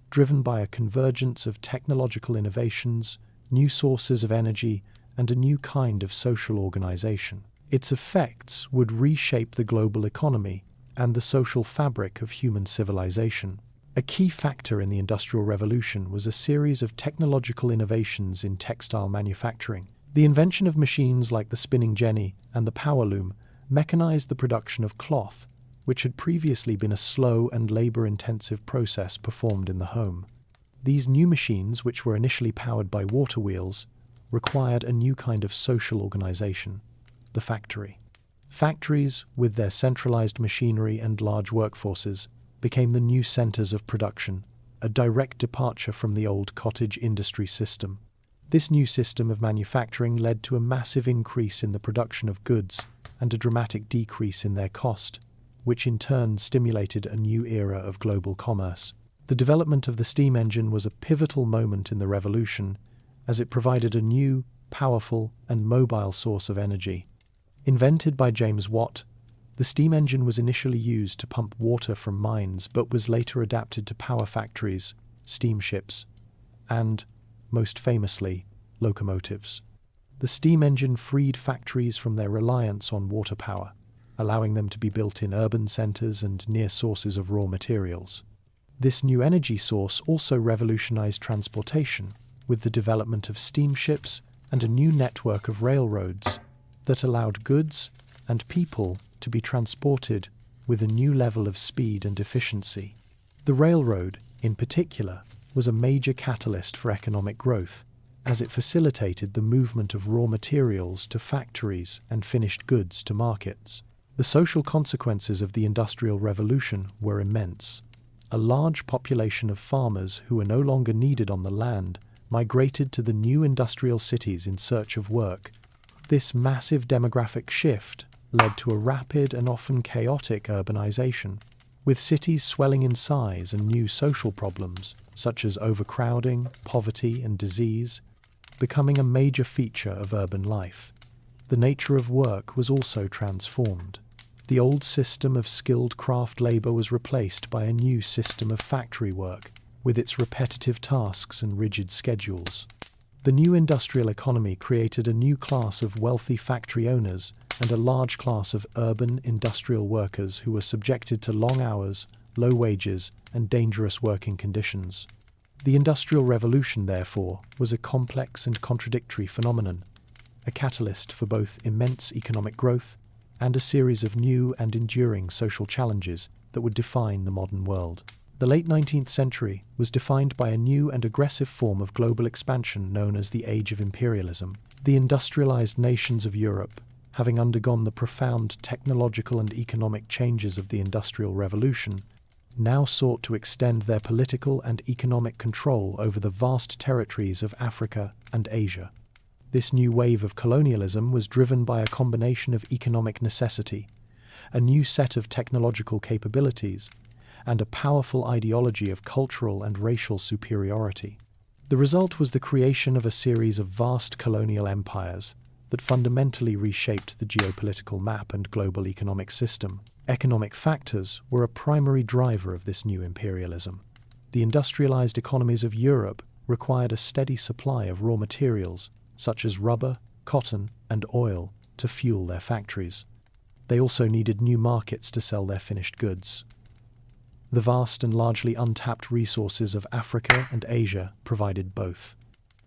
driven by a convergence of technological innovations, new sources of energy, and a new kind of social organization. Its effects would reshape the global economy and the social fabric of human civilization. A key factor in the Industrial Revolution was a series of technological innovations in textile manufacturing. The invention of machines like the spinning jenny and the power loom mechanized the production of cloth, which had previously been a slow and labor-intensive process performed in the home. These new machines, which were initially powered by water wheels, required a new kind of social organization, the factory. Factories, with their centralized machinery and large workforces, became the new centers of production, a direct departure from the old cottage industry system. This new system of manufacturing led to a massive increase in the production of goods and a dramatic decrease in their cost, which in turn stimulated a new era of global commerce. The development of the steam engine was a pivotal moment in the revolution, as it provided a new, powerful, and mobile source of energy. Invented by James Watt, the steam engine was initially used to pump water from mines but was later adapted to power factories, steamships, and, most famously, locomotives. The steam engine freed factories from their reliance on water power, allowing them to be built in urban centers and near sources of raw materials. This new energy source also revolutionized transportation, with the development of steamships and a new network of railroads that allowed goods and people to be transported with a new level of speed and efficiency. The railroad, in particular, was a major catalyst for economic growth, as it facilitated the movement of raw materials to factories and finished goods to markets. The social consequences of the Industrial Revolution were immense. A large population of farmers who were no longer needed on the land migrated to the new industrial cities in search of work. This massive demographic shift led to a rapid and often chaotic urbanization, with cities swelling in size and new social problems, such as overcrowding, poverty, and disease, becoming a major feature of urban life. The nature of work was also transformed. The old system of skilled craft labor was replaced by a new system of factory work, with its repetitive tasks and rigid schedules. The new industrial economy created a new class of wealthy factory owners and a large class of urban industrial workers who were subjected to long hours, low wages, and dangerous working conditions. The Industrial Revolution, therefore, was a complex and contradictory phenomenon, a catalyst for both immense economic growth and a series of new and enduring social challenges that would define the modern world. The late 19th century was defined by a new and aggressive form of global expansion known as the Age of Imperialism. The industrialized nations of Europe, having undergone the profound technological and economic changes of the Industrial Revolution, now sought to extend their political and economic control over the vast territories of Africa and Asia. This new wave of colonialism was driven by a combination of economic necessity, a new set of technological capabilities, and a powerful ideology of cultural and racial superiority. The result was the creation of a series of vast colonial empires that fundamentally reshaped the geopolitical map and global economic system. Economic factors were a primary driver of this new imperialism. The industrialized economies of Europe required a steady supply of raw materials, such as rubber, cotton, and oil, to fuel their factories. They also needed new markets to sell their finished goods. The vast and largely untapped resources of Africa and Asia provided both.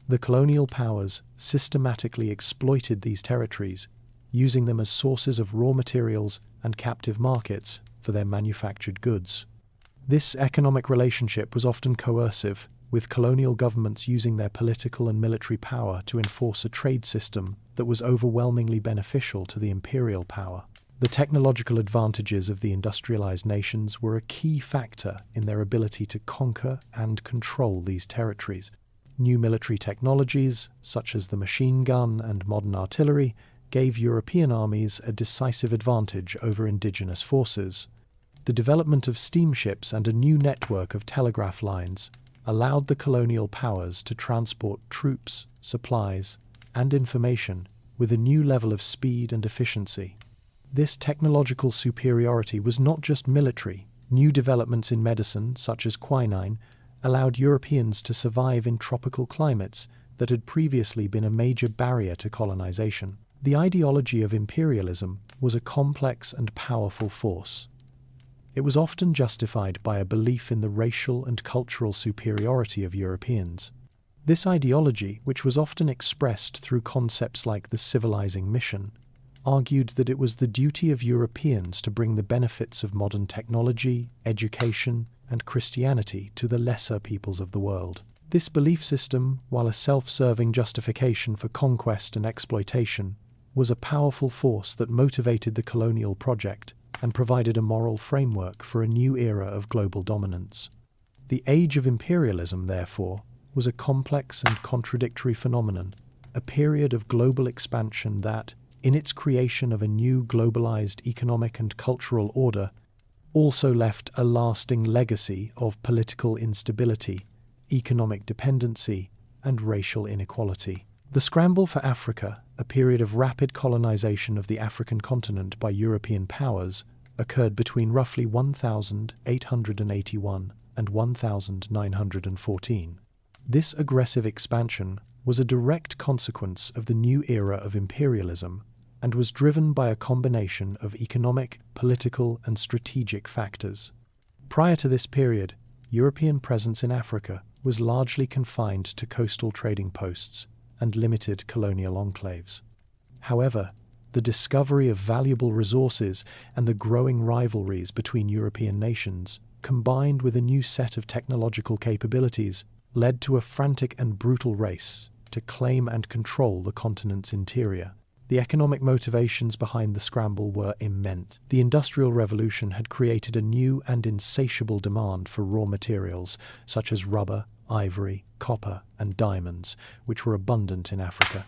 The colonial powers systematically exploited these territories, using them as sources of raw materials and captive markets for their manufactured goods. This economic relationship was often coercive, with colonial governments using their political and military power to enforce a trade system that was overwhelmingly beneficial to the imperial power. The technological advantages of the industrialized nations were a key factor in their ability to conquer and control these territories. New military technologies, such as the machine gun and modern artillery, gave European armies a decisive advantage over indigenous forces. The development of steamships and a new network of telegraph lines allowed the colonial powers to transport troops, supplies, and information with a new level of speed and efficiency. This technological superiority was not just military. New developments in medicine, such as quinine, allowed Europeans to survive in tropical climates that had previously been a major barrier to colonization. The ideology of imperialism was a complex and powerful force. It was often justified by a belief in the racial and cultural superiority of Europeans. This ideology, which was often expressed through concepts like the civilizing mission, argued that it was the duty of Europeans to bring the benefits of modern technology, education, and Christianity to the lesser peoples of the world. This belief system, while a self-serving justification for conquest and exploitation, was a powerful force that motivated the colonial project and provided a moral framework for a new era of global dominance. The Age of Imperialism, therefore, was a complex and contradictory phenomenon, a period of global expansion that, in its creation of a new globalized economic and cultural order, also left a lasting legacy of political instability, economic dependency, and racial inequality. The scramble for Africa, a period of rapid colonization of the African continent by European powers, occurred between roughly 1881 and 1914. This aggressive expansion was a direct consequence of the new era of imperialism and was driven by a combination of economic, political, and strategic factors. Prior to this period, European presence in Africa was largely confined to coastal trading posts and limited colonial enclaves. However, the discovery of valuable resources and the growing rivalries between European nations, combined with a new set of technological capabilities, led to a frantic and brutal race to claim and control the continent's interior. The economic motivations behind the scramble were immense. The Industrial Revolution had created a new and insatiable demand for raw materials such as rubber, ivory, copper, and diamonds, which were abundant in Africa.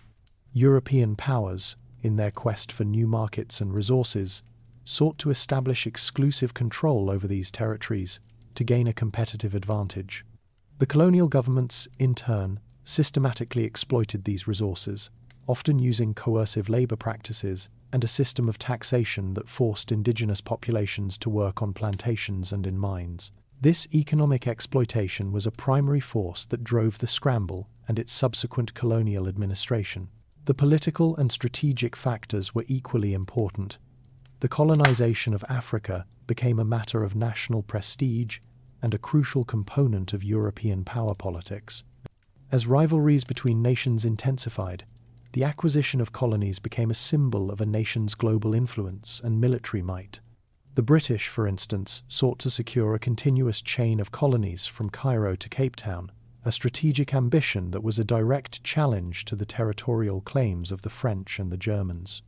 European powers, in their quest for new markets and resources, sought to establish exclusive control over these territories to gain a competitive advantage. The colonial governments, in turn, systematically exploited these resources, often using coercive labor practices and a system of taxation that forced indigenous populations to work on plantations and in mines. This economic exploitation was a primary force that drove the scramble and its subsequent colonial administration. The political and strategic factors were equally important. The colonization of Africa became a matter of national prestige and a crucial component of European power politics. As rivalries between nations intensified, the acquisition of colonies became a symbol of a nation's global influence and military might. The British, for instance, sought to secure a continuous chain of colonies from Cairo to Cape Town, a strategic ambition that was a direct challenge to the territorial claims of the French and the Germans.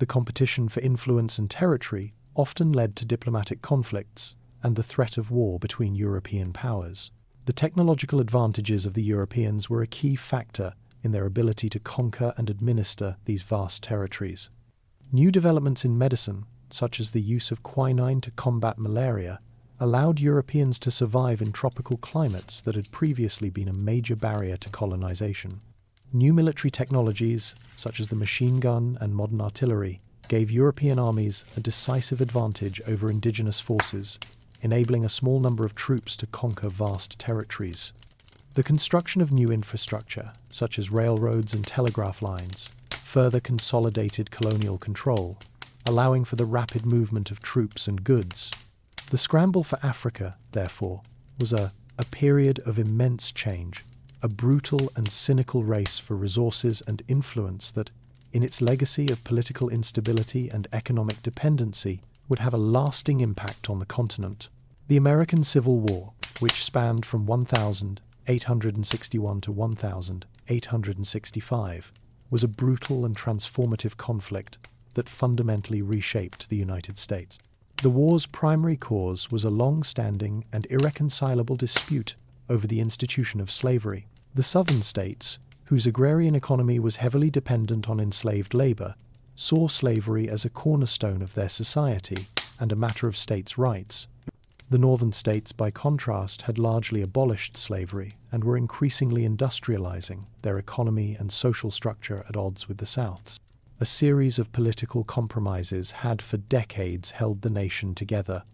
The competition for influence and territory often led to diplomatic conflicts and the threat of war between European powers. The technological advantages of the Europeans were a key factor in their ability to conquer and administer these vast territories. New developments in medicine, such as the use of quinine to combat malaria, allowed Europeans to survive in tropical climates that had previously been a major barrier to colonization. New military technologies, such as the machine gun and modern artillery, gave European armies a decisive advantage over indigenous forces, enabling a small number of troops to conquer vast territories. The construction of new infrastructure, such as railroads and telegraph lines, further consolidated colonial control, allowing for the rapid movement of troops and goods. The scramble for Africa, therefore, was a period of immense change, a brutal and cynical race for resources and influence that, in its legacy of political instability and economic dependency, would have a lasting impact on the continent. The American Civil War, which spanned from 1861 to 1865, was a brutal and transformative conflict that fundamentally reshaped the United States. The war's primary cause was a long-standing and irreconcilable dispute over the institution of slavery. The Southern states, whose agrarian economy was heavily dependent on enslaved labor, saw slavery as a cornerstone of their society and a matter of states' rights. The Northern states, by contrast, had largely abolished slavery and were increasingly industrializing their economy and social structure at odds with the South's. A series of political compromises had for decades held the nation together,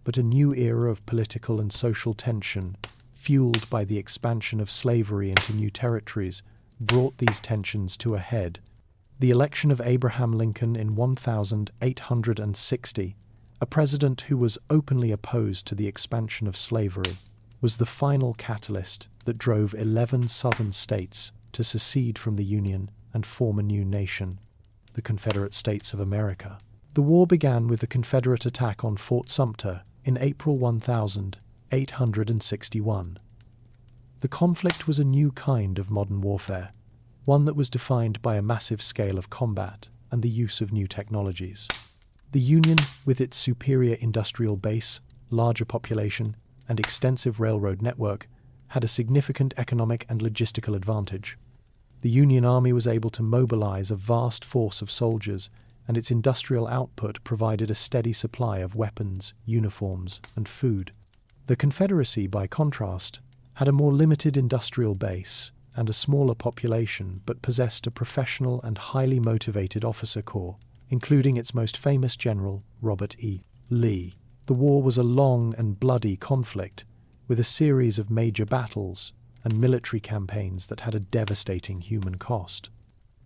but a new era of political and social tension, fueled by the expansion of slavery into new territories, brought these tensions to a head. The election of Abraham Lincoln in 1860, a president who was openly opposed to the expansion of slavery, was the final catalyst that drove 11 Southern states to secede from the Union and form a new nation, the Confederate States of America. The war began with the Confederate attack on Fort Sumter in April 1861. The conflict was a new kind of modern warfare, one that was defined by a massive scale of combat and the use of new technologies. The Union, with its superior industrial base, larger population, and extensive railroad network, had a significant economic and logistical advantage. The Union Army was able to mobilize a vast force of soldiers, and its industrial output provided a steady supply of weapons, uniforms, and food. The Confederacy, by contrast, had a more limited industrial base and a smaller population, but possessed a professional and highly motivated officer corps, including its most famous general, Robert E. Lee. The war was a long and bloody conflict, with a series of major battles, and military campaigns that had a devastating human cost.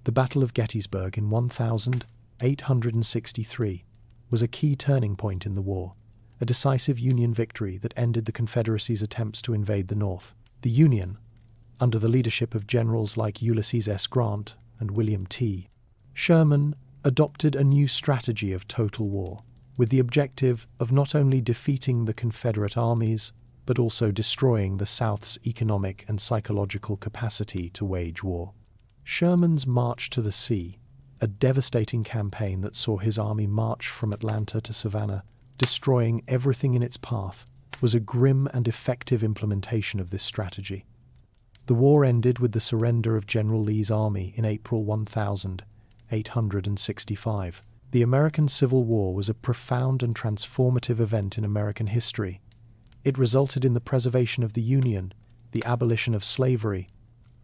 The Battle of Gettysburg in 1863 was a key turning point in the war, a decisive Union victory that ended the Confederacy's attempts to invade the North. The Union, under the leadership of generals like Ulysses S. Grant and William T. Sherman, adopted a new strategy of total war, with the objective of not only defeating the Confederate armies, but also destroying the South's economic and psychological capacity to wage war. Sherman's March to the Sea, a devastating campaign that saw his army march from Atlanta to Savannah, destroying everything in its path, was a grim and effective implementation of this strategy. The war ended with the surrender of General Lee's army in April 1865. The American Civil War was a profound and transformative event in American history. It resulted in the preservation of the Union, the abolition of slavery,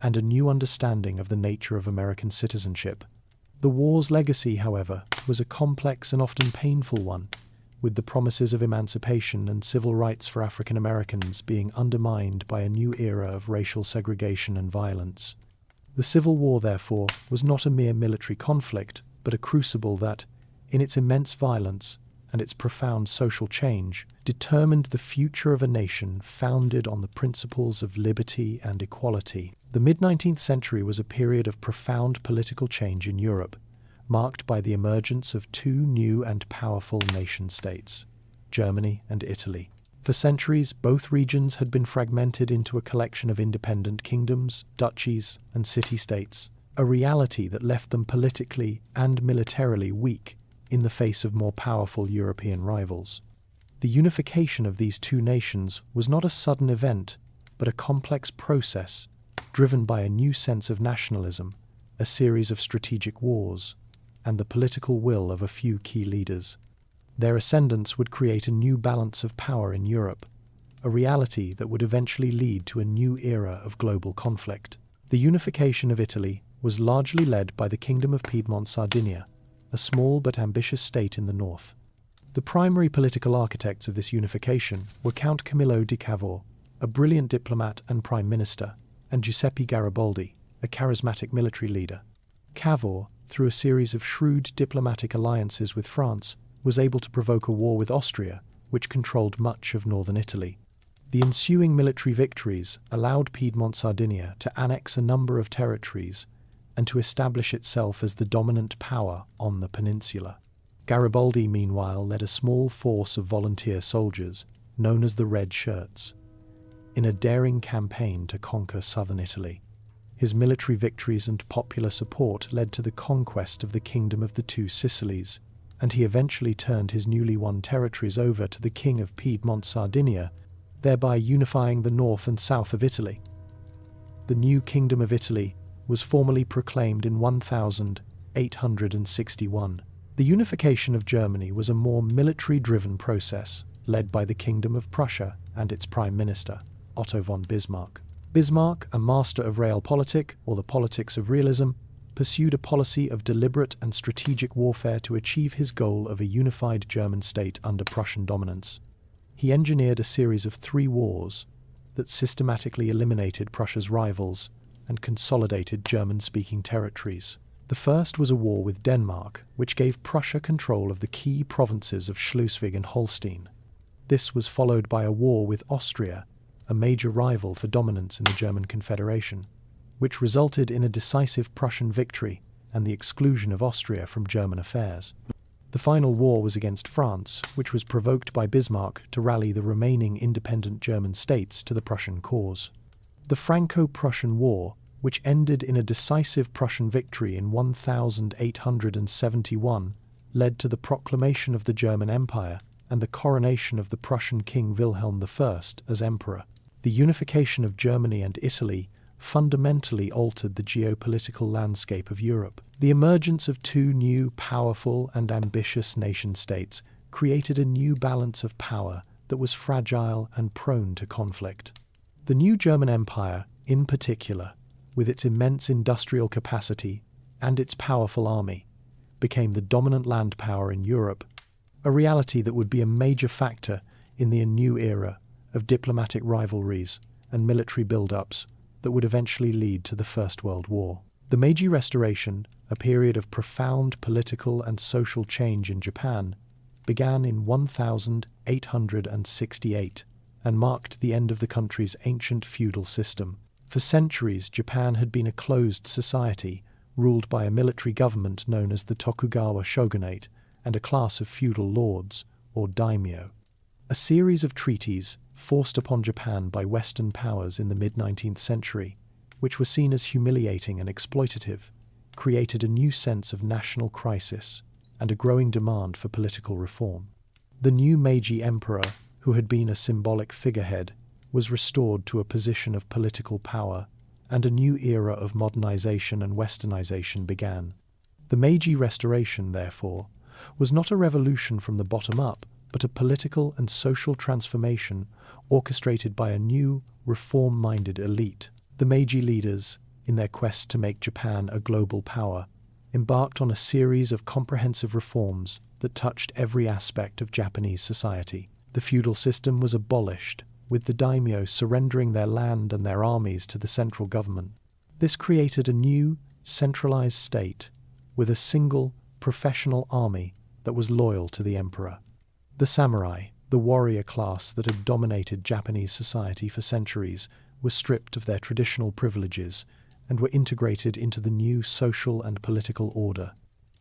and a new understanding of the nature of American citizenship. The war's legacy, however, was a complex and often painful one, with the promises of emancipation and civil rights for African Americans being undermined by a new era of racial segregation and violence. The Civil War, therefore, was not a mere military conflict, but a crucible that, in its immense violence and its profound social change, determined the future of a nation founded on the principles of liberty and equality. The mid-19th century was a period of profound political change in Europe, marked by the emergence of two new and powerful nation-states, Germany and Italy. For centuries, both regions had been fragmented into a collection of independent kingdoms, duchies, and city-states, a reality that left them politically and militarily weak in the face of more powerful European rivals. The unification of these two nations was not a sudden event, but a complex process driven by a new sense of nationalism, a series of strategic wars, and the political will of a few key leaders. Their ascendance would create a new balance of power in Europe, a reality that would eventually lead to a new era of global conflict. The unification of Italy was largely led by the Kingdom of Piedmont-Sardinia, a small but ambitious state in the north. The primary political architects of this unification were Count Camillo di Cavour, a brilliant diplomat and prime minister, and Giuseppe Garibaldi, a charismatic military leader. Cavour, through a series of shrewd diplomatic alliances with France, was able to provoke a war with Austria, which controlled much of northern Italy. The ensuing military victories allowed Piedmont-Sardinia to annex a number of territories and to establish itself as the dominant power on the peninsula. Garibaldi, meanwhile, led a small force of volunteer soldiers, known as the Red Shirts, in a daring campaign to conquer southern Italy. His military victories and popular support led to the conquest of the Kingdom of the Two Sicilies, and he eventually turned his newly won territories over to the King of Piedmont-Sardinia, thereby unifying the north and south of Italy. The new Kingdom of Italy was formally proclaimed in 1861. The unification of Germany was a more military-driven process, led by the Kingdom of Prussia and its Prime Minister, Otto von Bismarck. Bismarck, a master of realpolitik, or the politics of realism, pursued a policy of deliberate and strategic warfare to achieve his goal of a unified German state under Prussian dominance. He engineered a series of 3 wars that systematically eliminated Prussia's rivals and consolidated German-speaking territories. The first was a war with Denmark, which gave Prussia control of the key provinces of Schleswig and Holstein. This was followed by a war with Austria, a major rival for dominance in the German Confederation, which resulted in a decisive Prussian victory and the exclusion of Austria from German affairs. The final war was against France, which was provoked by Bismarck to rally the remaining independent German states to the Prussian cause. The Franco-Prussian War, which ended in a decisive Prussian victory in 1871, led to the proclamation of the German Empire and the coronation of the Prussian King Wilhelm I as emperor. The unification of Germany and Italy fundamentally altered the geopolitical landscape of Europe. The emergence of 2 new, powerful and ambitious nation-states created a new balance of power that was fragile and prone to conflict. The new German Empire, in particular, with its immense industrial capacity and its powerful army, became the dominant land power in Europe, a reality that would be a major factor in the new era of diplomatic rivalries and military build-ups that would eventually lead to the First World War. The Meiji Restoration, a period of profound political and social change in Japan, began in 1868 and marked the end of the country's ancient feudal system. For centuries, Japan had been a closed society, ruled by a military government known as the Tokugawa shogunate and a class of feudal lords, or daimyo. A series of treaties forced upon Japan by Western powers in the mid-19th century, which were seen as humiliating and exploitative, created a new sense of national crisis and a growing demand for political reform. The new Meiji emperor, who had been a symbolic figurehead, was restored to a position of political power, and a new era of modernization and westernization began. The Meiji Restoration, therefore, was not a revolution from the bottom up, but a political and social transformation orchestrated by a new, reform-minded elite. The Meiji leaders, in their quest to make Japan a global power, embarked on a series of comprehensive reforms that touched every aspect of Japanese society. The feudal system was abolished, with the daimyo surrendering their land and their armies to the central government. This created a new, centralized state with a single, professional army that was loyal to the emperor. The samurai, the warrior class that had dominated Japanese society for centuries, were stripped of their traditional privileges and were integrated into the new social and political order.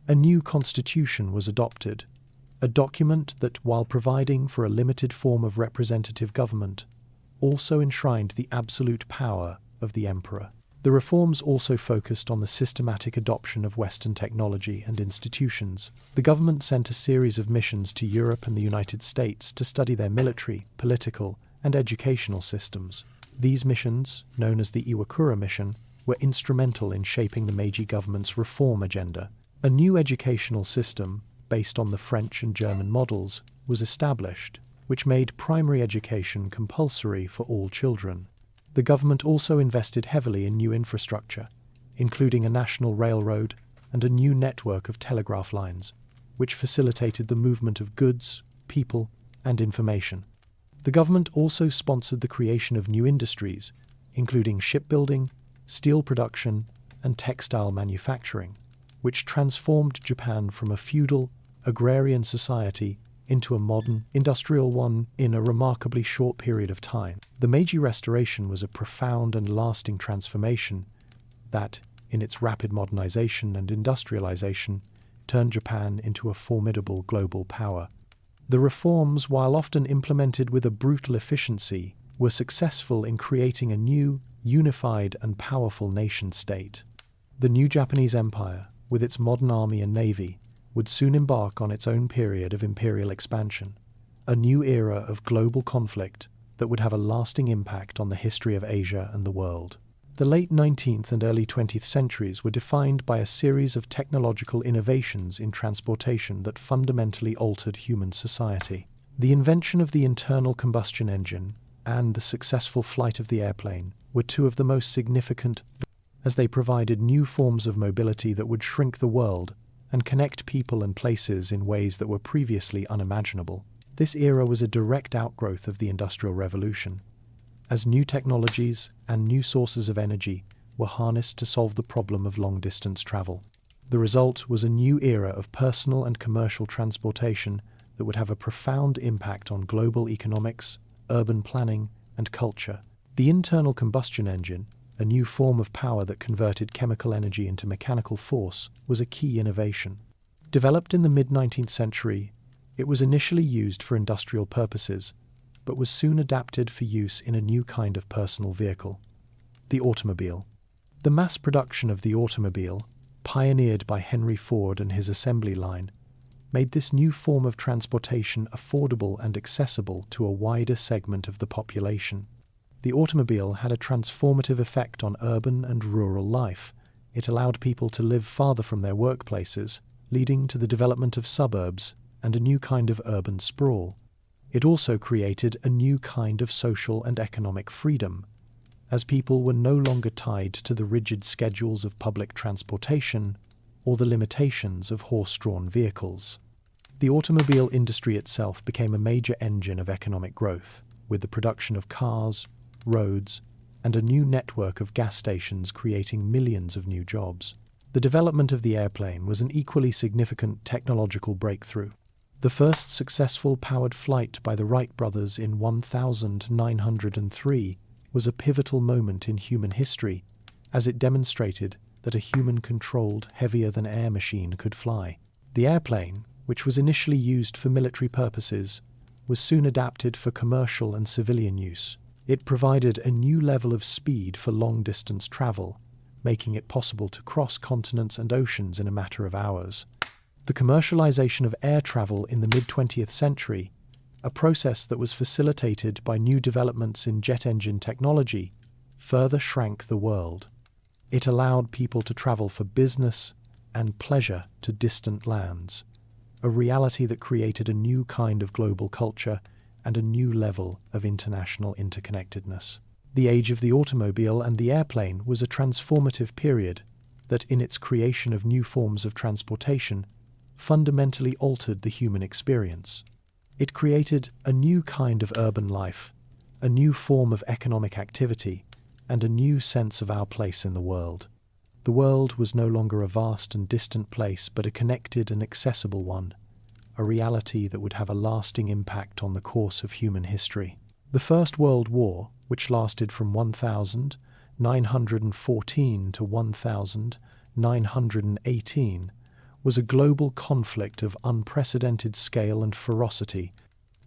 A new constitution was adopted, a document that, while providing for a limited form of representative government, also enshrined the absolute power of the emperor. The reforms also focused on the systematic adoption of Western technology and institutions. The government sent a series of missions to Europe and the United States to study their military, political, and educational systems. These missions, known as the Iwakura Mission, were instrumental in shaping the Meiji government's reform agenda. A new educational system, based on the French and German models, was established, which made primary education compulsory for all children. The government also invested heavily in new infrastructure, including a national railroad and a new network of telegraph lines, which facilitated the movement of goods, people, and information. The government also sponsored the creation of new industries, including shipbuilding, steel production, and textile manufacturing, which transformed Japan from a feudal, agrarian society into a modern, industrial one in a remarkably short period of time. The Meiji Restoration was a profound and lasting transformation that, in its rapid modernization and industrialization, turned Japan into a formidable global power. The reforms, while often implemented with a brutal efficiency, were successful in creating a new, unified and powerful nation-state. The new Japanese Empire, with its modern army and navy, would soon embark on its own period of imperial expansion, a new era of global conflict that would have a lasting impact on the history of Asia and the world. The late 19th and early 20th centuries were defined by a series of technological innovations in transportation that fundamentally altered human society. The invention of the internal combustion engine and the successful flight of the airplane were two of the most significant, as they provided new forms of mobility that would shrink the world and connect people and places in ways that were previously unimaginable. This era was a direct outgrowth of the Industrial Revolution, as new technologies and new sources of energy were harnessed to solve the problem of long-distance travel. The result was a new era of personal and commercial transportation that would have a profound impact on global economics, urban planning, and culture. The internal combustion engine, a new form of power that converted chemical energy into mechanical force, was a key innovation. Developed in the mid-19th century, it was initially used for industrial purposes, but was soon adapted for use in a new kind of personal vehicle, the automobile. The mass production of the automobile, pioneered by Henry Ford and his assembly line, made this new form of transportation affordable and accessible to a wider segment of the population. The automobile had a transformative effect on urban and rural life. It allowed people to live farther from their workplaces, leading to the development of suburbs and a new kind of urban sprawl. It also created a new kind of social and economic freedom, as people were no longer tied to the rigid schedules of public transportation or the limitations of horse-drawn vehicles. The automobile industry itself became a major engine of economic growth, with the production of cars, roads, and a new network of gas stations creating millions of new jobs. The development of the airplane was an equally significant technological breakthrough. The first successful powered flight by the Wright brothers in 1903 was a pivotal moment in human history, as it demonstrated that a human-controlled, heavier-than-air machine could fly. The airplane, which was initially used for military purposes, was soon adapted for commercial and civilian use. It provided a new level of speed for long-distance travel, making it possible to cross continents and oceans in a matter of hours. The commercialization of air travel in the mid-20th century, a process that was facilitated by new developments in jet engine technology, further shrank the world. It allowed people to travel for business and pleasure to distant lands, a reality that created a new kind of global culture and a new level of international interconnectedness. The age of the automobile and the airplane was a transformative period that, in its creation of new forms of transportation, fundamentally altered the human experience. It created a new kind of urban life, a new form of economic activity, and a new sense of our place in the world. The world was no longer a vast and distant place, but a connected and accessible one, a reality that would have a lasting impact on the course of human history. The First World War, which lasted from 1914 to 1918, was a global conflict of unprecedented scale and ferocity,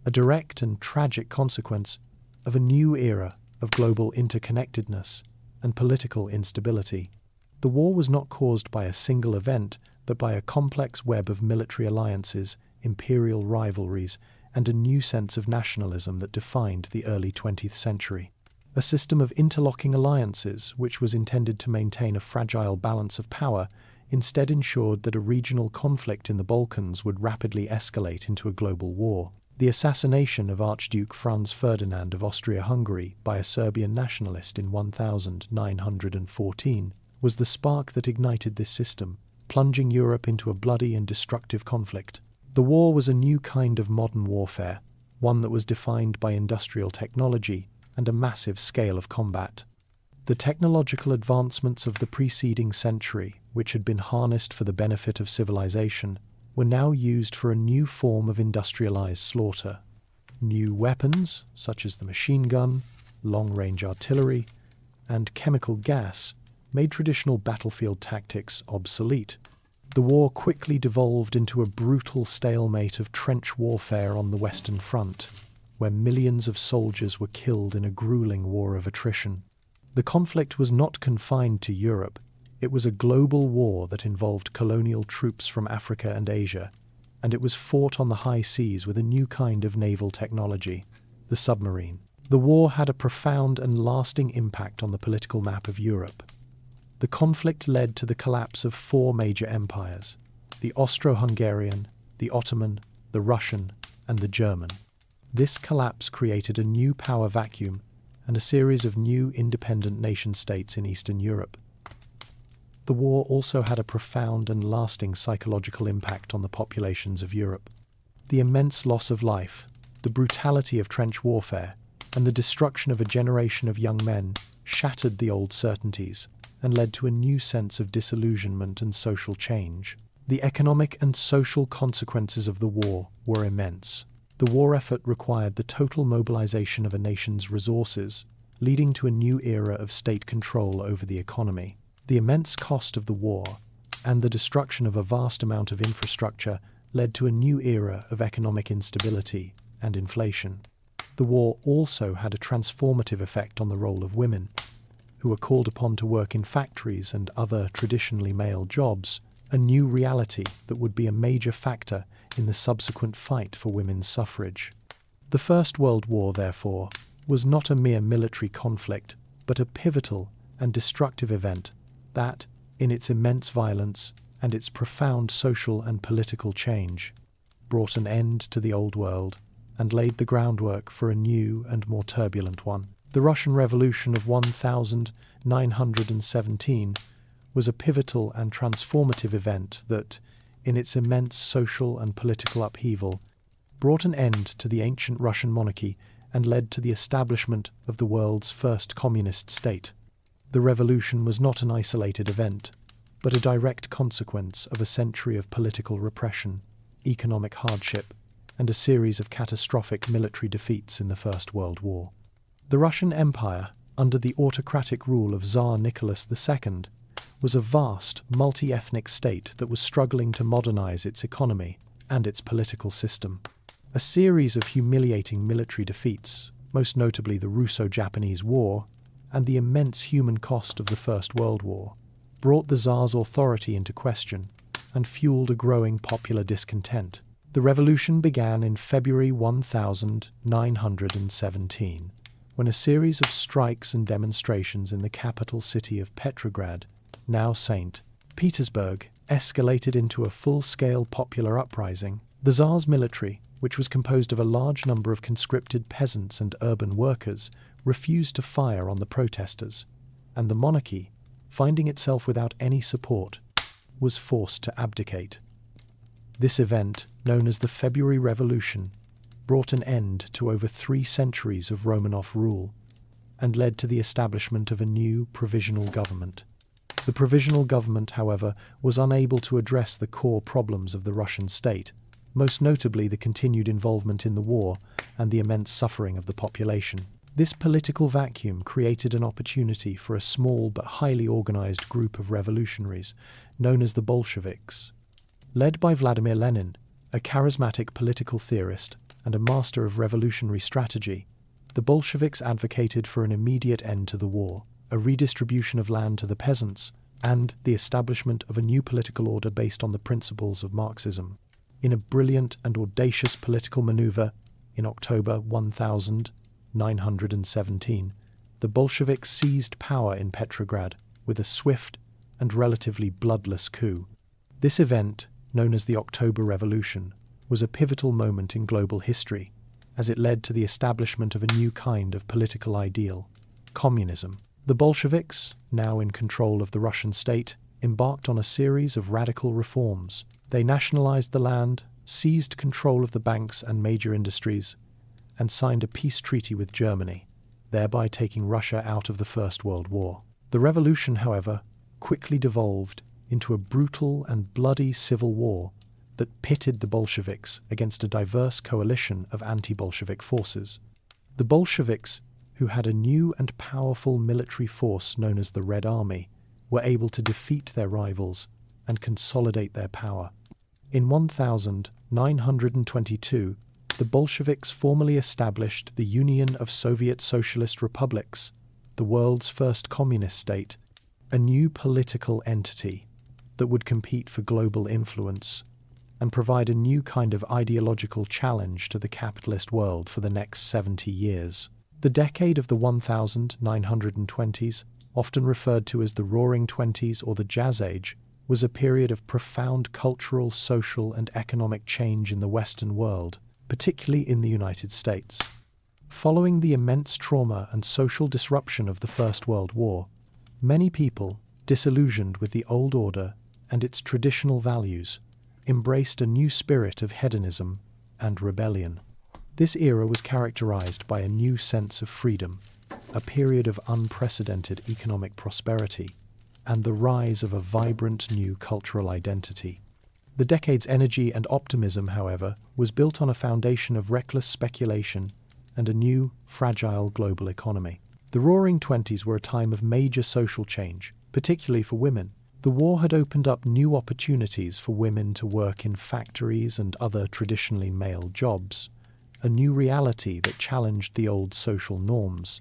a direct and tragic consequence of a new era of global interconnectedness and political instability. The war was not caused by a single event, but by a complex web of military alliances, imperial rivalries, and a new sense of nationalism that defined the early 20th century. A system of interlocking alliances, which was intended to maintain a fragile balance of power, instead ensured that a regional conflict in the Balkans would rapidly escalate into a global war. The assassination of Archduke Franz Ferdinand of Austria-Hungary by a Serbian nationalist in 1914 was the spark that ignited this system, plunging Europe into a bloody and destructive conflict. The war was a new kind of modern warfare, one that was defined by industrial technology and a massive scale of combat. The technological advancements of the preceding century, which had been harnessed for the benefit of civilization, were now used for a new form of industrialized slaughter. New weapons, such as the machine gun, long-range artillery, and chemical gas, made traditional battlefield tactics obsolete. The war quickly devolved into a brutal stalemate of trench warfare on the Western Front, where millions of soldiers were killed in a grueling war of attrition. The conflict was not confined to Europe. It was a global war that involved colonial troops from Africa and Asia, and it was fought on the high seas with a new kind of naval technology, the submarine. The war had a profound and lasting impact on the political map of Europe. The conflict led to the collapse of four major empires: the Austro-Hungarian, the Ottoman, the Russian, and the German. This collapse created a new power vacuum and a series of new independent nation-states in Eastern Europe. The war also had a profound and lasting psychological impact on the populations of Europe. The immense loss of life, the brutality of trench warfare, and the destruction of a generation of young men shattered the old certainties and led to a new sense of disillusionment and social change. The economic and social consequences of the war were immense. The war effort required the total mobilization of a nation's resources, leading to a new era of state control over the economy. The immense cost of the war and the destruction of a vast amount of infrastructure led to a new era of economic instability and inflation. The war also had a transformative effect on the role of women, who were called upon to work in factories and other traditionally male jobs, a new reality that would be a major factor in the subsequent fight for women's suffrage. The First World War, therefore, was not a mere military conflict, but a pivotal and destructive event that, in its immense violence and its profound social and political change, brought an end to the old world and laid the groundwork for a new and more turbulent one. The Russian Revolution of 1917 was a pivotal and transformative event that, in its immense social and political upheaval, brought an end to the ancient Russian monarchy and led to the establishment of the world's first communist state. The revolution was not an isolated event, but a direct consequence of a century of political repression, economic hardship, and a series of catastrophic military defeats in the First World War. The Russian Empire, under the autocratic rule of Tsar Nicholas II, was a vast, multi-ethnic state that was struggling to modernize its economy and its political system. A series of humiliating military defeats, most notably the Russo-Japanese War and the immense human cost of the First World War, brought the Tsar's authority into question and fueled a growing popular discontent. The revolution began in February 1917, when a series of strikes and demonstrations in the capital city of Petrograd, now St. Petersburg, escalated into a full-scale popular uprising. The Tsar's military, which was composed of a large number of conscripted peasants and urban workers, refused to fire on the protesters, and the monarchy, finding itself without any support, was forced to abdicate. This event, known as the February Revolution, brought an end to over 3 centuries of Romanov rule and led to the establishment of a new provisional government. The provisional government, however, was unable to address the core problems of the Russian state, most notably the continued involvement in the war and the immense suffering of the population. This political vacuum created an opportunity for a small but highly organized group of revolutionaries, known as the Bolsheviks. Led by Vladimir Lenin, a charismatic political theorist and a master of revolutionary strategy, the Bolsheviks advocated for an immediate end to the war, a redistribution of land to the peasants, and the establishment of a new political order based on the principles of Marxism. In a brilliant and audacious political maneuver, in October 1917, the Bolsheviks seized power in Petrograd with a swift and relatively bloodless coup. This event, known as the October Revolution, was a pivotal moment in global history, as it led to the establishment of a new kind of political ideal, communism. The Bolsheviks, now in control of the Russian state, embarked on a series of radical reforms. They nationalized the land, seized control of the banks and major industries, and signed a peace treaty with Germany, thereby taking Russia out of the First World War. The revolution, however, quickly devolved into a brutal and bloody civil war that pitted the Bolsheviks against a diverse coalition of anti-Bolshevik forces. The Bolsheviks, who had a new and powerful military force known as the Red Army, were able to defeat their rivals and consolidate their power. In 1922, the Bolsheviks formally established the Union of Soviet Socialist Republics, the world's first communist state, a new political entity that would compete for global influence and provide a new kind of ideological challenge to the capitalist world for the next 70 years. The decade of the 1920s, often referred to as the Roaring Twenties or the Jazz Age, was a period of profound cultural, social, and economic change in the Western world, particularly in the United States. Following the immense trauma and social disruption of the First World War, many people, disillusioned with the old order and its traditional values, embraced a new spirit of hedonism and rebellion. This era was characterized by a new sense of freedom, a period of unprecedented economic prosperity, and the rise of a vibrant new cultural identity. The decade's energy and optimism, however, was built on a foundation of reckless speculation and a new, fragile global economy. The Roaring Twenties were a time of major social change, particularly for women. The war had opened up new opportunities for women to work in factories and other traditionally male jobs, a new reality that challenged the old social norms.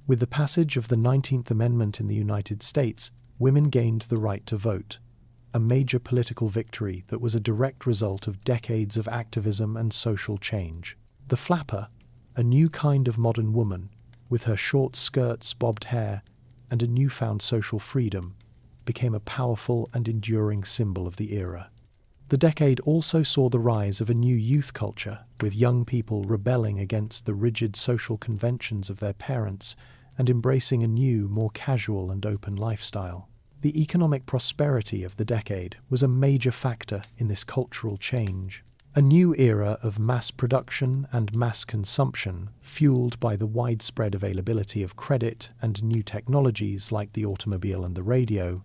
With the passage of the 19th Amendment in the United States, women gained the right to vote, a major political victory that was a direct result of decades of activism and social change. The flapper, a new kind of modern woman, with her short skirts, bobbed hair, and a newfound social freedom, became a powerful and enduring symbol of the era. The decade also saw the rise of a new youth culture, with young people rebelling against the rigid social conventions of their parents and embracing a new, more casual and open lifestyle. The economic prosperity of the decade was a major factor in this cultural change. A new era of mass production and mass consumption, fueled by the widespread availability of credit and new technologies like the automobile and the radio,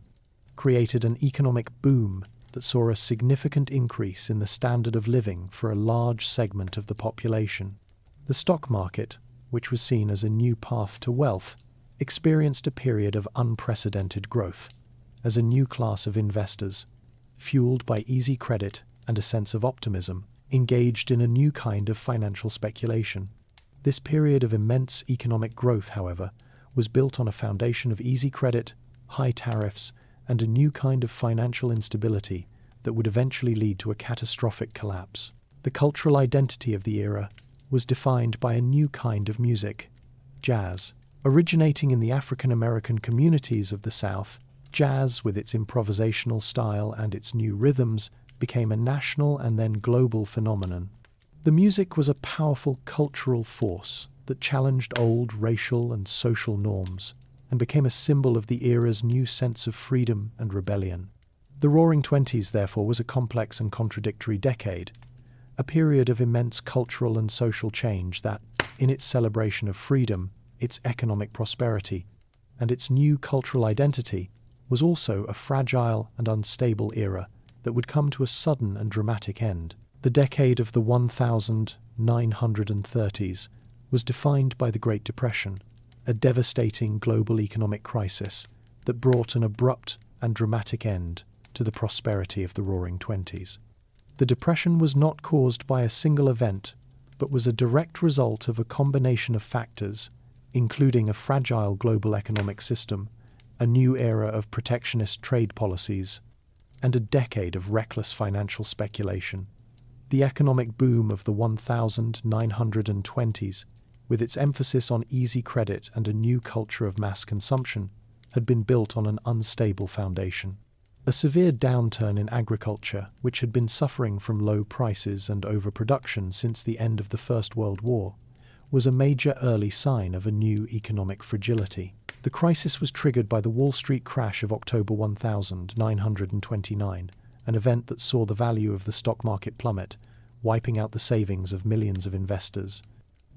created an economic boom that saw a significant increase in the standard of living for a large segment of the population. The stock market, which was seen as a new path to wealth, experienced a period of unprecedented growth, as a new class of investors, fueled by easy credit and a sense of optimism, engaged in a new kind of financial speculation. This period of immense economic growth, however, was built on a foundation of easy credit, high tariffs, and a new kind of financial instability that would eventually lead to a catastrophic collapse. The cultural identity of the era was defined by a new kind of music, jazz. Originating in the African American communities of the South, jazz, with its improvisational style and its new rhythms, became a national and then global phenomenon. The music was a powerful cultural force that challenged old racial and social norms and became a symbol of the era's new sense of freedom and rebellion. The Roaring Twenties, therefore, was a complex and contradictory decade, a period of immense cultural and social change that, in its celebration of freedom, its economic prosperity, and its new cultural identity, was also a fragile and unstable era that would come to a sudden and dramatic end. The decade of the 1930s was defined by the Great Depression, a devastating global economic crisis that brought an abrupt and dramatic end to the prosperity of the Roaring Twenties. The Depression was not caused by a single event, but was a direct result of a combination of factors, including a fragile global economic system, a new era of protectionist trade policies, and a decade of reckless financial speculation. The economic boom of the 1920s, with its emphasis on easy credit and a new culture of mass consumption, had been built on an unstable foundation. A severe downturn in agriculture, which had been suffering from low prices and overproduction since the end of the First World War, was a major early sign of a new economic fragility. The crisis was triggered by the Wall Street crash of October 1929, an event that saw the value of the stock market plummet, wiping out the savings of millions of investors.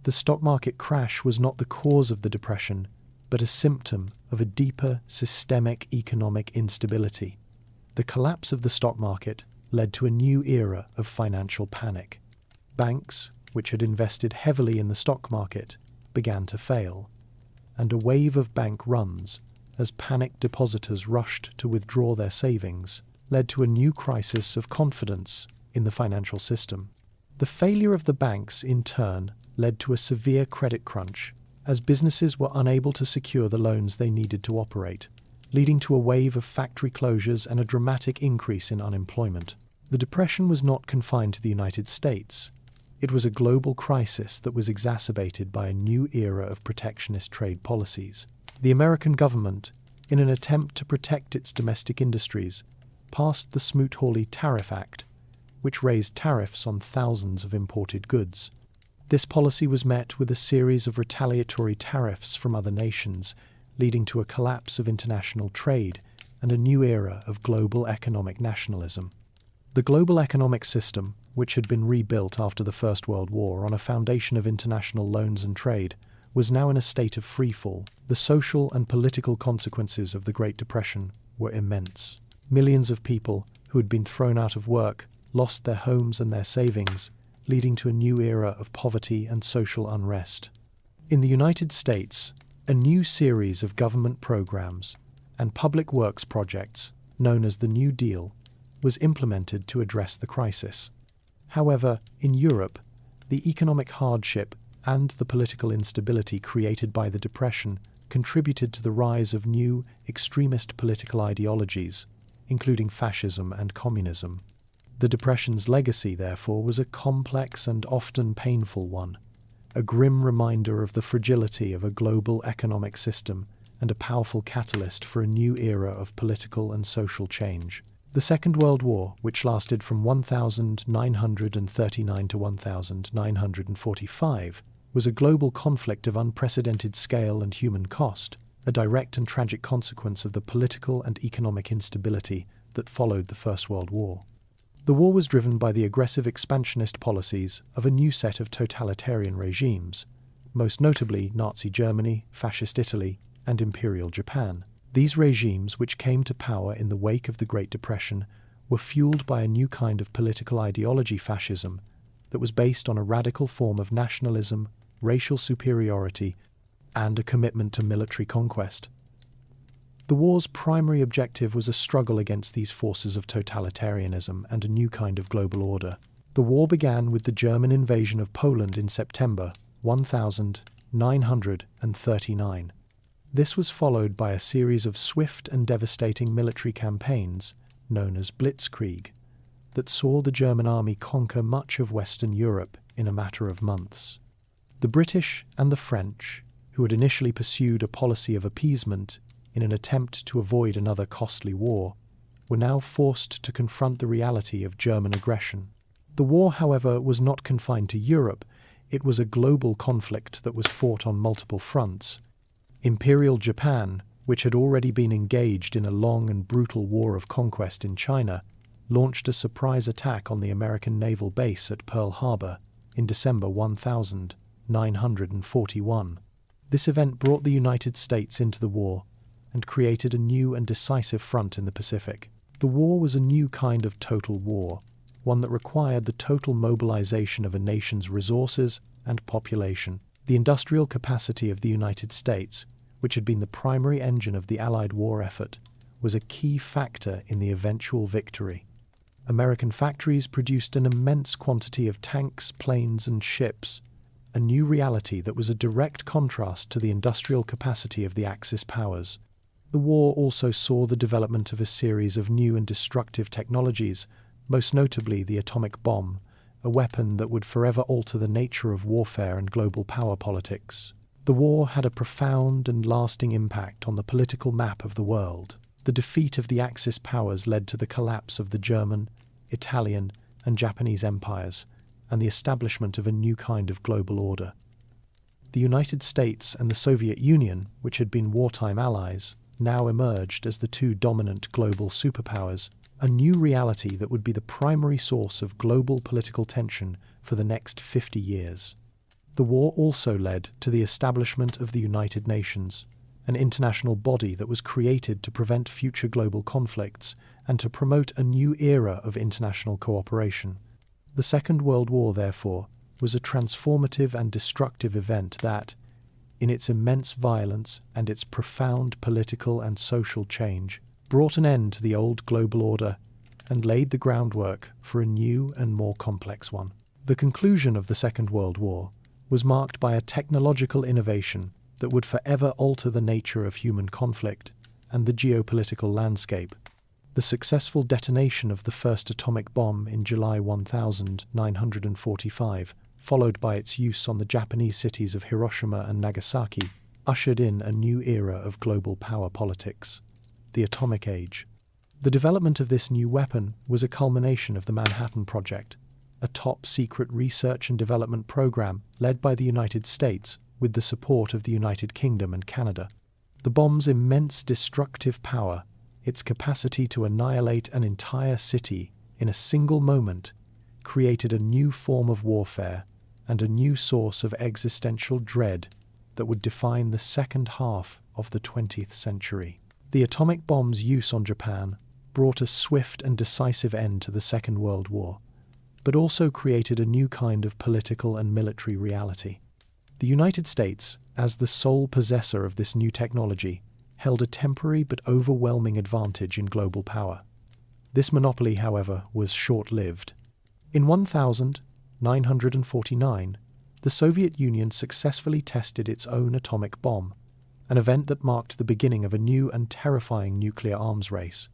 The stock market crash was not the cause of the depression, but a symptom of a deeper systemic economic instability. The collapse of the stock market led to a new era of financial panic. Banks, which had invested heavily in the stock market, began to fail, and a wave of bank runs, as panicked depositors rushed to withdraw their savings, led to a new crisis of confidence in the financial system. The failure of the banks, in turn, led to a severe credit crunch, as businesses were unable to secure the loans they needed to operate, leading to a wave of factory closures and a dramatic increase in unemployment. The Depression was not confined to the United States. It was a global crisis that was exacerbated by a new era of protectionist trade policies. The American government, in an attempt to protect its domestic industries, passed the Smoot-Hawley Tariff Act, which raised tariffs on thousands of imported goods. This policy was met with a series of retaliatory tariffs from other nations, leading to a collapse of international trade and a new era of global economic nationalism. The global economic system, which had been rebuilt after the First World War on a foundation of international loans and trade, was now in a state of freefall. The social and political consequences of the Great Depression were immense. Millions of people who had been thrown out of work lost their homes and their savings, leading to a new era of poverty and social unrest. In the United States, a new series of government programs and public works projects, known as the New Deal, was implemented to address the crisis. However, in Europe, the economic hardship and the political instability created by the Depression contributed to the rise of new extremist political ideologies, including fascism and communism. The Depression's legacy, therefore, was a complex and often painful one, a grim reminder of the fragility of a global economic system and a powerful catalyst for a new era of political and social change. The Second World War, which lasted from 1939 to 1945, was a global conflict of unprecedented scale and human cost, a direct and tragic consequence of the political and economic instability that followed the First World War. The war was driven by the aggressive expansionist policies of a new set of totalitarian regimes, most notably Nazi Germany, Fascist Italy, and Imperial Japan. These regimes, which came to power in the wake of the Great Depression, were fueled by a new kind of political ideology, fascism, that was based on a radical form of nationalism, racial superiority, and a commitment to military conquest. The war's primary objective was a struggle against these forces of totalitarianism and a new kind of global order. The war began with the German invasion of Poland in September 1939. This was followed by a series of swift and devastating military campaigns, known as Blitzkrieg, that saw the German army conquer much of Western Europe in a matter of months. The British and the French, who had initially pursued a policy of appeasement in an attempt to avoid another costly war, were now forced to confront the reality of German aggression. The war, however, was not confined to Europe. It was a global conflict that was fought on multiple fronts. Imperial Japan, which had already been engaged in a long and brutal war of conquest in China, launched a surprise attack on the American naval base at Pearl Harbor in December 1941. This event brought the United States into the war and created a new and decisive front in the Pacific. The war was a new kind of total war, one that required the total mobilization of a nation's resources and population. The industrial capacity of the United States, which had been the primary engine of the Allied war effort, was a key factor in the eventual victory. American factories produced an immense quantity of tanks, planes, and ships, a new reality that was a direct contrast to the industrial capacity of the Axis powers. The war also saw the development of a series of new and destructive technologies, most notably the atomic bomb, a weapon that would forever alter the nature of warfare and global power politics. The war had a profound and lasting impact on the political map of the world. The defeat of the Axis powers led to the collapse of the German, Italian, and Japanese empires, and the establishment of a new kind of global order. The United States and the Soviet Union, which had been wartime allies, now emerged as the two dominant global superpowers, a new reality that would be the primary source of global political tension for the next 50 years. The war also led to the establishment of the United Nations, an international body that was created to prevent future global conflicts and to promote a new era of international cooperation. The Second World War, therefore, was a transformative and destructive event that, in its immense violence and its profound political and social change, brought an end to the old global order and laid the groundwork for a new and more complex one. The conclusion of the Second World War was marked by a technological innovation that would forever alter the nature of human conflict and the geopolitical landscape. The successful detonation of the first atomic bomb in July 1945, followed by its use on the Japanese cities of Hiroshima and Nagasaki, ushered in a new era of global power politics, the atomic age. The development of this new weapon was a culmination of the Manhattan Project, a top-secret research and development program led by the United States with the support of the United Kingdom and Canada. The bomb's immense destructive power, its capacity to annihilate an entire city in a single moment, created a new form of warfare and a new source of existential dread that would define the second half of the 20th century. The atomic bomb's use on Japan brought a swift and decisive end to the Second World War, but also created a new kind of political and military reality. The United States, as the sole possessor of this new technology, held a temporary but overwhelming advantage in global power. This monopoly, however, was short-lived. In 1949, the Soviet Union successfully tested its own atomic bomb, an event that marked the beginning of a new and terrifying nuclear arms race.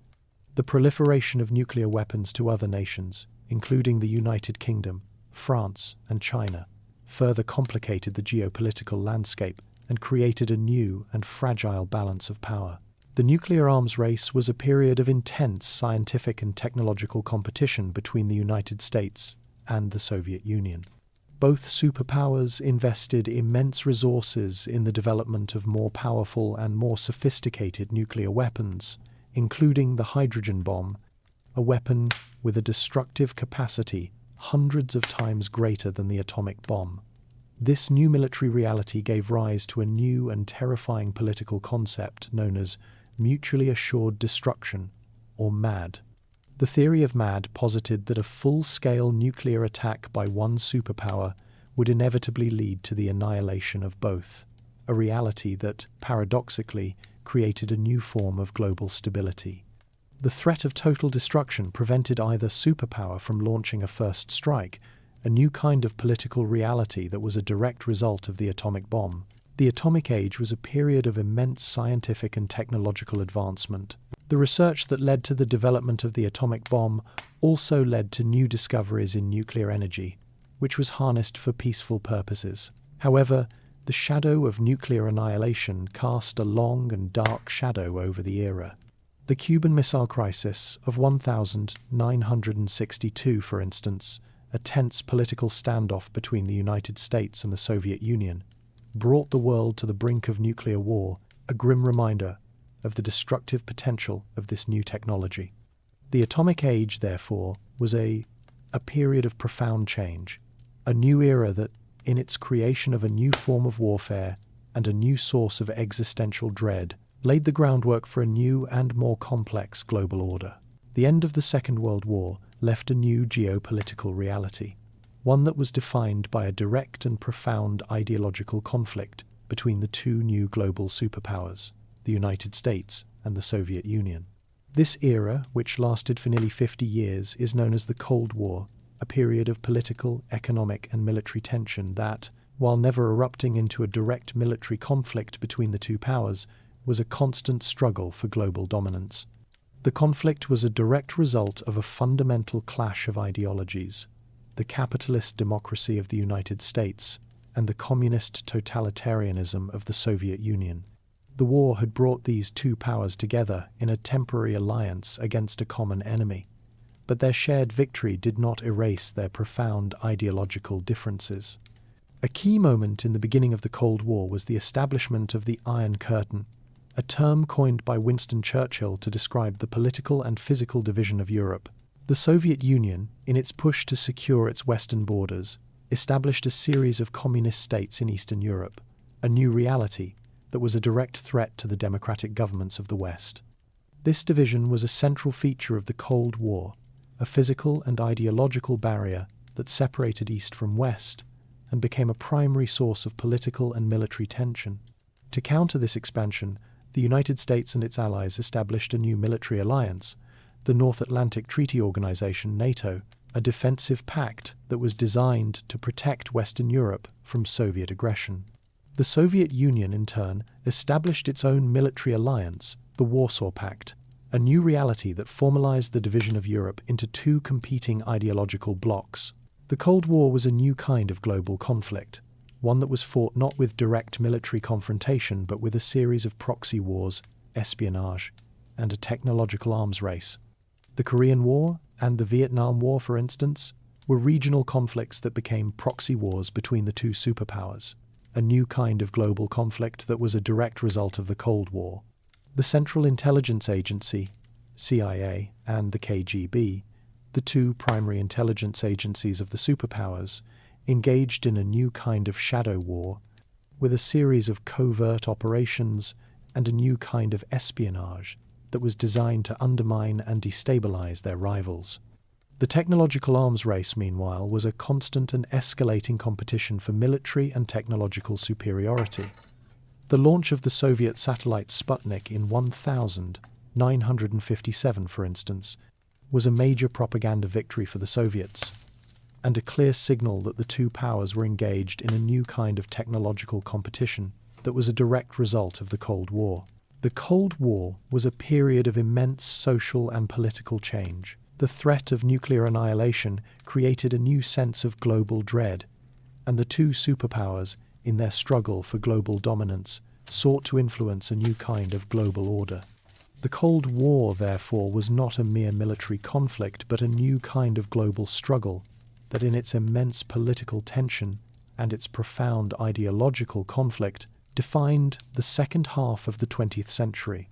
The proliferation of nuclear weapons to other nations, including the United Kingdom, France, and China, further complicated the geopolitical landscape and created a new and fragile balance of power. The nuclear arms race was a period of intense scientific and technological competition between the United States and the Soviet Union. Both superpowers invested immense resources in the development of more powerful and more sophisticated nuclear weapons, including the hydrogen bomb, a weapon with a destructive capacity hundreds of times greater than the atomic bomb. This new military reality gave rise to a new and terrifying political concept known as mutually assured destruction, or MAD. The theory of MAD posited that a full-scale nuclear attack by one superpower would inevitably lead to the annihilation of both, a reality that, paradoxically, created a new form of global stability. The threat of total destruction prevented either superpower from launching a first strike, a new kind of political reality that was a direct result of the atomic bomb. The atomic age was a period of immense scientific and technological advancement. The research that led to the development of the atomic bomb also led to new discoveries in nuclear energy, which was harnessed for peaceful purposes. However, the shadow of nuclear annihilation cast a long and dark shadow over the era. The Cuban Missile Crisis of 1962, for instance, a tense political standoff between the United States and the Soviet Union, brought the world to the brink of nuclear war, a grim reminder of the destructive potential of this new technology. The atomic age, therefore, was a period of profound change, a new era that, in its creation of a new form of warfare and a new source of existential dread, laid the groundwork for a new and more complex global order. The end of the Second World War left a new geopolitical reality, one that was defined by a direct and profound ideological conflict between the two new global superpowers, the United States and the Soviet Union. This era, which lasted for nearly 50 years, is known as the Cold War, a period of political, economic, and military tension that, while never erupting into a direct military conflict between the two powers, was a constant struggle for global dominance. The conflict was a direct result of a fundamental clash of ideologies: the capitalist democracy of the United States and the communist totalitarianism of the Soviet Union. The war had brought these two powers together in a temporary alliance against a common enemy, but their shared victory did not erase their profound ideological differences. A key moment in the beginning of the Cold War was the establishment of the Iron Curtain, a term coined by Winston Churchill to describe the political and physical division of Europe. The Soviet Union, in its push to secure its western borders, established a series of communist states in Eastern Europe, a new reality that was a direct threat to the democratic governments of the West. This division was a central feature of the Cold War, a physical and ideological barrier that separated East from West and became a primary source of political and military tension. To counter this expansion, the United States and its allies established a new military alliance, the North Atlantic Treaty Organization, NATO, a defensive pact that was designed to protect Western Europe from Soviet aggression. The Soviet Union, in turn, established its own military alliance, the Warsaw Pact, a new reality that formalized the division of Europe into two competing ideological blocs. The Cold War was a new kind of global conflict, one that was fought not with direct military confrontation but with a series of proxy wars, espionage, and a technological arms race. The Korean War and the Vietnam War, for instance, were regional conflicts that became proxy wars between the two superpowers, a new kind of global conflict that was a direct result of the Cold War. The Central Intelligence Agency, CIA, and the KGB, the two primary intelligence agencies of the superpowers, engaged in a new kind of shadow war, with a series of covert operations and a new kind of espionage that was designed to undermine and destabilize their rivals. The technological arms race, meanwhile, was a constant and escalating competition for military and technological superiority. The launch of the Soviet satellite Sputnik in 1957, for instance, was a major propaganda victory for the Soviets, and a clear signal that the two powers were engaged in a new kind of technological competition that was a direct result of the Cold War. The Cold War was a period of immense social and political change. The threat of nuclear annihilation created a new sense of global dread, and the two superpowers, in their struggle for global dominance, sought to influence a new kind of global order. The Cold War, therefore, was not a mere military conflict, but a new kind of global struggle that, in its immense political tension and its profound ideological conflict, defined the second half of the 20th century.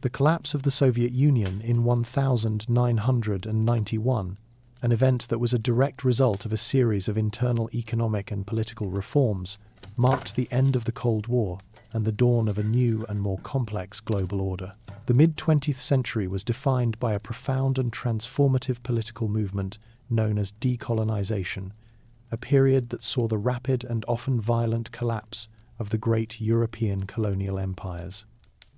The collapse of the Soviet Union in 1991, an event that was a direct result of a series of internal economic and political reforms, marked the end of the Cold War and the dawn of a new and more complex global order. The mid-20th century was defined by a profound and transformative political movement known as decolonization, a period that saw the rapid and often violent collapse of the great European colonial empires.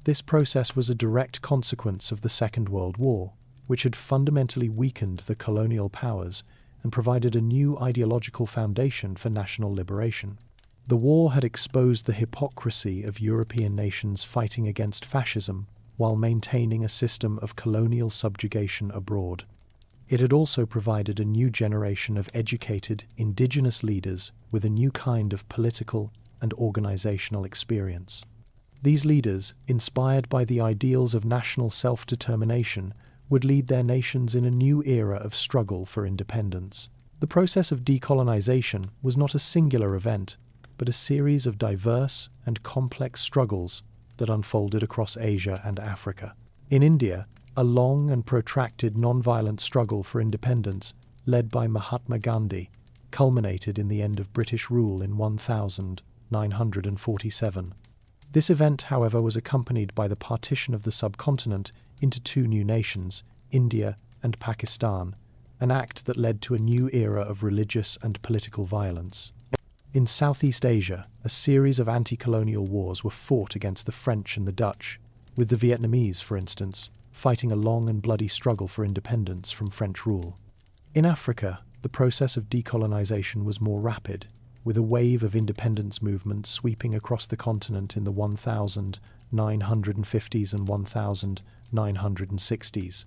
This process was a direct consequence of the Second World War, which had fundamentally weakened the colonial powers and provided a new ideological foundation for national liberation. The war had exposed the hypocrisy of European nations fighting against fascism while maintaining a system of colonial subjugation abroad. It had also provided a new generation of educated, indigenous leaders with a new kind of political and organizational experience. These leaders, inspired by the ideals of national self-determination, would lead their nations in a new era of struggle for independence. The process of decolonization was not a singular event, but a series of diverse and complex struggles that unfolded across Asia and Africa. In India, a long and protracted non-violent struggle for independence, led by Mahatma Gandhi, culminated in the end of British rule in 1947. This event, however, was accompanied by the partition of the subcontinent into two new nations, India and Pakistan, an act that led to a new era of religious and political violence. In Southeast Asia, a series of anti-colonial wars were fought against the French and the Dutch, with the Vietnamese, for instance, fighting a long and bloody struggle for independence from French rule. In Africa, the process of decolonization was more rapid, with a wave of independence movements sweeping across the continent in the 1950s and 1960s.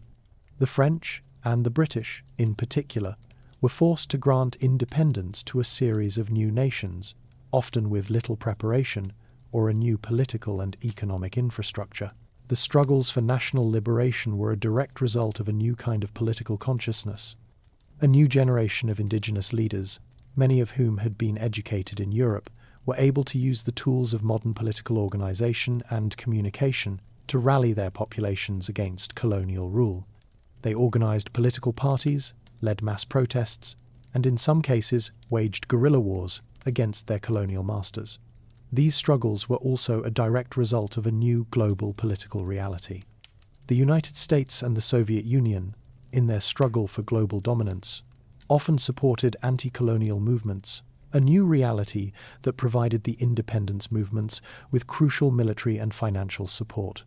The French, and the British in particular, were forced to grant independence to a series of new nations, often with little preparation or a new political and economic infrastructure. The struggles for national liberation were a direct result of a new kind of political consciousness. A new generation of indigenous leaders, many of whom had been educated in Europe, were able to use the tools of modern political organization and communication to rally their populations against colonial rule. They organized political parties, led mass protests, and in some cases waged guerrilla wars against their colonial masters. These struggles were also a direct result of a new global political reality. The United States and the Soviet Union, in their struggle for global dominance, often supported anti-colonial movements, a new reality that provided the independence movements with crucial military and financial support.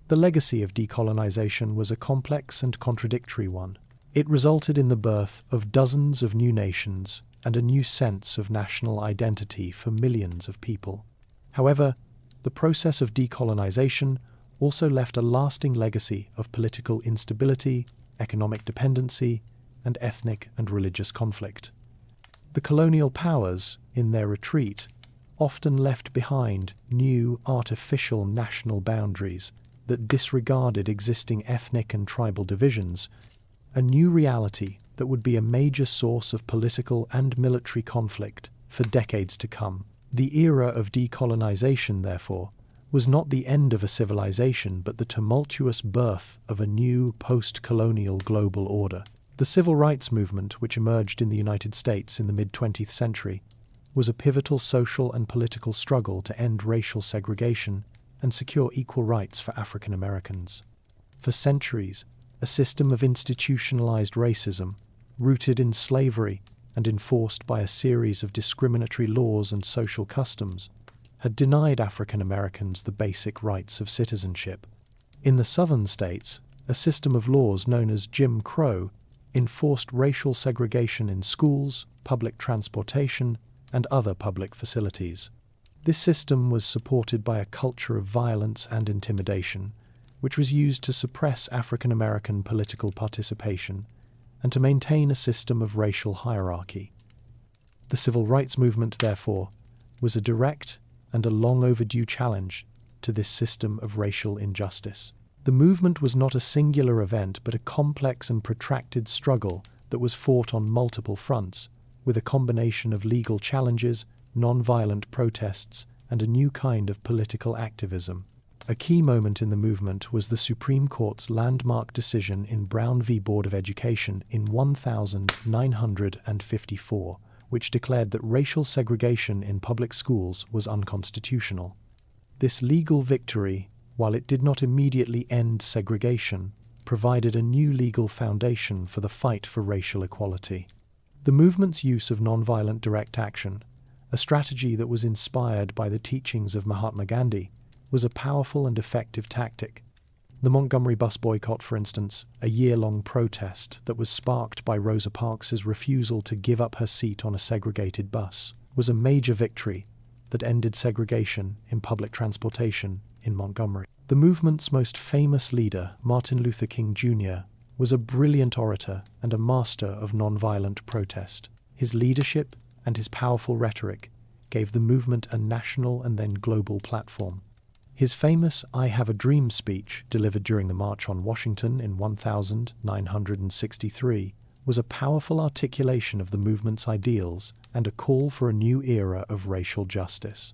The legacy of decolonization was a complex and contradictory one. It resulted in the birth of dozens of new nations and a new sense of national identity for millions of people. However, the process of decolonization also left a lasting legacy of political instability, economic dependency, and ethnic and religious conflict. The colonial powers, in their retreat, often left behind new artificial national boundaries that disregarded existing ethnic and tribal divisions, a new reality that would be a major source of political and military conflict for decades to come. The era of decolonization, therefore, was not the end of a civilization but the tumultuous birth of a new post-colonial global order. The civil rights movement, which emerged in the United States in the mid-20th century, was a pivotal social and political struggle to end racial segregation and secure equal rights for African Americans. For centuries, a system of institutionalized racism, rooted in slavery and enforced by a series of discriminatory laws and social customs, had denied African Americans the basic rights of citizenship. In the southern states, a system of laws known as Jim Crow enforced racial segregation in schools, public transportation, and other public facilities. This system was supported by a culture of violence and intimidation, which was used to suppress African American political participation and to maintain a system of racial hierarchy. The civil rights movement, therefore, was a direct and a long overdue challenge to this system of racial injustice. The movement was not a singular event but a complex and protracted struggle that was fought on multiple fronts, with a combination of legal challenges, non-violent protests, and a new kind of political activism. A key moment in the movement was the Supreme Court's landmark decision in Brown v. Board of Education in 1954, which declared that racial segregation in public schools was unconstitutional. This legal victory, while it did not immediately end segregation, provided a new legal foundation for the fight for racial equality. The movement's use of nonviolent direct action, a strategy that was inspired by the teachings of Mahatma Gandhi, was a powerful and effective tactic. The Montgomery bus boycott, for instance, a year-long protest that was sparked by Rosa Parks's refusal to give up her seat on a segregated bus, was a major victory that ended segregation in public transportation in Montgomery. The movement's most famous leader, Martin Luther King Jr., was a brilliant orator and a master of nonviolent protest. His leadership and his powerful rhetoric gave the movement a national and then global platform. His famous "I Have a Dream" speech, delivered during the March on Washington in 1963, was a powerful articulation of the movement's ideals and a call for a new era of racial justice.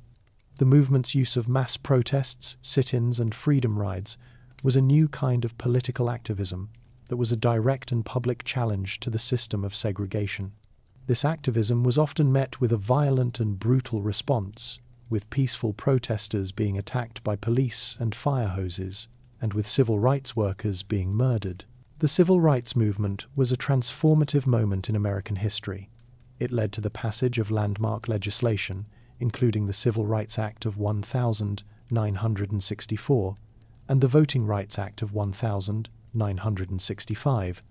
The movement's use of mass protests, sit-ins, and freedom rides was a new kind of political activism that was a direct and public challenge to the system of segregation. This activism was often met with a violent and brutal response, with peaceful protesters being attacked by police and fire hoses, and with civil rights workers being murdered. The civil rights movement was a transformative moment in American history. It led to the passage of landmark legislation, including the Civil Rights Act of 1964 and the Voting Rights Act of 1965,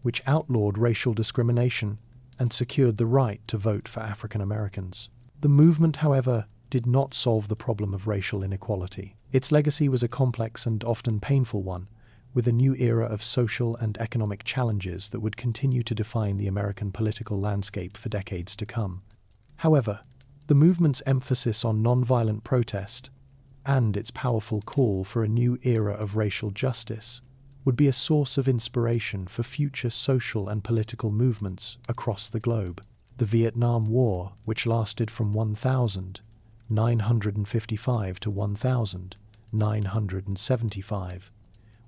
which outlawed racial discrimination and secured the right to vote for African Americans. The movement, however, did not solve the problem of racial inequality. Its legacy was a complex and often painful one, with a new era of social and economic challenges that would continue to define the American political landscape for decades to come. However, the movement's emphasis on nonviolent protest and its powerful call for a new era of racial justice would be a source of inspiration for future social and political movements across the globe. The Vietnam War, which lasted from 1955 to 1975,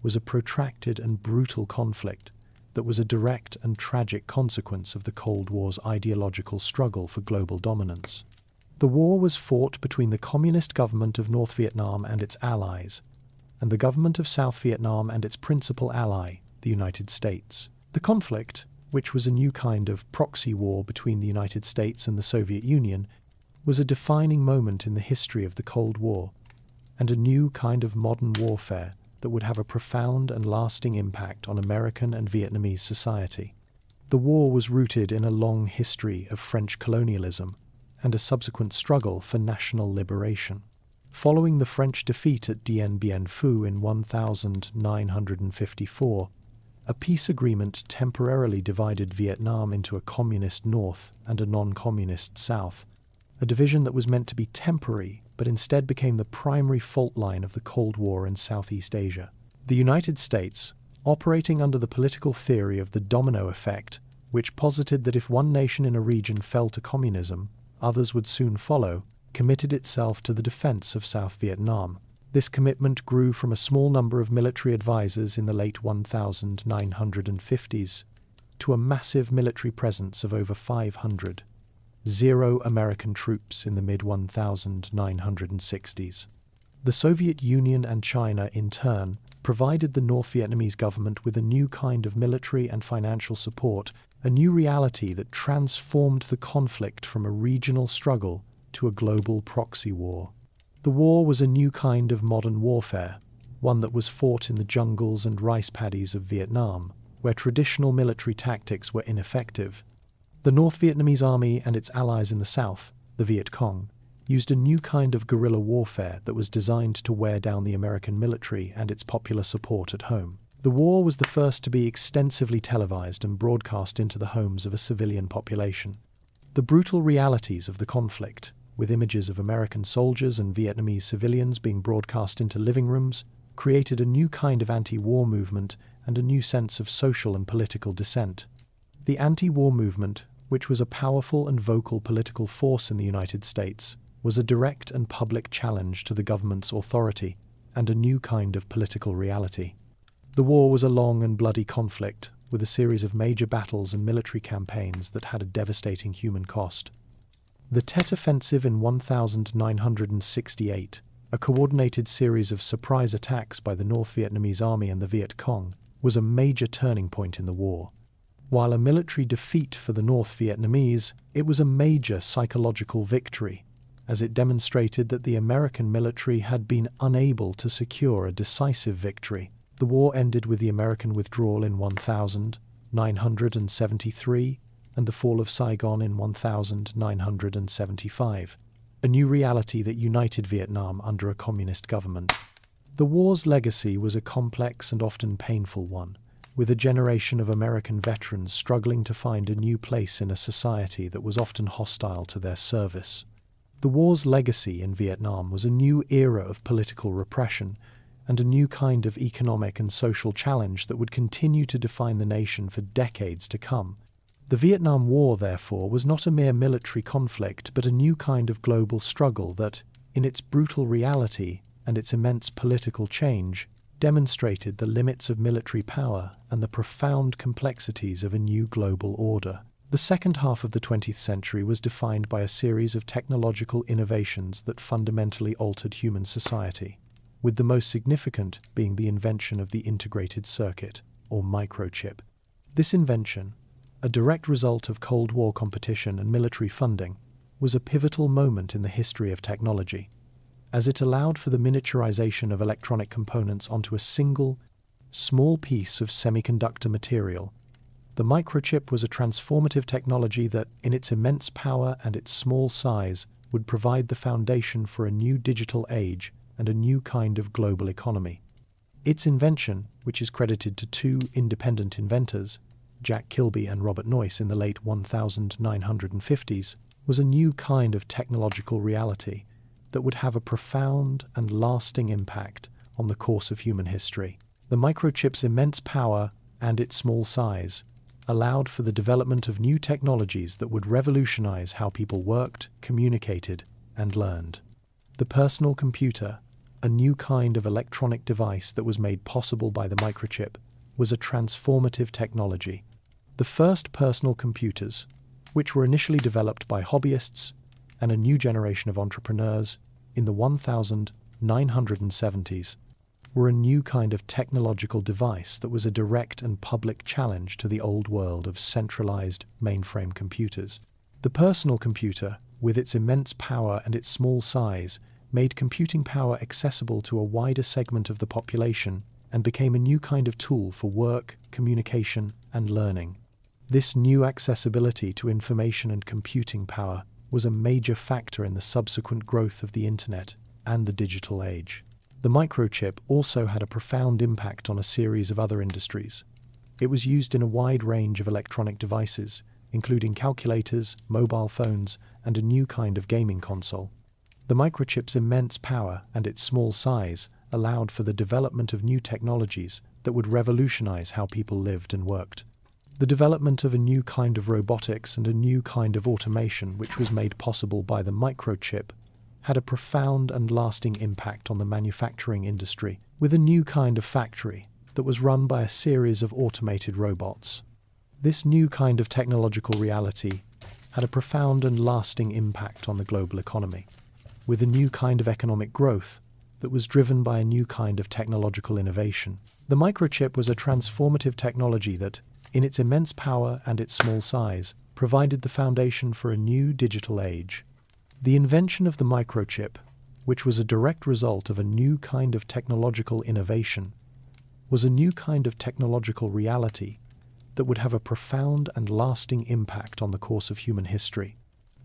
was a protracted and brutal conflict that was a direct and tragic consequence of the Cold War's ideological struggle for global dominance. The war was fought between the Communist government of North Vietnam and its allies, and the government of South Vietnam and its principal ally, the United States. The conflict, which was a new kind of proxy war between the United States and the Soviet Union, was a defining moment in the history of the Cold War, and a new kind of modern warfare that would have a profound and lasting impact on American and Vietnamese society. The war was rooted in a long history of French colonialism and a subsequent struggle for national liberation. Following the French defeat at Dien Bien Phu in 1954, a peace agreement temporarily divided Vietnam into a communist North and a non-communist South, a division that was meant to be temporary but instead became the primary fault line of the Cold War in Southeast Asia. The United States, operating under the political theory of the domino effect, which posited that if one nation in a region fell to communism, others would soon follow, committed itself to the defense of South Vietnam. This commitment grew from a small number of military advisors in the late 1950s to a massive military presence of over 500. Zero American troops in the mid-1960s. The Soviet Union and China, in turn, provided the North Vietnamese government with a new kind of military and financial support, a new reality that transformed the conflict from a regional struggle to a global proxy war. The war was a new kind of modern warfare, one that was fought in the jungles and rice paddies of Vietnam, where traditional military tactics were ineffective. The North Vietnamese army and its allies in the south, the Viet Cong, used a new kind of guerrilla warfare that was designed to wear down the American military and its popular support at home. The war was the first to be extensively televised and broadcast into the homes of a civilian population. The brutal realities of the conflict, with images of American soldiers and Vietnamese civilians being broadcast into living rooms, created a new kind of anti-war movement and a new sense of social and political dissent. The anti-war movement, which was a powerful and vocal political force in the United States, was a direct and public challenge to the government's authority and a new kind of political reality. The war was a long and bloody conflict, with a series of major battles and military campaigns that had a devastating human cost. The Tet Offensive in 1968, a coordinated series of surprise attacks by the North Vietnamese Army and the Viet Cong, was a major turning point in the war. While a military defeat for the North Vietnamese, it was a major psychological victory, as it demonstrated that the American military had been unable to secure a decisive victory. The war ended with the American withdrawal in 1973 and the fall of Saigon in 1975, a new reality that united Vietnam under a communist government. The war's legacy was a complex and often painful one, with a generation of American veterans struggling to find a new place in a society that was often hostile to their service. The war's legacy in Vietnam was a new era of political repression and a new kind of economic and social challenge that would continue to define the nation for decades to come. The Vietnam War, therefore, was not a mere military conflict, but a new kind of global struggle that, in its brutal reality and its immense political change, demonstrated the limits of military power and the profound complexities of a new global order. The second half of the 20th century was defined by a series of technological innovations that fundamentally altered human society, with the most significant being the invention of the integrated circuit, or microchip. This invention, a direct result of Cold War competition and military funding, was a pivotal moment in the history of technology, as it allowed for the miniaturization of electronic components onto a single, small piece of semiconductor material. The microchip was a transformative technology that, in its immense power and its small size, would provide the foundation for a new digital age and a new kind of global economy. Its invention, which is credited to two independent inventors, Jack Kilby and Robert Noyce, in the late 1950s, was a new kind of technological reality that would have a profound and lasting impact on the course of human history. The microchip's immense power and its small size allowed for the development of new technologies that would revolutionize how people worked, communicated, and learned. The personal computer, a new kind of electronic device that was made possible by the microchip, was a transformative technology. The first personal computers, which were initially developed by hobbyists and a new generation of entrepreneurs in the 1970s, were a new kind of technological device that was a direct and public challenge to the old world of centralized mainframe computers. The personal computer, with its immense power and its small size, made computing power accessible to a wider segment of the population and became a new kind of tool for work, communication, and learning. This new accessibility to information and computing power was a major factor in the subsequent growth of the Internet and the digital age. The microchip also had a profound impact on a series of other industries. It was used in a wide range of electronic devices, including calculators, mobile phones, and a new kind of gaming console. The microchip's immense power and its small size allowed for the development of new technologies that would revolutionize how people lived and worked. The development of a new kind of robotics and a new kind of automation, which was made possible by the microchip, had a profound and lasting impact on the manufacturing industry, with a new kind of factory that was run by a series of automated robots. This new kind of technological reality had a profound and lasting impact on the global economy, with a new kind of economic growth that was driven by a new kind of technological innovation. The microchip was a transformative technology that, in its immense power and its small size, provided the foundation for a new digital age. The invention of the microchip, which was a direct result of a new kind of technological innovation, was a new kind of technological reality that would have a profound and lasting impact on the course of human history.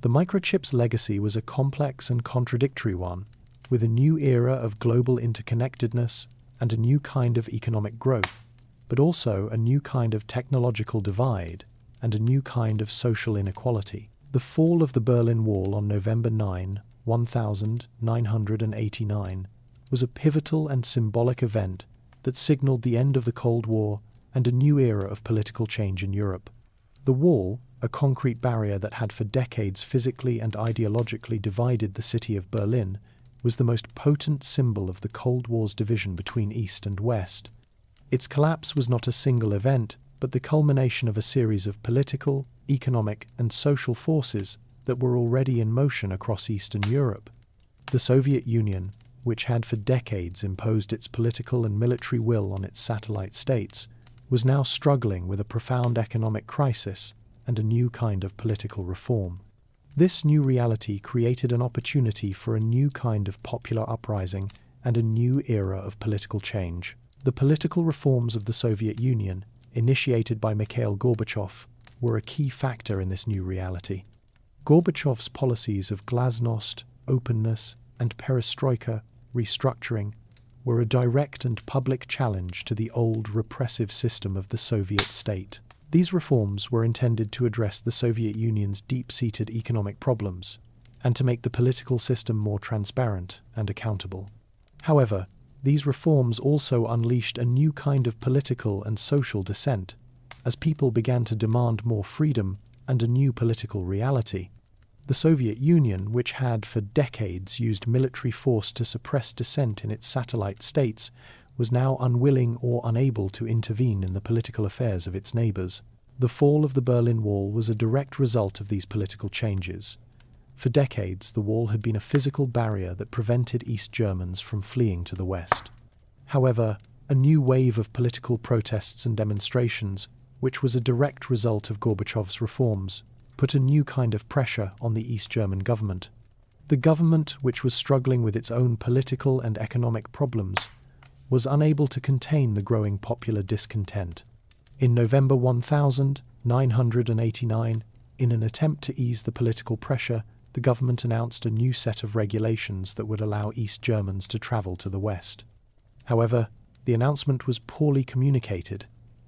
The microchip's legacy was a complex and contradictory one, with a new era of global interconnectedness and a new kind of economic growth, but also a new kind of technological divide and a new kind of social inequality. The fall of the Berlin Wall on November 9, 1989, was a pivotal and symbolic event that signaled the end of the Cold War and a new era of political change in Europe. The wall, a concrete barrier that had for decades physically and ideologically divided the city of Berlin, was the most potent symbol of the Cold War's division between East and West. Its collapse was not a single event, but the culmination of a series of political, economic, and social forces that were already in motion across Eastern Europe. The Soviet Union, which had for decades imposed its political and military will on its satellite states, was now struggling with a profound economic crisis and a new kind of political reform. This new reality created an opportunity for a new kind of popular uprising and a new era of political change. The political reforms of the Soviet Union, initiated by Mikhail Gorbachev, were a key factor in this new reality. Gorbachev's policies of glasnost, openness, and perestroika, restructuring, were a direct and public challenge to the old repressive system of the Soviet state. These reforms were intended to address the Soviet Union's deep-seated economic problems and to make the political system more transparent and accountable. However, these reforms also unleashed a new kind of political and social dissent, as people began to demand more freedom and a new political reality. The Soviet Union, which had for decades used military force to suppress dissent in its satellite states, was now unwilling or unable to intervene in the political affairs of its neighbors. The fall of the Berlin Wall was a direct result of these political changes. For decades, the wall had been a physical barrier that prevented East Germans from fleeing to the West. However, a new wave of political protests and demonstrations, which was a direct result of Gorbachev's reforms, put a new kind of pressure on the East German government. The government, which was struggling with its own political and economic problems, was unable to contain the growing popular discontent. In November 1989, in an attempt to ease the political pressure, the government announced a new set of regulations that would allow East Germans to travel to the West. However, the announcement was poorly communicated,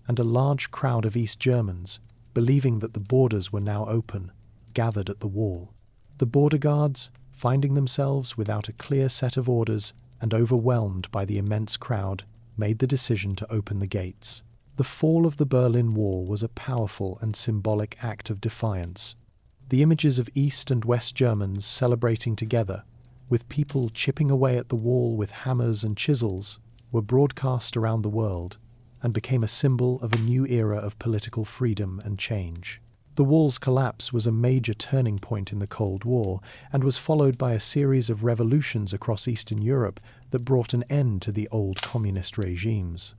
and a large crowd of East Germans, believing that the borders were now open, gathered at the wall. The border guards, finding themselves without a clear set of orders and overwhelmed by the immense crowd, made the decision to open the gates. The fall of the Berlin Wall was a powerful and symbolic act of defiance. The images of East and West Germans celebrating together, with people chipping away at the wall with hammers and chisels, were broadcast around the world and became a symbol of a new era of political freedom and change. The wall's collapse was a major turning point in the Cold War and was followed by a series of revolutions across Eastern Europe that brought an end to the old communist regimes.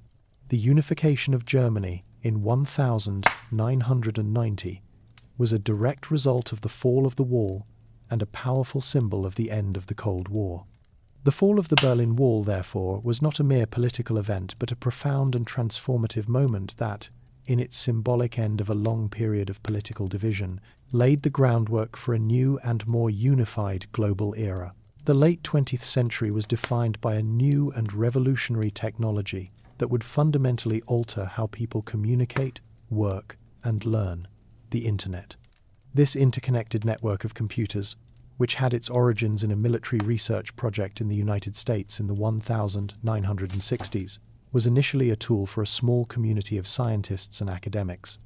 The unification of Germany in 1990 was a direct result of the fall of the wall and a powerful symbol of the end of the Cold War. The fall of the Berlin Wall, therefore, was not a mere political event but a profound and transformative moment that, in its symbolic end of a long period of political division, laid the groundwork for a new and more unified global era. The late 20th century was defined by a new and revolutionary technology that would fundamentally alter how people communicate, work, and learn: the Internet. This interconnected network of computers, which had its origins in a military research project in the United States in the 1960s, was initially a tool for a small community of scientists and academics.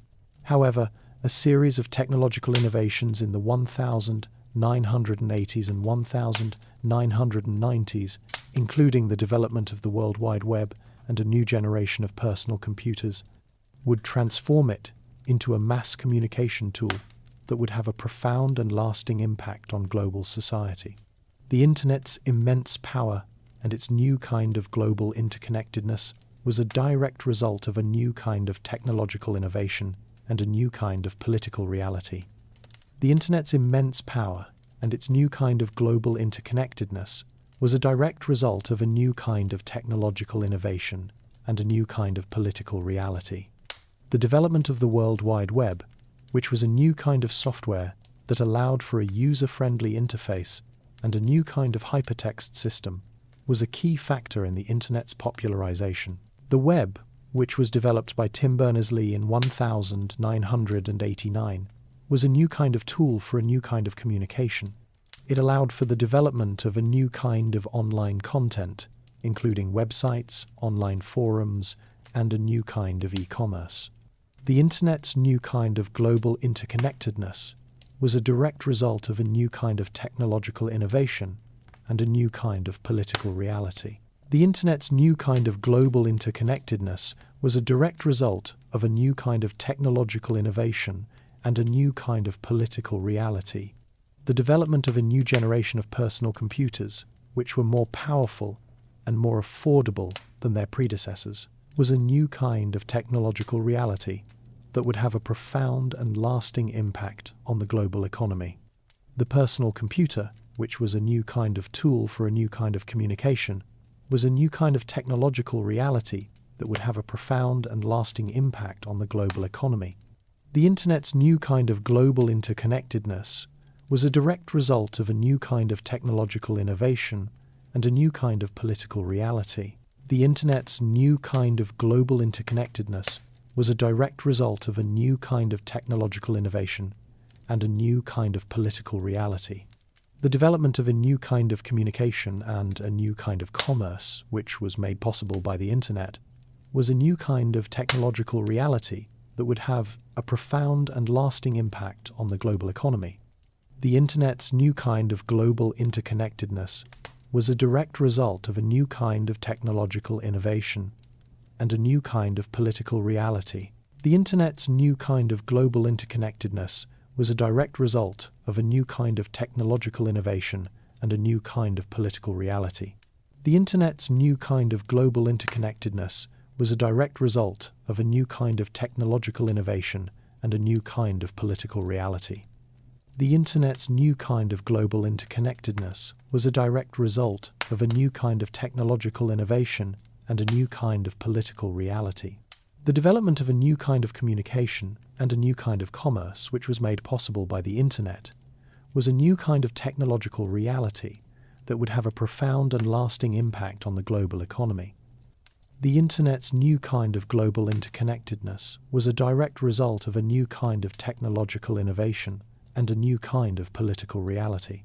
However, a series of technological innovations in the 1980s and 1990s, including the development of the World Wide Web and a new generation of personal computers, would transform it into a mass communication tool that would have a profound and lasting impact on global society. The Internet's immense power and its new kind of global interconnectedness was a direct result of a new kind of technological innovation and a new kind of political reality. The Internet's immense power and its new kind of global interconnectedness was a direct result of a new kind of technological innovation and a new kind of political reality. The development of the World Wide Web, which was a new kind of software that allowed for a user-friendly interface and a new kind of hypertext system, was a key factor in the Internet's popularization. The web, which was developed by Tim Berners-Lee in 1989, was a new kind of tool for a new kind of communication. It allowed for the development of a new kind of online content, including websites, online forums, and a new kind of e-commerce. The Internet's new kind of global interconnectedness was a direct result of a new kind of technological innovation and a new kind of political reality. The Internet's new kind of global interconnectedness was a direct result of a new kind of technological innovation and a new kind of political reality. The development of a new generation of personal computers, which were more powerful and more affordable than their predecessors, was a new kind of technological reality that would have a profound and lasting impact on the global economy. The personal computer, which was a new kind of tool for a new kind of communication, was a new kind of technological reality that would have a profound and lasting impact on the global economy. The Internet's new kind of global interconnectedness was a direct result of a new kind of technological innovation and a new kind of political reality. The Internet's new kind of global interconnectedness was a direct result of a new kind of technological innovation and a new kind of political reality. The development of a new kind of communication and a new kind of commerce, which was made possible by the Internet, was a new kind of technological reality that would have a profound and lasting impact on the global economy. The Internet's new kind of global interconnectedness was a direct result of a new kind of technological innovation and a new kind of political reality. The Internet's new kind of global interconnectedness was a direct result of a new kind of technological innovation and a new kind of political reality. The Internet's new kind of global interconnectedness was a direct result of a new kind of technological innovation and a new kind of political reality. The Internet's new kind of global interconnectedness was a direct result of a new kind of technological innovation and a new kind of political reality. The development of a new kind of communication and a new kind of commerce, which was made possible by the Internet, was a new kind of technological reality that would have a profound and lasting impact on the global economy. The Internet's new kind of global interconnectedness was a direct result of a new kind of technological innovation and a new kind of political reality.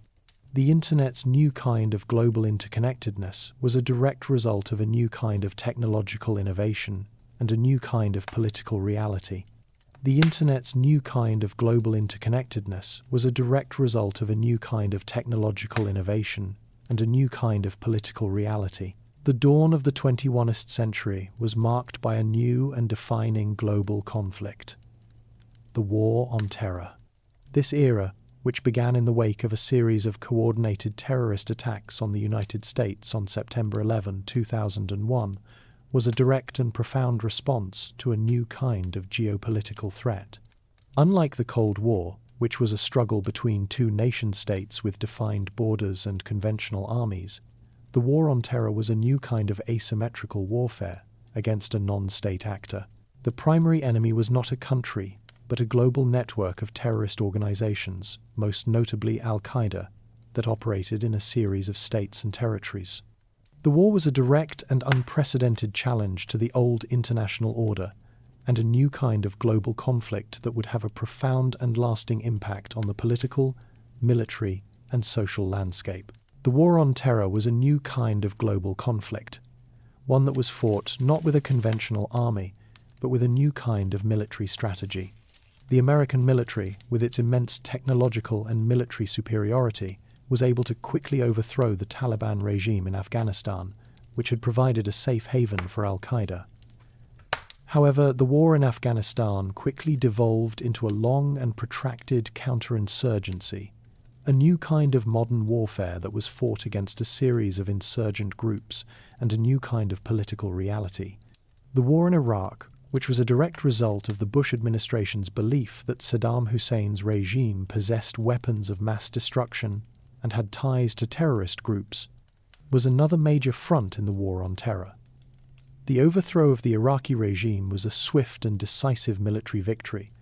The Internet's new kind of global interconnectedness was a direct result of a new kind of technological innovation and a new kind of political reality. The Internet's new kind of global interconnectedness was a direct result of a new kind of technological innovation and a new kind of political reality. The dawn of the 21st century was marked by a new and defining global conflict: the War on Terror. This era, which began in the wake of a series of coordinated terrorist attacks on the United States on September 11, 2001, was a direct and profound response to a new kind of geopolitical threat. Unlike the Cold War, which was a struggle between two nation-states with defined borders and conventional armies, the War on Terror was a new kind of asymmetrical warfare against a non-state actor. The primary enemy was not a country, but a global network of terrorist organizations, most notably Al-Qaeda, that operated in a series of states and territories. The war was a direct and unprecedented challenge to the old international order and a new kind of global conflict that would have a profound and lasting impact on the political, military, and social landscape. The War on Terror was a new kind of global conflict, one that was fought not with a conventional army, but with a new kind of military strategy. The American military, with its immense technological and military superiority, was able to quickly overthrow the Taliban regime in Afghanistan, which had provided a safe haven for Al-Qaeda. However, the war in Afghanistan quickly devolved into a long and protracted counterinsurgency, a new kind of modern warfare that was fought against a series of insurgent groups and a new kind of political reality. The war in Iraq, which was a direct result of the Bush administration's belief that Saddam Hussein's regime possessed weapons of mass destruction and had ties to terrorist groups, was another major front in the War on Terror. The overthrow of the Iraqi regime was a swift and decisive military victory,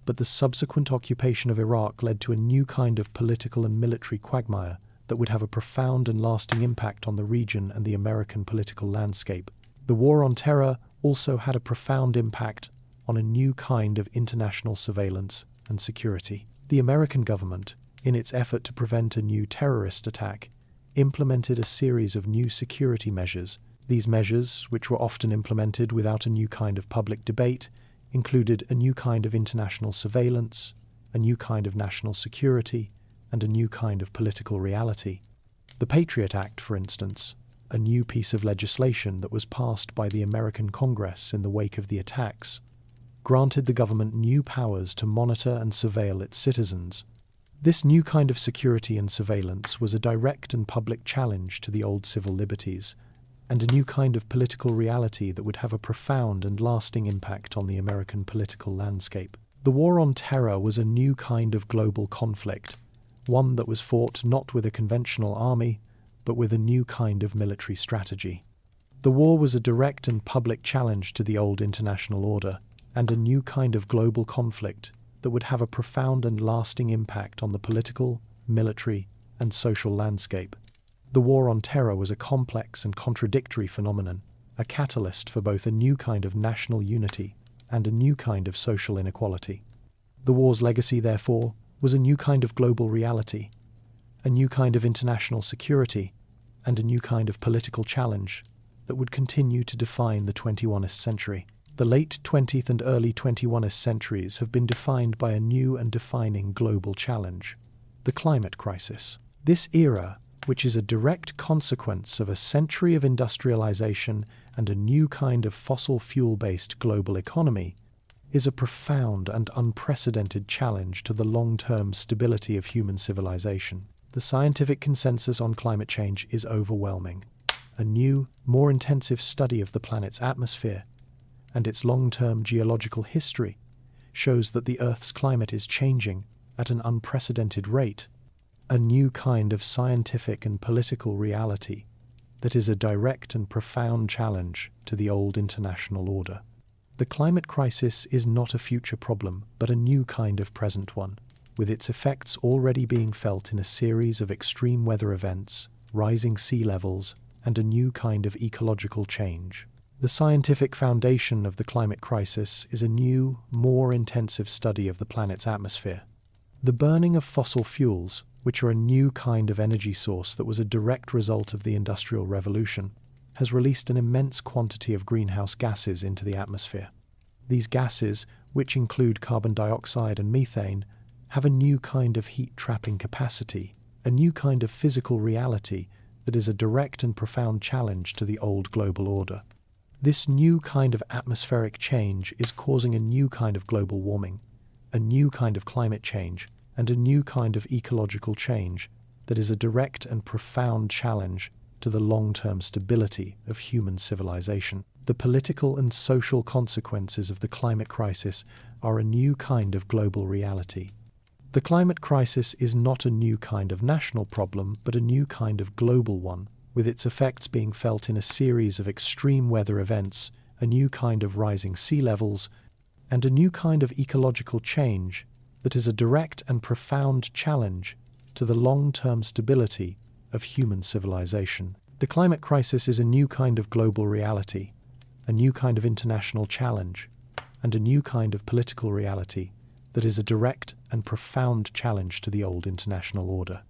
but the subsequent occupation of Iraq led to a new kind of political and military quagmire that would have a profound and lasting impact on the region and the American political landscape. The War on Terror also had a profound impact on a new kind of international surveillance and security. The American government, in its effort to prevent a new terrorist attack, implemented a series of new security measures. These measures, which were often implemented without a new kind of public debate, included a new kind of international surveillance, a new kind of national security, and a new kind of political reality. The Patriot Act, for instance, a new piece of legislation that was passed by the American Congress in the wake of the attacks, granted the government new powers to monitor and surveil its citizens. This new kind of security and surveillance was a direct and public challenge to the old civil liberties, and a new kind of political reality that would have a profound and lasting impact on the American political landscape. The War on Terror was a new kind of global conflict, one that was fought not with a conventional army, but with a new kind of military strategy. The war was a direct and public challenge to the old international order, and a new kind of global conflict that would have a profound and lasting impact on the political, military, and social landscape. The War on Terror was a complex and contradictory phenomenon, a catalyst for both a new kind of national unity and a new kind of social inequality. The war's legacy, therefore, was a new kind of global reality, a new kind of international security, and a new kind of political challenge that would continue to define the 21st century. The late 20th and early 21st centuries have been defined by a new and defining global challenge, the climate crisis. This era, which is a direct consequence of a century of industrialization and a new kind of fossil fuel-based global economy, is a profound and unprecedented challenge to the long-term stability of human civilization. The scientific consensus on climate change is overwhelming. A new, more intensive study of the planet's atmosphere and its long-term geological history shows that the Earth's climate is changing at an unprecedented rate, a new kind of scientific and political reality that is a direct and profound challenge to the old international order. The climate crisis is not a future problem, but a new kind of present one, with its effects already being felt in a series of extreme weather events, rising sea levels, and a new kind of ecological change. The scientific foundation of the climate crisis is a new, more intensive study of the planet's atmosphere. The burning of fossil fuels, which are a new kind of energy source that was a direct result of the Industrial Revolution, has released an immense quantity of greenhouse gases into the atmosphere. These gases, which include carbon dioxide and methane, have a new kind of heat-trapping capacity, a new kind of physical reality that is a direct and profound challenge to the old global order. This new kind of atmospheric change is causing a new kind of global warming, a new kind of climate change, and a new kind of ecological change that is a direct and profound challenge to the long-term stability of human civilization. The political and social consequences of the climate crisis are a new kind of global reality. The climate crisis is not a new kind of national problem, but a new kind of global one, with its effects being felt in a series of extreme weather events, a new kind of rising sea levels, and a new kind of ecological change that is a direct and profound challenge to the long-term stability of human civilization. The climate crisis is a new kind of global reality, a new kind of international challenge, and a new kind of political reality that is a direct and profound challenge to the old international order.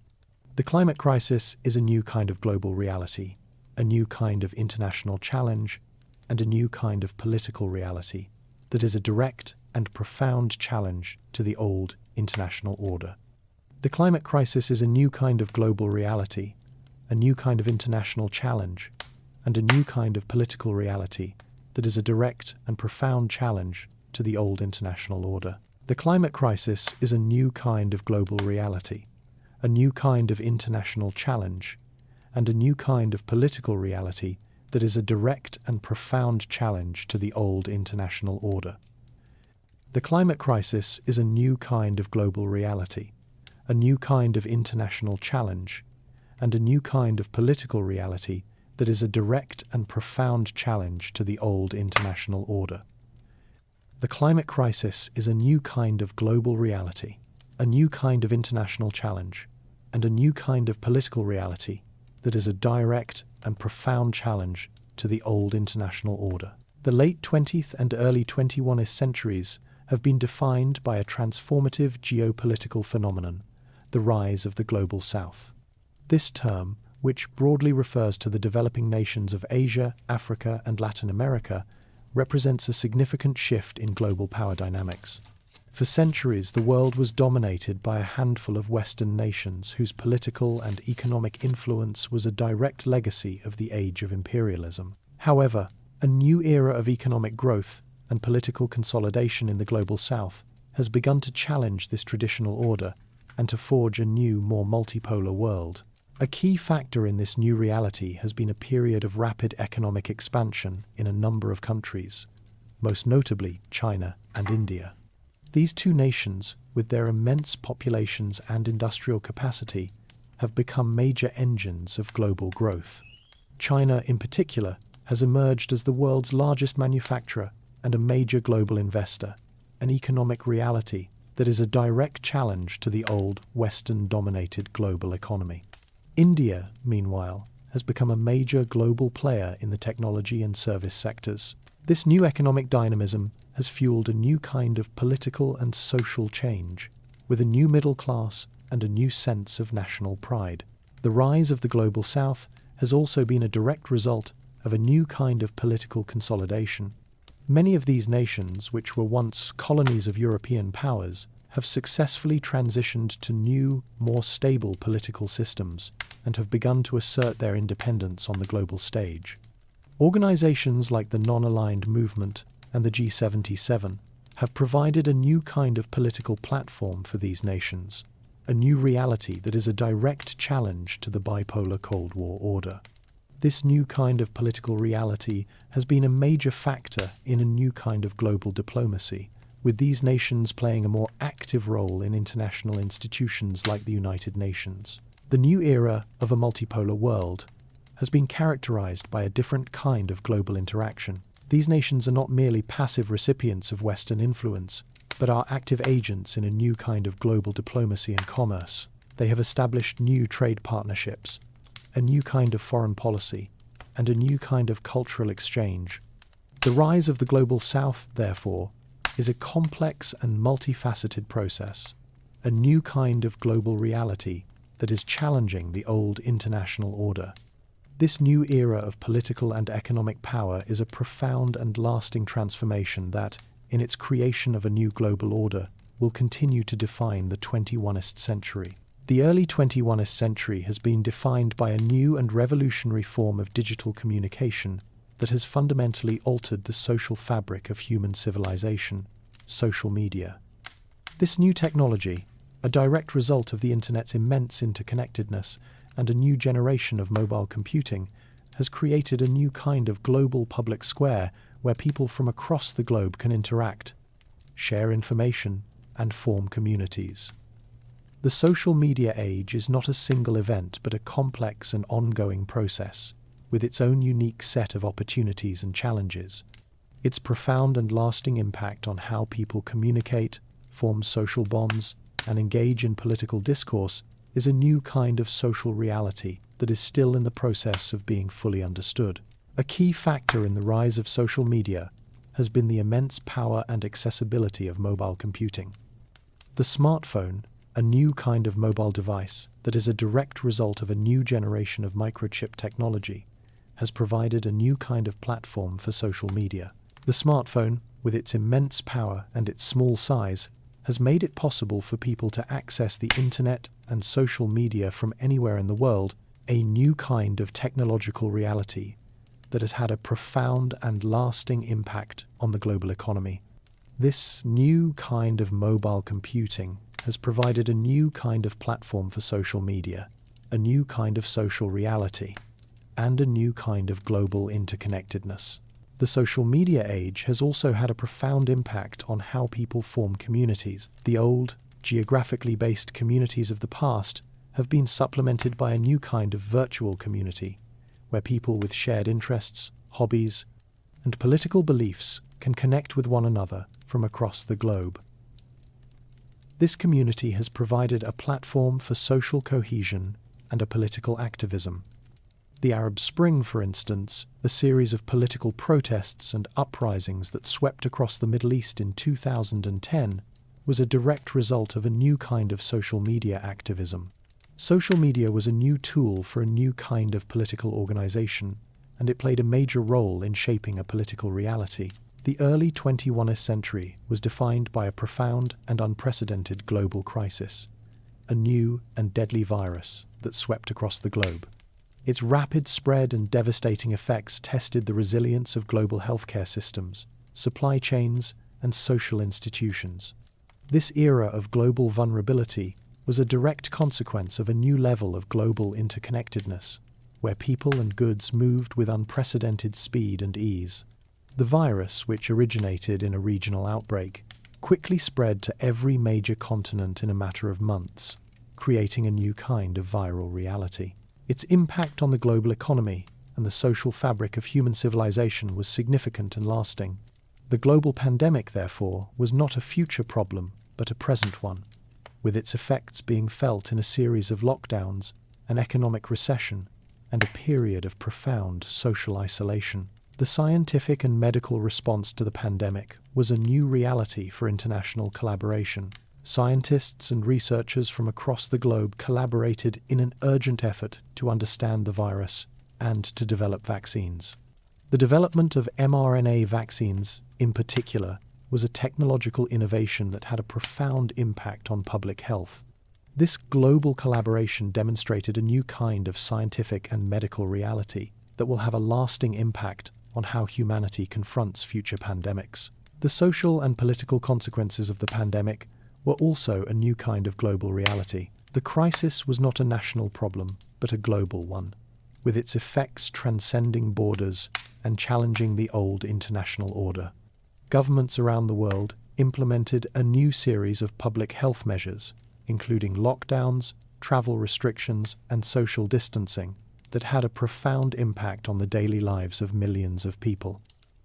The climate crisis is a new kind of global reality, a new kind of international challenge, and a new kind of political reality that is a direct and profound challenge to the old international order. The climate crisis is a new kind of global reality, a new kind of international challenge, and a new kind of political reality that is a direct and profound challenge to the old international order. The climate crisis is a new kind of global reality, a new kind of international challenge, and a new kind of political reality that is a direct and profound challenge to the old international order. The climate crisis is a new kind of global reality, a new kind of international challenge, and a new kind of political reality that is a direct and profound challenge to the old international order. The climate crisis is a new kind of global reality, a new kind of international challenge, and a new kind of political reality that is a direct and profound challenge to the old international order. The late 20th and early 21st centuries have been defined by a transformative geopolitical phenomenon, the rise of the Global South. This term, which broadly refers to the developing nations of Asia, Africa, and Latin America, represents a significant shift in global power dynamics. For centuries, the world was dominated by a handful of Western nations whose political and economic influence was a direct legacy of the age of imperialism. However, a new era of economic growth and political consolidation in the global South has begun to challenge this traditional order and to forge a new, more multipolar world. A key factor in this new reality has been a period of rapid economic expansion in a number of countries, most notably China and India. These two nations, with their immense populations and industrial capacity, have become major engines of global growth. China, in particular, has emerged as the world's largest manufacturer and a major global investor, an economic reality that is a direct challenge to the old, Western-dominated global economy. India, meanwhile, has become a major global player in the technology and service sectors. This new economic dynamism has fueled a new kind of political and social change, with a new middle class and a new sense of national pride. The rise of the global South has also been a direct result of a new kind of political consolidation. Many of these nations, which were once colonies of European powers, have successfully transitioned to new, more stable political systems and have begun to assert their independence on the global stage. Organizations like the Non-Aligned Movement and the G77 have provided a new kind of political platform for these nations, a new reality that is a direct challenge to the bipolar Cold War order. This new kind of political reality has been a major factor in a new kind of global diplomacy, with these nations playing a more active role in international institutions like the United Nations. The new era of a multipolar world has been characterized by a different kind of global interaction. These nations are not merely passive recipients of Western influence, but are active agents in a new kind of global diplomacy and commerce. They have established new trade partnerships, a new kind of foreign policy, and a new kind of cultural exchange. The rise of the global South, therefore, is a complex and multifaceted process, a new kind of global reality that is challenging the old international order. This new era of political and economic power is a profound and lasting transformation that, in its creation of a new global order, will continue to define the 21st century. The early 21st century has been defined by a new and revolutionary form of digital communication that has fundamentally altered the social fabric of human civilization: social media. This new technology, a direct result of the Internet's immense interconnectedness and a new generation of mobile computing, has created a new kind of global public square where people from across the globe can interact, share information, and form communities. The social media age is not a single event but a complex and ongoing process, with its own unique set of opportunities and challenges. Its profound and lasting impact on how people communicate, form social bonds, and engage in political discourse is a new kind of social reality that is still in the process of being fully understood. A key factor in the rise of social media has been the immense power and accessibility of mobile computing. The smartphone, a new kind of mobile device that is a direct result of a new generation of microchip technology, has provided a new kind of platform for social media. The smartphone, with its immense power and its small size, has made it possible for people to access the internet and social media from anywhere in the world, a new kind of technological reality that has had a profound and lasting impact on the global economy. This new kind of mobile computing has provided a new kind of platform for social media, a new kind of social reality, and a new kind of global interconnectedness. The social media age has also had a profound impact on how people form communities. The old, geographically based communities of the past have been supplemented by a new kind of virtual community, where people with shared interests, hobbies, and political beliefs can connect with one another from across the globe. This community has provided a platform for social cohesion and a political activism. The Arab Spring, for instance, a series of political protests and uprisings that swept across the Middle East in 2010, was a direct result of a new kind of social media activism. Social media was a new tool for a new kind of political organization, and it played a major role in shaping a political reality. The early 21st century was defined by a profound and unprecedented global crisis, a new and deadly virus that swept across the globe. Its rapid spread and devastating effects tested the resilience of global healthcare systems, supply chains, and social institutions. This era of global vulnerability was a direct consequence of a new level of global interconnectedness, where people and goods moved with unprecedented speed and ease. The virus, which originated in a regional outbreak, quickly spread to every major continent in a matter of months, creating a new kind of viral reality. Its impact on the global economy and the social fabric of human civilization was significant and lasting. The global pandemic, therefore, was not a future problem, but a present one, with its effects being felt in a series of lockdowns, an economic recession, and a period of profound social isolation. The scientific and medical response to the pandemic was a new reality for international collaboration. Scientists and researchers from across the globe collaborated in an urgent effort to understand the virus and to develop vaccines. The development of mRNA vaccines, in particular, was a technological innovation that had a profound impact on public health. This global collaboration demonstrated a new kind of scientific and medical reality that will have a lasting impact on how humanity confronts future pandemics. The social and political consequences of the pandemic were also a new kind of global reality. The crisis was not a national problem, but a global one, with its effects transcending borders and challenging the old international order. Governments around the world implemented a new series of public health measures, including lockdowns, travel restrictions, and social distancing, that had a profound impact on the daily lives of millions of people.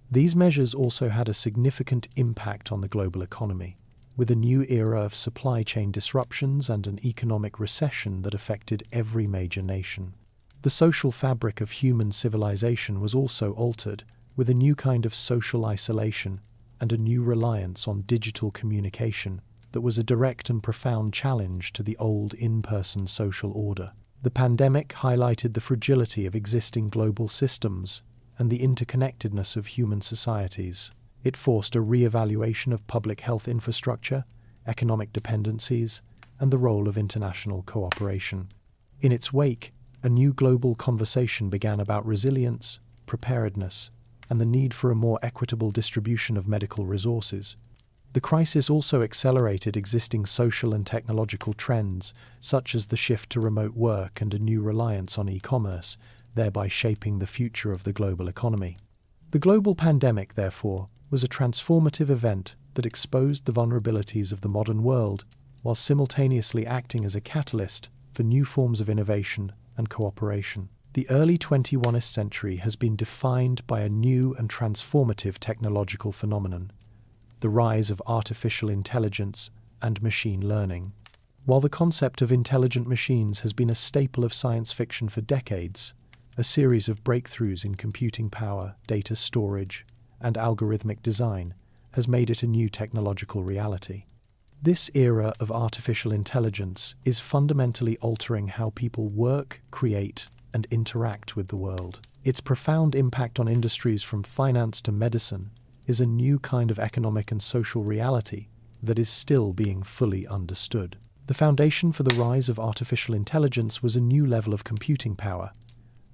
These measures also had a significant impact on the global economy, with a new era of supply chain disruptions and an economic recession that affected every major nation. The social fabric of human civilization was also altered, with a new kind of social isolation and a new reliance on digital communication that was a direct and profound challenge to the old in-person social order. The pandemic highlighted the fragility of existing global systems and the interconnectedness of human societies. It forced a re-evaluation of public health infrastructure, economic dependencies, and the role of international cooperation. In its wake, a new global conversation began about resilience, preparedness, and the need for a more equitable distribution of medical resources. The crisis also accelerated existing social and technological trends, such as the shift to remote work and a new reliance on e-commerce, thereby shaping the future of the global economy. The global pandemic, therefore, was a transformative event that exposed the vulnerabilities of the modern world, while simultaneously acting as a catalyst for new forms of innovation and cooperation. The early 21st century has been defined by a new and transformative technological phenomenon: the rise of artificial intelligence and machine learning. While the concept of intelligent machines has been a staple of science fiction for decades, a series of breakthroughs in computing power, data storage, and algorithmic design has made it a new technological reality. This era of artificial intelligence is fundamentally altering how people work, create, and interact with the world. Its profound impact on industries from finance to medicine is a new kind of economic and social reality that is still being fully understood. The foundation for the rise of artificial intelligence was a new level of computing power.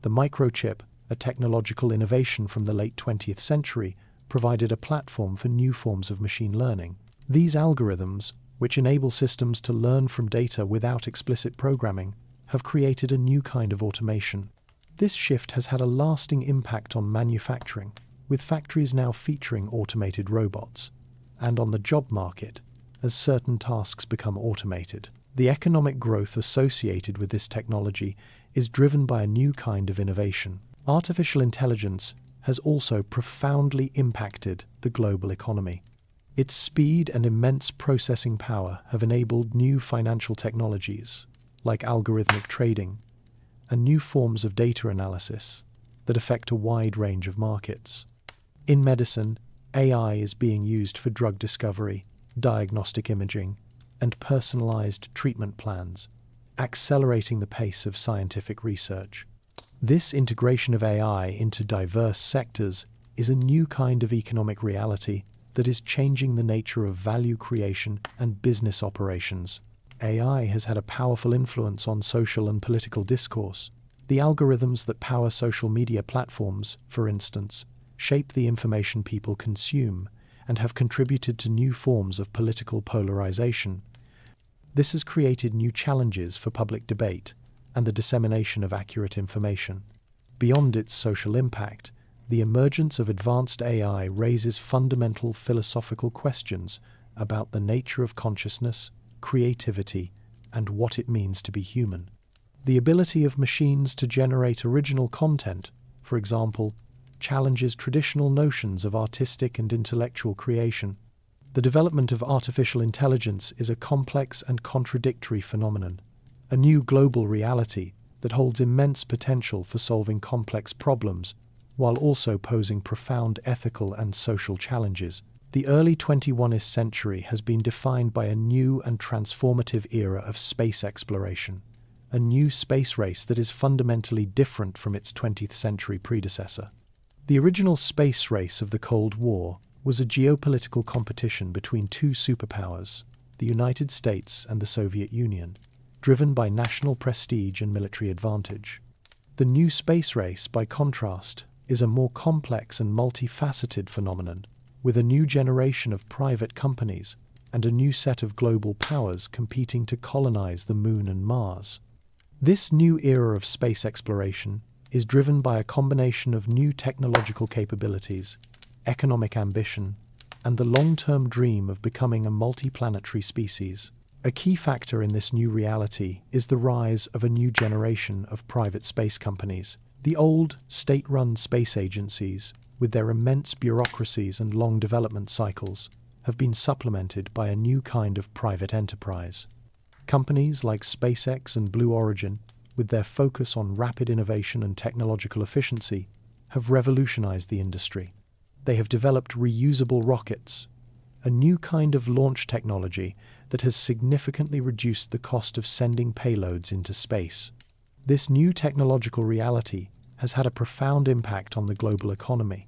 The microchip, a technological innovation from the late 20th century, provided a platform for new forms of machine learning. These algorithms, which enable systems to learn from data without explicit programming, have created a new kind of automation. This shift has had a lasting impact on manufacturing, with factories now featuring automated robots, and on the job market, as certain tasks become automated. The economic growth associated with this technology is driven by a new kind of innovation. Artificial intelligence has also profoundly impacted the global economy. Its speed and immense processing power have enabled new financial technologies, like algorithmic trading, and new forms of data analysis that affect a wide range of markets. In medicine, AI is being used for drug discovery, diagnostic imaging, and personalized treatment plans, accelerating the pace of scientific research. This integration of AI into diverse sectors is a new kind of economic reality that is changing the nature of value creation and business operations. AI has had a powerful influence on social and political discourse. The algorithms that power social media platforms, for instance, shape the information people consume and have contributed to new forms of political polarization. This has created new challenges for public debate and the dissemination of accurate information. Beyond its social impact, the emergence of advanced AI raises fundamental philosophical questions about the nature of consciousness, creativity, and what it means to be human. The ability of machines to generate original content, for example, challenges traditional notions of artistic and intellectual creation. The development of artificial intelligence is a complex and contradictory phenomenon, a new global reality that holds immense potential for solving complex problems while also posing profound ethical and social challenges. The early 21st century has been defined by a new and transformative era of space exploration, a new space race that is fundamentally different from its 20th century predecessor. The original space race of the Cold War was a geopolitical competition between two superpowers, the United States and the Soviet Union, driven by national prestige and military advantage. The new space race, by contrast, is a more complex and multifaceted phenomenon, with a new generation of private companies and a new set of global powers competing to colonize the Moon and Mars. This new era of space exploration is driven by a combination of new technological capabilities, economic ambition, and the long-term dream of becoming a multiplanetary species. A key factor in this new reality is the rise of a new generation of private space companies. The old, state-run space agencies, with their immense bureaucracies and long development cycles, have been supplemented by a new kind of private enterprise. Companies like SpaceX and Blue Origin, with their focus on rapid innovation and technological efficiency, have revolutionized the industry. They have developed reusable rockets, a new kind of launch technology that has significantly reduced the cost of sending payloads into space. This new technological reality has had a profound impact on the global economy,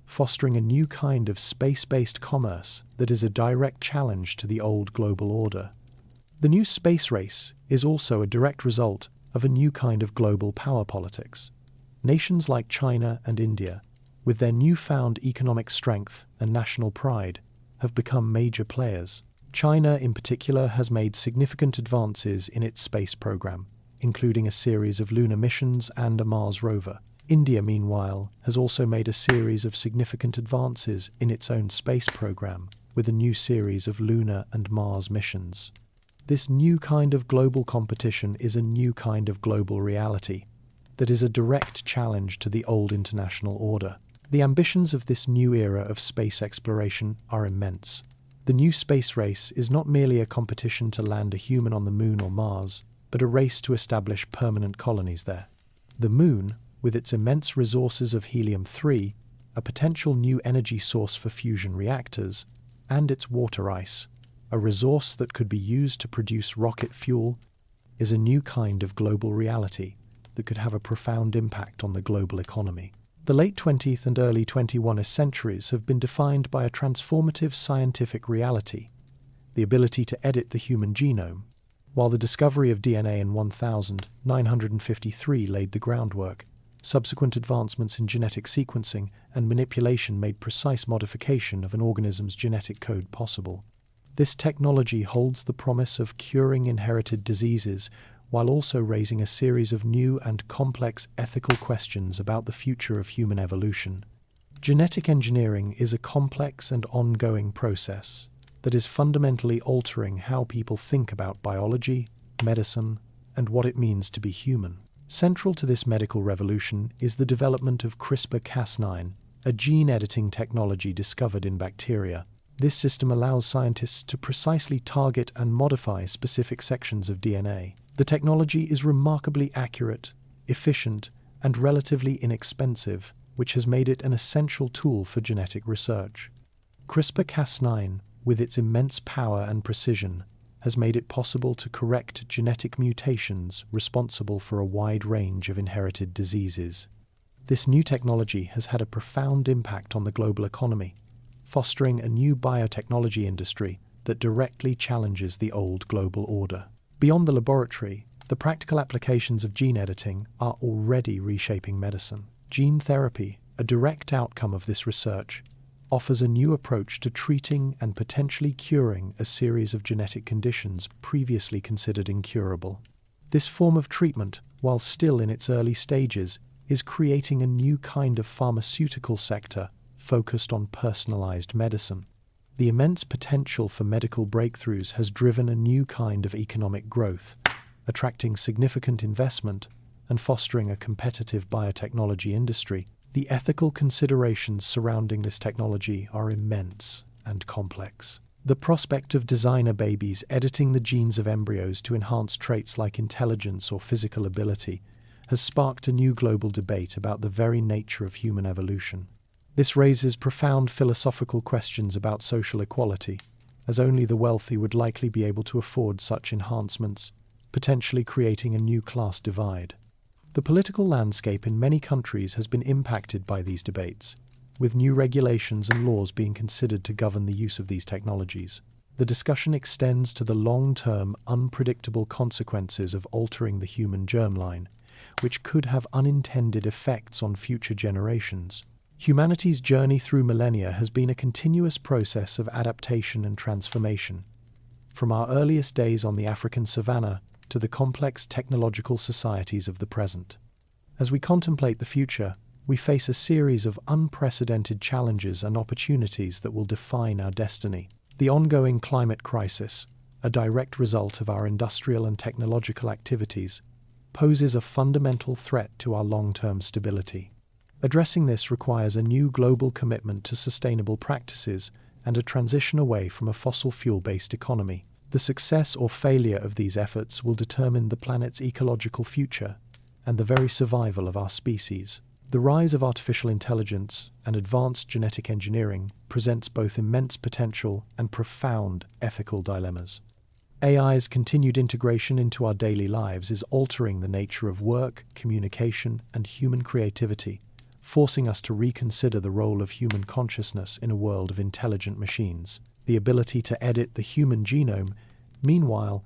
fostering a new kind of space-based commerce that is a direct challenge to the old global order. The new space race is also a direct result of a new kind of global power politics. Nations like China and India, with their newfound economic strength and national pride, have become major players. China, in particular, has made significant advances in its space program, including a series of lunar missions and a Mars rover. India, meanwhile, has also made a series of significant advances in its own space program, with a new series of lunar and Mars missions. This new kind of global competition is a new kind of global reality that is a direct challenge to the old international order. The ambitions of this new era of space exploration are immense. The new space race is not merely a competition to land a human on the Moon or Mars, but a race to establish permanent colonies there. The Moon, with its immense resources of helium-3, a potential new energy source for fusion reactors, and its water ice, a resource that could be used to produce rocket fuel, is a new kind of global reality that could have a profound impact on the global economy. The late 20th and early 21st centuries have been defined by a transformative scientific reality, the ability to edit the human genome. While the discovery of DNA in 1953 laid the groundwork, subsequent advancements in genetic sequencing and manipulation made precise modification of an organism's genetic code possible. This technology holds the promise of curing inherited diseases while also raising a series of new and complex ethical questions about the future of human evolution. Genetic engineering is a complex and ongoing process that is fundamentally altering how people think about biology, medicine, and what it means to be human. Central to this medical revolution is the development of CRISPR-Cas9, a gene-editing technology discovered in bacteria. This system allows scientists to precisely target and modify specific sections of DNA. The technology is remarkably accurate, efficient, and relatively inexpensive, which has made it an essential tool for genetic research. CRISPR-Cas9, with its immense power and precision, has made it possible to correct genetic mutations responsible for a wide range of inherited diseases. This new technology has had a profound impact on the global economy, fostering a new biotechnology industry that directly challenges the old global order. Beyond the laboratory, the practical applications of gene editing are already reshaping medicine. Gene therapy, a direct outcome of this research, offers a new approach to treating and potentially curing a series of genetic conditions previously considered incurable. This form of treatment, while still in its early stages, is creating a new kind of pharmaceutical sector focused on personalized medicine. The immense potential for medical breakthroughs has driven a new kind of economic growth, attracting significant investment and fostering a competitive biotechnology industry. The ethical considerations surrounding this technology are immense and complex. The prospect of designer babies editing the genes of embryos to enhance traits like intelligence or physical ability has sparked a new global debate about the very nature of human evolution. This raises profound philosophical questions about social equality, as only the wealthy would likely be able to afford such enhancements, potentially creating a new class divide. The political landscape in many countries has been impacted by these debates, with new regulations and laws being considered to govern the use of these technologies. The discussion extends to the long-term, unpredictable consequences of altering the human germline, which could have unintended effects on future generations. Humanity's journey through millennia has been a continuous process of adaptation and transformation, from our earliest days on the African savanna to the complex technological societies of the present. As we contemplate the future, we face a series of unprecedented challenges and opportunities that will define our destiny. The ongoing climate crisis, a direct result of our industrial and technological activities, poses a fundamental threat to our long-term stability. Addressing this requires a new global commitment to sustainable practices and a transition away from a fossil fuel-based economy. The success or failure of these efforts will determine the planet's ecological future and the very survival of our species. The rise of artificial intelligence and advanced genetic engineering presents both immense potential and profound ethical dilemmas. AI's continued integration into our daily lives is altering the nature of work, communication, and human creativity, forcing us to reconsider the role of human consciousness in a world of intelligent machines. The ability to edit the human genome, meanwhile,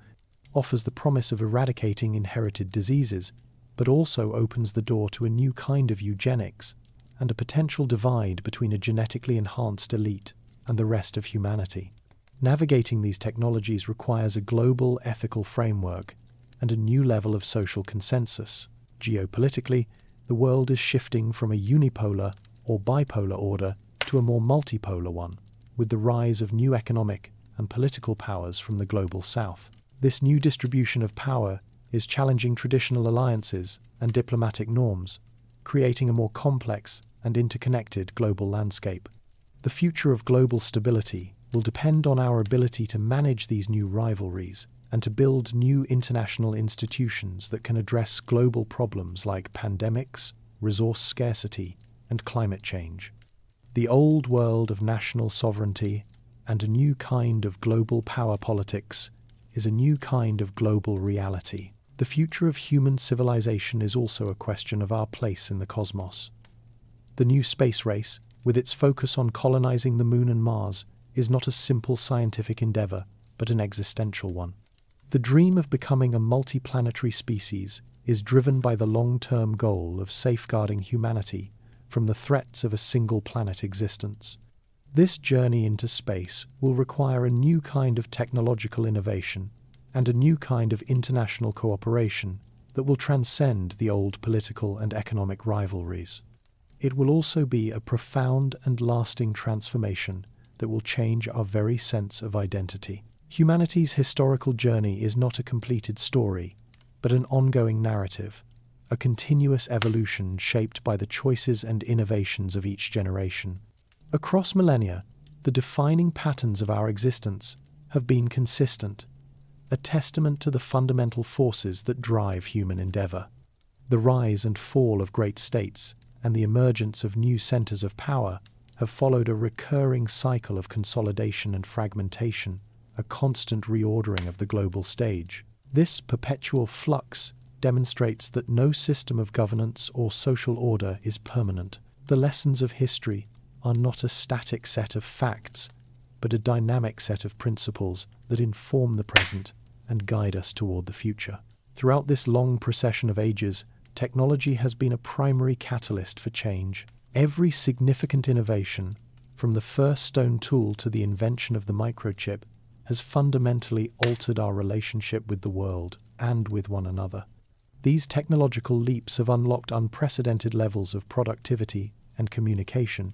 offers the promise of eradicating inherited diseases, but also opens the door to a new kind of eugenics and a potential divide between a genetically enhanced elite and the rest of humanity. Navigating these technologies requires a global ethical framework and a new level of social consensus. Geopolitically, the world is shifting from a unipolar or bipolar order to a more multipolar one, with the rise of new economic and political powers from the global south. This new distribution of power is challenging traditional alliances and diplomatic norms, creating a more complex and interconnected global landscape. The future of global stability will depend on our ability to manage these new rivalries and to build new international institutions that can address global problems like pandemics, resource scarcity, and climate change. The old world of national sovereignty and a new kind of global power politics is a new kind of global reality. The future of human civilization is also a question of our place in the cosmos. The new space race, with its focus on colonizing the Moon and Mars, is not a simple scientific endeavor, but an existential one. The dream of becoming a multiplanetary species is driven by the long-term goal of safeguarding humanity from the threats of a single-planet existence. This journey into space will require a new kind of technological innovation and a new kind of international cooperation that will transcend the old political and economic rivalries. It will also be a profound and lasting transformation that will change our very sense of identity. Humanity's historical journey is not a completed story, but an ongoing narrative, a continuous evolution shaped by the choices and innovations of each generation. Across millennia, the defining patterns of our existence have been consistent, a testament to the fundamental forces that drive human endeavor. The rise and fall of great states and the emergence of new centers of power have followed a recurring cycle of consolidation and fragmentation, a constant reordering of the global stage. This perpetual flux demonstrates that no system of governance or social order is permanent. The lessons of history are not a static set of facts, but a dynamic set of principles that inform the present and guide us toward the future. Throughout this long procession of ages, technology has been a primary catalyst for change. Every significant innovation, from the first stone tool to the invention of the microchip, has fundamentally altered our relationship with the world and with one another. These technological leaps have unlocked unprecedented levels of productivity and communication,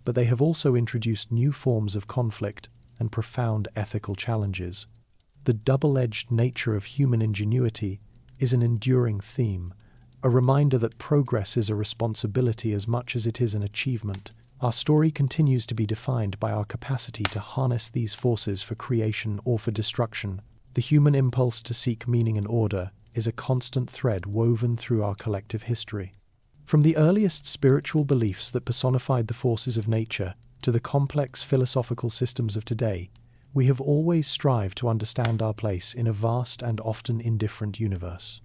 but they have also introduced new forms of conflict and profound ethical challenges. The double-edged nature of human ingenuity is an enduring theme, a reminder that progress is a responsibility as much as it is an achievement. Our story continues to be defined by our capacity to harness these forces for creation or for destruction. The human impulse to seek meaning and order is a constant thread woven through our collective history. From the earliest spiritual beliefs that personified the forces of nature to the complex philosophical systems of today, we have always strived to understand our place in a vast and often indifferent universe.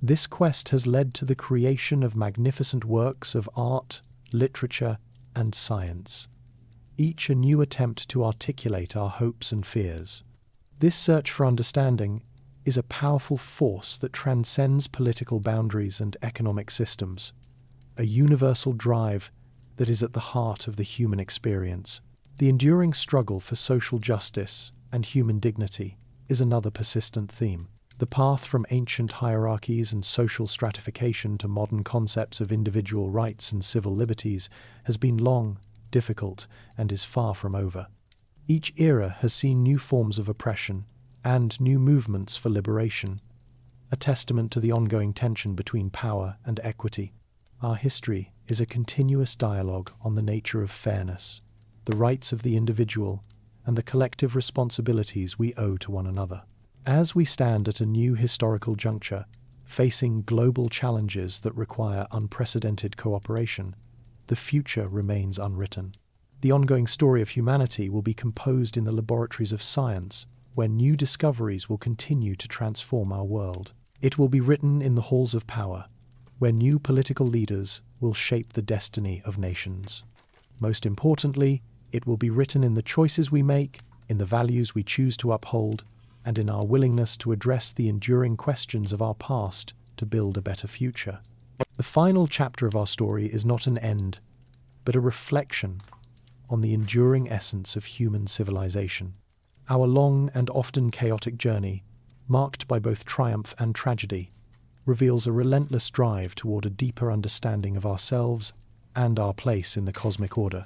This quest has led to the creation of magnificent works of art, literature, and science, each a new attempt to articulate our hopes and fears. This search for understanding is a powerful force that transcends political boundaries and economic systems, a universal drive that is at the heart of the human experience. The enduring struggle for social justice and human dignity is another persistent theme. The path from ancient hierarchies and social stratification to modern concepts of individual rights and civil liberties has been long, difficult, and is far from over. Each era has seen new forms of oppression and new movements for liberation, a testament to the ongoing tension between power and equity. Our history is a continuous dialogue on the nature of fairness, the rights of the individual, and the collective responsibilities we owe to one another. As we stand at a new historical juncture, facing global challenges that require unprecedented cooperation, the future remains unwritten. The ongoing story of humanity will be composed in the laboratories of science, where new discoveries will continue to transform our world. It will be written in the halls of power, where new political leaders will shape the destiny of nations. Most importantly, it will be written in the choices we make, in the values we choose to uphold, and in our willingness to address the enduring questions of our past to build a better future. The final chapter of our story is not an end, but a reflection on the enduring essence of human civilization. Our long and often chaotic journey, marked by both triumph and tragedy, reveals a relentless drive toward a deeper understanding of ourselves and our place in the cosmic order.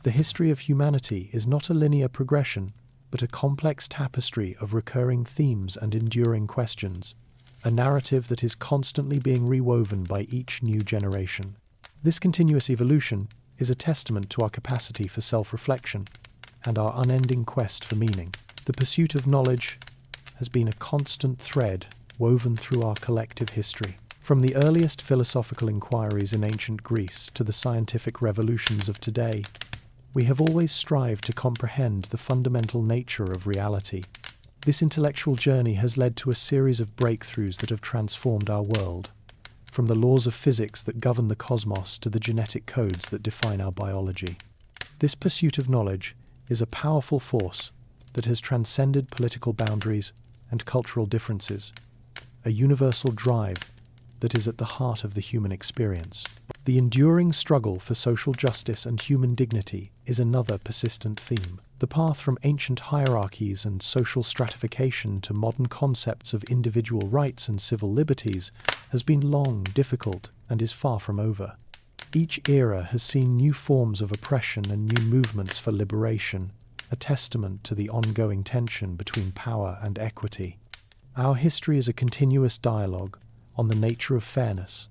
The history of humanity is not a linear progression, but a complex tapestry of recurring themes and enduring questions, a narrative that is constantly being rewoven by each new generation. This continuous evolution is a testament to our capacity for self-reflection and our unending quest for meaning. The pursuit of knowledge has been a constant thread woven through our collective history. From the earliest philosophical inquiries in ancient Greece to the scientific revolutions of today, we have always strived to comprehend the fundamental nature of reality. This intellectual journey has led to a series of breakthroughs that have transformed our world, from the laws of physics that govern the cosmos to the genetic codes that define our biology. This pursuit of knowledge is a powerful force that has transcended political boundaries and cultural differences, a universal drive that is at the heart of the human experience. The enduring struggle for social justice and human dignity is another persistent theme. The path from ancient hierarchies and social stratification to modern concepts of individual rights and civil liberties has been long, difficult, and is far from over. Each era has seen new forms of oppression and new movements for liberation, a testament to the ongoing tension between power and equity. Our history is a continuous dialogue on the nature of fairness,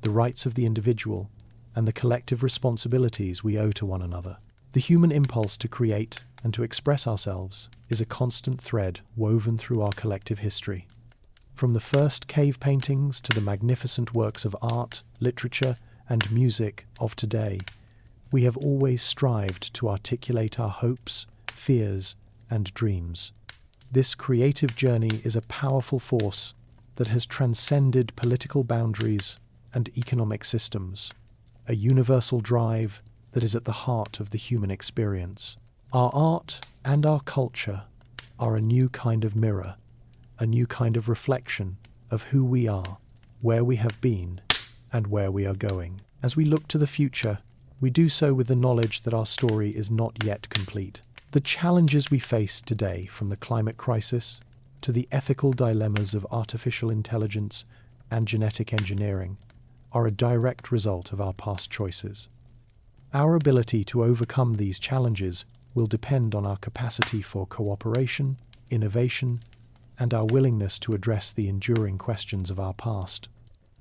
the rights of the individual, and the collective responsibilities we owe to one another. The human impulse to create and to express ourselves is a constant thread woven through our collective history. From the first cave paintings to the magnificent works of art, literature, and music of today, we have always strived to articulate our hopes, fears, and dreams. This creative journey is a powerful force that has transcended political boundaries and economic systems, a universal drive that is at the heart of the human experience. Our art and our culture are a new kind of mirror, a new kind of reflection of who we are, where we have been, and where we are going. As we look to the future, we do so with the knowledge that our story is not yet complete. The challenges we face today, from the climate crisis to the ethical dilemmas of artificial intelligence and genetic engineering, are a direct result of our past choices. Our ability to overcome these challenges will depend on our capacity for cooperation, innovation, and our willingness to address the enduring questions of our past.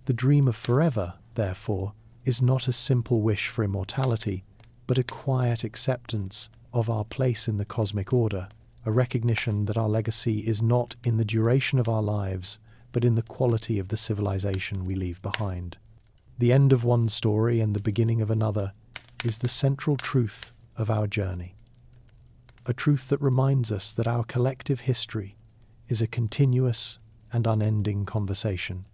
The dream of forever, therefore, is not a simple wish for immortality, but a quiet acceptance of our place in the cosmic order, a recognition that our legacy is not in the duration of our lives, but in the quality of the civilization we leave behind. The end of one story and the beginning of another is the central truth of our journey, a truth that reminds us that our collective history is a continuous and unending conversation.